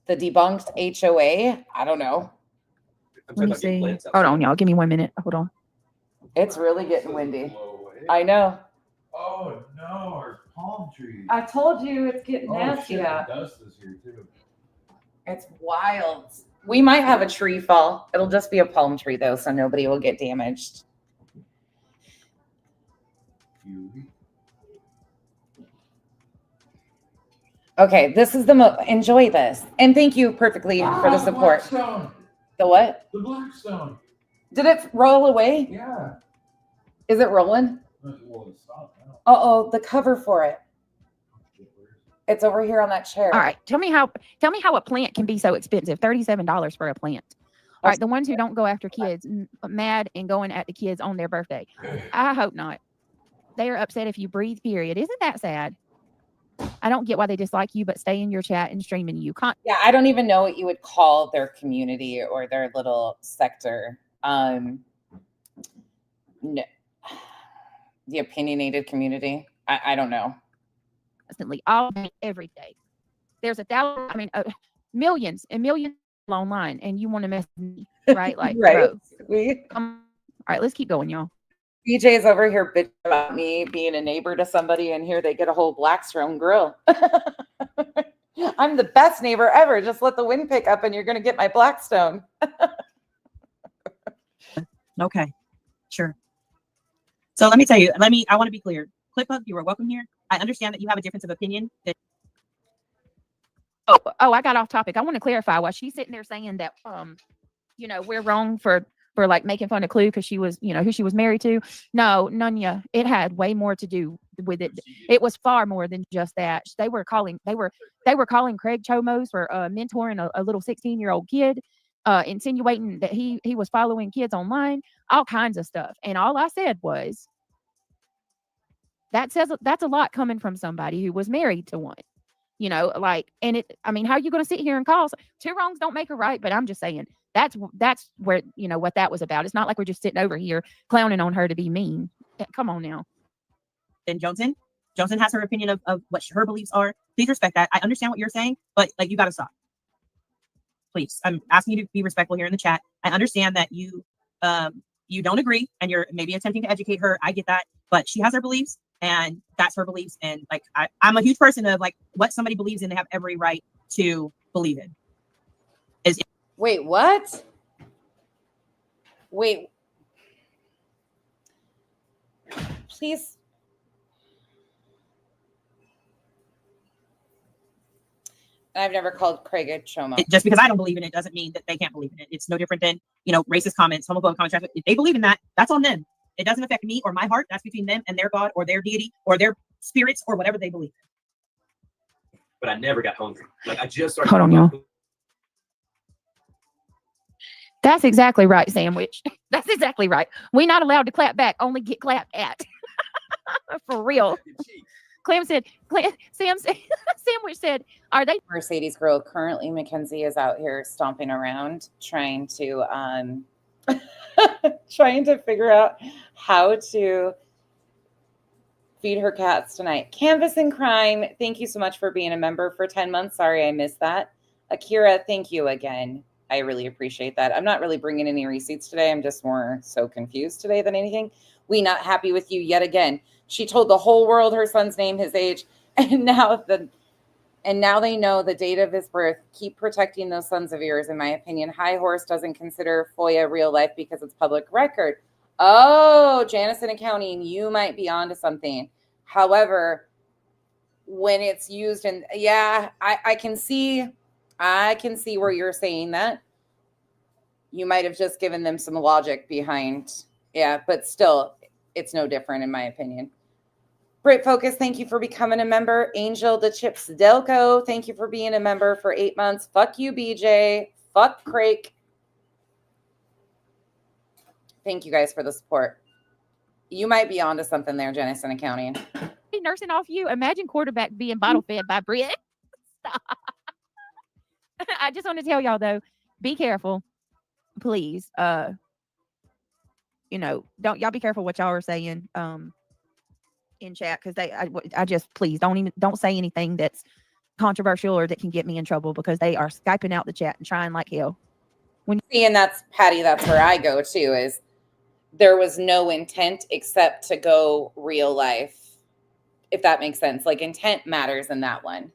the debunked HOA. I don't know. Let me see. Hold on, y'all. Give me 1 minute. Hold on. It's really getting windy. I know. Oh no, our palm trees. I told you it's getting nasty out. The dust is here too. It's wild. We might have a tree fall. It'll just be a palm tree though, so nobody will get damaged. Okay, this is enjoy this. And thank you perfectly for the support. Blackstone. The what? The Blackstone. Did it roll away? Yeah. Is it rolling? Well, it's stopped now. Uh-oh, the cover for it. It's over here on that chair. All right. Tell me how a plant can be so expensive. $37 for a plant. All right. The ones who don't go after kids, mad and going at the kids on their birthday. I hope not. They are upset if you breathe, period. Isn't that sad? I don't get why they dislike you, but stay in your chat and streaming you. Yeah, I don't even know what you would call their community or their little sector. No. The opinionated community. I don't know. Constantly, all day, every day. There's millions and millions online, and you want to mess with me, right? Like, right. Bro, all right, let's keep going, y'all. BJ's over here bitching about me being a neighbor to somebody, and here they get a whole Blackstone grill. I'm the best neighbor ever. Just let the wind pick up, and you're going to get my Blackstone. Okay, sure. So let me tell you, I want to be clear. ClipHub, you are welcome here. I understand that you have a difference of opinion. Oh, I got off topic. I want to clarify why she's sitting there saying that, we're wrong for like making fun of Clue because she was, who she was married to. No, Nunya, it had way more to do with it. It was far more than just that. They were calling Craig Chomos for mentoring a little 16-year-old kid, insinuating that he was following kids online, all kinds of stuff. And all I said was, that's a lot coming from somebody who was married to one. You know, like, and it, I mean, how are you going to sit here and call? Two wrongs don't make a right, but I'm just saying that's where, you know, what that was about. It's not like we're just sitting over here clowning on her to be mean. Come on now. And Johnson has her opinion of what her beliefs are. Please respect that. I understand what you're saying, but like, you got to stop. Please, I'm asking you to be respectful here in the chat. I understand that you don't agree and you're maybe attempting to educate her. I get that, but she has her beliefs and that's her beliefs. And like, I'm a huge person of like what somebody believes in, they have every right to believe in. Wait, what? Wait. Please. I've never called Craig a chomo. Just because I don't believe in it doesn't mean that they can't believe in it. It's no different than, you know, racist comments, homophobic comments. If they believe in that, that's on them. It doesn't affect me or my heart. That's between them and their God or their deity or their spirits or whatever they believe in. But I never got hungry. Like I just started. Hold on, y'all. That's exactly right, Sandwich. That's exactly right. We're not allowed to clap back, only get clapped at. For real. Sandwich said, are they? Mercedes girl, currently Mackenzie is out here stomping around trying to trying to figure out how to feed her cats tonight. Canvas and Crime, thank you so much for being a member for 10 months. Sorry I missed that. Akira, thank you again. I really appreciate that. I'm not really bringing any receipts today. I'm just more so confused today than anything. We not happy with you yet again. She told the whole world her son's name, his age, and now they know the date of his birth. Keep protecting those sons of yours, in my opinion. High Horse doesn't consider FOIA real life because it's public record. Oh, Janison Accounting, you might be onto something. However, when it's used in, yeah, I can see where you're saying that. You might have just given them some logic behind, yeah, but still, it's no different in my opinion. Brit Focus, thank you for becoming a member. Angel the Chips Delco, thank you for being a member for 8 months. Fuck you, BJ. Fuck Craig. Thank you guys for the support. You might be onto something there, Jennison Accounting. Nursing off you. Imagine quarterback being bottle fed by Brit. I just want to tell y'all though, be careful, please. You know, don't y'all be careful what y'all are saying in chat because I just please don't say anything that's controversial or that can get me in trouble because they are Skyping out the chat and trying like hell. And that's Patty, that's where I go to, is there was no intent except to go real life, if that makes sense. Like intent matters in that one.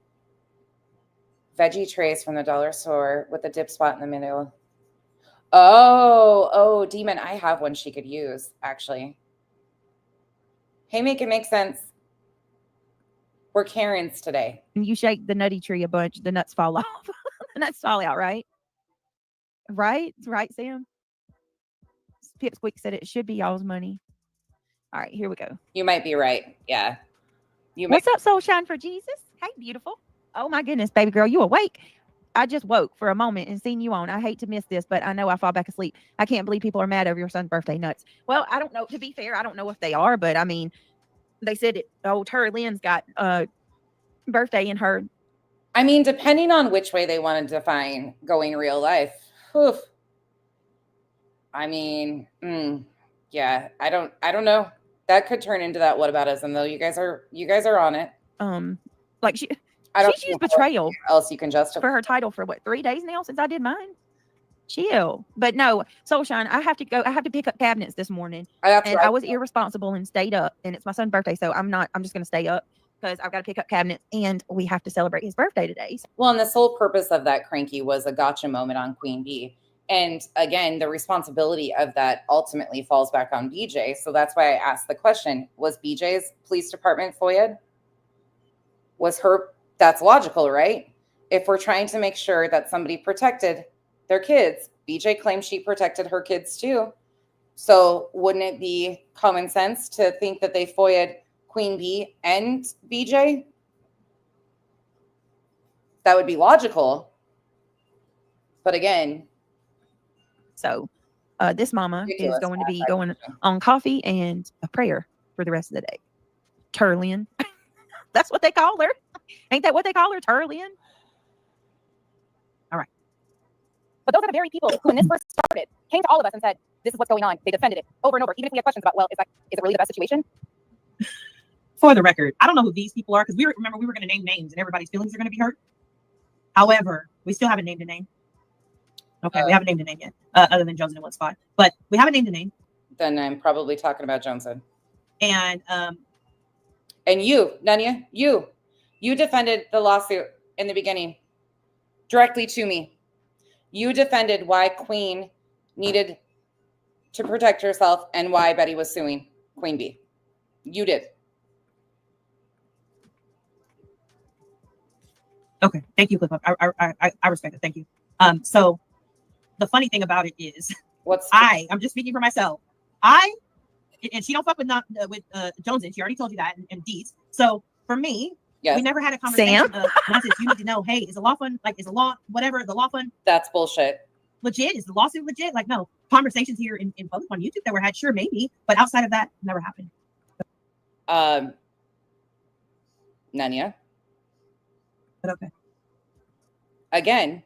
Veggie trays from the dollar store with the dip spot in the middle. Oh, Demon, I have one she could use, actually. Hey, make it make sense. We're Karens today. You shake the nutty tree a bunch, the nuts fall off. The nuts fall out, right? Right, Sam? Pipsqueak said it should be y'all's money. All right, here we go. You might be right. Yeah. What's up, Soul Shine for Jesus? Hey, beautiful. Oh my goodness, baby girl, you awake? I just woke for a moment and seen you on. I hate to miss this, but I know I fall back asleep. I can't believe people are mad over your son's birthday nuts. Well, I don't know. To be fair, I don't know if they are, but I mean, they said it. Oh, Terry Lynn's got birthday in her. I mean, depending on which way they want to define going real life. Oof. I mean, yeah, I don't know. That could turn into that whataboutism, though. You guys are on it. Like she's used betrayal. Else you can justify for her title for what 3 days now since I did mine. Chill, but no, Soulshine. I have to go. I have to pick up cabinets this morning, and I was irresponsible and stayed up. And it's my son's birthday, so I'm just going to stay up because I've got to pick up cabinets, and we have to celebrate his birthday today. Well, and the sole purpose of that cranky was a gotcha moment on Queen Bee. And again, the responsibility of that ultimately falls back on BJ. So that's why I asked the question, was BJ's police department FOIA'd? That's logical, right? If we're trying to make sure that somebody protected their kids, BJ claims she protected her kids too. So wouldn't it be common sense to think that they FOIA'd Queen Bee and BJ? That would be logical. But again, so this mama is going to be going on coffee and a prayer for the rest of the day. Turlin. That's what they call her. Ain't that what they call her, Turlin? All right. But those are the very people who, when this first started, came to all of us and said, "This is what's going on." They defended it over and over, even if we had questions about, well, is it really the best situation? For the record, I don't know who these people are because we were going to name names and everybody's feelings are going to be hurt. However, we still haven't named a name. Okay, we haven't named a name yet, other than Jones in one spot. But we haven't named a name. Then I'm probably talking about Johnson. And you, Nanya, you defended the lawsuit in the beginning directly to me. You defended why Queen needed to protect herself and why Betty was suing Queen Bee. You did. Okay, thank you, Cliff. I respect it. Thank you. So the funny thing about it is, I'm just speaking for myself. And she don't fuck with Jones, and she already told you that, and Deeds. So for me, we never had a conversation of nonsense. You need to know, hey, is the law fund is the law whatever the law fund? That's bullshit. Legit? Is the lawsuit legit? Like, no. Conversations here in public on YouTube that were had, sure, maybe, but outside of that, never happened. Nanya. But okay. Again,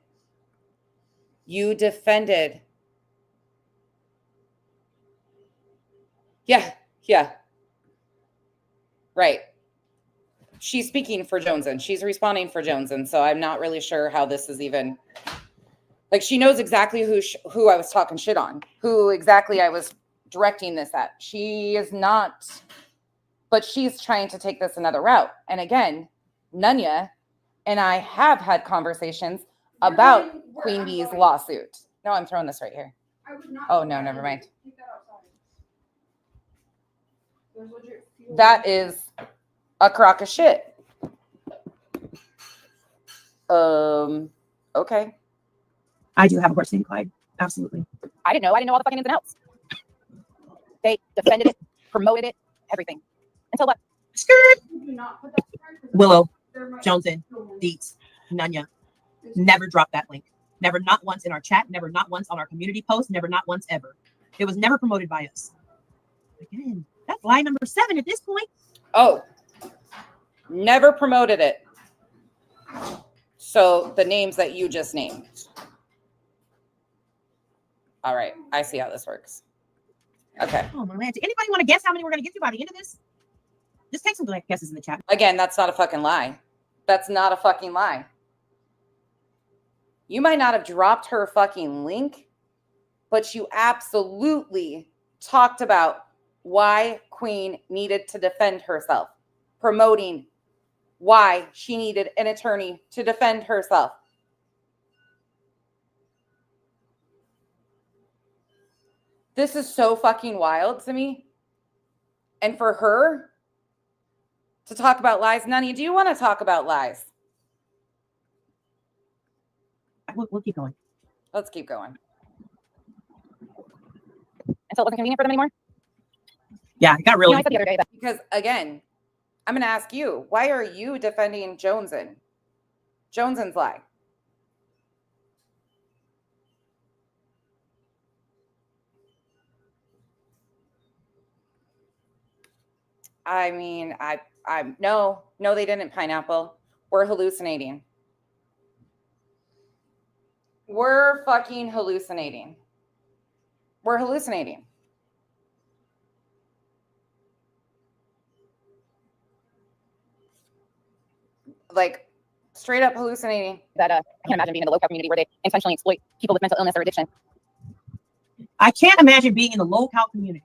you defended. Yeah. Right. She's speaking for Joneson. She's responding for Joneson. So I'm not really sure how this is even. Like, she knows exactly who I was talking shit on, who exactly I was directing this at. She is not, but she's trying to take this another route. And again, Nanya and I have had conversations about Queen Bee's lawsuit. No, I'm throwing this right here. Oh, no, never mind. That is a crock of shit. Okay. I do have a horse named Clyde. Absolutely. I didn't know all the fucking ins and outs. They defended it, promoted it, everything. Until what? Skirt. Willow, Joneson, Deets, Nanya. Never dropped that link. Never, not once in our chat. Never, not once on our community post. Never, not once ever. It was never promoted by us. Again, that's lie number 7 at this point. Oh, never promoted it. So the names that you just named. All right, I see how this works. Okay. Oh my man, anybody want to guess how many we're going to get to by the end of this? Just take some guesses in the chat. Again, that's not a fucking lie. That's not a fucking lie. You might not have dropped her fucking link, but you absolutely talked about why Queen needed to defend herself, promoting why she needed an attorney to defend herself. This is so fucking wild to me. And for her to talk about lies. Nanya, do you want to talk about lies? We'll keep going. Let's keep going. Until it wasn't convenient for them anymore? Yeah, it got really. I said the other day that because, again, I'm going to ask you, why are you defending Joneson? Joneson's lie. I mean, no, they didn't, Pineapple. We're hallucinating. We're fucking hallucinating. We're hallucinating. Like, straight up hallucinating. I can't imagine being in the low-cal community where they intentionally exploit people with mental illness or addiction. I can't imagine being in the low-cal community.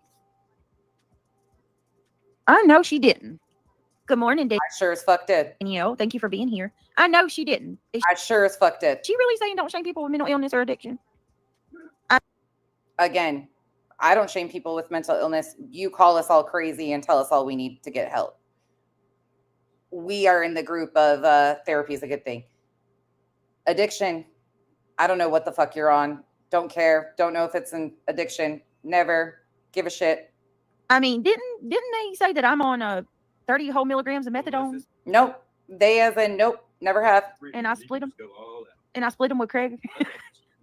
I know she didn't. Good morning, Dave. I sure as fuck did. Thank you for being here. I know she didn't. I sure as fuck did. She really saying don't shame people with mental illness or addiction? Again, I don't shame people with mental illness. You call us all crazy and tell us all we need to get help. We are in the group of therapy is a good thing. Addiction, I don't know what the fuck you're on. Don't care. Don't know if it's an addiction. Never give a shit. I mean, didn't they say that I'm on 30 whole milligrams of methadone? Nope. They as in nope, never have. And I split them. And I split them with Craig.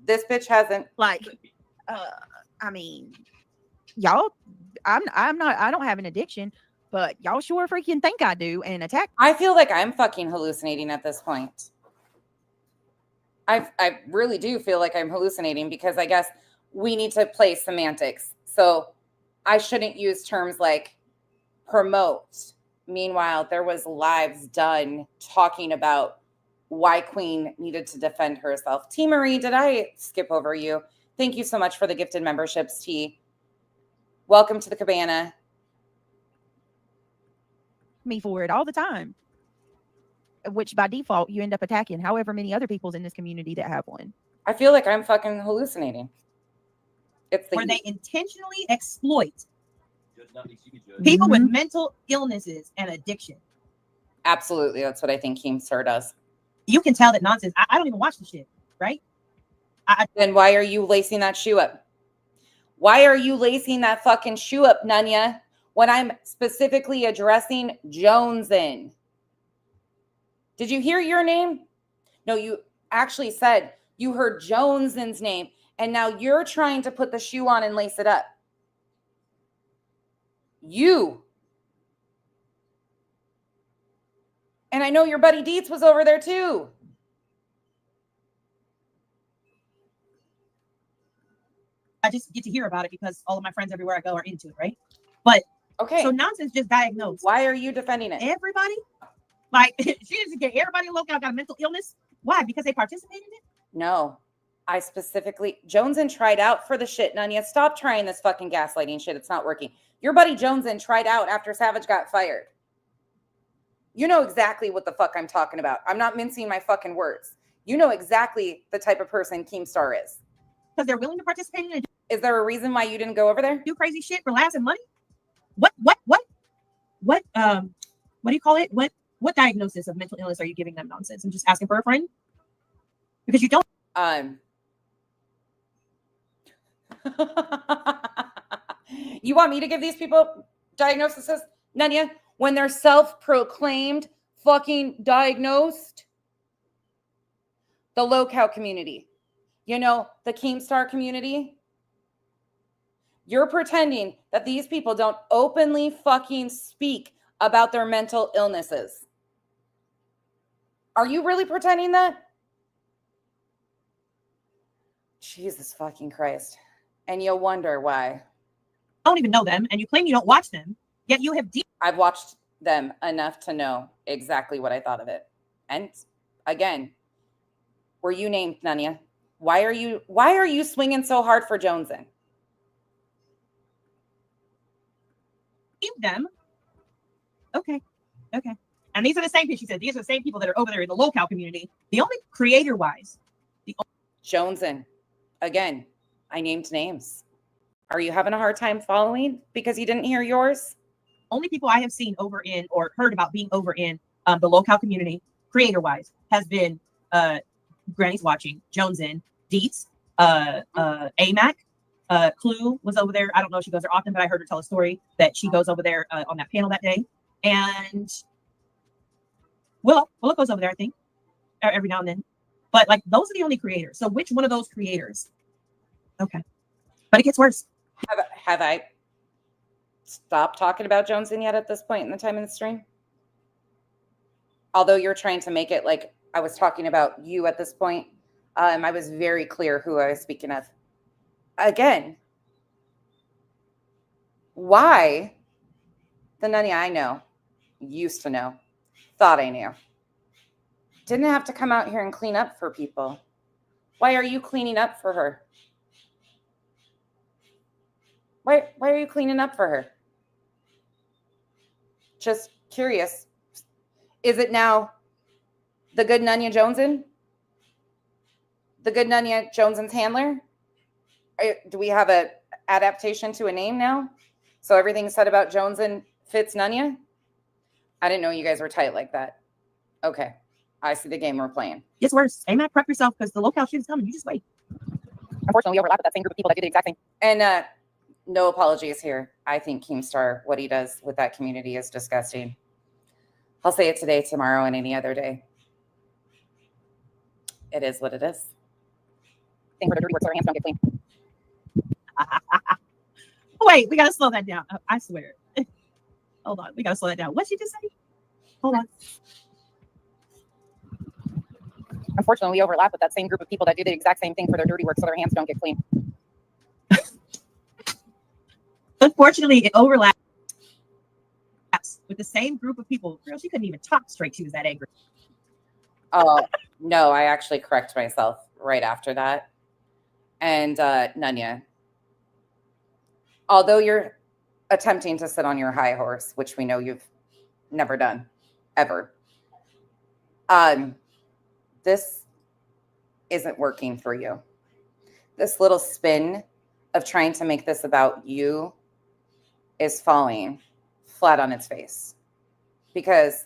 This bitch hasn't. Like, I mean, y'all, I don't have an addiction. but y'all sure freaking think I do and attack. I feel like I'm fucking hallucinating at this point. I really do feel like I'm hallucinating because I guess we need to play semantics. So I shouldn't use terms like promote. Meanwhile, there was lives done talking about why Queen needed to defend herself. T. Marie, did I skip over you? Thank you so much for the gifted memberships, T. Welcome to the cabana. Me for it all the time. Which by default you end up attacking however many other people's in this community that have one. I feel like I'm fucking hallucinating. It's where they intentionally exploit people with mental illnesses and addiction. Absolutely. That's what I think Keemstar does. You can tell that nonsense. I don't even watch the shit, right? Then why are you lacing that shoe up? Why are you lacing that fucking shoe up, Nunya, when I'm specifically addressing Jonesin? Did you hear your name? No, you actually said you heard Jonesin's name, and now you're trying to put the shoe on and lace it up. You. And I know your buddy Dietz was over there too. I just get to hear about it because all of my friends everywhere I go are into it, right? But okay, so nonsense just diagnosed. Why are you defending it? Everybody? Like, she doesn't get everybody in local got a mental illness. Why? Because they participated in it? No. I specifically, Jonesin tried out for the shit, Nunya. Stop trying this fucking gaslighting shit. It's not working. Your buddy Jonesin tried out after Savage got fired. You know exactly what the fuck I'm talking about. I'm not mincing my fucking words. You know exactly the type of person Keemstar is. Because they're willing to participate in it. Is there a reason why you didn't go over there? Do crazy shit for laughs and money? What do you call it? What diagnosis of mental illness are you giving them nonsense? I'm just asking for a friend? Because you don't. You want me to give these people diagnoses, Nunya, when they're self-proclaimed fucking diagnosed? The low-cow community. You know, the Keemstar community. You're pretending that these people don't openly fucking speak about their mental illnesses. Are you really pretending that? Jesus fucking Christ. And you'll wonder why. I don't even know them, and you claim you don't watch them, yet you have I've watched them enough to know exactly what I thought of it. And again, were you named, Nunya? Why are you swinging so hard for Jonesin? Them. Okay. And these are the same people. She said these are the same people that are over there in the local community. The only creator-wise. Jonesin. Again, I named names. Are you having a hard time following because you didn't hear yours? Only people I have seen over in or heard about being over in the local community, creator-wise, has been Granny's Watching, Jonesin, Dietz, AMAC. Clue was over there. I don't know if she goes there often, but I heard her tell a story that she goes over there on that panel that day. And Willow goes over there, I think, every now and then. But like those are the only creators. So which one of those creators? Okay. But it gets worse. Have I stopped talking about Jonesin yet at this point in the time in the stream? Although you're trying to make it like I was talking about you at this point, I was very clear who I was speaking of. Again, why the Nunya I know, used to know, thought I knew, didn't have to come out here and clean up for people? Why are you cleaning up for her? Why are you cleaning up for her? Just curious. Is it now the good Nunya Jonesin? The good Nunya Jonesin's handler? Do we have a adaptation to a name now? So everything said about Jonesin fits Nunya? I didn't know you guys were tight like that. Okay. I see the game we're playing. It's worse. Amen. Prep yourself because the local shit is coming. You just wait. Unfortunately, we overlap with that same group of people that did the exact same. And no apologies here. I think Keemstar, what he does with that community is disgusting. I'll say it today, tomorrow, and any other day. It is what it is. Thing for the dirty work so our hands don't get clean. Wait, we gotta slow that down. I swear. Hold on. We got to slow that down. What'd she just say? Hold on. Unfortunately, we overlap with that same group of people that do the exact same thing for their dirty work so their hands don't get clean. Unfortunately, it overlaps with the same group of people. Girl, she couldn't even talk straight. She was that angry. Oh, no, I actually correct myself right after that. And Nunya, although you're attempting to sit on your high horse, which we know you've never done, ever, this isn't working for you. This little spin of trying to make this about you is falling flat on its face. Because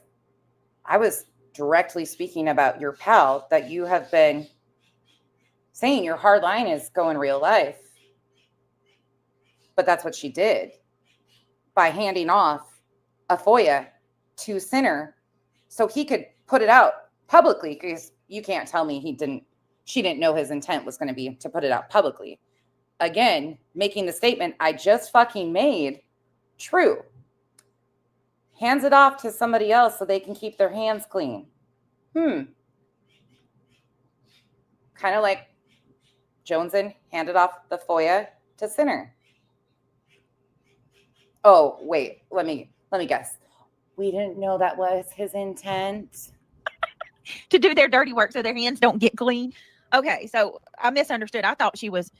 I was directly speaking about your pal that you have been saying your hard line is go in real life. But that's what she did by handing off a FOIA to Sinner so he could put it out publicly, because you can't tell me she didn't know his intent was going to be to put it out publicly. Again, making the statement I just fucking made true. Hands it off to somebody else so they can keep their hands clean. Kind of like Joneson handed off the FOIA to Sinner. Oh, wait, let me guess. We didn't know that was his intent. To do their dirty work so their hands don't get clean. Okay, so I misunderstood. I thought she was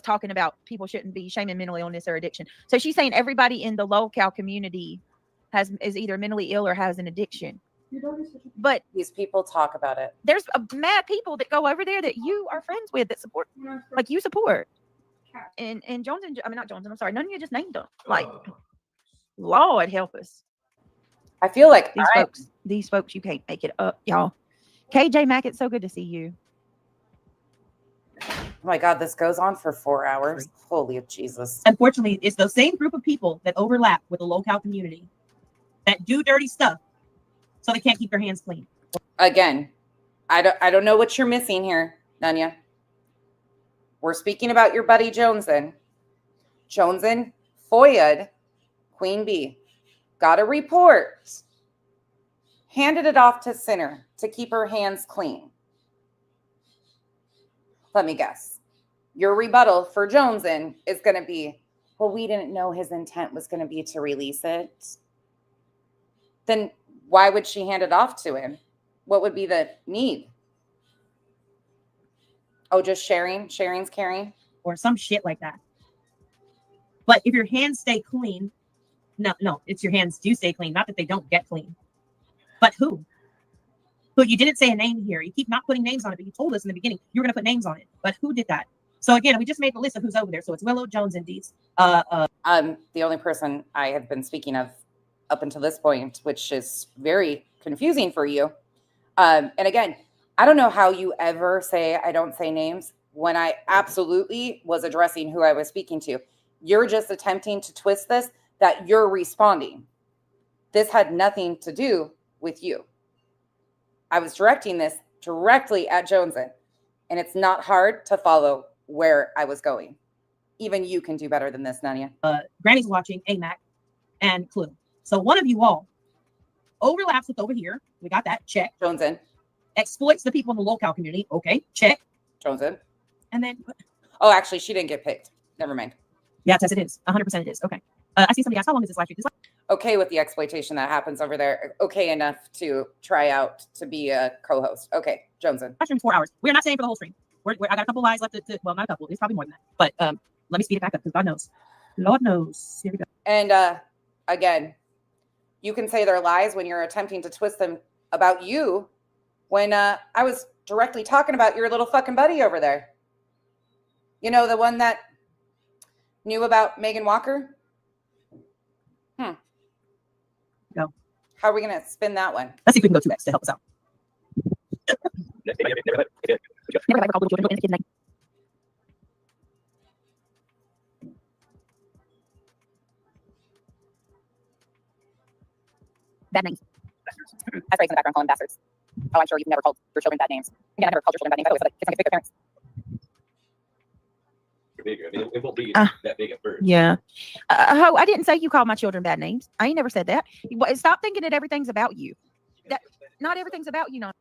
talking about people shouldn't be shaming mental illness or addiction. So she's saying everybody in the local community is either mentally ill or has an addiction. But these people talk about it. There's mad people that go over there that you are friends with that support, like you support. And Johnson, I mean not Johnson. I'm sorry, none of you just named them. Like, Lord help us. I feel like these folks, you can't make it up, y'all. KJ Mack, it's so good to see you. Oh my God, this goes on for 4 hours. Holy Jesus. Unfortunately, it's the same group of people that overlap with the local community that do dirty stuff so they can't keep their hands clean. Again, I don't know what you're missing here, Nunya. We're speaking about your buddy Joneson. Joneson FOIA'd Queen Bee, got a report, handed it off to Sinner to keep her hands clean. Let me guess. Your rebuttal for Joneson is going to be, well, we didn't know his intent was going to be to release it. Then why would she hand it off to him? What would be the need? Oh, just sharing? Sharing's caring? Or some shit like that. But if your hands stay clean, no, it's your hands do stay clean. Not that they don't get clean. But who? Who? You didn't say a name here. You keep not putting names on it, but you told us in the beginning you were going to put names on it. But who did that? So again, we just made the list of who's over there. So it's Willow, Jones, and Dees. The only person I have been speaking of up until this point, which is very confusing for you. And again, I don't know how you ever say I don't say names when I absolutely was addressing who I was speaking to. You're just attempting to twist this that you're responding. This had nothing to do with you. I was directing this directly at Joneson, and it's not hard to follow where I was going. Even you can do better than this, Nunya. Granny's watching, AMAC, and Clue. So one of you all overlaps with over here. We got that. Check. Joneson. Exploits the people in the local community. Okay. Check. Joneson. And then. Oh, actually, she didn't get picked. Never mind. Yeah, yes, it is. 100% it is. Okay. I see somebody ask, how long is this live stream? Okay with the exploitation that happens over there. Okay enough to try out to be a co-host. Okay, Joneson. Live stream 4 hours. We're not staying for the whole stream. I got a couple lives left to well, not a couple. It's probably more than that. But let me speed it back up because God knows. Lord knows. Here we go. And again, you can say they're lies when you're attempting to twist them about you when I was directly talking about your little fucking buddy over there. You know, the one that knew about Megan Walker? No. How are we going to spin that one? Let's see if we can go 2x to help us out. Bad names. That's right in the background calling bastards. Oh, I'm sure you've never called your children bad names. Again, I never called your children bad names. I always said that kids don't get pick their parents. bigger. I mean, it won't be Uh, that big at first. Yeah. Ho, I didn't say you called my children bad names. I ain't never said that. Stop thinking that everything's about you. That not everything's about you. Not.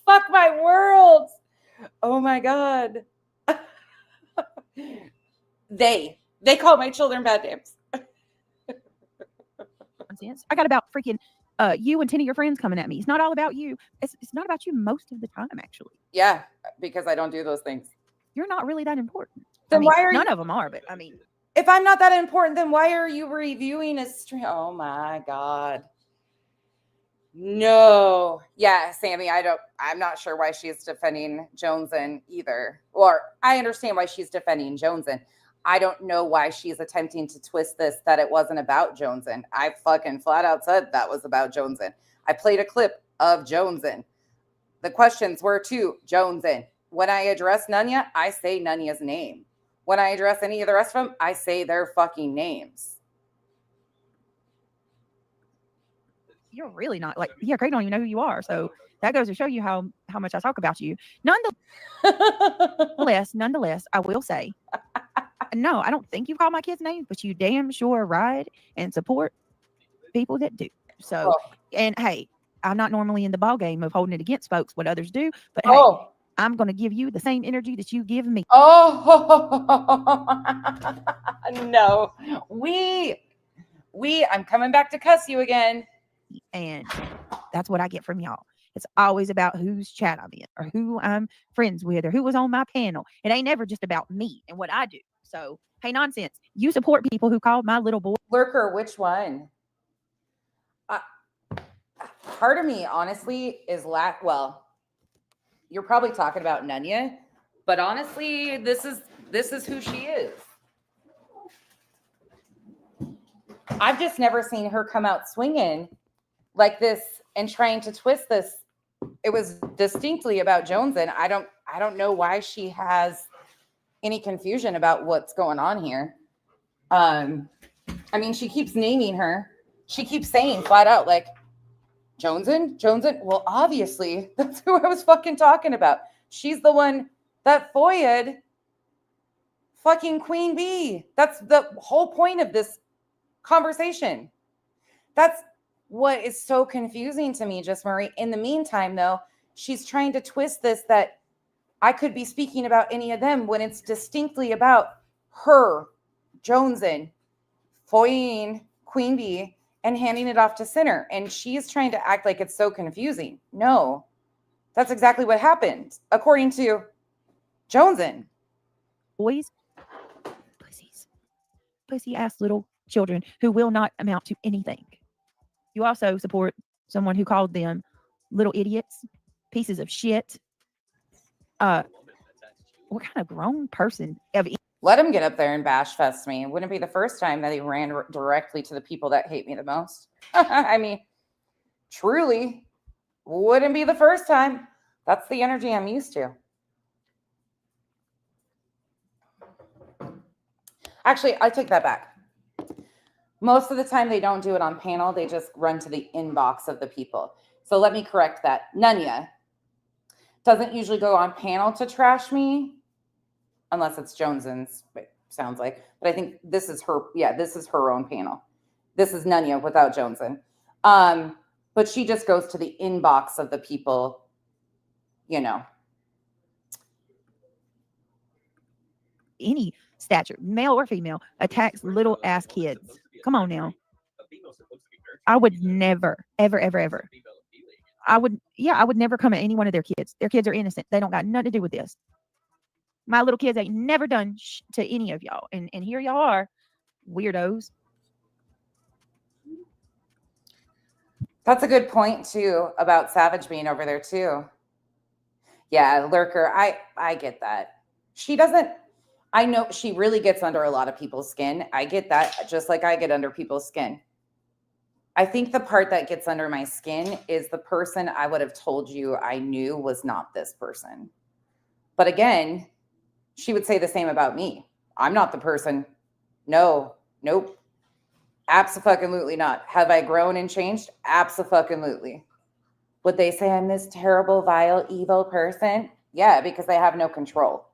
Fuck my world. Oh my God. They call my children bad names. Nonsense. I got about freaking you and 10 of your friends coming at me. It's not all about you. It's not about you most of the time, actually. Yeah, because I don't do those things. You're not really that important. Then why are none of them are, but I mean, if I'm not that important, then why are you reviewing a stream? Oh my God. No. Yeah, Sammy, I'm not sure why she's defending Joneson either. Or I understand why she's defending Joneson. I don't know why she's attempting to twist this that it wasn't about Joneson. I fucking flat out said that was about Joneson. I played a clip of Joneson. The questions were to Joneson. When I address Nunya, I say Nunya's name. When I address any of the rest of them, I say their fucking names. you're really not like, yeah, Craig don't even know who you are. So that goes to show you how much I talk about you. Nonetheless, I will say, no, I don't think you call my kids names, but you damn sure ride and support people that do. So, and hey, I'm not normally in the ball game of holding it against folks what others do, but hey, I'm going to give you the same energy that you give me. No, I'm coming back to cuss you again. And that's what I get from y'all. It's always about whose chat I'm in or who I'm friends with or who was on my panel. It ain't ever just about me and what I do. So, hey, nonsense. You support people who called my little boy. Lurker, which one? Part of me, honestly, is well, you're probably talking about Nunya, but honestly, this is who she is. I've just never seen her come out swinging like this and trying to twist this. It was distinctly about Joneson. I don't know why she has any confusion about what's going on here. I mean, she keeps naming her. She keeps saying flat out, like, Joneson. Well, obviously, that's who I was fucking talking about. She's the one that FOIA'd fucking Queen Bee. That's the whole point of this conversation. That's what is so confusing to me, Just Marie. In the meantime, though, she's trying to twist this that I could be speaking about any of them when it's distinctly about her, Joneson, FOIAing Queen Bee, and handing it off to Sinner. And she's trying to act like it's so confusing. No, that's exactly what happened, according to Joneson. Boys, pussies, pussy-ass little children who will not amount to anything. You also support someone who called them little idiots, pieces of shit. What kind of grown person ever? Let him get up there and bash fest me. It wouldn't be the first time that he ran directly to the people that hate me the most. I mean, truly, wouldn't be the first time. That's the energy I'm used to. Actually, I take that back. Most of the time, they don't do it on panel. They just run to the inbox of the people. So let me correct that. Nunya doesn't usually go on panel to trash me, unless it's Joneson's, it sounds like. But I think this is her. Yeah, this is her own panel. This is Nunya without Joneson. But she just goes to the inbox of the people, you know. Any stature, male or female, attacks little ass kids. Come on now. I would never, ever. I would never come at any one of their kids. Their kids are innocent. They don't got nothing to do with this. My little kids ain't never done to any of y'all. And here y'all are, weirdos. That's a good point, too, about Savage being over there, too. Yeah, Lurker, I get that. She doesn't, I know she really gets under a lot of people's skin. I get that, just like I get under people's skin. I think the part that gets under my skin is the person I would have told you I knew was not this person. But again, she would say the same about me. I'm not the person. No, nope. Abso-fucking-lutely not. Have I grown and changed? Abso-fucking-lutely. Would they say I'm this terrible, vile, evil person? Yeah, because they have no control.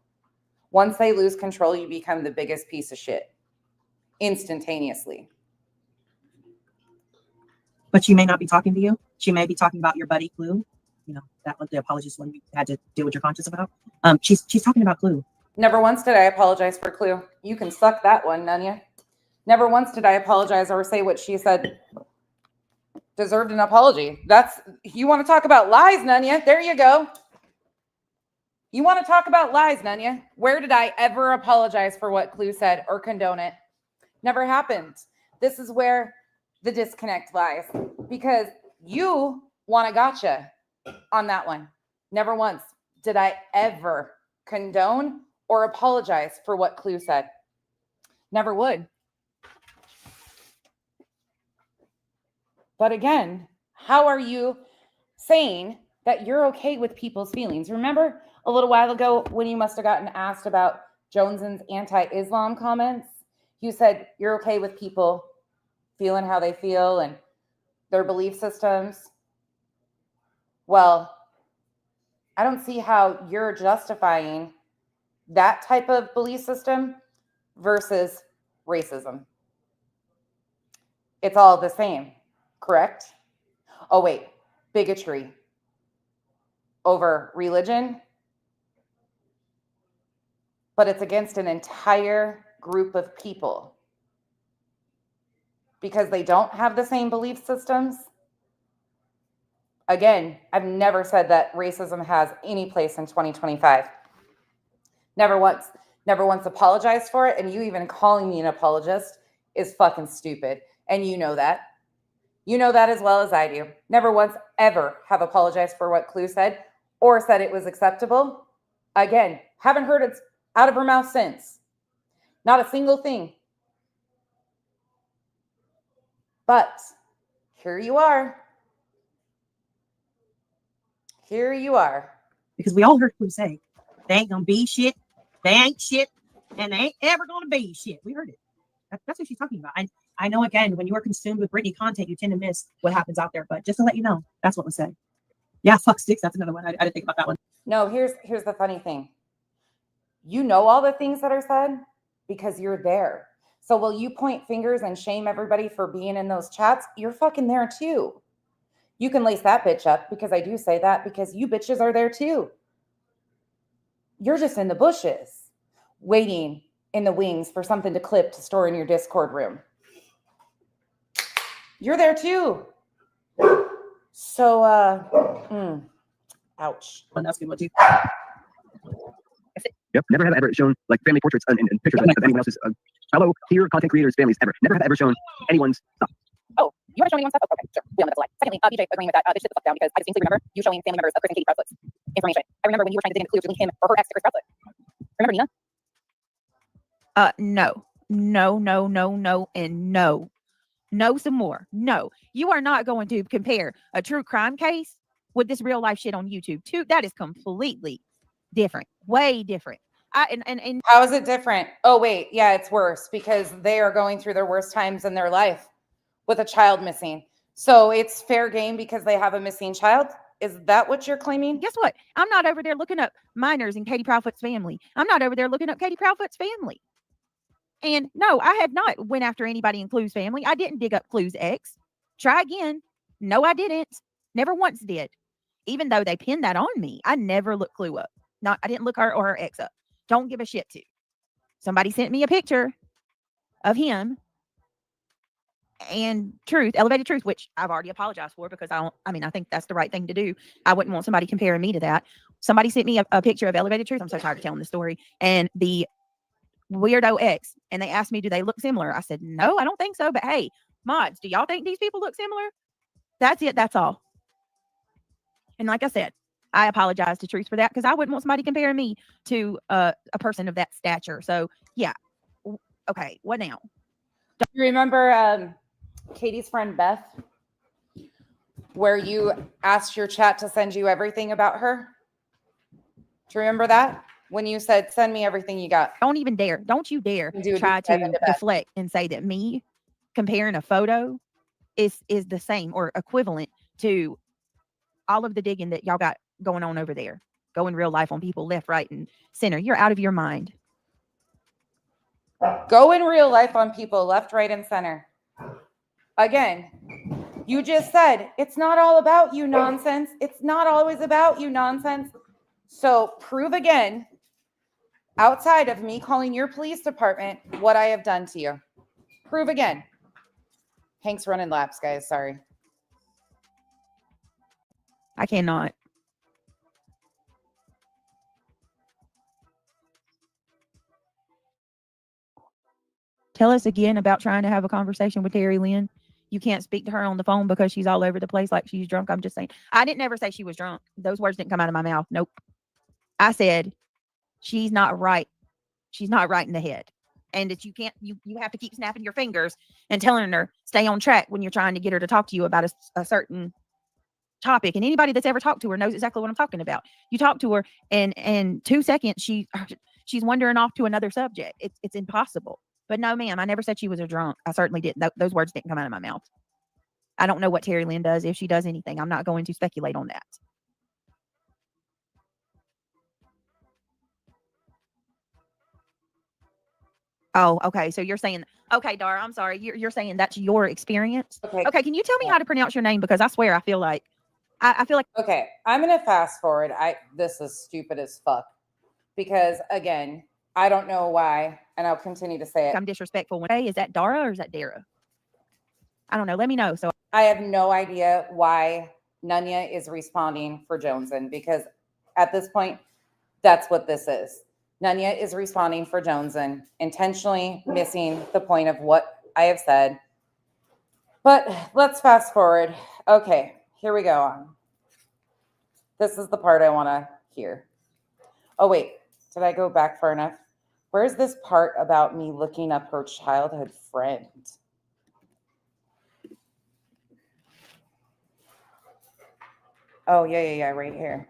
Once they lose control, you become the biggest piece of shit instantaneously. But she may not be talking to you. She may be talking about your buddy Clue. You know, that was the apologist one you had to deal with your conscience about. She's talking about Clue. Never once did I apologize for Clue. You can suck that one, Nunya. Never once did I apologize or say what she said deserved an apology. That's, you want to talk about lies, Nunya? There you go. You want to talk about lies, Nunya? Where did I ever apologize for what Clue said or condone it? Never happened. This is where the disconnect lies, because you want a gotcha on that one. Never once did I ever condone or apologize for what Clue said. Never would. But again, how are you saying that you're okay with people's feelings? Remember a little while ago when you must have gotten asked about Jones's anti-Islam comments? You said you're okay with people feeling how they feel and their belief systems. Well, I don't see how you're justifying that type of belief system versus racism. It's all the same, correct? Oh, wait, bigotry over religion, but it's against an entire group of people because they don't have the same belief systems. Again, I've never said that racism has any place in 2025. Never once apologized for it, and you even calling me an apologist is fucking stupid, and you know that. You know that as well as I do. Never once ever have apologized for what Clue said or said it was acceptable. Again, haven't heard it out of her mouth since. Not a single thing. But here you are. Here you are. Because we all heard Clue say, they ain't gonna be shit, they ain't shit, and they ain't ever gonna be shit. We heard it. That's what she's talking about. I know, again, when you are consumed with Britney content, you tend to miss what happens out there. But just to let you know, that's what was said. Yeah, fuck sticks. That's another one. I didn't think about that one. No, here's the funny thing. You know all the things that are said because you're there. So will you point fingers and shame everybody for being in those chats? You're fucking there too. You can lace that bitch up because I do say that because you bitches are there too. You're just in the bushes waiting in the wings for something to clip to store in your Discord room. You're there too. So, ouch. One that's good one too. Yep, never have ever shown like family portraits and pictures of anyone else's fellow peer content creators' families ever. Never have ever shown anyone's stuff. Oh, you haven't shown anyone's stuff? Oh, okay, sure. We don't know that's a lie. Secondly, BJ agreeing with that, bitch, sit the fuck down because I distinctly remember you showing family members of Chris and Katie Proudfoot's information. I remember when you were trying to dig into Clue to link him or her ex to Chris Proudfoot. Remember, Nina? No, and no. No, some more. No, you are not going to compare a true crime case with this real life shit on YouTube. Too, that is completely different. Way different. And how is it different? Oh, wait. Yeah, it's worse because they are going through their worst times in their life with a child missing. So it's fair game because they have a missing child. Is that what you're claiming? Guess what? I'm not over there looking up minors in Katie Proudfoot's family. I'm not over there looking up Katie Proudfoot's family. And no, I had not went after anybody in Clue's family. I didn't dig up Clue's ex. Try again. No, I didn't. Never once did. Even though they pinned that on me, I never looked Clue up. I didn't look her or her ex up. Don't give a shit to. Somebody sent me a picture of him and elevated truth, which I've already apologized for because I think that's the right thing to do. I wouldn't want somebody comparing me to that. Somebody sent me a picture of elevated truth. I'm so tired of telling the story. And the weirdo ex, and they asked me, do they look similar? I said, no, I don't think so. But hey, mods, do y'all think these people look similar? That's it. That's all. And like I said, I apologize to Truth for that because I wouldn't want somebody comparing me to a person of that stature. So yeah. Okay. What now? Do you remember Katie's friend Beth, where you asked your chat to send you everything about her? Do you remember that? When you said, send me everything you got. Don't even dare. Don't you dare try to deflect and say that me comparing a photo is the same or equivalent to all of the digging that y'all got going on over there. go in real life on people left, right, and center. You're out of your mind. Go in real life on people left, right, and center. Again, you just said it's not all about you nonsense. It's not always about you nonsense. So prove again, outside of me calling your police department, what I have done to you. Prove again. Hank's running laps, guys. Sorry. I cannot. Tell us again about trying to have a conversation with Terry Lynn. You can't speak to her on the phone because she's all over the place like she's drunk. I'm just saying. I didn't ever say she was drunk. Those words didn't come out of my mouth. Nope. I said she's not right. She's not right in the head. And that you can't, you have to keep snapping your fingers and telling her, stay on track when you're trying to get her to talk to you about a certain topic. And anybody that's ever talked to her knows exactly what I'm talking about. You talk to her and in 2 seconds, she's wandering off to another subject. It's impossible. But no, ma'am, I never said she was a drunk. I certainly didn't. Those words didn't come out of my mouth. I don't know what Terry Lynn does, if she does anything. I'm not going to speculate on that. Oh, okay. So you're saying, okay, Dara, I'm sorry. You're saying that's your experience? Okay. Okay. Can you tell me how to pronounce your name? Because I swear, I feel like, Okay, I'm going to fast forward. This is stupid as fuck. Because again, I don't know why, and I'll continue to say it. I'm disrespectful. Hey, is that Dara or is that Dara? I don't know. Let me know. So I have no idea why Nunya is responding for Joneson, because at this point, that's what this is. Nunya is responding for Joneson, intentionally missing the point of what I have said. But let's fast forward. Okay, here we go. This is the part I want to hear. Oh, wait. Did I go back far enough? Where's this part about me looking up her childhood friend? Oh, yeah, right here.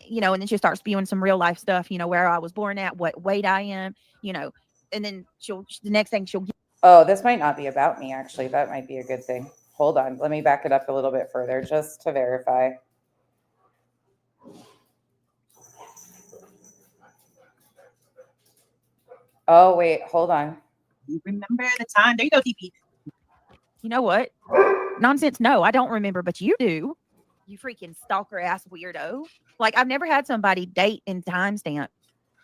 You know, and then she'll start spewing some real life stuff, you know, where I was born at, what weight I am, you know, and then the next thing she'll. Oh, this might not be about me, actually. That might be a good thing. Hold on. Let me back it up a little bit further just to verify. Oh, wait, hold on. You remember the time? There you go, TP. You know what? Nonsense. No, I don't remember, but you do. You freaking stalker ass weirdo. Like, I've never had somebody date and timestamp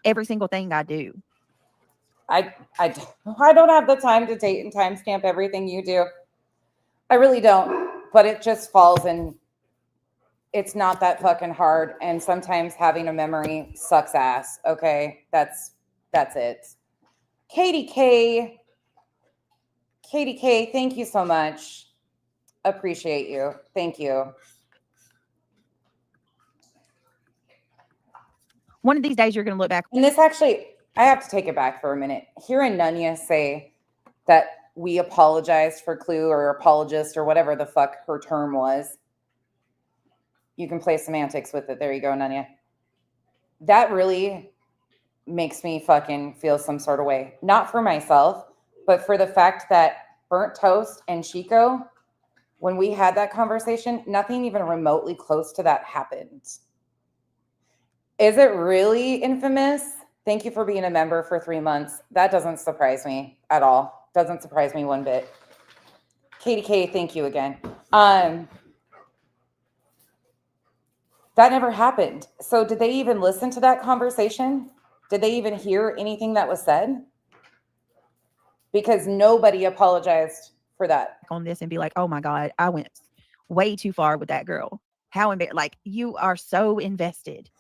every single thing I do. I don't have the time to date and timestamp everything you do. I really don't. But it just falls in. It's not that fucking hard. And sometimes having a memory sucks ass. Okay, that's it. Katie K, thank you so much. Appreciate you. Thank you. One of these days you're going to look back. And this actually, I have to take it back for a minute. Hearing Nunya say that we apologized for Clue or apologist or whatever the fuck her term was. You can play semantics with it. There you go, Nunya. That really makes me fucking feel some sort of way. Not for myself, but for the fact that Burnt Toast and Chico, when we had that conversation, nothing even remotely close to that happened. Is it really infamous? Thank you for being a member for 3 months. That doesn't surprise me at all. Doesn't surprise me one bit. Katie K, thank you again. That never happened. So did they even listen to that conversation? Did they even hear anything that was said? Because nobody apologized for that. On this and be like, oh my God, I went way too far with that girl. How like you are so invested.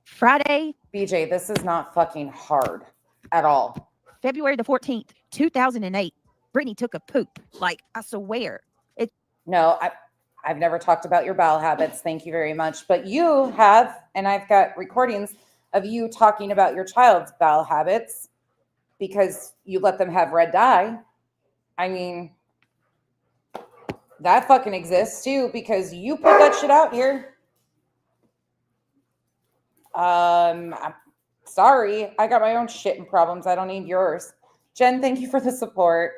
Friday. BJ, this is not fucking hard at all. February the 14th, 2008. Brittany took a poop. Like, I swear. No, I've never talked about your bowel habits. Thank you very much. But you have, and I've got recordings of you talking about your child's bowel habits because you let them have red dye. I mean, that fucking exists too because you put that shit out here. I'm sorry. I got my own shit and problems. I don't need yours. Jen, thank you for the support.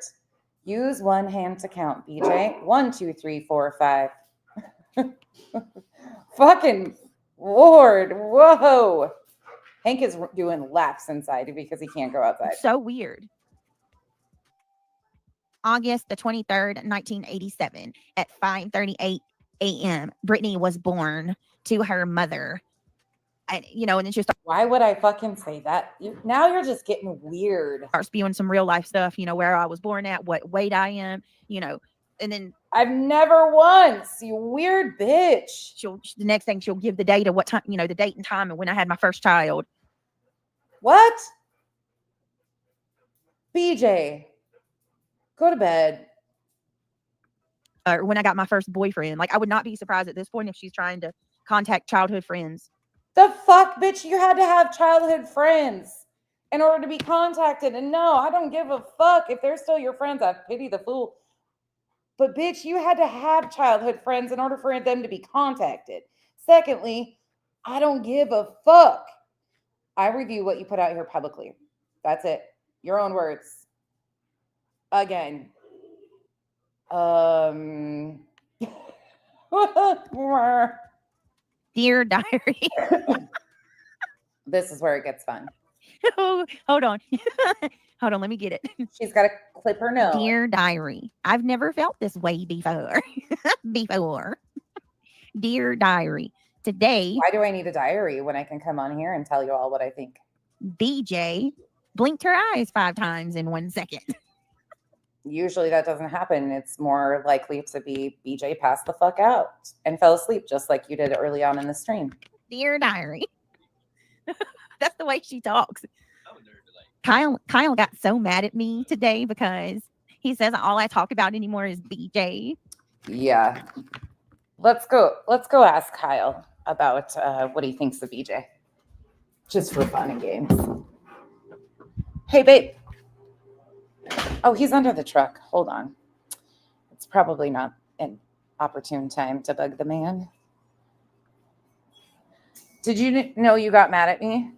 Use one hand to count, BJ. 1, 2, 3, 4, 5. Fucking Lord. Whoa. Hank is doing laps inside because he can't go outside. So weird. August the 23rd, 1987 at 5:38 a.m. Brittany was born to her mother. And, you know, and then she Why would I fucking say that? Now you're just getting weird. starts spewing some real life stuff, you know, where I was born at, what weight I am, you know, and then I've never once, you weird bitch. the next thing she'll give the date of what time, you know, the date and time and when I had my first child. What? BJ, go to bed. Or when I got my first boyfriend. Like, I would not be surprised at this point if she's trying to contact childhood friends. The fuck, bitch? You had to have childhood friends in order to be contacted. And no, I don't give a fuck if they're still your friends. I pity the fool. But bitch, you had to have childhood friends in order for them to be contacted. Secondly, I don't give a fuck. I review what you put out here publicly. That's it. Your own words. Again. Dear diary. This is where it gets fun. Oh, hold on. Hold on, let me get it. She's got to clip her nose. Dear diary, I've never felt this way before. Dear diary, today. Why do I need a diary when I can come on here and tell you all what I think? BJ blinked her eyes 5 times in 1 second. Usually that doesn't happen. It's more likely to be BJ passed the fuck out and fell asleep just like you did early on in the stream. Dear diary. That's the way she talks. Kyle got so mad at me today because he says all I talk about anymore is BJ. Yeah. Let's go ask Kyle about what he thinks of BJ. Just for fun and games. Hey, babe. Oh, he's under the truck. Hold on. It's probably not an opportune time to bug the man. Did you know you got mad at me?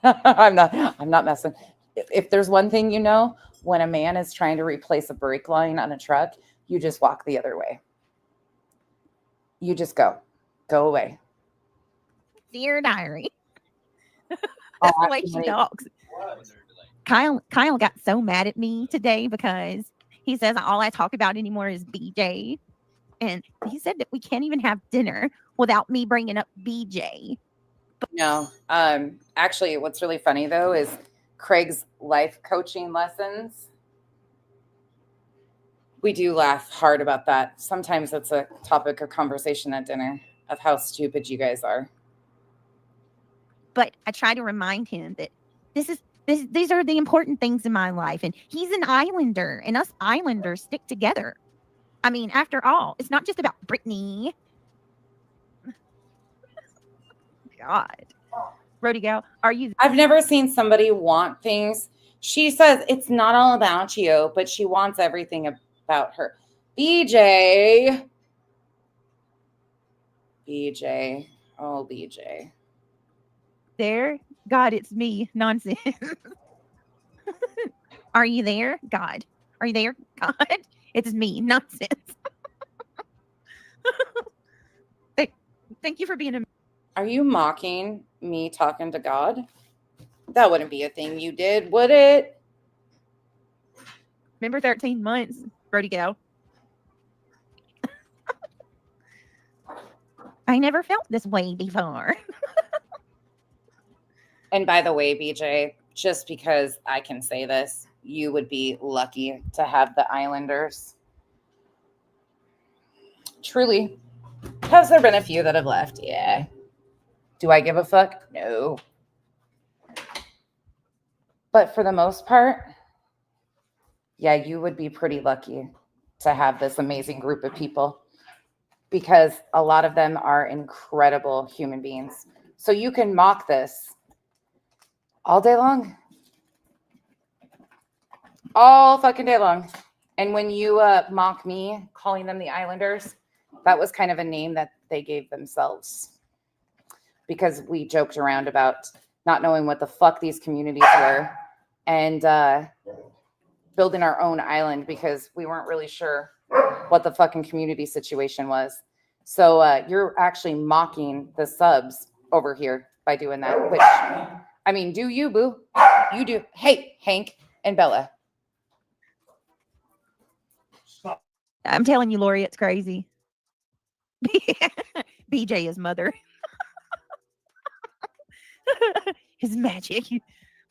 I'm not messing. If there's one thing you know, when a man is trying to replace a brake line on a truck, you just walk the other way. You just go away. Dear diary. That's the way she talks. Kyle got so mad at me today because he says all I talk about anymore is BJ. And he said that we can't even have dinner without me bringing up BJ. No. Actually, what's really funny, though, is Craig's life coaching lessons. We do laugh hard about that. Sometimes it's a topic of conversation at dinner of how stupid you guys are. But I try to remind him that these are the important things in my life. And he's an Islander, and us Islanders stick together. I mean, after all, it's not just about Brittany. God. Brody gal, are you? I've never seen somebody want things. She says it's not all about you, but she wants everything about her. BJ. Oh, BJ. There? God, it's me. Nonsense. Are you there? God. Are you there? God. It's me. Nonsense. Thank you for being a... Are you mocking me talking to God? That wouldn't be a thing you did, would it? Remember 13 months, Brody gal? I never felt this way before. And by the way, BJ, just because I can say this, you would be lucky to have the Islanders. Truly. Has there been a few that have left? Yeah. Do I give a fuck? No. But for the most part, yeah, you would be pretty lucky to have this amazing group of people because a lot of them are incredible human beings. So you can mock this all day long. All fucking day long. And when you mock me, calling them the Islanders, that was kind of a name that they gave themselves because we joked around about not knowing what the fuck these communities were and building our own island because we weren't really sure what the fucking community situation was. So you're actually mocking the subs over here by doing that, which, I mean, do you, boo? You do. Hey, Hank and Bella. I'm telling you, Lori, it's crazy. BJ is mother. His magic.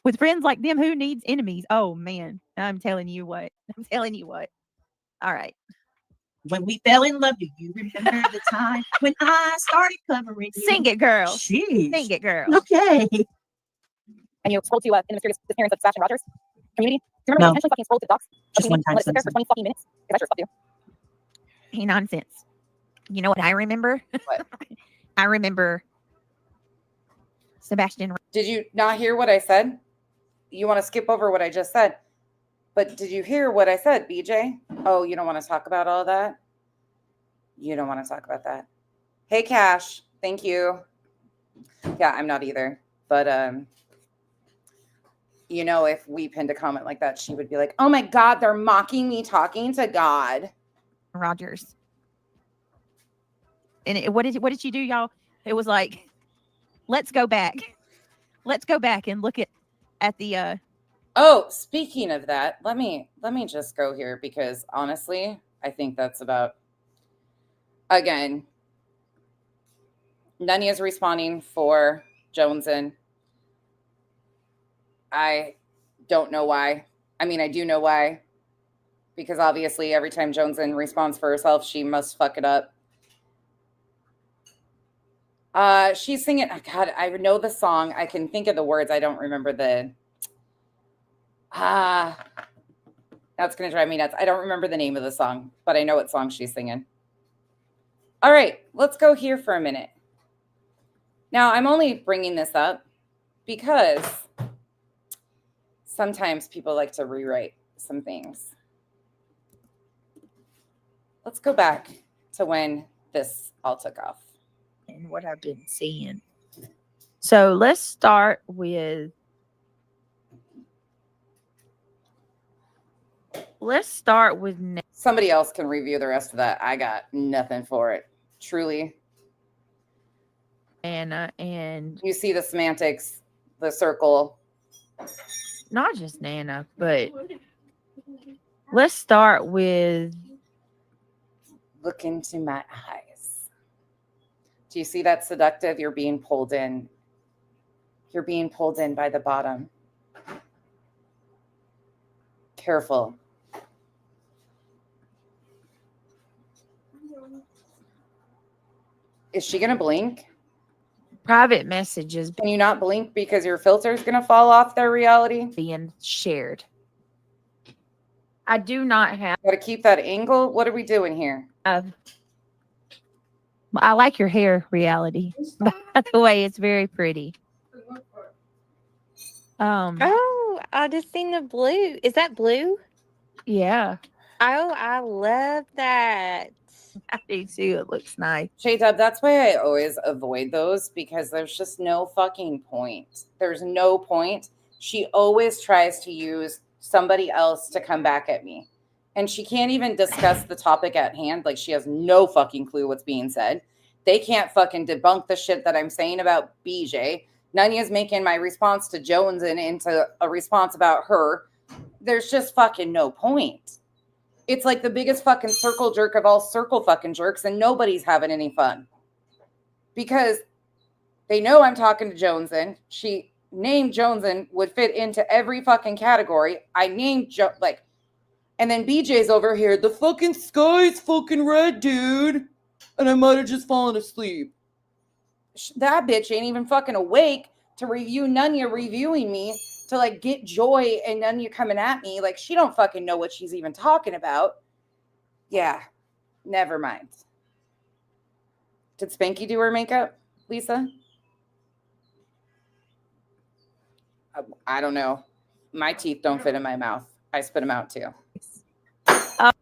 With friends like them, who needs enemies? Oh, man. I'm telling you what. I'm telling you what. All right. When we fell in love, do you remember the time when I started covering you? Sing it, girl. Sheesh. Sing it, girl. Okay. And you scroll to In the Mysterious Disappearance of Sebastian Rogers community. Do you remember No. you intentionally fucking scrolled to the docs? Just one time Let it sit there for since 20 fucking minutes? Because I sure fuck you. Hey, nonsense. You know what I remember? What? I remember Sebastian. Did you not hear what I said? You want to skip over what I just said. But did you hear what I said, BJ? Oh, you don't want to talk about all that? You don't want to talk about that. Hey, Cash. Thank you. Yeah, I'm not either. But, you know, if we pinned a comment like that, she would be like, oh my God, they're mocking me talking to God. Rogers. And what did she do, y'all? It was like, let's go back. Let's go back and look at the Oh, speaking of that, let me just go here because honestly, I think that's about, again, Nunya's responding for Joneson. I don't know why. I mean, I do know why. Because obviously every time Joneson responds for herself, she must fuck it up. She's singing, oh God, I know the song. I can think of the words. I don't remember the that's gonna drive me nuts. I don't remember the name of the song, but I know what song she's singing. All right, let's go here for a minute. Now, I'm only bringing this up because sometimes people like to rewrite some things. Let's go back to when this all took off. and what I've been seeing. So let's start with Somebody else can review the rest of that. I got nothing for it. Truly. Anna, and You see the semantics, the circle. not just Nana, but let's start with Look into my eyes. Do you see that seductive? You're being pulled in. You're being pulled in by the bottom. Careful. Is she going to blink? private messages Can you not blink because your filter is going to fall off their reality? being shared. I do not have. Got to keep that angle. What are we doing here? I like your hair, reality. By the way, it's very pretty. Oh, I just seen the blue. Is that blue? Yeah, Oh, I love that. I do too. It looks nice. J-Dub, that's why I always avoid those because there's just no fucking point. There's no point. She always tries to use somebody else to come back at me. And she can't even discuss the topic at hand. Like, she has no fucking clue what's being said. They can't fucking debunk the shit that I'm saying about BJ. Nunya's making my response to Jones into a response about her. There's just fucking no point. It's like the biggest fucking circle jerk of all circle fucking jerks, and nobody's having any fun. Because they know I'm talking to Joneson. She named Joneson would fit into every fucking category. I named and then BJ's over here. The fucking sky's fucking red, dude. And I might have just fallen asleep. That bitch ain't even fucking awake to review Nunya reviewing me to like get joy and Nunya coming at me. Like, she don't fucking know what she's even talking about. Yeah, never mind. Did Spanky do her makeup, Lisa? I don't know. My teeth don't fit in my mouth. I spit them out too.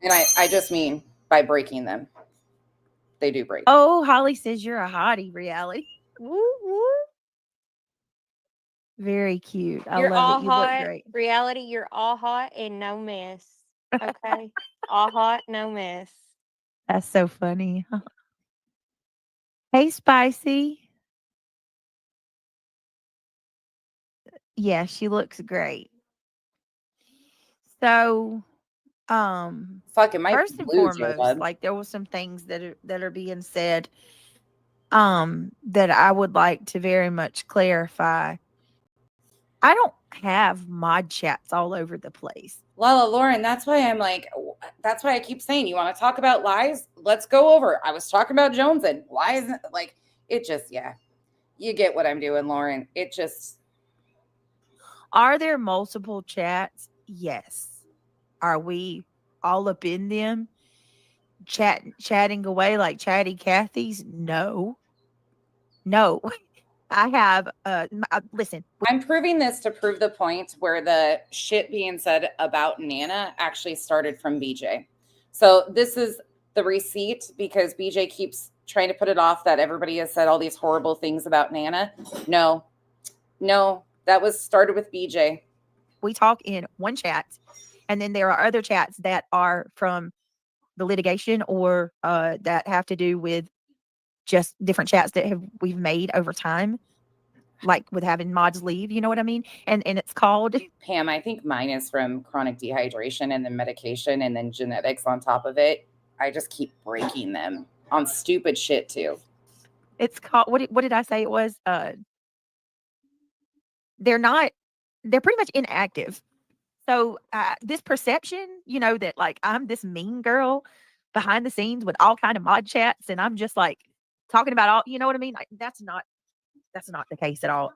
And I just mean by breaking them. They do break. Oh, Holly says you're a hottie, reality. Woo woo. Very cute. I You're all love it. You look hot. great. Reality, you're all hot and no mess. Okay. All hot, no mess. That's so funny. Hey, Spicy. Yeah, she looks great. So, Fuck, it might first be and blue, foremost, J-Bud. like there was some things that are being said that I would like to very much clarify. I don't have mod chats all over the place. Lala Lauren, that's why I'm like, that's why I keep saying, you want to talk about lies? Let's go over it. I was talking about Jones, and why isn't like it just, yeah. You get what I'm doing, Lauren. It just, Are there multiple chats? Yes. Are we all up in them? Chatting away like chatty Cathy's? No. No. I have listen. I'm proving this to prove the point where the shit being said about Nana actually started from BJ. So this is the receipt because BJ keeps trying to put it off that everybody has said all these horrible things about Nana. No, that was started with BJ. We talk in one chat, and then there are other chats that are from the litigation or that have to do with just different chats that we've made over time, like with having mods leave, you know what I mean? And it's called Pam, I think mine is from chronic dehydration and then medication and then genetics on top of it. I just keep breaking them on stupid shit too. It's called what did I say it was? They're pretty much inactive. So this perception, that like I'm this mean girl behind the scenes with all kind of mod chats, and I'm just like talking about all, you know what I mean? Like, that's not the case at all.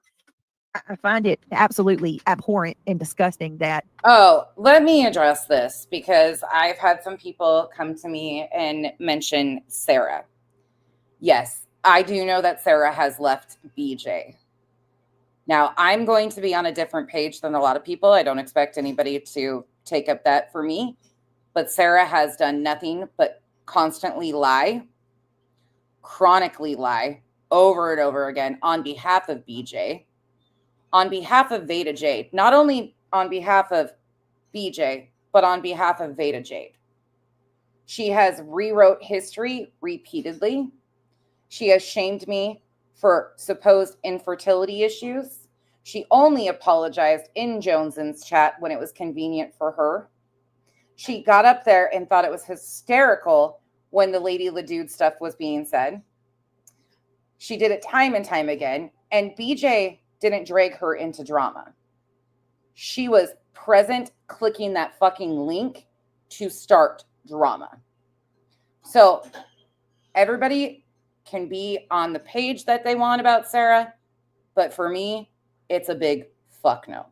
I find it absolutely abhorrent and disgusting that. Oh, let me address this because I've had some people come to me and mention Sarah. Yes, I do know that Sarah has left BJ. Now, I'm going to be on a different page than a lot of people. I don't expect anybody to take up that for me. But Sarah has done nothing but constantly lie, chronically lie, over and over again on behalf of BJ, on behalf of Veda Jade, not only on behalf of BJ, but on behalf of Veda Jade. She has rewrote history repeatedly. She has shamed me for supposed infertility issues. She only apologized in Jones's chat when it was convenient for her. She got up there and thought it was hysterical when the Lady LaDude stuff was being said. She did it time and time again, and BJ didn't drag her into drama. She was present clicking that fucking link to start drama. So everybody can be on the page that they want about Sarah, but for me, it's a big fuck no.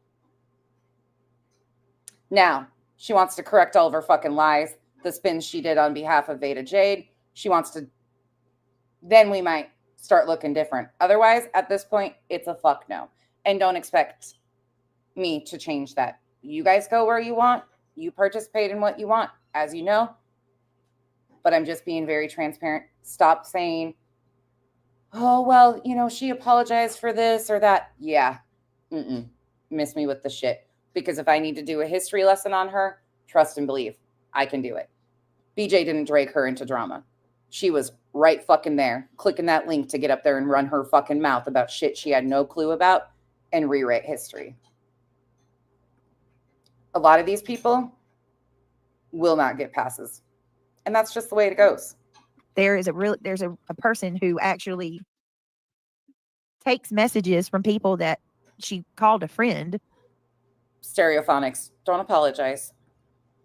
Now, she wants to correct all of her fucking lies, the spins she did on behalf of Veda Jade. She wants to, then we might start looking different. Otherwise, at this point, it's a fuck no. And don't expect me to change that. You guys go where you want. You participate in what you want, as you know. But I'm just being very transparent. Stop saying, oh, well, she apologized for this or that. Yeah. Miss me with the shit. Because if I need to do a history lesson on her, trust and believe, I can do it. BJ didn't drag her into drama. She was right fucking there, clicking that link to get up there and run her fucking mouth about shit she had no clue about and rewrite history. A lot of these people will not get passes. And that's just the way it goes. There's a person who actually takes messages from people that she called a friend. Stereophonics, don't apologize.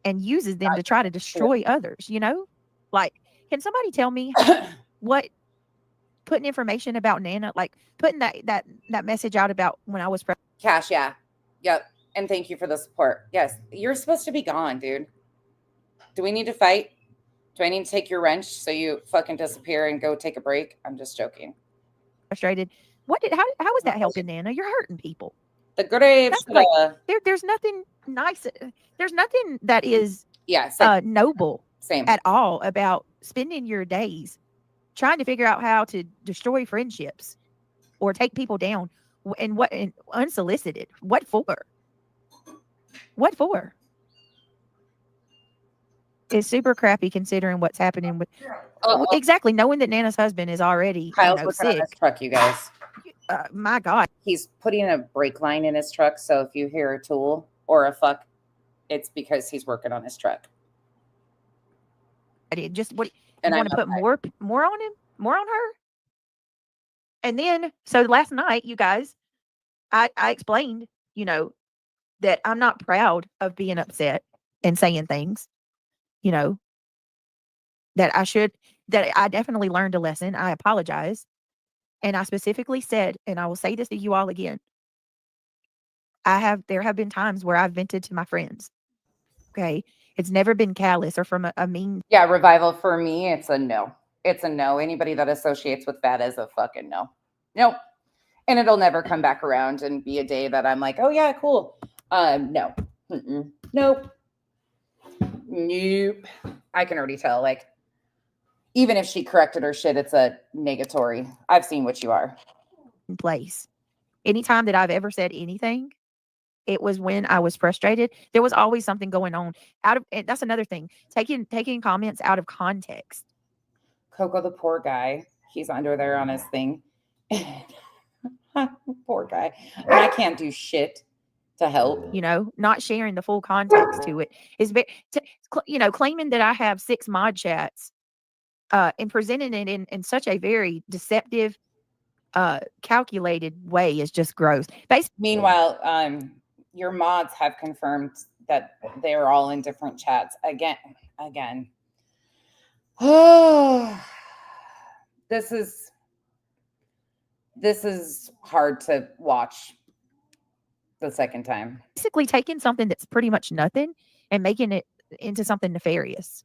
And uses them to try to destroy others, Like, can somebody tell me what putting information about Nana, like putting that message out about when I was pregnant? Cash, yeah. Yep. And thank you for the support. Yes, you're supposed to be gone, dude. Do we need to fight? Do I need to take your wrench so you fucking disappear and go take a break? I'm just joking. Frustrated. How is that helping Nana? You're hurting people. The grave. Like, there's nothing nice. There's nothing that is noble at all about spending your days trying to figure out how to destroy friendships or take people down and unsolicited. What for? What for? is super crappy considering what's happening with Uh-oh. exactly knowing that Nana's husband is already Kyle's working on his sick. truck, you guys. My God. He's putting a brake line in his truck, so if you hear a tool or a fuck, it's because he's working on his truck. I did just what And you I want to love put that. more on him, more on her. And then so last night, you guys, I explained, that I'm not proud of being upset and saying things, that I definitely learned a lesson. I apologize. And I specifically said, and I will say this to you all again. There have been times where I've vented to my friends. Okay. It's never been callous or from a mean. Yeah, revival for me, it's a no. It's a no. Anybody that associates with that is a fucking no. Nope. And it'll never come back around and be a day that I'm like, oh yeah, cool. No. Mm-mm. Nope. Nope. I can already tell. Like, even if she corrected her shit, it's a negatory. I've seen what you are. Place. Anytime that I've ever said anything, it was when I was frustrated. There was always something going on and that's another thing. Taking comments out of context. Coco, the poor guy, he's under there on his thing. Poor guy. And I can't do shit to help. Not sharing the full context to it is claiming that I have 6 mod chats, and presenting it in such a very deceptive, calculated way is just gross. Meanwhile, your mods have confirmed that they're all in different chats again. Oh, this is hard to watch the second time. Basically taking something that's pretty much nothing and making it into something nefarious.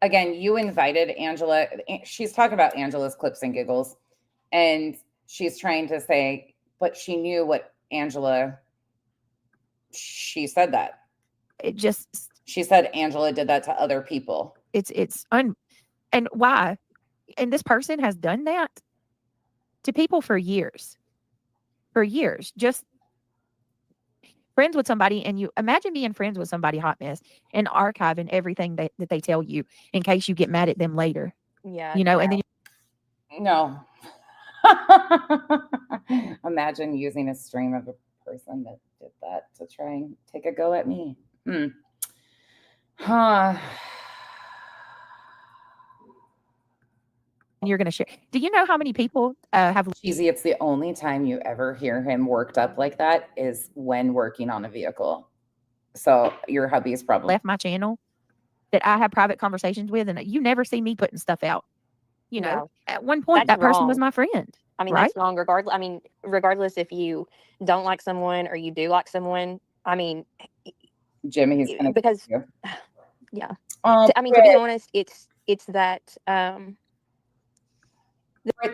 Again, you invited Angela. She's talking about Angela's clips and giggles, and she's trying to say, but she knew what Angela. She said that. She said Angela did that to other people. And why? And this person has done that to people for years. Just friends with somebody, and you imagine being friends with somebody hot mess and archiving everything that they tell you in case you get mad at them later. Yeah. And then no. Imagine using a stream of a person that did that to try and take a go at me. Huh. You're going to share. Do you know how many people have Cheesy? It's the only time you ever hear him worked up like that is when working on a vehicle. So your hubby's probably left my channel that I have private conversations with, and you never see me putting stuff out. At one point, that person was my friend. I mean, right? that's wrong. Regardless if you don't like someone or you do like someone. I mean, Jimmy, he's gonna because you. Yeah. Oh, to be honest, it's that.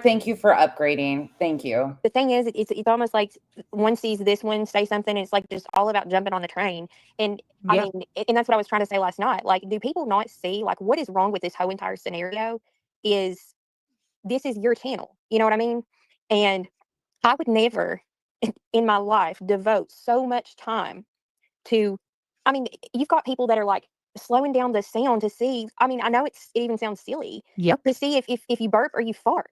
Thank you for upgrading. Thank you. The thing is, it's almost like one sees this one say something, and it's like just all about jumping on the train. And I mean, and that's what I was trying to say last night. Like, do people not see like what is wrong with this whole entire scenario? Is this is your channel? You know what I mean? And I would never in my life devote so much time to. I mean, you've got people that are like slowing down the sound to see. I mean, I know it even sounds silly. Yep. To see if you burp or you fart.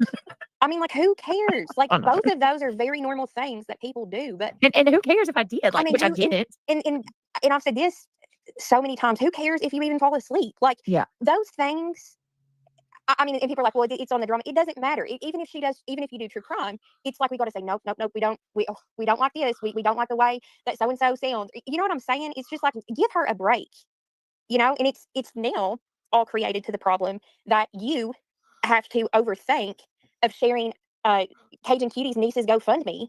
I mean, like, who cares? Like, both of those are very normal things that people do. But and who cares if I did? Like, I mean, which I didn't. And I've said this so many times. Who cares if you even fall asleep? Like, those things. I mean, and people are like, well, it's on the drama. It doesn't matter. Even if she does, even if you do true crime, it's like we got to say, nope, we don't like this. We don't like the way that so and so sounds. You know what I'm saying? It's just like, give her a break. And it's now all created to the problem that you have to overthink of sharing Cajun Cutie's niece's GoFundMe.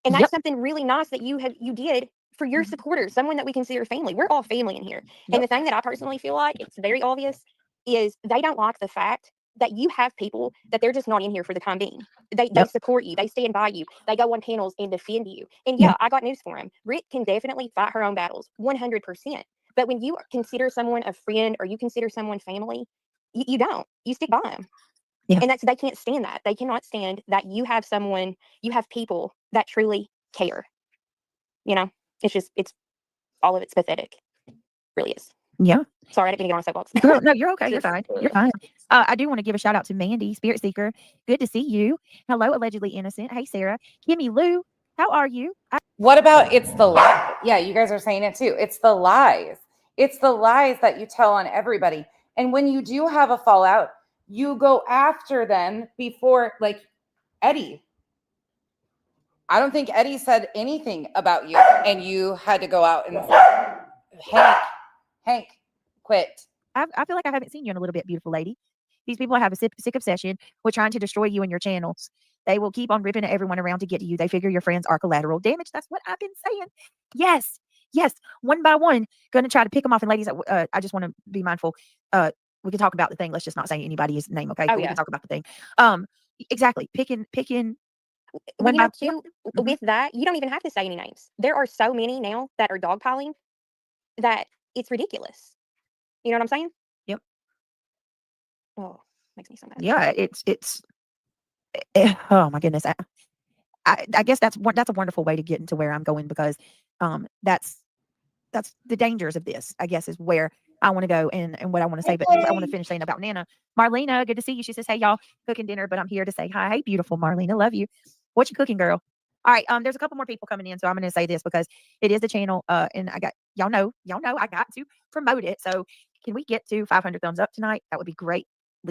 And that's something really nice that you did for your supporters, someone that we consider family. We're all family in here. And the thing that I personally feel like it's very obvious is they don't like the fact that you have people that they're just not in here for the time being. They support you. They stand by you. They go on panels and defend you. And I got news for him. Britt can definitely fight her own battles 100%. But when you consider someone a friend or you consider someone family, you don't. You stick by them. Yeah. And they can't stand that. They cannot stand that you have people that truly care. It's all of it's pathetic. It really is. Yeah. Sorry, I didn't mean to get on a soapbox. Girl, no, you're okay. You're fine. You're fine. I do want to give a shout out to Mandy, Spirit Seeker. Good to see you. Hello, Allegedly Innocent. Hey, Sarah. Kimmy Lou, how are you? What about it's the lie? Yeah, you guys are saying it too. It's the lies. It's the lies that you tell on everybody. And when you do have a fallout, you go after them before, like Eddie. I don't think Eddie said anything about you, and you had to go out and Hank, quit. I feel like I haven't seen you in a little bit, beautiful lady. These people have a sick obsession with trying to destroy you and your channels. They will keep on ripping at everyone around to get to you. They figure your friends are collateral damage. That's what I've been saying. Yes, yes. One by one, going to try to pick them off. And ladies, I just want to be mindful. We can talk about the thing. Let's just not say anybody's name, okay? Oh, We yeah. can talk about the thing. Exactly. Picking. Well, you know, too, with that, you don't even have to say any names. There are so many now that are dogpiling that it's ridiculous. You know what I'm saying? Yep. Oh, makes me so mad. Yeah, it's. Oh my goodness. I guess that's a wonderful way to get into where I'm going, because that's the dangers of this, I guess, is where I want to go and what I want to say. But I want to finish saying about Nana. Marlena, good to see you. She says, hey, y'all, cooking dinner, but I'm here to say hi. Hey, beautiful Marlena. Love you. What you cooking, girl? All right. There's a couple more people coming in, so I'm going to say this because it is the channel. And I got, y'all know, I got to promote it. So can we get to 500 thumbs up tonight? That would be greatly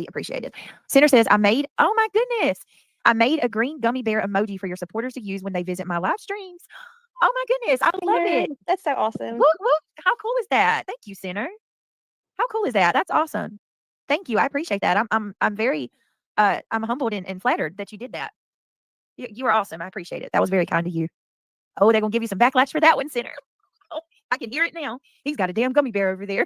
appreciated. Center says, oh my goodness. I made a green gummy bear emoji for your supporters to use when they visit my live streams. Oh my goodness. I love it. That's so awesome. Whoop, whoop. How cool is that? Thank you, Center. How cool is that? That's awesome. Thank you. I appreciate that. I'm very I'm humbled and flattered that you did that. You are awesome. I appreciate it. That was very kind of you. Oh, they're gonna give you some backlash for that one, Center. Oh, I can hear it now. He's got a damn gummy bear over there.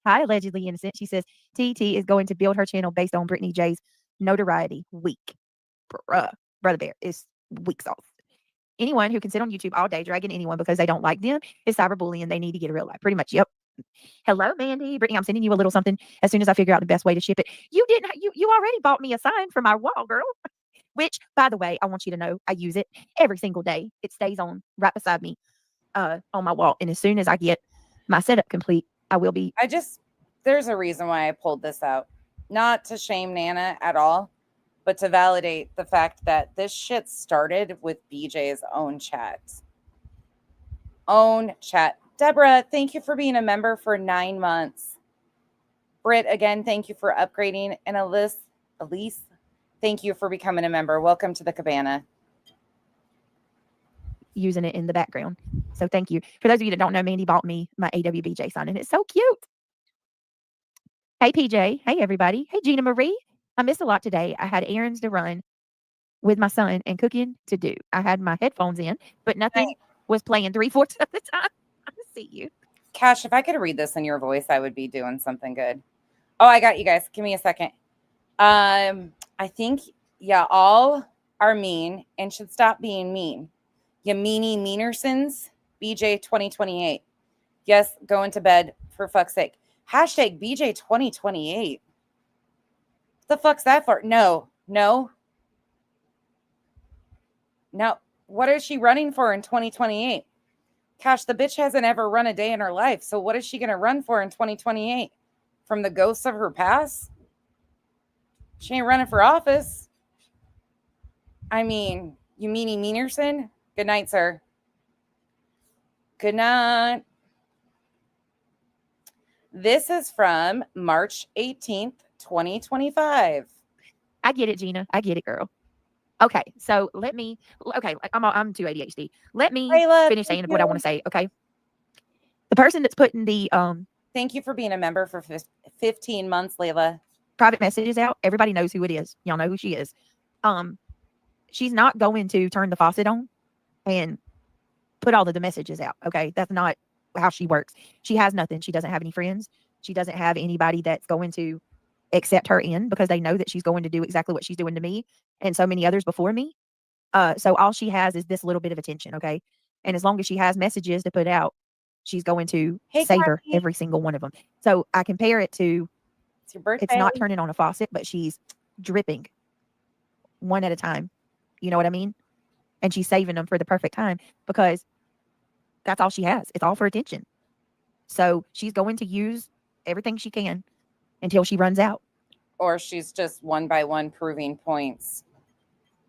Hi, Allegedly Innocent. She says TT is going to build her channel based on Brittany J's notoriety. Weak. Brother Bear is weak sauce. Anyone who can sit on YouTube all day dragging anyone because they don't like them is cyberbullying. They need to get a real life. Pretty much. Yep. Hello, Mandy. Brittany, I'm sending you a little something as soon as I figure out the best way to ship it. You didn't. You already bought me a sign for my wall, girl. Which, by the way, I want you to know I use it every single day. It stays on right beside me on my wall. And as soon as I get my setup complete, I will be. There's a reason why I pulled this out. Not to shame Nana at all, but to validate the fact that this shit started with BJ's own chat. Deborah, thank you for being a member for 9 months. Britt, again, thank you for upgrading. And Elise, thank you for becoming a member. Welcome to the cabana. Using it in the background. So thank you. For those of you that don't know, Mandy bought me my AWBJ sign, and it's so cute. Hey, PJ. Hey, everybody. Hey, Gina Marie. I missed a lot today. I had errands to run with my son and cooking to do. I had my headphones in, but nothing was playing 3/4 of the time. I see you. Cash, if I could read this in your voice, I would be doing something good. Oh, I got you guys. Give me a second. I think, all are mean and should stop being mean. You meanie meanersons, BJ 2028. Yes, going to bed for fuck's sake. Hashtag BJ 2028. What the fuck's that for? No. What is she running for in 2028? Gosh, the bitch hasn't ever run a day in her life. So what is she going to run for in 2028? From the ghosts of her past? She ain't running for office. I mean, you meanie meanerson? Good night, sir. Good night. This is from March 18th, 2025. I get it, Gina. I get it, girl. Okay, so I'm too ADHD. Let me finish saying what I want to say, okay? The person that's putting the thank you for being a member for 15 months, Layla. Private messages out. Everybody knows who it is. Y'all know who she is. She's not going to turn the faucet on and put all of the messages out, okay? That's not how she works. She has nothing. She doesn't have any friends. She doesn't have anybody that's going to accept her in because they know that she's going to do exactly what she's doing to me and so many others before me. So all she has is this little bit of attention, okay? And as long as she has messages to put out, she's going to savor every single one of them. So I compare it to, it's your birthday. It's not turning on a faucet, but she's dripping one at a time. You know what I mean? And she's saving them for the perfect time because that's all she has. It's all for attention. So she's going to use everything she can until she runs out. Or she's just one by one proving points.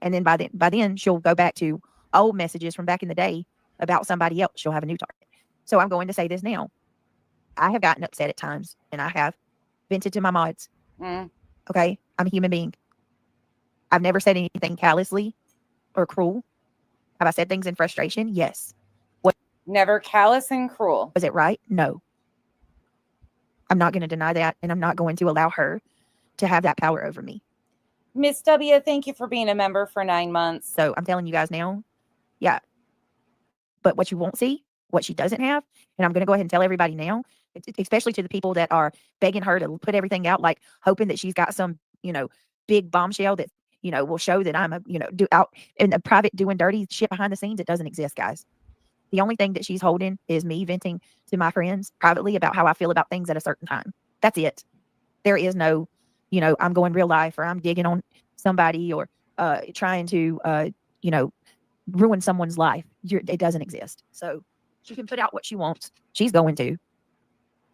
And then by then she'll go back to old messages from back in the day about somebody else. She'll have a new target. So I'm going to say this now. I have gotten upset at times, and I have vented to my mods. Okay? I'm a human being. I've never said anything callously or cruel. Have I said things in frustration? Yes. Never callous and cruel. Was it right? No. I'm not going to deny that, and I'm not going to allow her to have that power over me. Miss W, thank you for being a member for 9 months. So I'm telling you guys now, yeah. But what you won't see, what she doesn't have, and I'm going to go ahead and tell everybody now, especially to the people that are begging her to put everything out, like hoping that she's got some, big bombshell that, will show that I'm out in the private doing dirty shit behind the scenes. It doesn't exist, guys. The only thing that she's holding is me venting to my friends privately about how I feel about things at a certain time. That's it. There is no, I'm going real life, or I'm digging on somebody, or trying to, ruin someone's life. It doesn't exist. So she can put out what she wants. She's going to.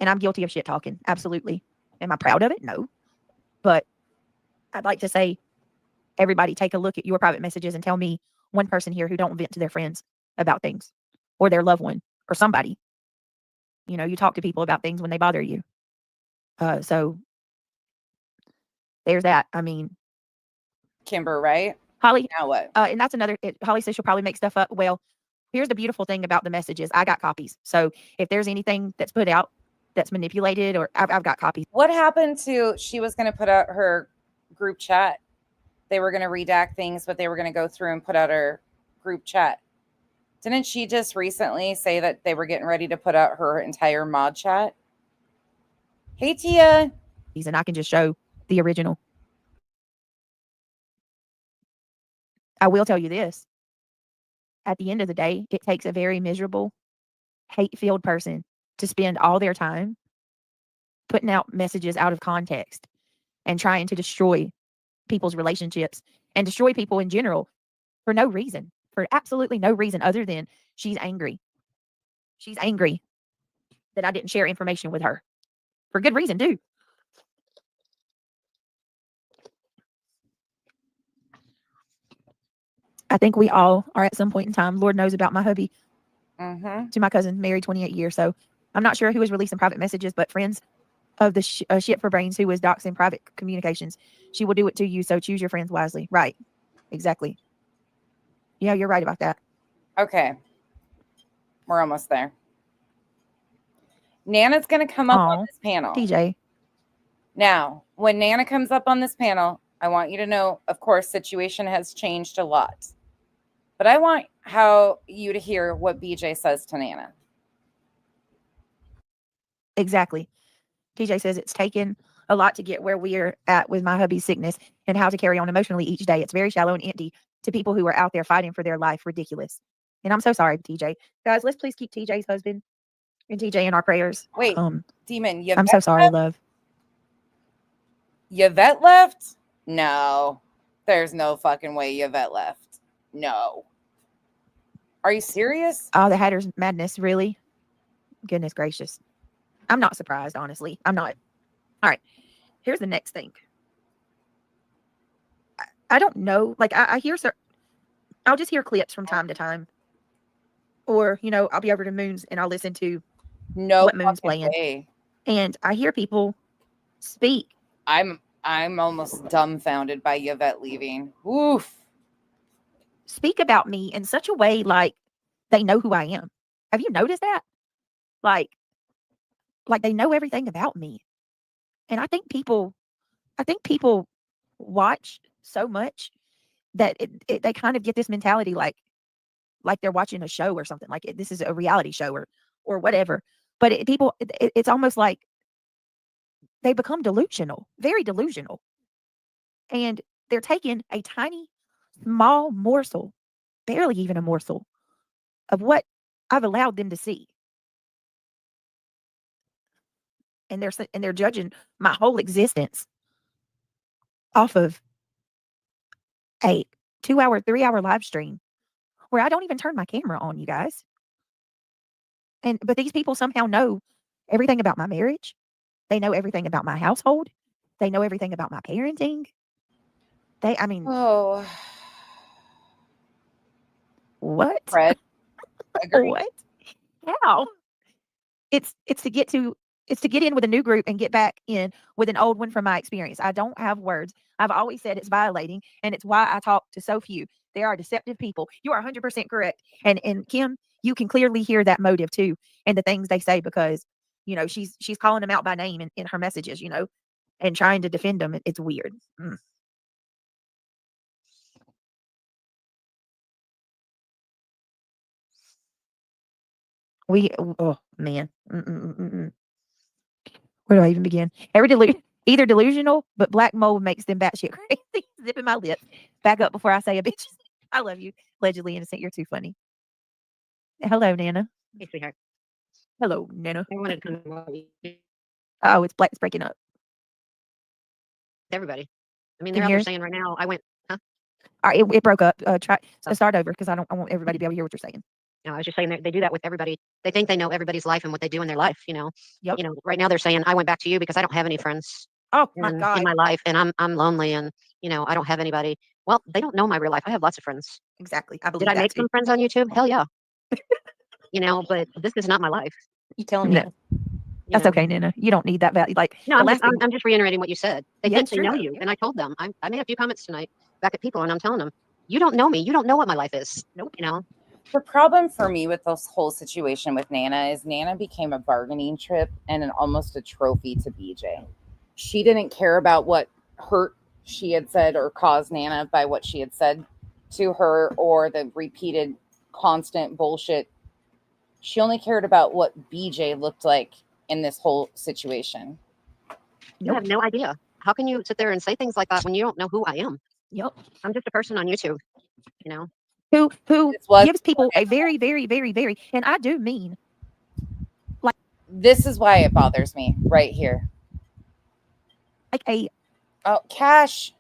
And I'm guilty of shit talking. Absolutely. Am I proud of it? No. But I'd like to say, everybody take a look at your private messages and tell me one person here who don't vent to their friends about things, or their loved one, or somebody. You talk to people about things when they bother you. So there's that. I mean, Kimber, right? Holly. Now what? And that's another. Holly says she'll probably make stuff up. Well, here's the beautiful thing about the messages. I got copies. So if there's anything that's put out that's manipulated, or I've got copies. What happened to, she was going to put out her group chat. They were going to redact things, but they were going to go through and put out her group chat. Didn't she just recently say that they were getting ready to put out her entire mod chat? Hey, Tia. And I can just show the original. I will tell you this. At the end of the day, it takes a very miserable, hate-filled person to spend all their time putting out messages out of context and trying to destroy people's relationships and destroy people in general for no reason, for absolutely no reason other than she's angry. She's angry that I didn't share information with her. For good reason, too. I think we all are at some point in time. Lord knows about my hubby. To my cousin, married 28 years. So I'm not sure who was releasing private messages, but friends of the shit for brains who was doxing private communications, she will do it to you. So choose your friends wisely. Right. Exactly. Yeah, you're right about that. Okay. We're almost there. Nana's going to come up on this panel. TJ. Now, when Nana comes up on this panel, I want you to know, of course, situation has changed a lot. But I want you to hear what BJ says to Nana. Exactly. TJ says it's taken a lot to get where we're at with my hubby's sickness and how to carry on emotionally each day. It's very shallow and empty to people who are out there fighting for their life. Ridiculous. And I'm so sorry, TJ. Guys, let's please keep TJ's husband and TJ in our prayers. Wait, Demon, I'm so sorry, love. Yvette left? No. There's no fucking way Yvette left. No. Are you serious? Oh, the Hatter's madness, really? Goodness gracious. I'm not surprised, honestly. I'm not. All right. Here's the next thing. I don't know. Like, I hear, I'll just hear clips from time to time. Or, I'll be over to Moon's and I'll listen to what Moon's playing. Way. And I hear people speak. I'm almost dumbfounded by Yvette leaving. Oof. Speak about me in such a way like they know who I am. Have you noticed that? Like they know everything about me. And I think people watch so much that they kind of get this mentality like they're watching a show or something. Like this is a reality show or whatever. But it's almost like they become delusional, very delusional. And they're taking a tiny, small morsel, barely even a morsel, of what I've allowed them to see. And they're judging my whole existence off of a 2-hour, 3-hour live stream where I don't even turn my camera on, you guys. But these people somehow know everything about my marriage. They know everything about my household. They know everything about my parenting. I mean, Oh, what? Fred. Agreed. What? How? It's to get in with a new group and get back in with an old one from my experience. I don't have words. I've always said it's violating, and it's why I talk to so few. They are deceptive people. You are 100% correct. And Kim, you can clearly hear that motive too, and the things they say, because she's calling them out by name in her messages, and trying to defend them. It's weird. Oh man. Where do I even begin? Either delusional, but black mold makes them batshit crazy. Zipping my lips. Back up before I say a bitch. I love you. Allegedly innocent. You're too funny. Hello, Nana. Hey, sweetheart. Hello, Nana. I wanted to come Oh, it's breaking up. everybody. I mean, Can they're out you hear there us? saying right now, I went, huh? All right, it broke up. Start over, because I want everybody to be able to hear what you're saying. No, I was just saying they do that with everybody. They think they know everybody's life and what they do in their life, Yep. Right now they're saying, I went back to you because I don't have any friends Oh my in God. my life, and I'm lonely, and I don't have anybody. Well, they don't know my real life. I have lots of friends. Exactly. I believe Did I that make too. some friends on YouTube? Hell yeah. But this is not my life. You telling No. me? That's okay, Nana. You don't need that value. Like, No, the I'm just reiterating what you said. They Yeah, think it's they true know though. you, and I told them. I made a few comments tonight back at people, and I'm telling them, you don't know me. You don't know what my life is. Nope. The problem for me with this whole situation with Nana is Nana became a bargaining chip and almost a trophy to BJ. She didn't care about what hurt she had said or caused Nana by what she had said to her, or the repeated constant bullshit. She only cared about what BJ looked like in this whole situation. You have no idea. How can you sit there and say things like that when you don't know who I am? Yep. I'm just a person on YouTube, Who It's what- gives people a very, very, very, very, and I do mean, like, This is why it bothers me right here. like a Oh, Cash.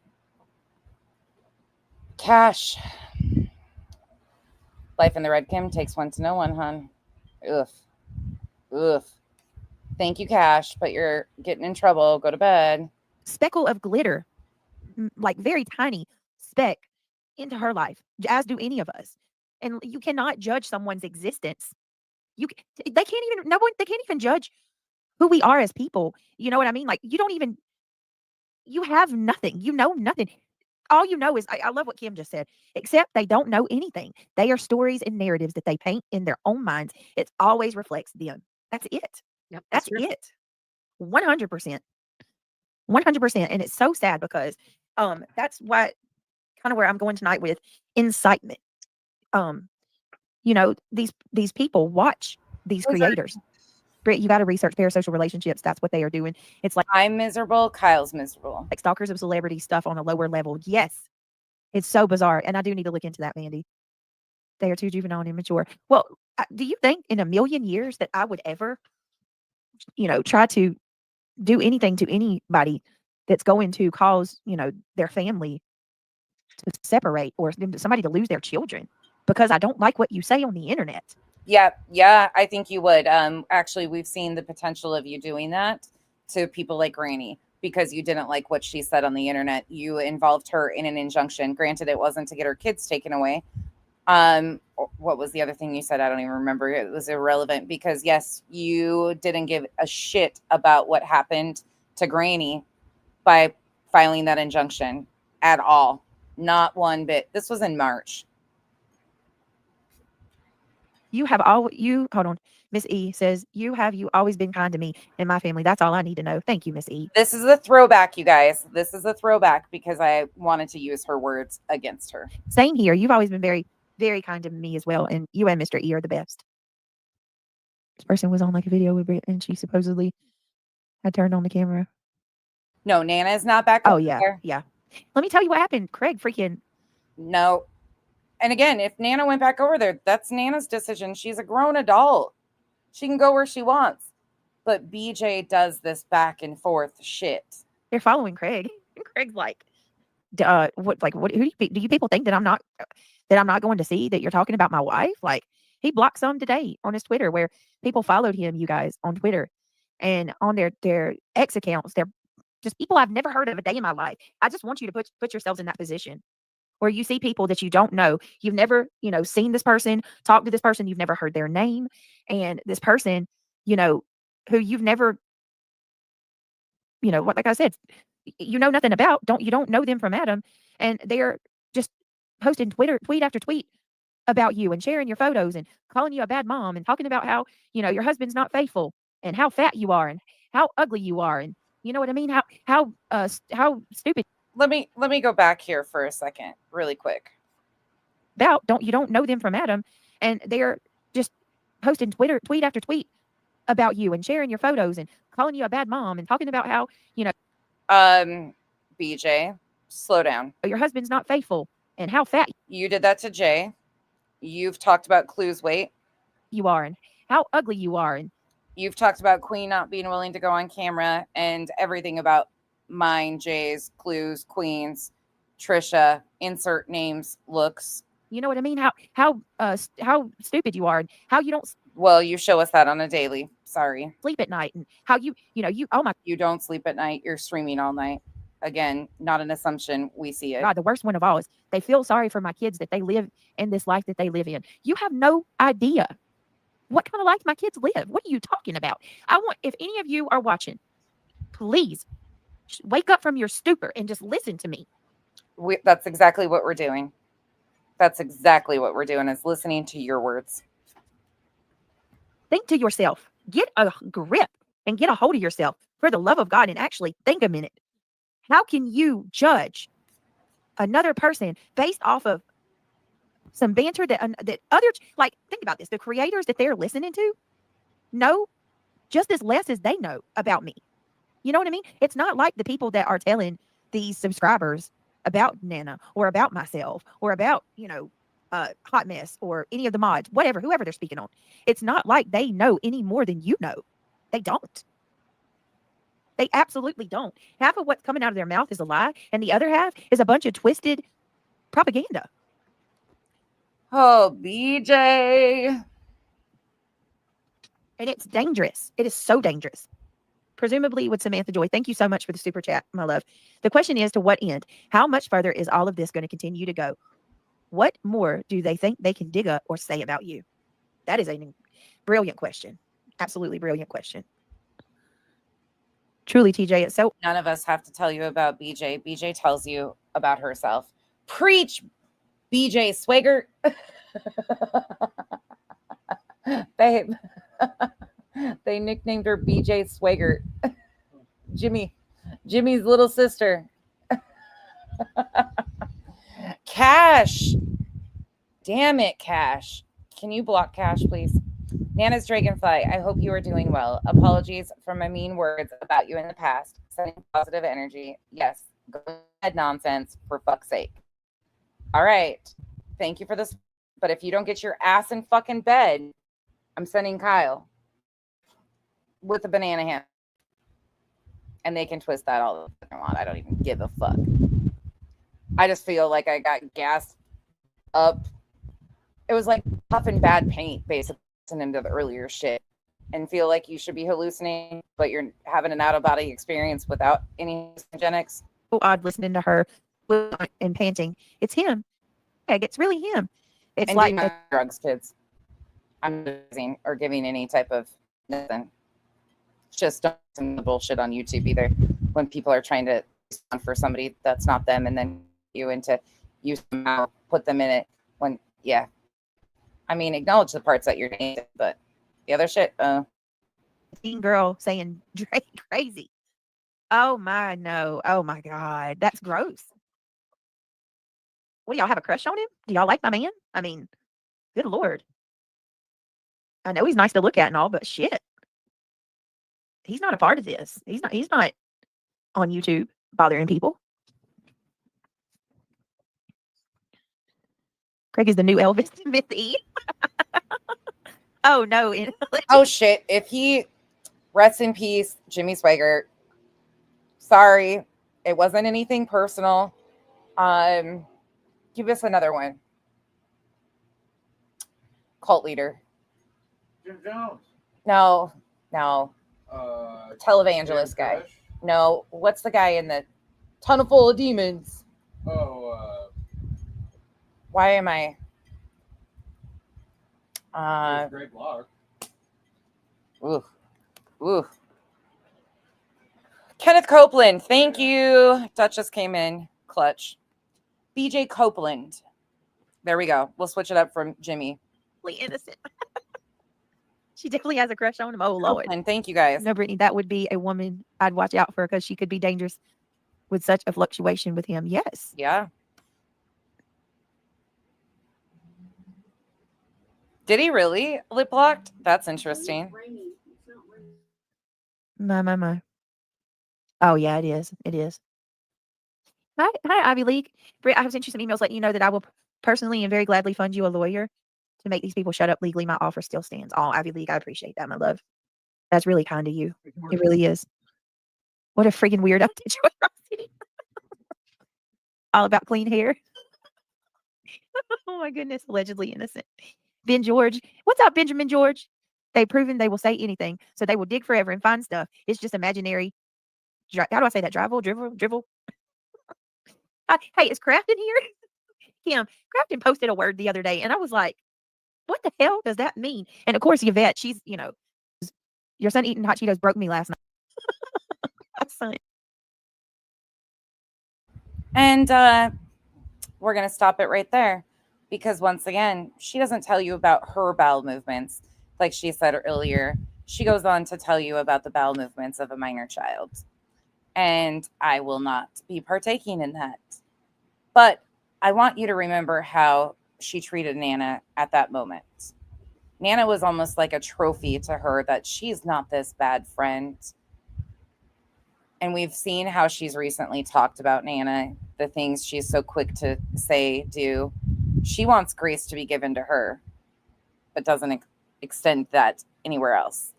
Life in the Red Kim takes one to know one, hon. Ugh. Thank you, Cash, but you're getting in trouble. Go to bed. speckle of glitter, like very tiny speck, into her life, as do any of us. And you cannot judge someone's existence. They can't even judge who we are as people. You know what I mean? Like, you have nothing. You know nothing. All you know is, I love what Kim just said, except they don't know anything. They are stories and narratives that they paint in their own minds. It always reflects them. That's it. Yep, That's true. it. 100%. 100%. And it's so sad because that's what kind of where I'm going tonight with incitement. These people watch these creators. Britt, you got to research parasocial relationships. That's what they are doing. It's like, I'm miserable. Kyle's miserable. like stalkers of celebrity stuff on a lower level. Yes. It's so bizarre. And I do need to look into that, Mandy. They are too juvenile and immature. Well, do you think in a million years that I would ever, try to do anything to anybody that's going to cause, their family to separate, or somebody to lose their children because I don't like what you say on the internet? Yeah, I think you would. Actually, we've seen the potential of you doing that to people like Granny because you didn't like what she said on the internet. You involved her in an injunction. Granted, it wasn't to get her kids taken away. What was the other thing you said? I don't even remember. It was irrelevant because, yes, you didn't give a shit about what happened to Granny by filing that injunction at all. Not one bit. This was in March. Hold on. Miss E says, you always been kind to me and my family. That's all I need to know. Thank you, Miss E. This is a throwback, you guys. This is a throwback because I wanted to use her words against her. Same here. You've always been very, very kind to me as well. And you and Mr. E are the best. This person was on like a video with Britt and she supposedly had turned on the camera. No, Nana is not back. Oh, yeah. There. Yeah. Let me tell you what happened. Craig freaking. No. And again, if Nana went back over there, that's Nana's decision. She's a grown adult. She can go where she wants. But BJ does this back and forth shit. They're following Craig. Craig's like, who do you people think that I'm not going to see that you're talking about my wife? Like, he blocked some today on his Twitter where people followed him, you guys, on Twitter. and on their X accounts, they're just people I've never heard of a day in my life. I just want you to put yourselves in that position where you see people that you don't know. You've never, seen this person, talked to this person, you've never heard their name. And this person, who you've never, what, like I said, you know nothing about, you don't know them from Adam. And they're just posting tweet after tweet about you and sharing your photos and calling you a bad mom and talking about how, your husband's not faithful and how fat you are and how ugly you are. And you know what I mean? How stupid. Let me go back here for a second, really quick. You don't know them from Adam, and they're just posting tweet after tweet about you and sharing your photos and calling you a bad mom and talking about how, BJ, slow down. Your husband's not faithful and how fat you did that to Jay. You've talked about Clue's weight. You are and how ugly you are. And you've talked about Queen not being willing to go on camera and everything about mine, Jay's, Clue's, Queen's, Trisha, insert names, looks. You know what I mean? How stupid you are and how you don't. Well, you show us that on a daily. Sorry. Sleep at night and how you don't sleep at night. You're streaming all night. Again, not an assumption. We see it. God, the worst one of all is they feel sorry for my kids that they live in this life that they live in. You have no idea what kind of life my kids live. What are you talking about? If any of you are watching, please wake up from your stupor and just listen to me. That's exactly what we're doing. That's exactly what we're doing, is listening to your words. Think to yourself. Get a grip and get a hold of yourself for the love of God and actually think a minute. How can you judge another person based off of some banter that other, like, think about this. The creators that they're listening to know just as less as they know about me. You know what I mean? It's not like the people that are telling these subscribers about Nana or about myself or about, Hot Mess or any of the mods, whoever they're speaking on. It's not like they know any more than you know. They don't. They absolutely don't. Half of what's coming out of their mouth is a lie, and the other half is a bunch of twisted propaganda. Oh, BJ. And it's dangerous. It is so dangerous. Presumably with Samantha Joy. Thank you so much for the super chat, my love. The question is, to what end? How much further is all of this going to continue to go? What more do they think they can dig up or say about you? That is a brilliant question. Absolutely brilliant question. Truly, TJ, it's so... None of us have to tell you about BJ. BJ tells you about herself. Preach, BJ Swigert. Babe. They nicknamed her BJ Swigert. Jimmy's little sister. Cash. Damn it, Cash. Can you block Cash, please? Nana's Dragonfly, I hope you are doing well. Apologies for my mean words about you in the past. Sending positive energy. Yes, go ahead, nonsense, for fuck's sake. All right. Thank you for this. But if you don't get your ass in fucking bed, I'm sending Kyle with a banana ham. And they can twist that all they want. I don't even give a fuck. I just feel like I got gassed up. It was like puffing bad paint, basically, into the earlier shit, and feel like you should be hallucinating, but you're having an out-of-body experience without any hallucinogenics. So odd listening to her and panting. It's him. Yeah, it's really him. It's and like drugs, kids. I'm not using or giving any type of nothing. Just don't listen to bullshit on YouTube either. When people are trying to respond for somebody that's not them, and then you somehow put them in it. When I mean, acknowledge the parts that you're doing, but the other shit, teen girl saying Drake crazy. Oh my no. Oh my God. That's gross. What, do y'all have a crush on him? Do y'all like my man? I mean, good Lord. I know he's nice to look at and all, but shit. He's not a part of this. He's not on YouTube bothering people. Craig is the new Elvis Smithy. Oh no. Oh shit. If he rests in peace, Jimmy Swigert. Sorry. It wasn't anything personal. Give us another one. Cult leader. Jim Jones. No. Televangelist guy. Trash? No, what's the guy in the tunnel full of demons? Oh, Why am I? Greg Block. Ooh, ooh. Kenneth Copeland, thank you. Duchess came in clutch. BJ Copeland. There we go. We'll switch it up from Jimmy. Innocent. She definitely has a crush on him. Oh Lord. Copeland, thank you guys. No, Brittany, that would be a woman I'd watch out for because she could be dangerous with such a fluctuation with him. Yes. Yeah. Did he really lip locked? That's interesting. My. Oh yeah, it is. It is. Hi, Ivy League. Britt, I have sent you some emails letting you know that I will personally and very gladly fund you a lawyer to make these people shut up legally. My offer still stands. Oh, Ivy League, I appreciate that, my love. That's really kind of you. It really is. What a freaking weirdo. All about clean hair. Oh my goodness. Allegedly innocent. Ben George. What's up, Benjamin George? They've proven they will say anything. So they will dig forever and find stuff. It's just imaginary. How do I say that? Drivel? Hey, is Crafton here? Kim, Crafton posted a word the other day, and I was like, what the hell does that mean? And of course, Yvette, she's, your son eating hot Cheetos broke me last night. My son. And we're going to stop it right there because once again, she doesn't tell you about her bowel movements. Like she said earlier, she goes on to tell you about the bowel movements of a minor child. And I will not be partaking in that. But I want you to remember how she treated Nana at that moment. Nana was almost like a trophy to her that she's not this bad friend. And we've seen how she's recently talked about Nana, the things she's so quick to say, do. She wants grace to be given to her, but doesn't extend that anywhere else.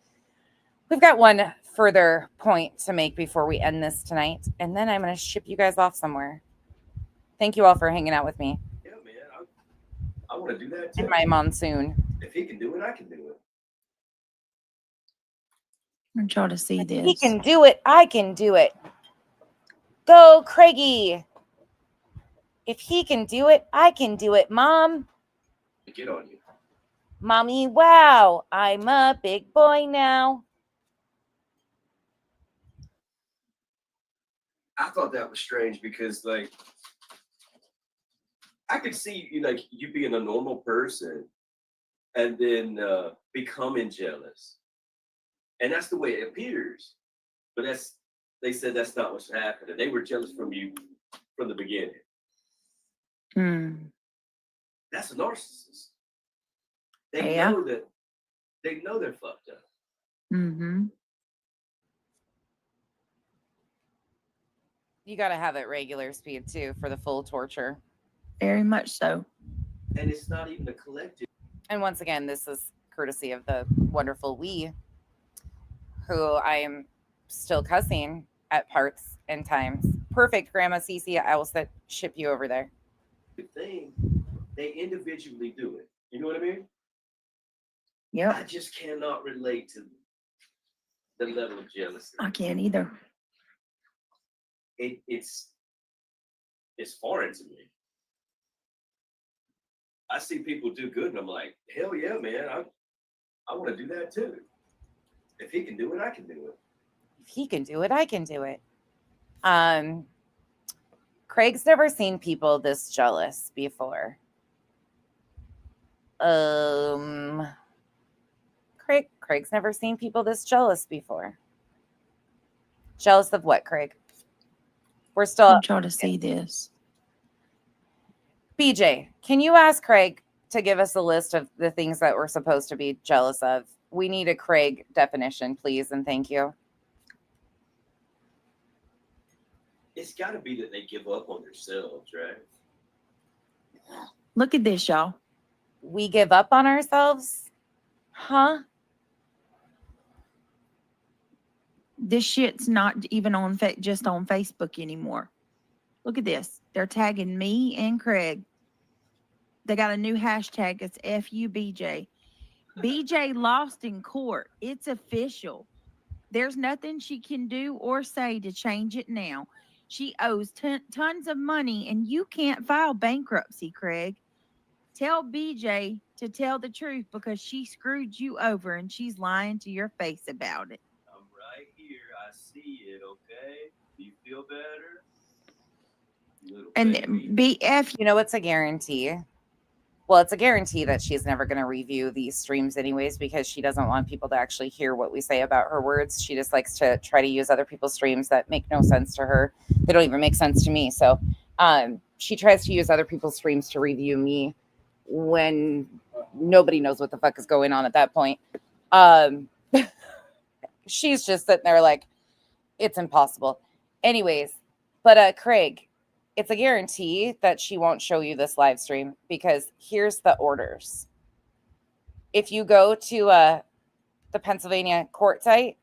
We've got one further point to make before we end this tonight, and then I'm going to ship you guys off somewhere. Thank you all for hanging out with me. Yeah, man. I want to do that too. In my monsoon. If he can do it, I can do it. I'm trying to see this. He can do it. I can do it. Go, Craigie. If he can do it, I can do it, Mom. Get on you. Mommy, wow. I'm a big boy now. I thought that was strange because, like, I could see you being a normal person and then becoming jealous, and that's the way it appears. But they said that's not what's happening. They were jealous from you from the beginning. That's a narcissist. They know that. They know they're fucked up. Mm-hmm. You got to have it regular speed too for the full torture. Very much so. And it's not even a collective. And once again, this is courtesy of the wonderful we, who I am still cussing at parts and times. Perfect, Grandma Cece. I will ship you over there. The thing, they individually do it. You know what I mean? Yeah. I just cannot relate to the level of jealousy. I can't either. It's foreign to me. I see people do good, and I'm like, hell yeah, man! I want to do that too. If he can do it, I can do it. If he can do it, I can do it. Craig's never seen people this jealous before. Craig's never seen people this jealous before. Jealous of what, Craig? We're still. I'm trying to see this. BJ, can you ask Craig to give us a list of the things that we're supposed to be jealous of? We need a Craig definition, please, and thank you. It's got to be that they give up on themselves, right? Look at this, y'all. We give up on ourselves? Huh? This shit's not even on just on Facebook anymore. Look at this. They're tagging me and Craig. They got a new hashtag. It's FUBJ. BJ lost in court. It's official. There's nothing she can do or say to change it now. She owes tons of money and you can't file bankruptcy, Craig. Tell BJ to tell the truth because she screwed you over and she's lying to your face about it. I'm right here. I see it, okay? Do you feel better? Little And baby. BF, You know, it's a guarantee. Well, it's a guarantee that she's never going to review these streams anyways, because she doesn't want people to actually hear what we say about her words. She just likes to try to use other people's streams that make no sense to her. They don't even make sense to me. So she tries to use other people's streams to review me when nobody knows what the fuck is going on at that point. She's just sitting there like, it's impossible. Anyways, but Craig, it's a guarantee that she won't show you this live stream because here's the orders. If you go to the Pennsylvania court site,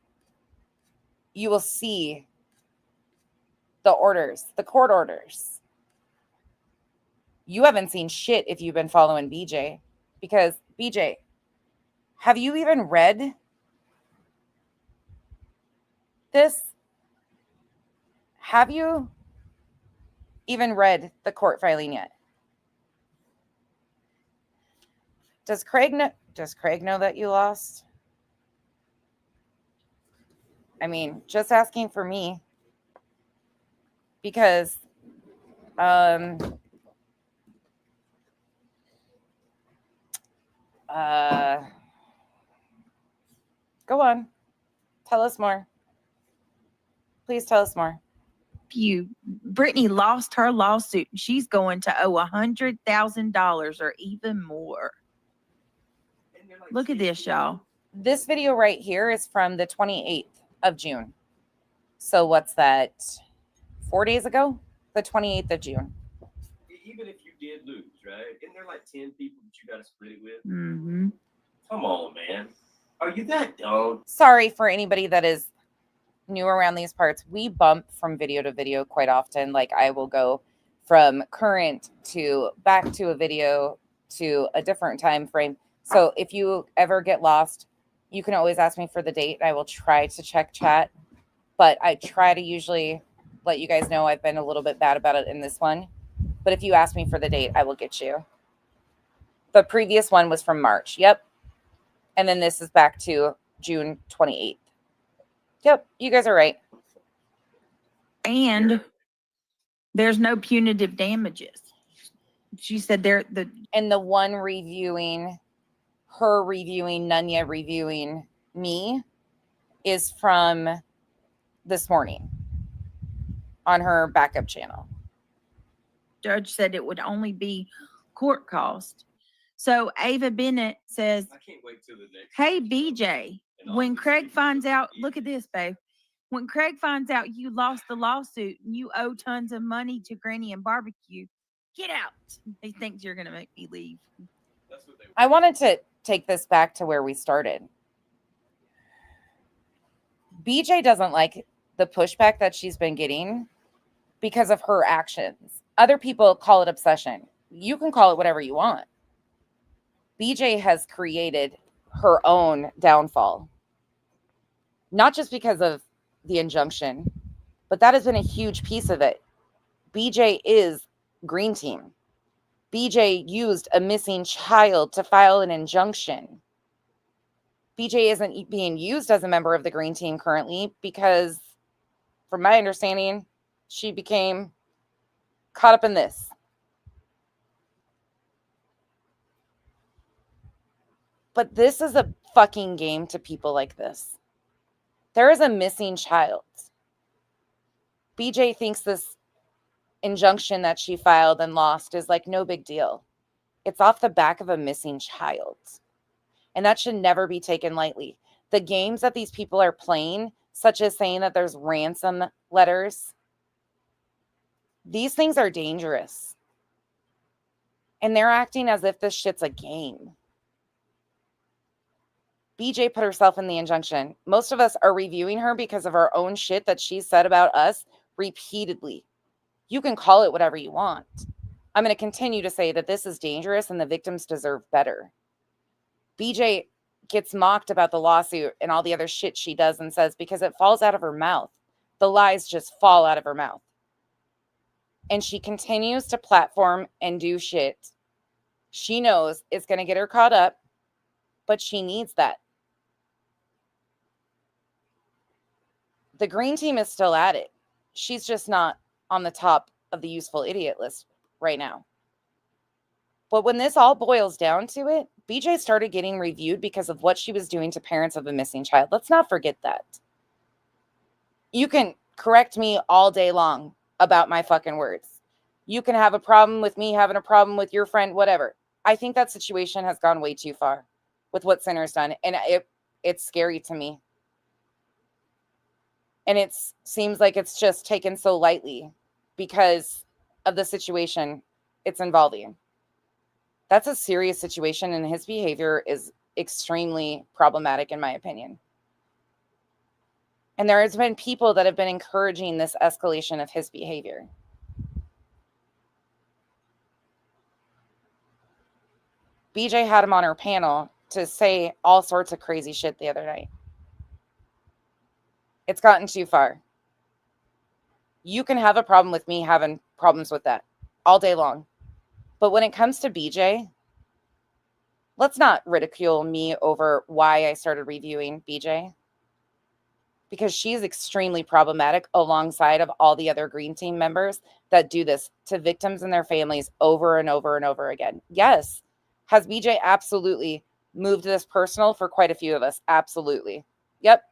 you will see the orders, the court orders. You haven't seen shit if you've been following BJ, because BJ, have you even read this? Have you even read the court filing yet? Does Craig know that you lost? I mean, just asking for me, because go on, tell us more. Please tell us more. Brittany lost her lawsuit and she's going to owe $100,000 or even more. Look at this, y'all. This video right here is from the 28th of June. So what's that? 4 days ago? The 28th of June. Even if you did lose, right? Isn't there like 10 people that you got to split it with? Mm-hmm. Come on, man. Are you that dumb? Sorry for anybody that is new around these parts. We bump from video to video quite often. Like I will go from current to back to a video to a different time frame. So if you ever get lost, you can always ask me for the date. I will try to check chat, but I try to usually let you guys know I've been a little bit bad about it in this one. But if you ask me for the date, I will get you. The previous one was from March. Yep. And then this is back to June 28th. Yep, you guys are right. And there's no punitive damages. She said and the one reviewing her, reviewing Nunya, reviewing me is from this morning on her backup channel. Judge said it would only be court cost. So Ava Bennett says, I can't wait till the next. hey, BJ, when Craig finds out, look at this, babe. When Craig finds out you lost the lawsuit and you owe tons of money to Granny and Barbecue, get out. He thinks you're going to make me leave. I wanted to take this back to where we started. BJ doesn't like the pushback that she's been getting because of her actions. Other people call it obsession. You can call it whatever you want. BJ has created her own downfall. Not just because of the injunction, but that has been a huge piece of it. BJ is Green Team. BJ used a missing child to file an injunction. BJ isn't being used as a member of the Green Team currently because, from my understanding, she became caught up in this. But this is a fucking game to people like this. There is a missing child. BJ thinks this injunction that she filed and lost is like no big deal. It's off the back of a missing child. And that should never be taken lightly. The games that these people are playing, such as saying that there's ransom letters, these things are dangerous. And they're acting as if this shit's a game. BJ put herself in the injunction. Most of us are reviewing her because of our own shit that she said about us repeatedly. You can call it whatever you want. I'm going to continue to say that this is dangerous and the victims deserve better. BJ gets mocked about the lawsuit and all the other shit she does and says because it falls out of her mouth. The lies just fall out of her mouth. And she continues to platform and do shit. She knows it's going to get her caught up, but she needs that. The green team is still at it. She's just not on the top of the useful idiot list right now. But when this all boils down to it, BJ started getting reviewed because of what she was doing to parents of a missing child. Let's not forget that. You can correct me all day long about my fucking words. You can have a problem with me having a problem with your friend, whatever. I think that situation has gone way too far with what Sinner's done. And it's scary to me. And it seems like it's just taken so lightly because of the situation it's involving. That's a serious situation, and his behavior is extremely problematic, in my opinion. And there has been people that have been encouraging this escalation of his behavior. BJ had him on her panel to say all sorts of crazy shit the other night. It's gotten too far. You can have a problem with me having problems with that all day long. But when it comes to BJ, let's not ridicule me over why I started reviewing BJ. Because she's extremely problematic alongside of all the other green team members that do this to victims and their families over and over and over again. Yes. Has BJ absolutely moved this personal for quite a few of us? Absolutely. Yep.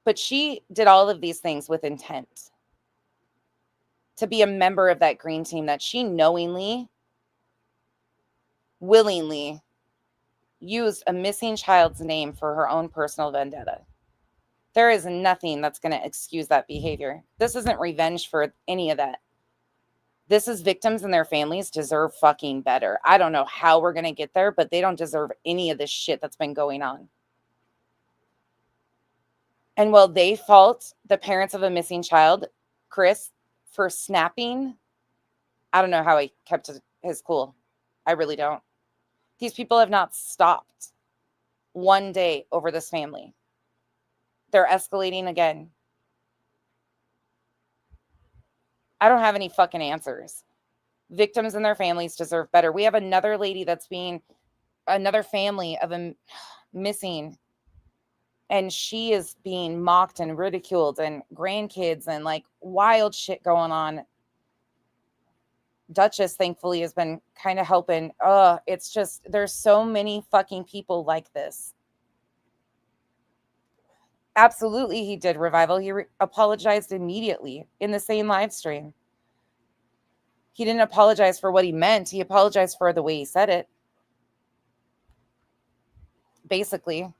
But she did all of these things with intent to be a member of that green team that she knowingly, willingly used a missing child's name for her own personal vendetta. There is nothing that's going to excuse that behavior. This isn't revenge for any of that. This is victims and their families deserve fucking better. I don't know how we're going to get there, but they don't deserve any of this shit that's been going on. And while they fault the parents of a missing child, Chris, for snapping, I don't know how he kept his cool. I really don't. These people have not stopped one day over this family. They're escalating again. I don't have any fucking answers. Victims and their families deserve better. We have another lady another family of a missing, and she is being mocked and ridiculed, and grandkids and like wild shit going on. Duchess, thankfully, has been kind of helping. It's just, there's so many fucking people like this. Absolutely, he did revival. He apologized immediately in the same live stream. He didn't apologize for what he meant. He apologized for the way he said it. Basically.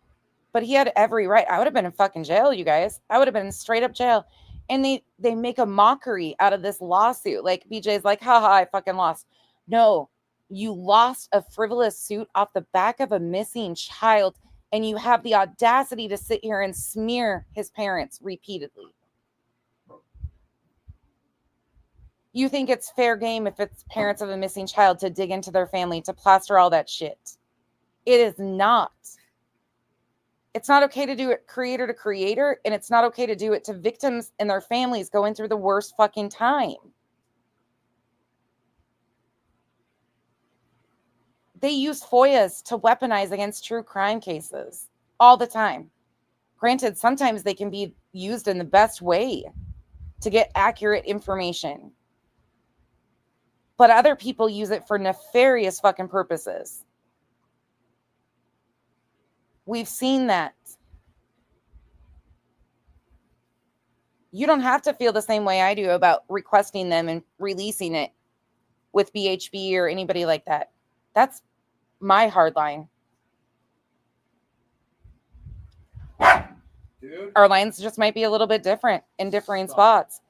But he had every right. I would have been in fucking jail, you guys. I would have been in straight up jail. And they make a mockery out of this lawsuit. Like, BJ's like, haha, I fucking lost. No, you lost a frivolous suit off the back of a missing child, and you have the audacity to sit here and smear his parents repeatedly. You think it's fair game if it's parents of a missing child to dig into their family, to plaster all that shit. It is not. It's not okay to do it creator to creator, and it's not okay to do it to victims and their families going through the worst fucking time. They use FOIAs to weaponize against true crime cases all the time. Granted, sometimes they can be used in the best way to get accurate information. But other people use it for nefarious fucking purposes. We've seen that. You don't have to feel the same way I do about requesting them and releasing it with BHB or anybody like that. That's my hard line. Dude. Our lines just might be a little bit different in differing spots.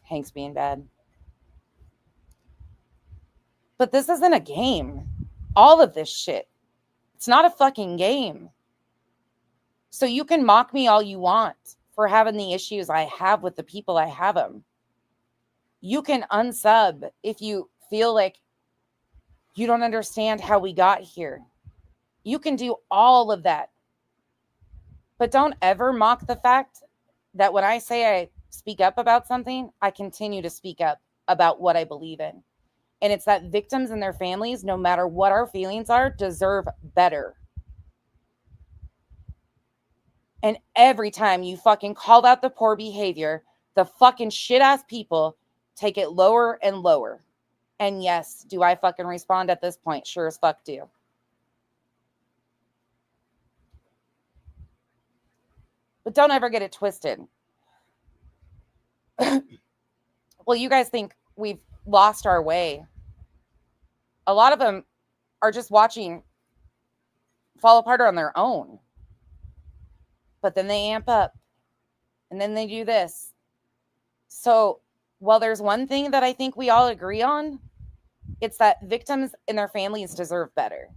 Hank's being bad. But this isn't a game. All of this shit. It's not a fucking game. So you can mock me all you want for having the issues I have with the people I have them. You can unsub if you feel like You don't understand how we got here. You can do all of that. But don't ever mock the fact that when I say I speak up about something, I continue to speak up about what I believe in. And it's that victims and their families, no matter what our feelings are, deserve better. And every time you fucking call out the poor behavior, the fucking shit ass people take it lower and lower. And yes, do I fucking respond at this point? Sure as fuck do. But don't ever get it twisted. Well, you guys think we've lost our way. A lot of them are just watching fall apart on their own. But then they amp up. And then they do this. So, while there's one thing that I think we all agree on, it's that victims and their families deserve better.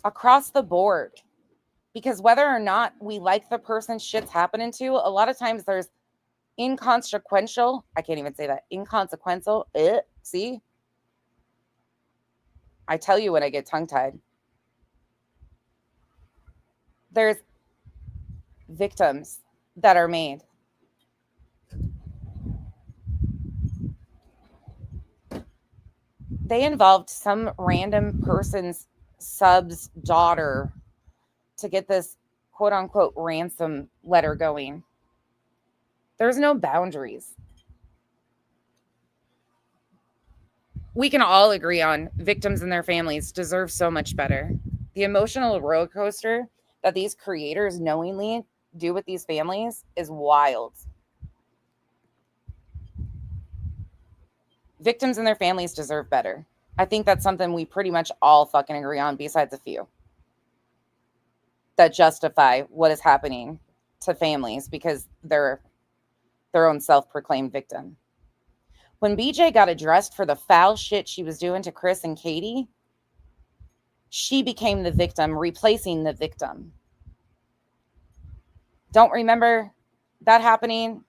Across the board. Because whether or not we like the person shit's happening to, a lot of times there's inconsequential, I can't even say that, inconsequential, see? I tell you when I get tongue-tied. There's victims that are made. They involved some random person's sub's daughter to get this quote-unquote ransom letter going. There's no boundaries. We can all agree on victims and their families deserve so much better. The emotional roller coaster that these creators knowingly do with these families is wild. Victims and their families deserve better. I think that's something we pretty much all fucking agree on, besides a few that justify what is happening to families because they're their own self-proclaimed victim. When BJ got addressed for the foul shit she was doing to Chris and Katie, she became the victim, replacing the victim. Don't remember that happening?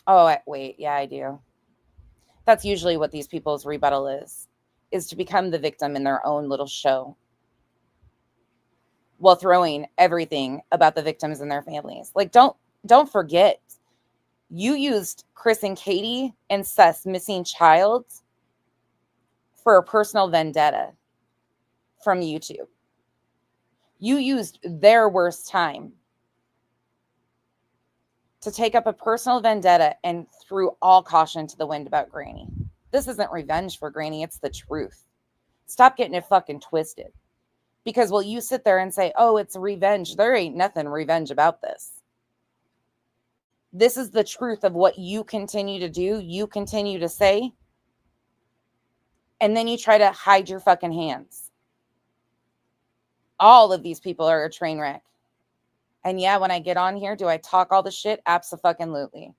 Oh, wait. Yeah, I do. That's usually what these people's rebuttal is to become the victim in their own little show while throwing everything about the victims and their families. Like, don't forget, you used Chris and Katie and Seth's missing child for a personal vendetta from YouTube. You used their worst time to take up a personal vendetta and threw all caution to the wind about Granny. This isn't revenge for Granny, it's the truth. Stop getting it fucking twisted. Because while you sit there and say, oh, it's revenge, there ain't nothing revenge about this. This is the truth of what you continue to do, you continue to say, and then you try to hide your fucking hands. All of these people are a train wreck. And yeah, when I get on here, do I talk all the shit? Abso-fucking-lutely.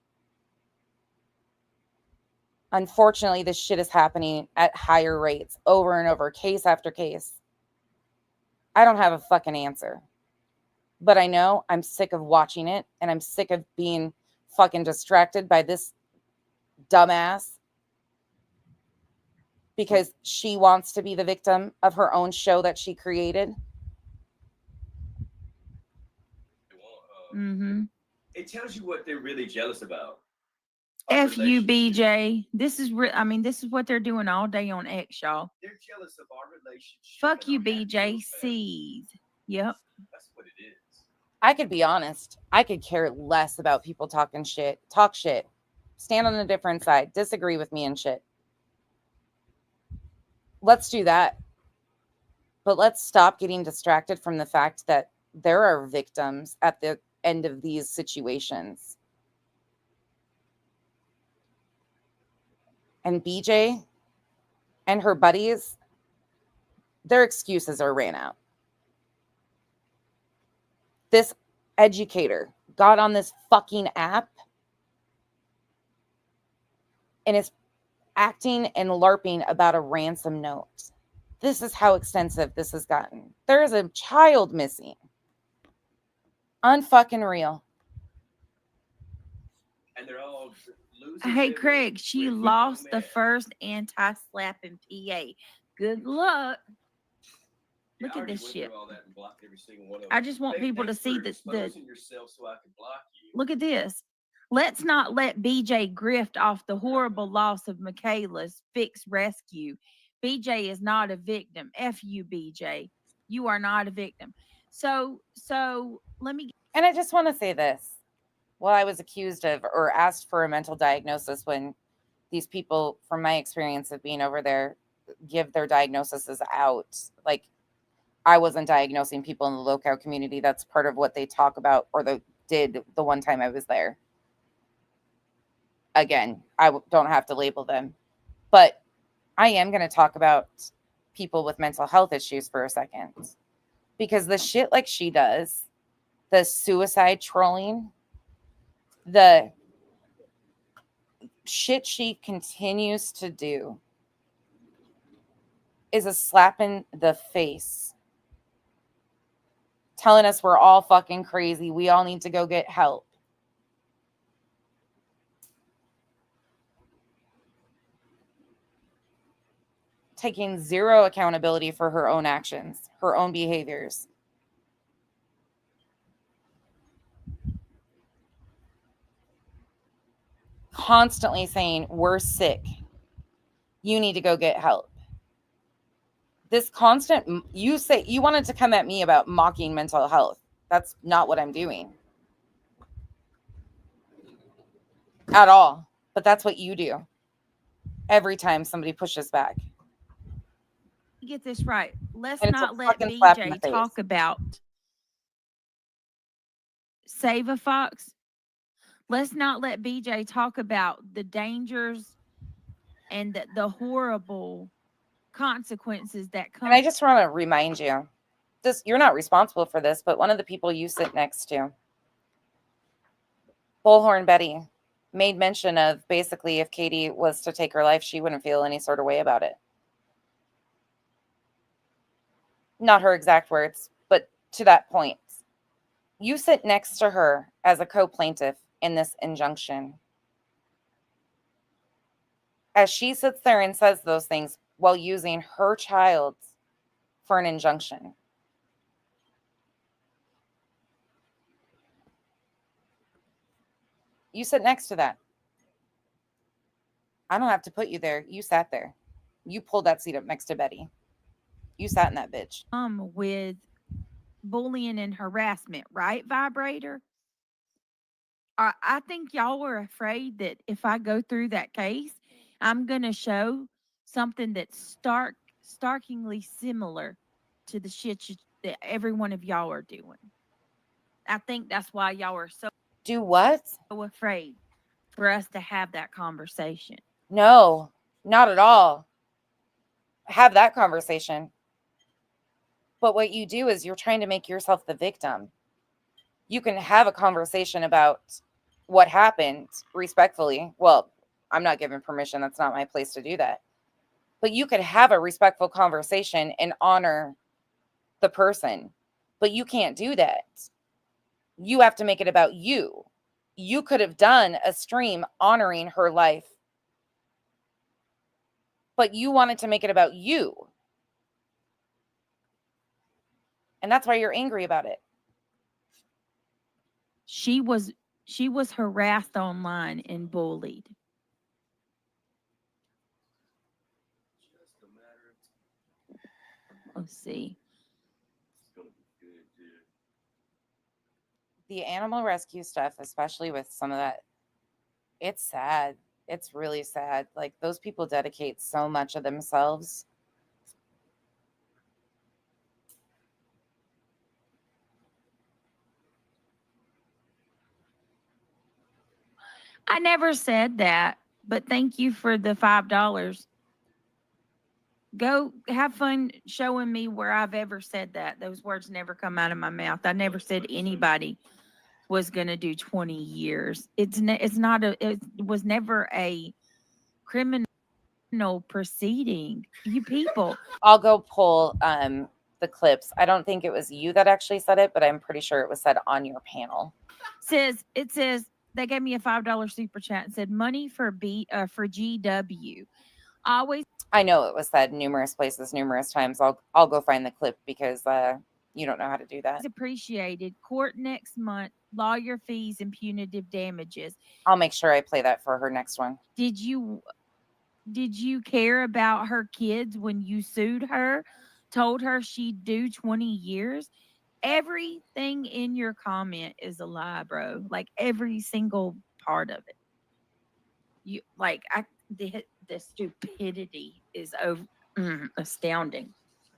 Unfortunately, this shit is happening at higher rates, over and over, case after case. I don't have a fucking answer. But I know I'm sick of watching it, and I'm sick of being fucking distracted by this dumbass because she wants to be the victim of her own show that she created. Mm-hmm. It tells you what they're really jealous about. F you, BJ. This is this is what they're doing all day on X, y'all. They're jealous of our relationship. Fuck you, BJ. Seed. Yep. That's what it is. I could be honest. I could care less about people talking shit. Talk shit. Stand on a different side. Disagree with me and shit. Let's do that. But let's stop getting distracted from the fact that there are victims at the end of these situations. And BJ and her buddies, their excuses are ran out. This educator got on this fucking app and is acting and LARPing about a ransom note. This is how extensive this has gotten. There is a child missing. Unfucking real. And they're all losing Hey, Jimmy Craig, she with lost no the man. first anti-slap in PA. Good luck. Yeah, Look I at already this went shit. through all that and blocked every single one of I them. just want people to Thanks see for the exposing yourself so I can block you. look at this. Let's not let BJ grift off the horrible loss of Michaela's fix rescue. BJ is not a victim. F you, BJ. You are not a victim. So let me. And I just want to say this. Well, I was accused of or asked for a mental diagnosis when these people, from my experience of being over there, give their diagnoses out. Like, I wasn't diagnosing people in the low-cow community. That's part of what they talk about, or they did the one time I was there. Again, don't have to label them. But I am going to talk about people with mental health issues for a second. Because the shit like she does, the suicide trolling, the shit she continues to do is a slap in the face. Telling us we're all fucking crazy. We all need to go get help. Taking zero accountability for her own actions, her own behaviors. Constantly saying, we're sick. You need to go get help. This constant, you say, you wanted to come at me about mocking mental health. That's not what I'm doing. At all. But that's what you do. Every time somebody pushes back. Get this right. Let's And it's a not let fucking slap in the BJ face. talk about Save a Fox. Let's not let BJ talk about the dangers and the horrible consequences that come. And I just want to remind you, this, you're not responsible for this, but one of the people you sit next to, Bullhorn Betty, made mention of basically if Katie was to take her life, she wouldn't feel any sort of way about it. Not her exact words, but to that point. You sit next to her as a co-plaintiff in this injunction. As she sits there and says those things while using her child for an injunction. You sit next to that. I don't have to put you there. You sat there. You pulled that seat up next to Betty. You sat in that bitch. With bullying and harassment, right, Vibrator? I think y'all were afraid that if I go through that case, I'm going to show something that's starkingly similar to the shit that every one of y'all are doing. I think that's why y'all are so Do what? Afraid for us to have that conversation. No, not at all. Have that conversation. But what you do is you're trying to make yourself the victim. You can have a conversation about what happened respectfully. Well, I'm not given permission. That's not my place to do that. But you could have a respectful conversation and honor the person. But you can't do that. You have to make it about you. You could have done a stream honoring her life. But you wanted to make it about you. And that's why you're angry about it. She was harassed online and bullied. Let's see. The animal rescue stuff, especially with some of that, it's sad. It's really sad. Like, those people dedicate so much of themselves. I never said that, but thank you for the $5. Go have fun showing me where I've ever said that. Those words never come out of my mouth. I never said anybody was going to do 20 years. It was never a criminal proceeding. You people. I'll go pull the clips. I don't think it was you that actually said it, but I'm pretty sure it was said on your panel. It says They gave me a $5 super chat and said money for GW. Always I know it was said numerous places, numerous times. I'll go find the clip because you don't know how to do that. appreciated. Court next month. Lawyer fees and punitive damages. I'll make sure I play that for her next one. Did you care about her kids when you sued her? Told her she'd do 20 years? Everything in your comment is a lie, bro. Like every single part of it. You like the stupidity is astounding.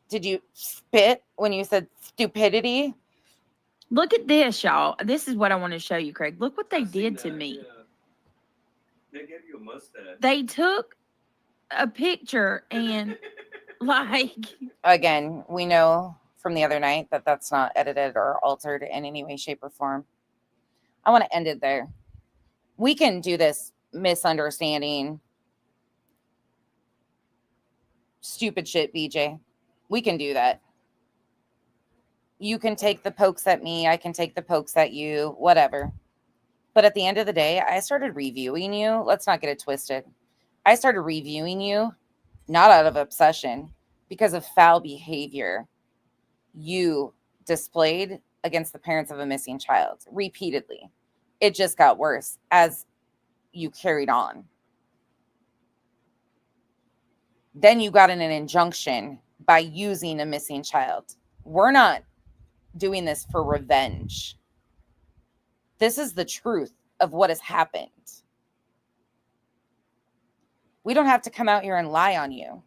Did you spit when you said stupidity? Look at this, y'all. This is what I want to show you, Craig. Look what they did to me. They gave you a mustache. They took a picture and like Again, we know from the other night that that's not edited or altered in any way, shape, or form. I want to end it there. We can do this misunderstanding, stupid shit, BJ. We can do that. You can take the pokes at me. I can take the pokes at you, whatever. But at the end of the day, I started reviewing you. Let's not get it twisted. I started reviewing you, not out of obsession, because of foul behavior you displayed against the parents of a missing child repeatedly. It just got worse as you carried on. Then you got in an injunction by using a missing child. We're not doing this for revenge. This is the truth of what has happened. We don't have to come out here and lie on you.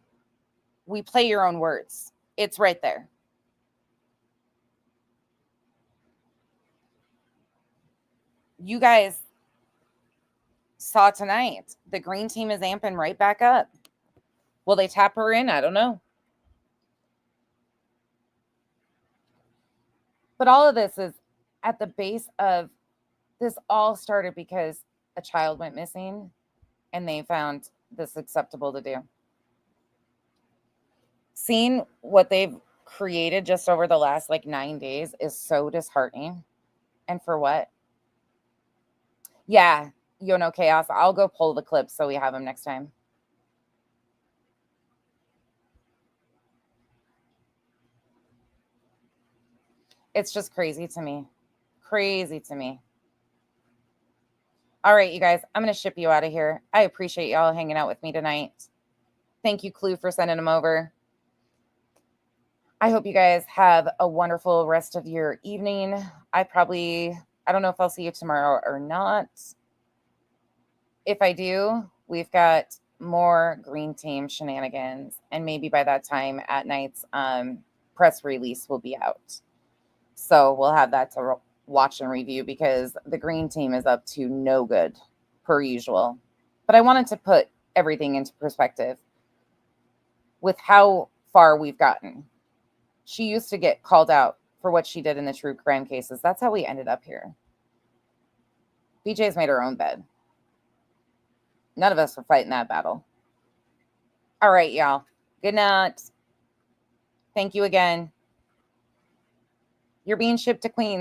We play your own words. It's right there. You guys saw tonight, the green team is amping right back up. Will they tap her in? I don't know. But all of this is at the base of this all started because a child went missing and they found this acceptable to do. Seeing what they've created just over the last 9 days is so disheartening. And for what? Yeah, Yono Chaos. I'll go pull the clips so we have them next time. It's just crazy to me. Crazy to me. All right, you guys, I'm going to ship you out of here. I appreciate y'all hanging out with me tonight. Thank you, Clue, for sending them over. I hope you guys have a wonderful rest of your evening. I don't know if I'll see you tomorrow or not. If I do, we've got more green team shenanigans. And maybe by that time at night's press release will be out. So we'll have that to watch and review because the green team is up to no good per usual. But I wanted to put everything into perspective with how far we've gotten. She used to get called out for what she did in the true crime cases. That's how we ended up here. BJ's made her own bed. None of us were fighting that battle. All right, y'all. Good night. Thank you again. You're being shipped to Queens.